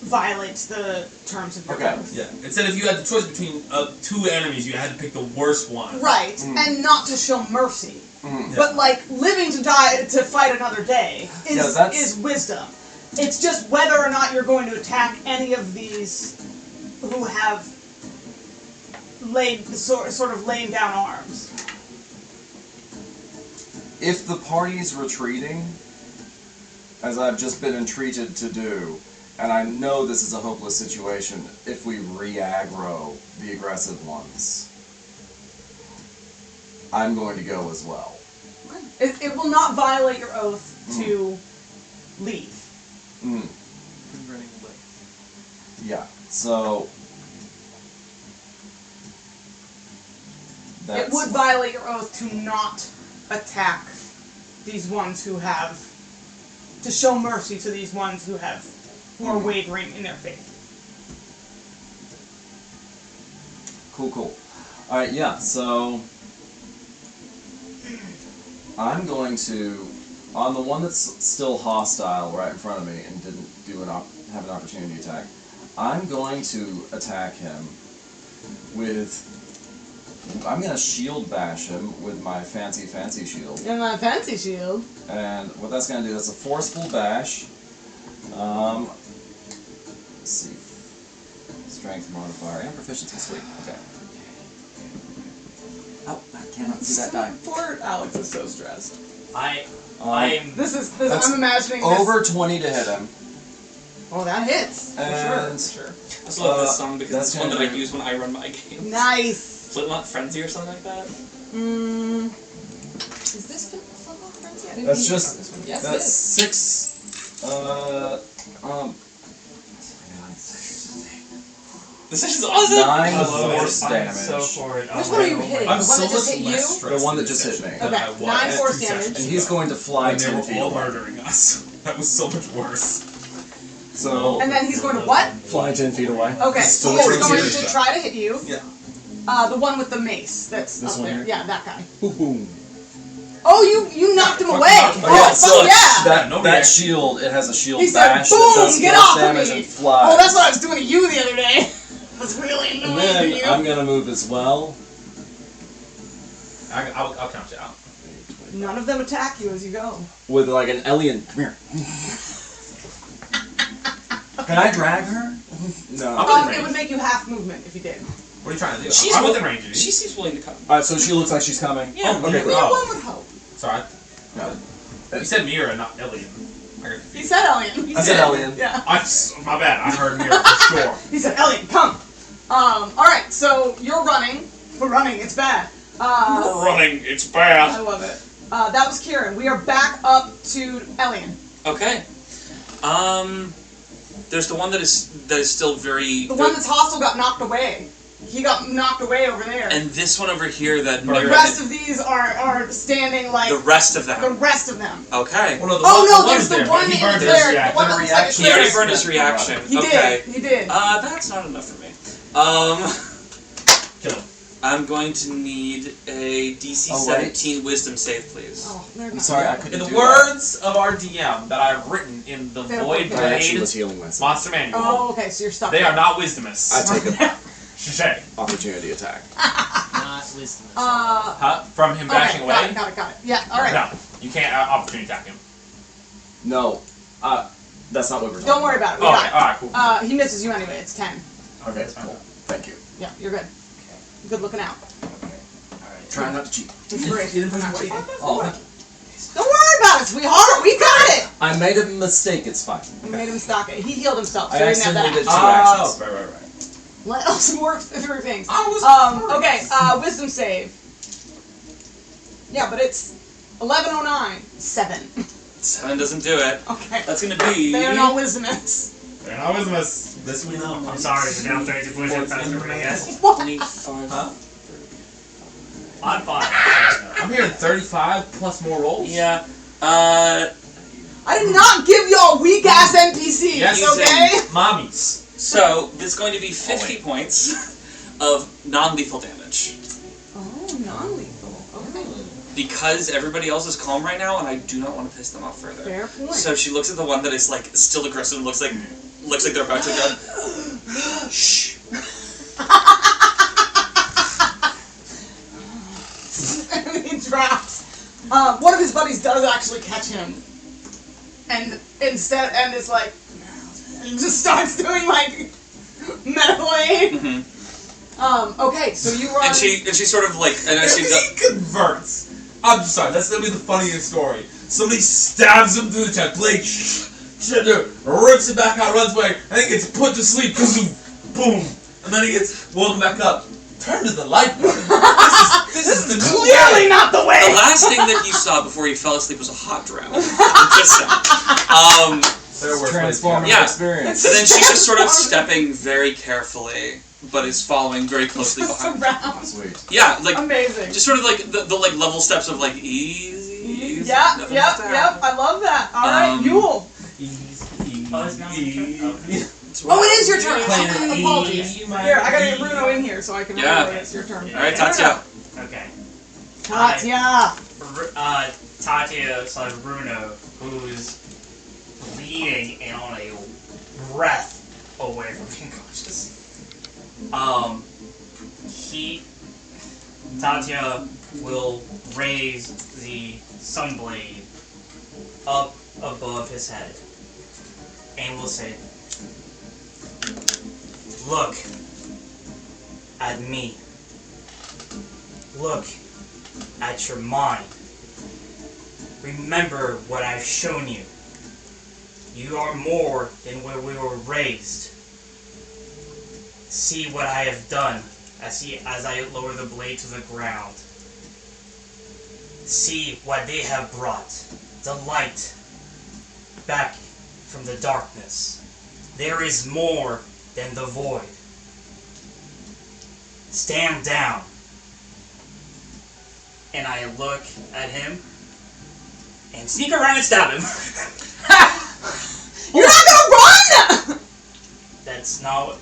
C: violates the terms of your
B: Okay.
C: oath.
I: Yeah. It said if you had the choice between two enemies, you had to pick the worst one.
C: Right, and not to show mercy.
B: Mm.
C: But like living to die to fight another day is wisdom. It's just whether or not you're going to attack any of these who have sort of laid down arms.
B: If the party's retreating, as I've just been entreated to do, and I know this is a hopeless situation if we re-aggro the aggressive ones, I'm going to go as well.
C: It will not violate your oath to leave.
B: Mm.
H: Running away.
B: Yeah, so...
C: It would violate your oath to not attack these ones who have, to show mercy to these ones who are wavering in their faith.
B: Cool. Alright, yeah, so... I'm going to... On the one that's still hostile right in front of me and didn't have an opportunity attack, I'm going to attack him with... I'm going to shield bash him with my fancy shield.
C: And my fancy shield.
B: And what that's going to do, that's a forceful bash. Let's see. Strength modifier and proficiency. Sweet. Okay. Oh, I cannot see that die.
C: Poor Alex is so stressed.
F: I'm
C: This is
B: That's
C: I'm imagining this.
B: over 20 to hit him.
C: Oh, that hits.
B: And
C: For sure.
A: I just love this song because
B: that's
A: it's one that I
B: gonna-
A: use when I run my games.
C: Nice.
A: Flintlock Frenzy or something like that.
C: Is this Flintlock Frenzy? I didn't
B: That's
C: mean to
B: just
C: grab this one. Yes,
B: that's
C: it is.
B: 6.
A: This is awesome!
B: 9
F: I love
B: force
F: it. I'm
B: damage.
F: so for it.
C: Which one are you hitting?
I: I'm
C: The
I: so
C: one that just
I: much
C: hit
I: less
C: you?
I: stressed
B: The one
I: in
B: that
I: this
B: just hit
I: session
B: me.
I: than
C: Okay,
I: I was
C: 9 force
I: 2
C: damage.
I: sessions
B: And he's
I: ago.
B: going to fly
I: When they
B: 10
I: were
B: feet
I: all
B: away.
I: murdering us. That was so much worse.
B: So,
C: And then he's going to what?
B: fly 10 feet away.
C: Okay,
B: So
C: he
B: which
C: is
B: one's
C: going
B: yours?
C: to try to hit you.
I: Yeah.
C: The one with the mace that's
B: This
C: up
B: one
C: there.
B: here?
C: Yeah, that guy.
B: Boom, boom.
C: Oh, you knocked him
I: fucking
C: away!
I: knocked him
C: Oh,
I: away.
C: fuck yeah!
B: That,
I: No
B: that
I: reaction.
B: shield, it has a shield
C: He said,
B: bash that
C: "Boom,
B: does
C: get
B: force
C: off of
B: damage
C: me."
B: and flies.
C: Oh, that's what I was doing to you the other day. That's really
B: And
C: annoying
B: then
C: to you.
B: I'm gonna move as well.
I: I'll count you out.
C: None of them attack you as you go.
B: With like an alien. Come here. Can I drag her? No.
I: I'm in
C: It would
I: range.
C: make you half movement if you did.
I: What are you trying to do?
A: She's
I: I'm
A: wi-
I: within range of you.
A: She seems willing to come.
B: Alright, so she looks like she's coming.
A: Yeah.
B: Oh, okay,
C: Yeah,
B: cool.
I: Oh.
C: one would hope.
I: Sorry.
B: No.
I: You said Mira, not Alien. I got
C: He
I: confused.
C: said Elliot.
B: I said alien.
C: Yeah.
I: My bad. I heard Mira for sure.
C: He said, Elliot, come. Alright, so you're running. We're running, it's bad.
K: Running, it's
C: I
K: bad.
C: love it. That was Kieran. We are back up to Elian.
A: Okay. There's the one that is still very.
C: The one that's hostile got knocked away. He got knocked away over there.
A: And this one over here that
C: the
A: Mira.
C: rest of these are standing like
A: The rest of
C: the
A: them.
C: rest of them.
A: Okay.
I: Well, no, the
C: Oh
I: one,
C: no,
I: the
C: there's
I: one's
C: the
I: there,
C: one
I: but he
C: in
I: burned
C: the
I: his
C: cleric. The
I: reaction.
C: one that looks like a
A: He already
C: cleric.
A: burned his reaction.
C: He
A: Okay.
C: did. He did.
A: That's not enough for me.
I: Kill him.
A: I'm going to need a DC
B: Oh, wait.
A: 17 Wisdom save, please.
C: Oh, they're
B: I'm
C: not.
B: sorry, I couldn't
I: In the
B: do
I: words of our DM that I've written in the
C: They're
I: Void
C: okay.
B: that. I actually was
I: Blade
B: healing myself.
I: Monster Manual,
C: Oh, okay, so you're stuck.
I: they are not wisdomous.
B: I take an
I: Shay.
B: opportunity attack.
H: Not wisdom.
I: Huh? From him bashing
C: okay,
I: away?
C: got it. Yeah, alright.
I: No, you can't opportunity attack him.
B: No. That's not what we're talking
C: Don't worry about it. We
I: Okay,
C: got
I: alright, cool.
C: it. He misses you anyway. It's 10.
B: Okay, that's cool. Thank you.
C: Yeah, you're good. Good looking out.
B: Try not to cheat.
C: It's great. I'm not cheating.
B: Oh,
C: Don't worry about it, sweetheart. We got it.
B: I made a mistake, it's fine.
C: We made him stock it. He healed himself, so
B: I
C: he didn't have
B: accidentally
C: that.
B: did
C: action.
B: two
I: Oh,
B: actions.
I: right.
C: Let us work through things.
I: I was
C: Okay, wisdom save. Yeah, but it's 1109. 7.
A: 7 doesn't do it.
C: Okay.
A: That's gonna be.
C: They are not wisdomous.
I: They're not wisdomous. This we know.
F: I'm sorry, you're down 32 points faster than I guess.
A: 25.
I: Huh?
F: I'm fine.
I: I'm hearing 35 plus more rolls.
A: Yeah.
C: I did not give y'all weak ass NPCs,
I: Yes,
C: okay?
I: Mommies.
A: So, there's going to be 50 points of non-lethal damage.
C: Oh, non-lethal. Okay.
A: Because everybody else is calm right now, and I do not want to piss them off further.
C: Fair point.
A: So she looks at the one that is like still aggressive and looks like they're about to go. Shh.
C: He drops. One of his buddies does actually catch him, and it's like, he just starts doing like medical aid.
A: Mm-hmm.
C: Okay, so you run.
A: And she sort of like and as she
I: He converts. I'm just sorry, that's gonna be the funniest story. Somebody stabs him through the chest, blade rips it back out, runs away, and he gets put to sleep, boom, and then he gets woken back up. Turn to the light button. This is the new
C: Clearly
I: way.
C: not the way.
A: the last thing that you saw before you fell asleep was a hot drow. Just saying.
I: There were
B: Transformative
A: Yeah.
B: experience.
A: And then she's just sort of stepping very carefully, but is following very closely
C: Just
A: behind.
C: around.
B: Sweet.
A: Yeah, like
C: Amazing.
A: just sort of like the like level steps of like easy.
C: Yep,
A: nothing
C: yep,
A: like that.
C: I love that. All right, Yule.
F: Oh, it's not my turn? Okay.
C: Oh, it is your turn.
I: Playing
C: Apologies. Here, I gotta get Bruno in here so I can
A: Yeah.
C: remember it's your turn.
A: All right, Tatya.
F: Okay.
C: Tatya.
F: Tatya / Bruno, who's bleeding and on a breath away from being conscious. Tatya will raise the sunblade up above his head and will say, "Look at me. Look at your mind. Remember what I've shown you. You are more than where we were raised. See what I have done as I lower the blade to the ground. See what they have brought. The light back from the darkness. There is more than the void. stand down. And I look at him and sneak around and stab him.
C: You're not gonna run!
F: That's not what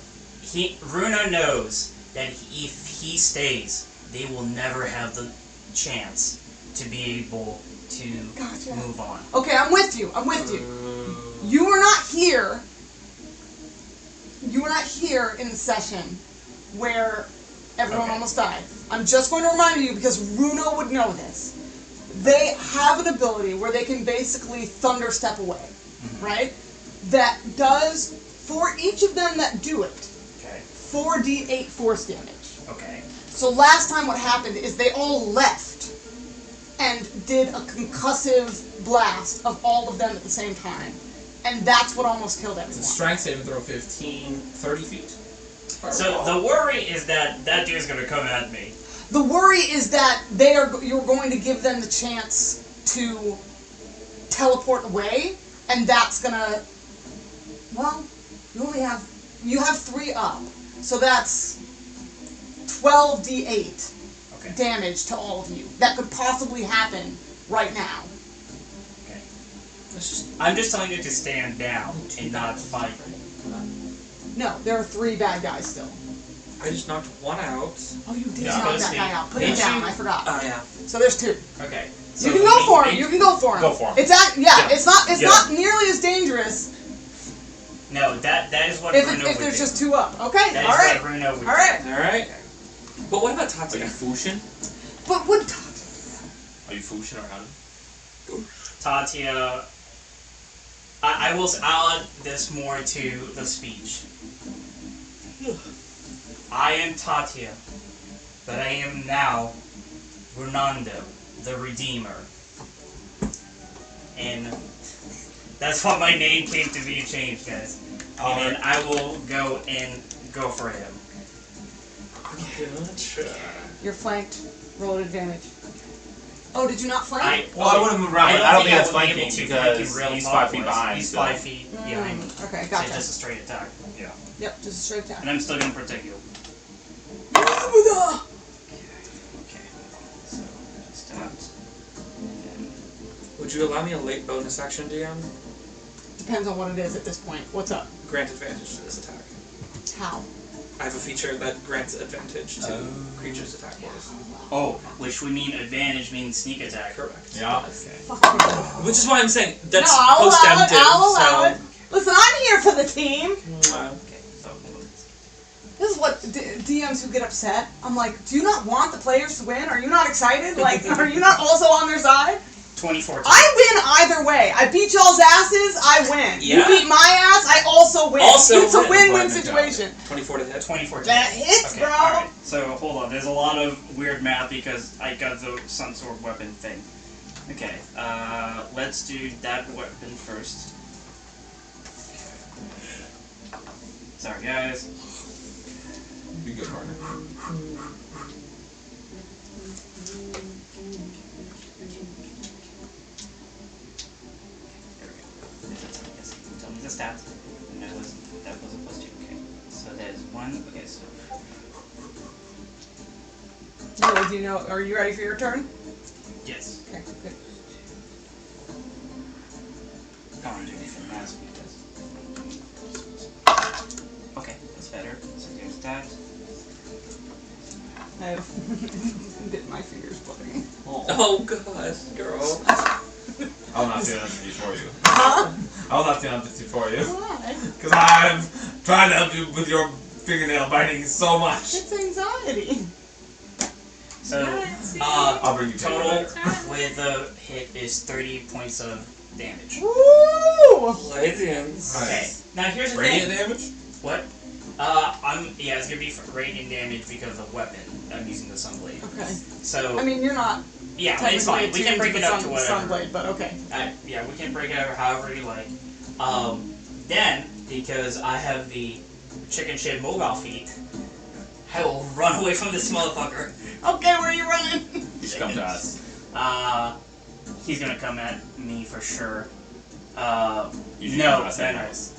F: Runo knows that if he stays, they will never have the chance to be able to
C: Gotcha.
F: move on.
C: Okay, I'm with you. You were not here. You were not here in the session where everyone
F: Okay.
C: almost died. I'm just going to remind you because Runo would know this. They have an ability where they can basically thunder step away, right? That does, for each of them that do it,
F: Okay.
C: 4d8 force damage.
F: Okay.
C: So last time what happened is they all left and did a concussive blast of all of them at the same time. And that's what almost killed
I: It's a
C: everyone.
I: strength saving throw 15, 30 feet.
F: So the worry is that dude's gonna come at me.
C: The worry is that you're going to give them the chance to teleport away, and that's gonna, well, you have 3 up. So that's 12d8
F: Okay.
C: damage to all of you. That could possibly happen right now.
F: Okay. I'm just telling you to stand down and not fight.
C: No, there are 3 bad guys still.
A: I just knocked one out.
C: Oh, you did
F: Yeah,
C: knock
F: let's
C: that
F: see.
C: guy out. Put
F: Did
C: him down,
F: you?
C: I forgot.
A: Oh yeah.
C: So there's 2.
F: Okay.
C: You can go for him. You can go for him.
I: Go for him.
C: It's
A: Yeah.
C: it's not
A: Yeah.
C: not nearly as dangerous
F: No, that is what
C: if
F: Runo
C: if
F: would
C: there's
F: do.
C: just 2 up. Okay,
F: That is
C: all right,
F: what Runo would
C: all right.
A: All right. But what about
I: Are you
A: Tatsuya?
I: Fushin?
C: But what?
I: Are you Fushin around him?
F: do. Tatia, I'll add this more to the speech. I am Tatia, but I am now Runando, the Redeemer. And that's what my name came to be changed, guys. And then I will go for him.
C: You're flanked. Roll at advantage. Oh, did you not flank?
I: Well, I would have moved around, but I don't think that's
F: I would be
I: flanking
F: able to flank
I: because
F: him real
I: he's
F: talk
I: 5 feet
F: wise.
I: behind.
F: He's
I: so.
F: 5 feet behind me.
C: Okay,
F: So
C: gotcha.
F: just a straight attack.
I: Yeah.
C: Yep, just a straight attack.
F: And I'm still gonna protect you.
C: Okay.
F: Okay. So just that.
A: Would you allow me a late bonus action, DM?
C: Depends on what it is at this point. What's up?
A: Grant advantage to this attack.
C: How?
A: I have a feature that grants advantage to creatures' attack rolls.
F: Oh, which would mean advantage means sneak attack.
A: Correct.
I: Yeah.
C: Fuck me.
A: Which is why I'm saying that's
C: No, I'll allow it.
A: post-emptive.
C: I'll allow
A: so.
C: it. Listen, I'm here for the team.
F: Okay. So
C: This is what DMs who get upset. I'm like, do you not want the players to win? Are you not excited? Like, are you not also on their side?
F: 2014.
C: I win either way. I beat y'all's asses, I win.
A: Yeah.
C: You beat my ass, I also win.
A: Also
C: it's a
A: win.
C: win-win
I: Right,
C: situation.
A: 24 to hit.
F: 2014.
C: That hits,
F: Okay,
C: bro.
F: alright. So hold on. There's a lot of weird math because I got the Sun Sword weapon thing. Okay. Let's do that weapon first. Sorry, guys.
I: Be good, partner.
F: Yes, tell me the stats. And that was a +2. Okay. So that is 1. Okay, so
C: Really, do you know? Are you ready for your turn?
F: yes.
C: Okay, good.
F: I want to do different math because. Okay, that's better. So there's that.
C: I bit my fingers bloody.
A: Oh god, girl.
I: I'll not do empathy for you.
C: Huh?
I: I'll not do empathy for you.
C: Why?
I: Because I'm trying to help you with your fingernail biting so much.
C: It's anxiety.
F: So,
I: I'll bring you
F: total
I: together.
F: with the hit is 30 points of damage.
C: Woo!
A: Radiance.
F: Okay. Now here's the
I: Radiant
F: thing.
I: damage?
F: What? It's gonna be for radiant damage because of weapon. I'm using the Sunblade.
C: Okay.
F: So,
C: I mean, you're not
F: yeah, it's fine. We can break it up to whatever.
C: Sunblade, but okay.
F: Yeah, we can break it up however you like. Then, because I have the chicken shit mobile feet, I will run away from this motherfucker.
C: Okay, where are you running?
I: You should come to us.
F: He's gonna come at me for sure. No.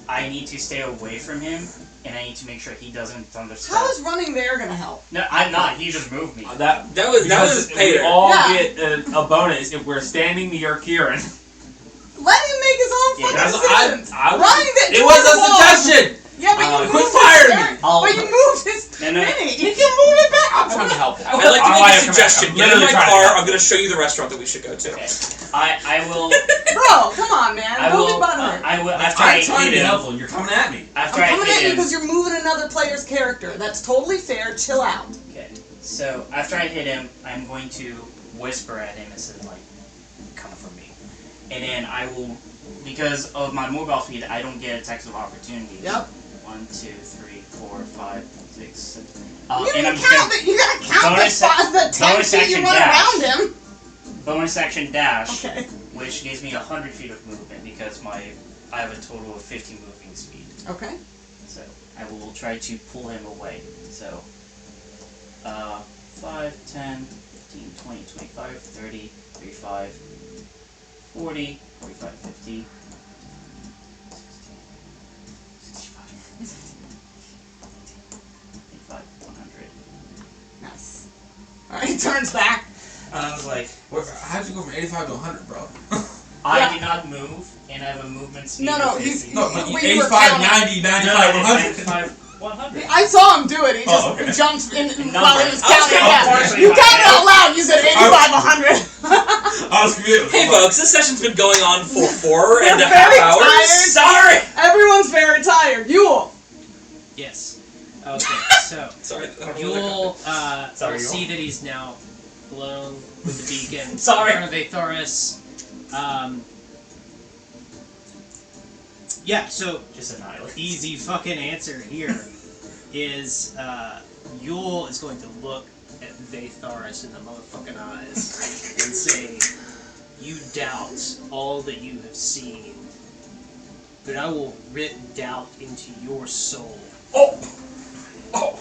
F: I need to stay away from him, and I need to make sure he doesn't understand.
C: How is running there gonna help?
F: No, I'm not. He just moved me.
J: That
A: was
J: we
A: Peter.
J: all
C: Yeah.
J: get a bonus if we're standing near Kieran.
C: Let him make his own
F: Yeah,
C: fucking
J: that's-
C: decisions.
J: I-
C: Running there.
J: It was a suggestion.
C: Yeah, but you
J: quit
C: moved
J: firing
C: his
J: me.
C: But you moved his
F: No.
C: mini. You can move it back.
J: I'm trying to help.
A: I'd like to make a suggestion.
J: I'm
A: Get in
J: literally
A: my
J: trying to
A: car.
J: help.
A: I'm going to show you the restaurant that we should go to.
F: Okay. I will.
C: Bro, come on, man.
F: I
C: Don't
F: will.
C: get butthurt.
F: I will. After
I: I'm
F: I
I: trying to
F: hit
I: be
F: him.
I: helpful. You're coming at me.
F: After
C: I'm
F: I
C: coming
F: hit
C: at you
F: him.
C: because you're moving another player's character. That's totally fair. Chill out.
F: Okay. So after I hit him, I'm going to whisper at him and say like, "Come for me," and then I will, because of my mobile feed, I don't get attacks of opportunity.
C: Yep.
F: 1, 2, 3, 4, 5, 6, 7.
C: You
F: And I'm
C: gotta
F: just
C: count
F: gonna
C: the, you gotta count
F: bonus
C: the 10
F: bonus
C: feet you
F: action
C: run
F: dash.
C: around him.
F: bonus action dash,
C: Okay.
F: which gives me 100 feet of movement because I have a total of 50 moving speed.
C: Okay.
F: So I will try to pull him away. So 5, 10, 15, 20, 25, 30, 35, 40, 45, 50. 100.
C: Nice. Alright, he turns back.
F: I was like,
I: How'd you go from 85 to 100, bro?
F: I
C: Yeah.
F: did not move, and I have a movement speed.
C: No,
F: of
C: he's
F: 50.
I: No, but
C: when you were
I: 85,
C: counting-
I: 90, 95,
F: No,
I: 100.
F: 95, 100.
C: I saw him do it. He just
I: Oh, okay.
C: jumps in
F: In
C: while he
F: numbers.
C: was counting.
F: I was
C: Yeah.
F: counting
C: You
F: partially
C: counted
F: by
C: out loud. You said 85, 100.
I: I was confused.
A: Hey, folks, this session's been going on for 4 and a
C: We're
A: half
C: very
A: hours.
C: tired.
A: Sorry!
C: Everyone's very tired. Yule.
H: Yes. Okay, so
A: Sorry. I don't know
H: you'll
F: Sorry,
H: see
F: Yule.
H: that he's now blown with the beacon
F: Sorry.
H: in front of Aethoris. Yeah, so
F: Just annihilate.
H: easy fucking answer here is Yule is going to look at Vaetharis in the motherfucking eyes and say, "You doubt all that you have seen, but I will rip doubt into your soul.
A: Oh!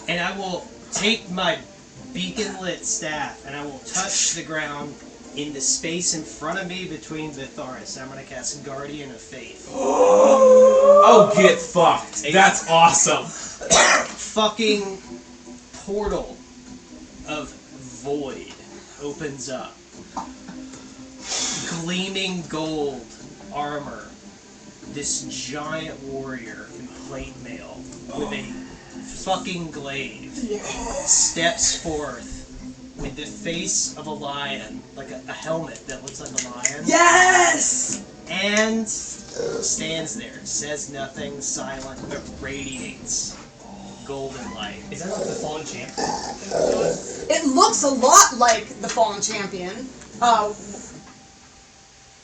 H: And I will take my beacon-lit staff and I will touch the ground in the space in front of me between Vaetharis. I'm going to cast Guardian of Faith.
J: Oh, get fucked. That's awesome.
H: Fucking portal of void opens up. Gleaming gold armor. This giant warrior in plate mail with a fucking glaive steps forth with the face of a lion, like a helmet that looks like a lion.
C: Yes.
H: And stands there, says nothing, silent, but radiates golden light.
F: Is that like the fallen champ?
C: It looks a lot like the Fallen Champion.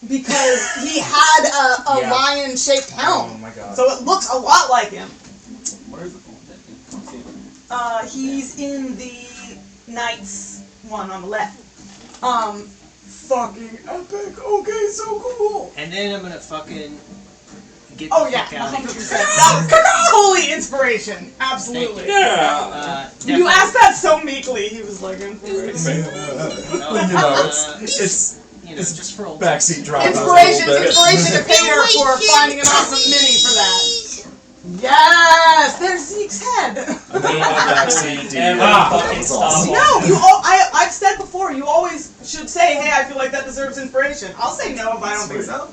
C: Because he had a
F: Yeah.
C: lion-shaped
F: Oh
C: helm.
F: my god.
C: So it looks a lot like him.
J: Where is the phone?
C: He's in the Knights one on the left. Fucking epic. Okay, so cool.
H: And then I'm gonna fucking get
C: Oh
H: the
C: yeah,
H: fuck out of
C: 100%.
H: here.
C: Holy inspiration. Absolutely.
H: Thank you.
A: Yeah!
C: You asked that so meekly. He was like, inspiration.
B: It's
H: you know, just for a
B: backseat drop.
C: Inspiration to Peter for finding an awesome mini for that. Yes, there's Zeke's head.
F: Fucking stop.
C: No, I've said before, you always should say, hey, I feel like that deserves inspiration. I'll say no if I don't think so.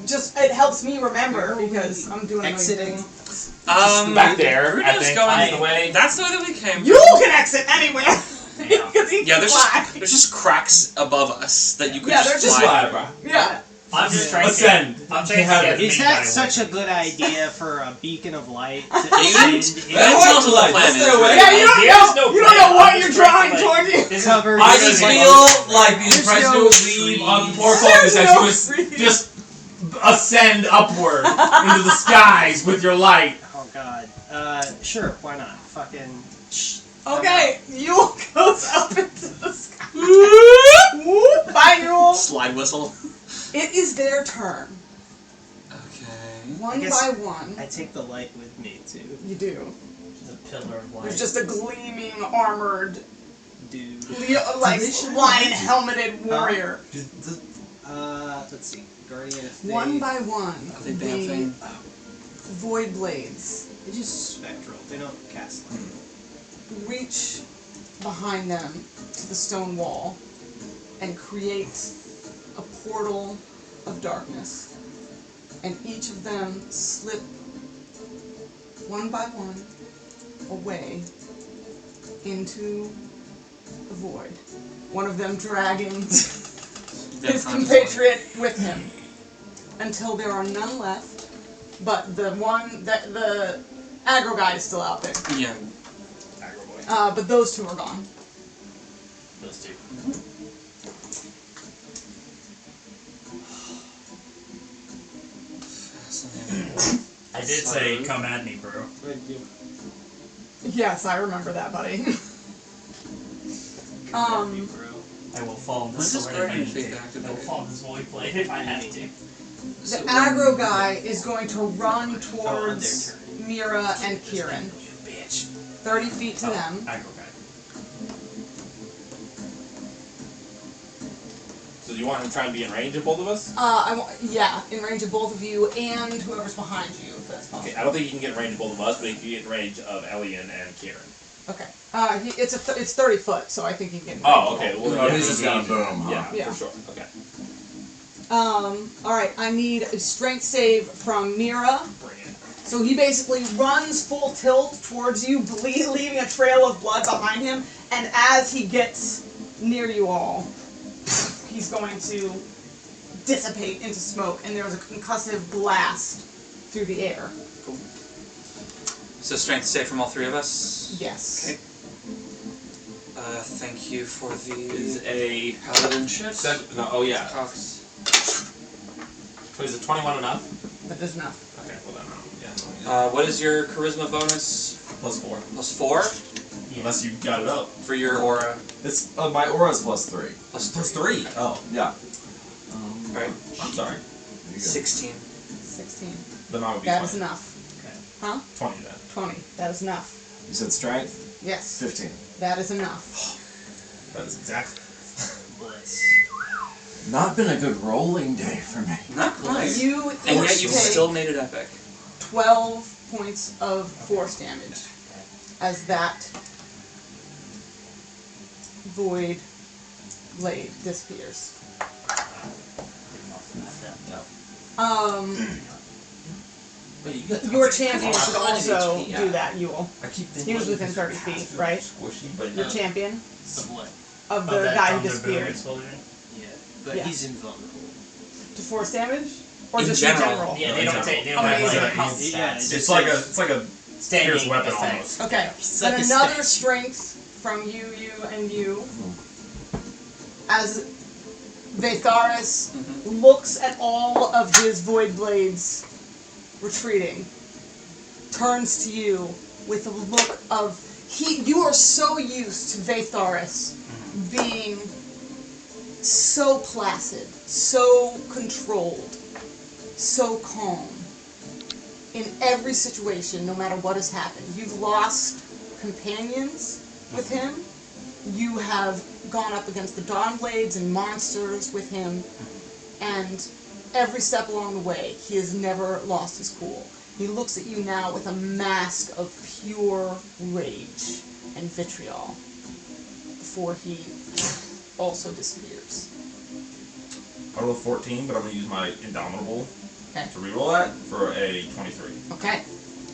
C: Just, it helps me remember because I'm doing
H: exiting.
J: Back there, I
A: Bruno's
J: think.
A: going
J: the way.
A: That's the way that we came.
C: You can exit anywhere. Because he
A: Yeah,
C: can
A: there's
C: fly.
A: just cracks above us that you could
C: Yeah,
A: just
C: they're just
A: fly.
J: bro.
C: Yeah.
F: I'm just trying
J: Ascend.
F: to. I'm trying to get
H: Is
F: me
H: that
F: by
H: such a
F: way.
H: good idea for a beacon of light to
A: You
H: ascend
A: didn't tell us what the plan is.
C: Yeah, you don't
F: There's
C: know.
F: no
C: You don't
F: plan.
C: know what
F: I'm
C: you're
F: just trying
C: drawing
F: to,
C: toward you.
F: This is
H: covered?
J: I
H: in
J: just
H: like-
J: feel like the
H: There's
J: impression
H: no
J: it would leave on the poor
C: trees.
J: focus as
C: There's
J: you
C: no
J: was
C: trees.
J: just ascend upward into the skies with your light.
H: Oh god. Sure, why not? Fucking.
C: Okay, Yule goes up into the sky. Whoop, bye, Yule.
A: Slide whistle.
C: It is their turn.
A: Okay.
C: One
H: guess-
C: by one.
H: I take the light with me too,
C: You do.
F: The pillar of light.
C: There's just a gleaming, armored,
H: dude.
C: like lion helmeted warrior.
H: Let's see. Guardian, if they...
C: One by one,
A: I think damn thing.
C: void blades
H: They're just spectral. They don't cast light.
C: reach behind them to the stone wall and create a portal of darkness. And each of them slip one by one away into the void. One of them dragging his compatriot with him until there are none left, but the aggro guy is still out there.
A: Yeah.
J: Aggro boy.
C: But those two are gone.
J: Those two.
F: I did say, come at me, bro.
C: Yes, I remember that, buddy.
F: I will fall in
A: When
F: this
A: does
F: sword if I
A: Guardian
F: need
A: Fate
F: to. I will
A: activate?
F: fall in this void blade if I have to.
C: The aggro guy is going to run towards Mira and Kieran.
F: Bitch.
C: 30 feet to them.
F: Aggro guy.
J: So you want him to try and be in range of both of us?
C: In range of both of you and whoever's behind you, if that's possible.
J: Okay, I don't think he can get in range of both of us, but he can get in range of Elian and Kieran.
C: Okay. It's 30 foot, so I think he can.
J: Oh, okay. Well,
B: No, he's just gonna boom, huh?
J: Yeah,
C: Yeah.
J: for sure. Okay.
C: Alright, I need a strength save from Mira.
J: Bring it.
C: So he basically runs full tilt towards you, leaving a trail of blood behind him, and as he gets near you all, he's going to dissipate into smoke, and there's a concussive blast through the air.
A: So strength save from all three of us?
C: Yes.
A: Okay. Thank you for
J: Is
A: the
J: a
A: paladin shit.
J: no? Oh yeah.
A: Costs.
J: So is a 21 enough?
C: That is enough.
J: Okay. Well then, yeah.
A: What is your charisma bonus?
I: +4.
A: +4
I: Unless you got it up.
A: for your aura.
B: It's my aura's +3.
A: +3.
I: Oh,
B: Yeah.
A: Right.
I: I'm sorry.
B: There you go.
A: 16.
C: 16.
I: Then I would be
C: That
I: 20.
C: is enough. Huh?
I: 20 then.
C: 20. That is enough.
B: You said strength?
C: Yes.
B: 15.
C: That is enough.
I: That is exactly.
F: Bliss.
B: Not been a good rolling day for me.
A: Not quite.
C: You
A: And yet
C: each
A: you
C: take
A: still made it epic.
C: 12 points of force damage as that void blade disappears.
I: Wait, you got
C: Your champion should
I: Oh,
C: also
I: HP,
C: do that, Yule.
I: I keep thinking
C: He was within 30 feet, right?
I: Squishy, but
C: Your
I: no.
C: champion
F: Of what?
C: of the guy who disappeared.
F: Explosion?
H: Yeah, but
C: Yeah.
H: he's invulnerable.
C: To force damage? Or
A: In
C: just
A: general.
C: in general?
F: Yeah, they don't take. They don't
C: Amazing.
F: have like health
H: Yeah,
F: stats.
I: It's like a
F: Standing
I: pierced weapon
F: effect.
I: almost.
C: Okay.
H: He's
C: Then
H: like a
C: another
H: statue.
C: strength from you, and you. As Vatharis looks at all of his void blades retreating, turns to you with a look of you are so used to Vatharis being so placid, so controlled, so calm in every situation, no matter what has happened. You've lost companions with him. You have gone up against the Dawnblades and monsters with him, and every step along the way, he has never lost his cool. He looks at you now with a mask of pure rage and vitriol before he also disappears.
I: I rolled 14, but I'm going to use my Indomitable
C: Okay.
I: to reroll that for a 23.
C: Okay,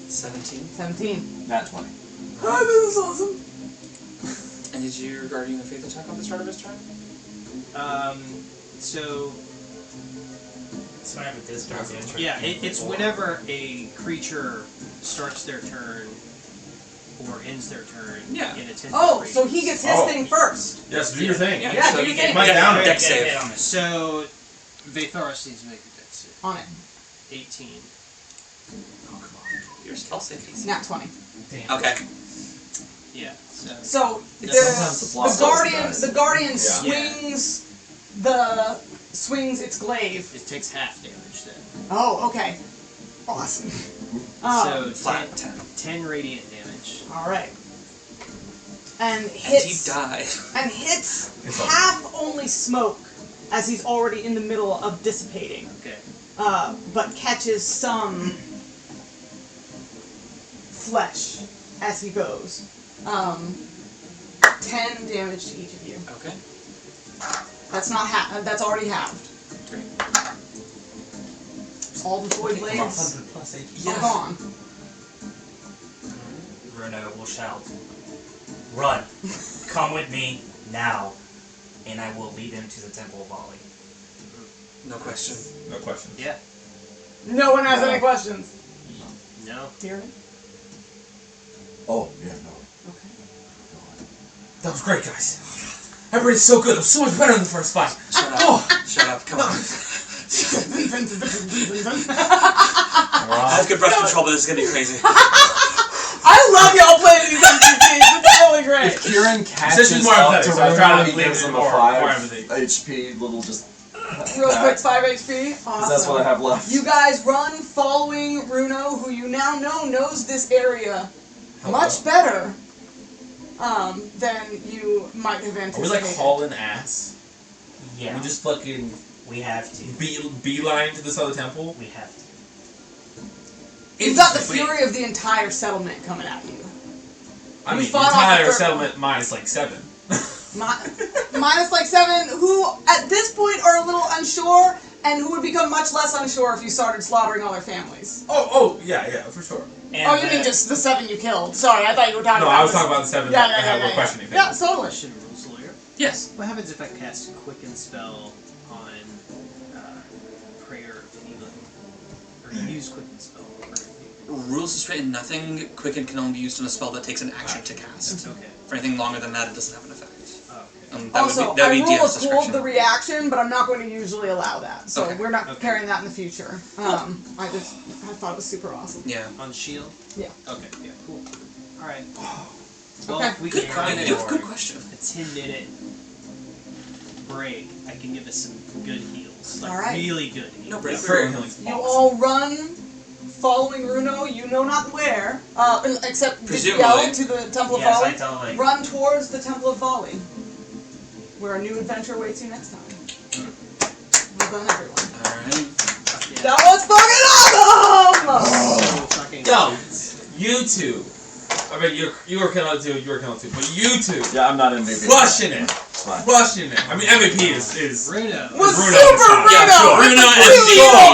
A: 17.
C: 17.
B: Nat 20.
C: Oh, this is awesome.
A: And did your Guardian of Faith attack on the start of his turn?
H: So
F: So I have a disadvantage.
H: yeah, it's whenever a creature starts their turn or ends their turn
A: Yeah.
H: in a 10
C: Oh, so he gets his
I: Oh.
C: thing first.
I: Yes, do your thing.
C: Yeah,
A: so
C: do
A: you
C: your
A: get
C: thing.
I: Mike down.
A: deck
F: Get
A: save.
F: hit on this.
H: So Vatharis needs to make a dex save.
C: On it.
H: 18.
A: Your spell save DC.
C: Nat 20.
A: Okay.
H: Yeah. So
C: So
B: Sometimes the plus
C: the guardian
B: Yeah.
C: swings its glaive.
H: it takes half damage then.
C: Oh, okay. Awesome.
H: So
A: Flat 10.
H: 10 radiant damage.
C: All right. And
A: And he
C: hits
A: died.
C: and hits
I: It's all-
C: half only smoke as he's already in the middle of dissipating.
H: Okay.
C: But catches some flesh as he goes. 10 damage to each of you.
A: Okay.
C: That's not that's already halved.
A: Great.
C: All the void blades
I: 100 plus HP.
C: are gone.
F: Bruno will shout, "Run! Come with me now, and I will lead him to the Temple of Volley."
A: No question.
I: No question.
H: Yeah.
C: No one has any questions.
H: No.
C: Here.
B: Oh, yeah, no.
C: Okay.
I: That was great, guys. Everybody's so good. It was so much better than the first fight.
A: Shut up.
I: Oh.
A: Shut up. Come on.
I: Wow.
A: I have good breath control, but this is gonna be crazy.
C: I love y'all playing these NPCs. It's really great.
B: If Kieran
I: This
B: catches
I: is more
B: up
I: empathy,
B: to
I: so I was trying
B: Runa,
I: to
B: he
I: lean
B: gives
I: in
B: him a
I: more
B: 5
I: empathy.
B: HP little just...
C: Real quick, 5 HP. Awesome.
B: Because that's what I have left.
C: You guys run following Runo, who you now know knows this area much better than you might have
I: Are we
C: anticipated.
I: like hauling ass?
F: Yeah,
I: We just fucking
F: we have to.
I: beeline to this other temple?
F: We have to.
C: You've got the
A: Wait.
C: fury of the entire settlement coming at you.
I: I
C: We
I: mean, the
C: fought off the
I: entire
C: third
I: settlement minus like 7.
C: Minus like 7, who at this point are a little unsure, and who would become much less unsure if you started slaughtering all their families.
I: Oh, yeah, for sure.
F: And
C: Oh, you mean just the 7 you killed? Sorry, I thought you were talking
I: No,
C: about
I: I was
C: this.
I: talking about the 7
C: Yeah,
I: that were questioning
C: Yeah,
I: things.
C: totally.
H: Question, Rules Lawyer.
A: Yes.
H: What happens if I cast Quicken Spell on Prayer of Healing? Or use Quicken Spell on Prayer of Healing?
A: Rules is written. Nothing quicken can only be used on a spell that takes an action to cast.
H: Okay.
A: For anything longer than that, it doesn't have an effect.
H: Oh, okay.
A: That
C: Also,
A: would be, that would
C: I
A: be
C: rule
A: DM's
C: of cool
A: discretion.
C: the reaction, but I'm not going to usually allow that. So
A: Okay.
C: we're not
H: Okay.
C: carrying that in the future. I thought it was super awesome.
A: Yeah.
H: On shield?
C: Yeah.
H: Okay, yeah, cool. Alright.
A: Oh.
H: Well,
C: Okay.
H: if we
A: Good,
H: can find
A: good question.
H: a 10-minute break, I can give us some good heals. Like
C: Alright.
H: really good heals.
A: No break.
I: Prayer healing's
C: You
I: awesome.
C: all run, following Runo, you know not where, except just
A: Presumably.
C: yell to the Temple of
F: Yes,
C: Volley.
F: I tell like
C: Run towards the Temple of Volley, where a new adventure awaits you next time. Well done, everyone.
A: Alright.
H: Yeah.
C: That was fucking awesome!
H: So fucking
I: Yo, you two. I mean, you were killing it too, but you two.
B: Yeah, I'm not MVP.
I: Crushing it.
B: It's fine.
I: Crushing it. I mean, MVP is
H: Bruno.
C: Was
I: Bruno
C: super
I: this time.
C: Bruno!
A: Yeah, sure.
C: With
A: Bruno
C: the two
A: MVP.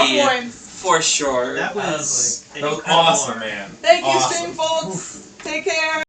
C: hero points.
A: For sure.
H: That was, an
I: that was
H: incredible
I: awesome,
H: arc.
I: man.
C: Thank you,
I: Awesome.
C: stream folks. Take care.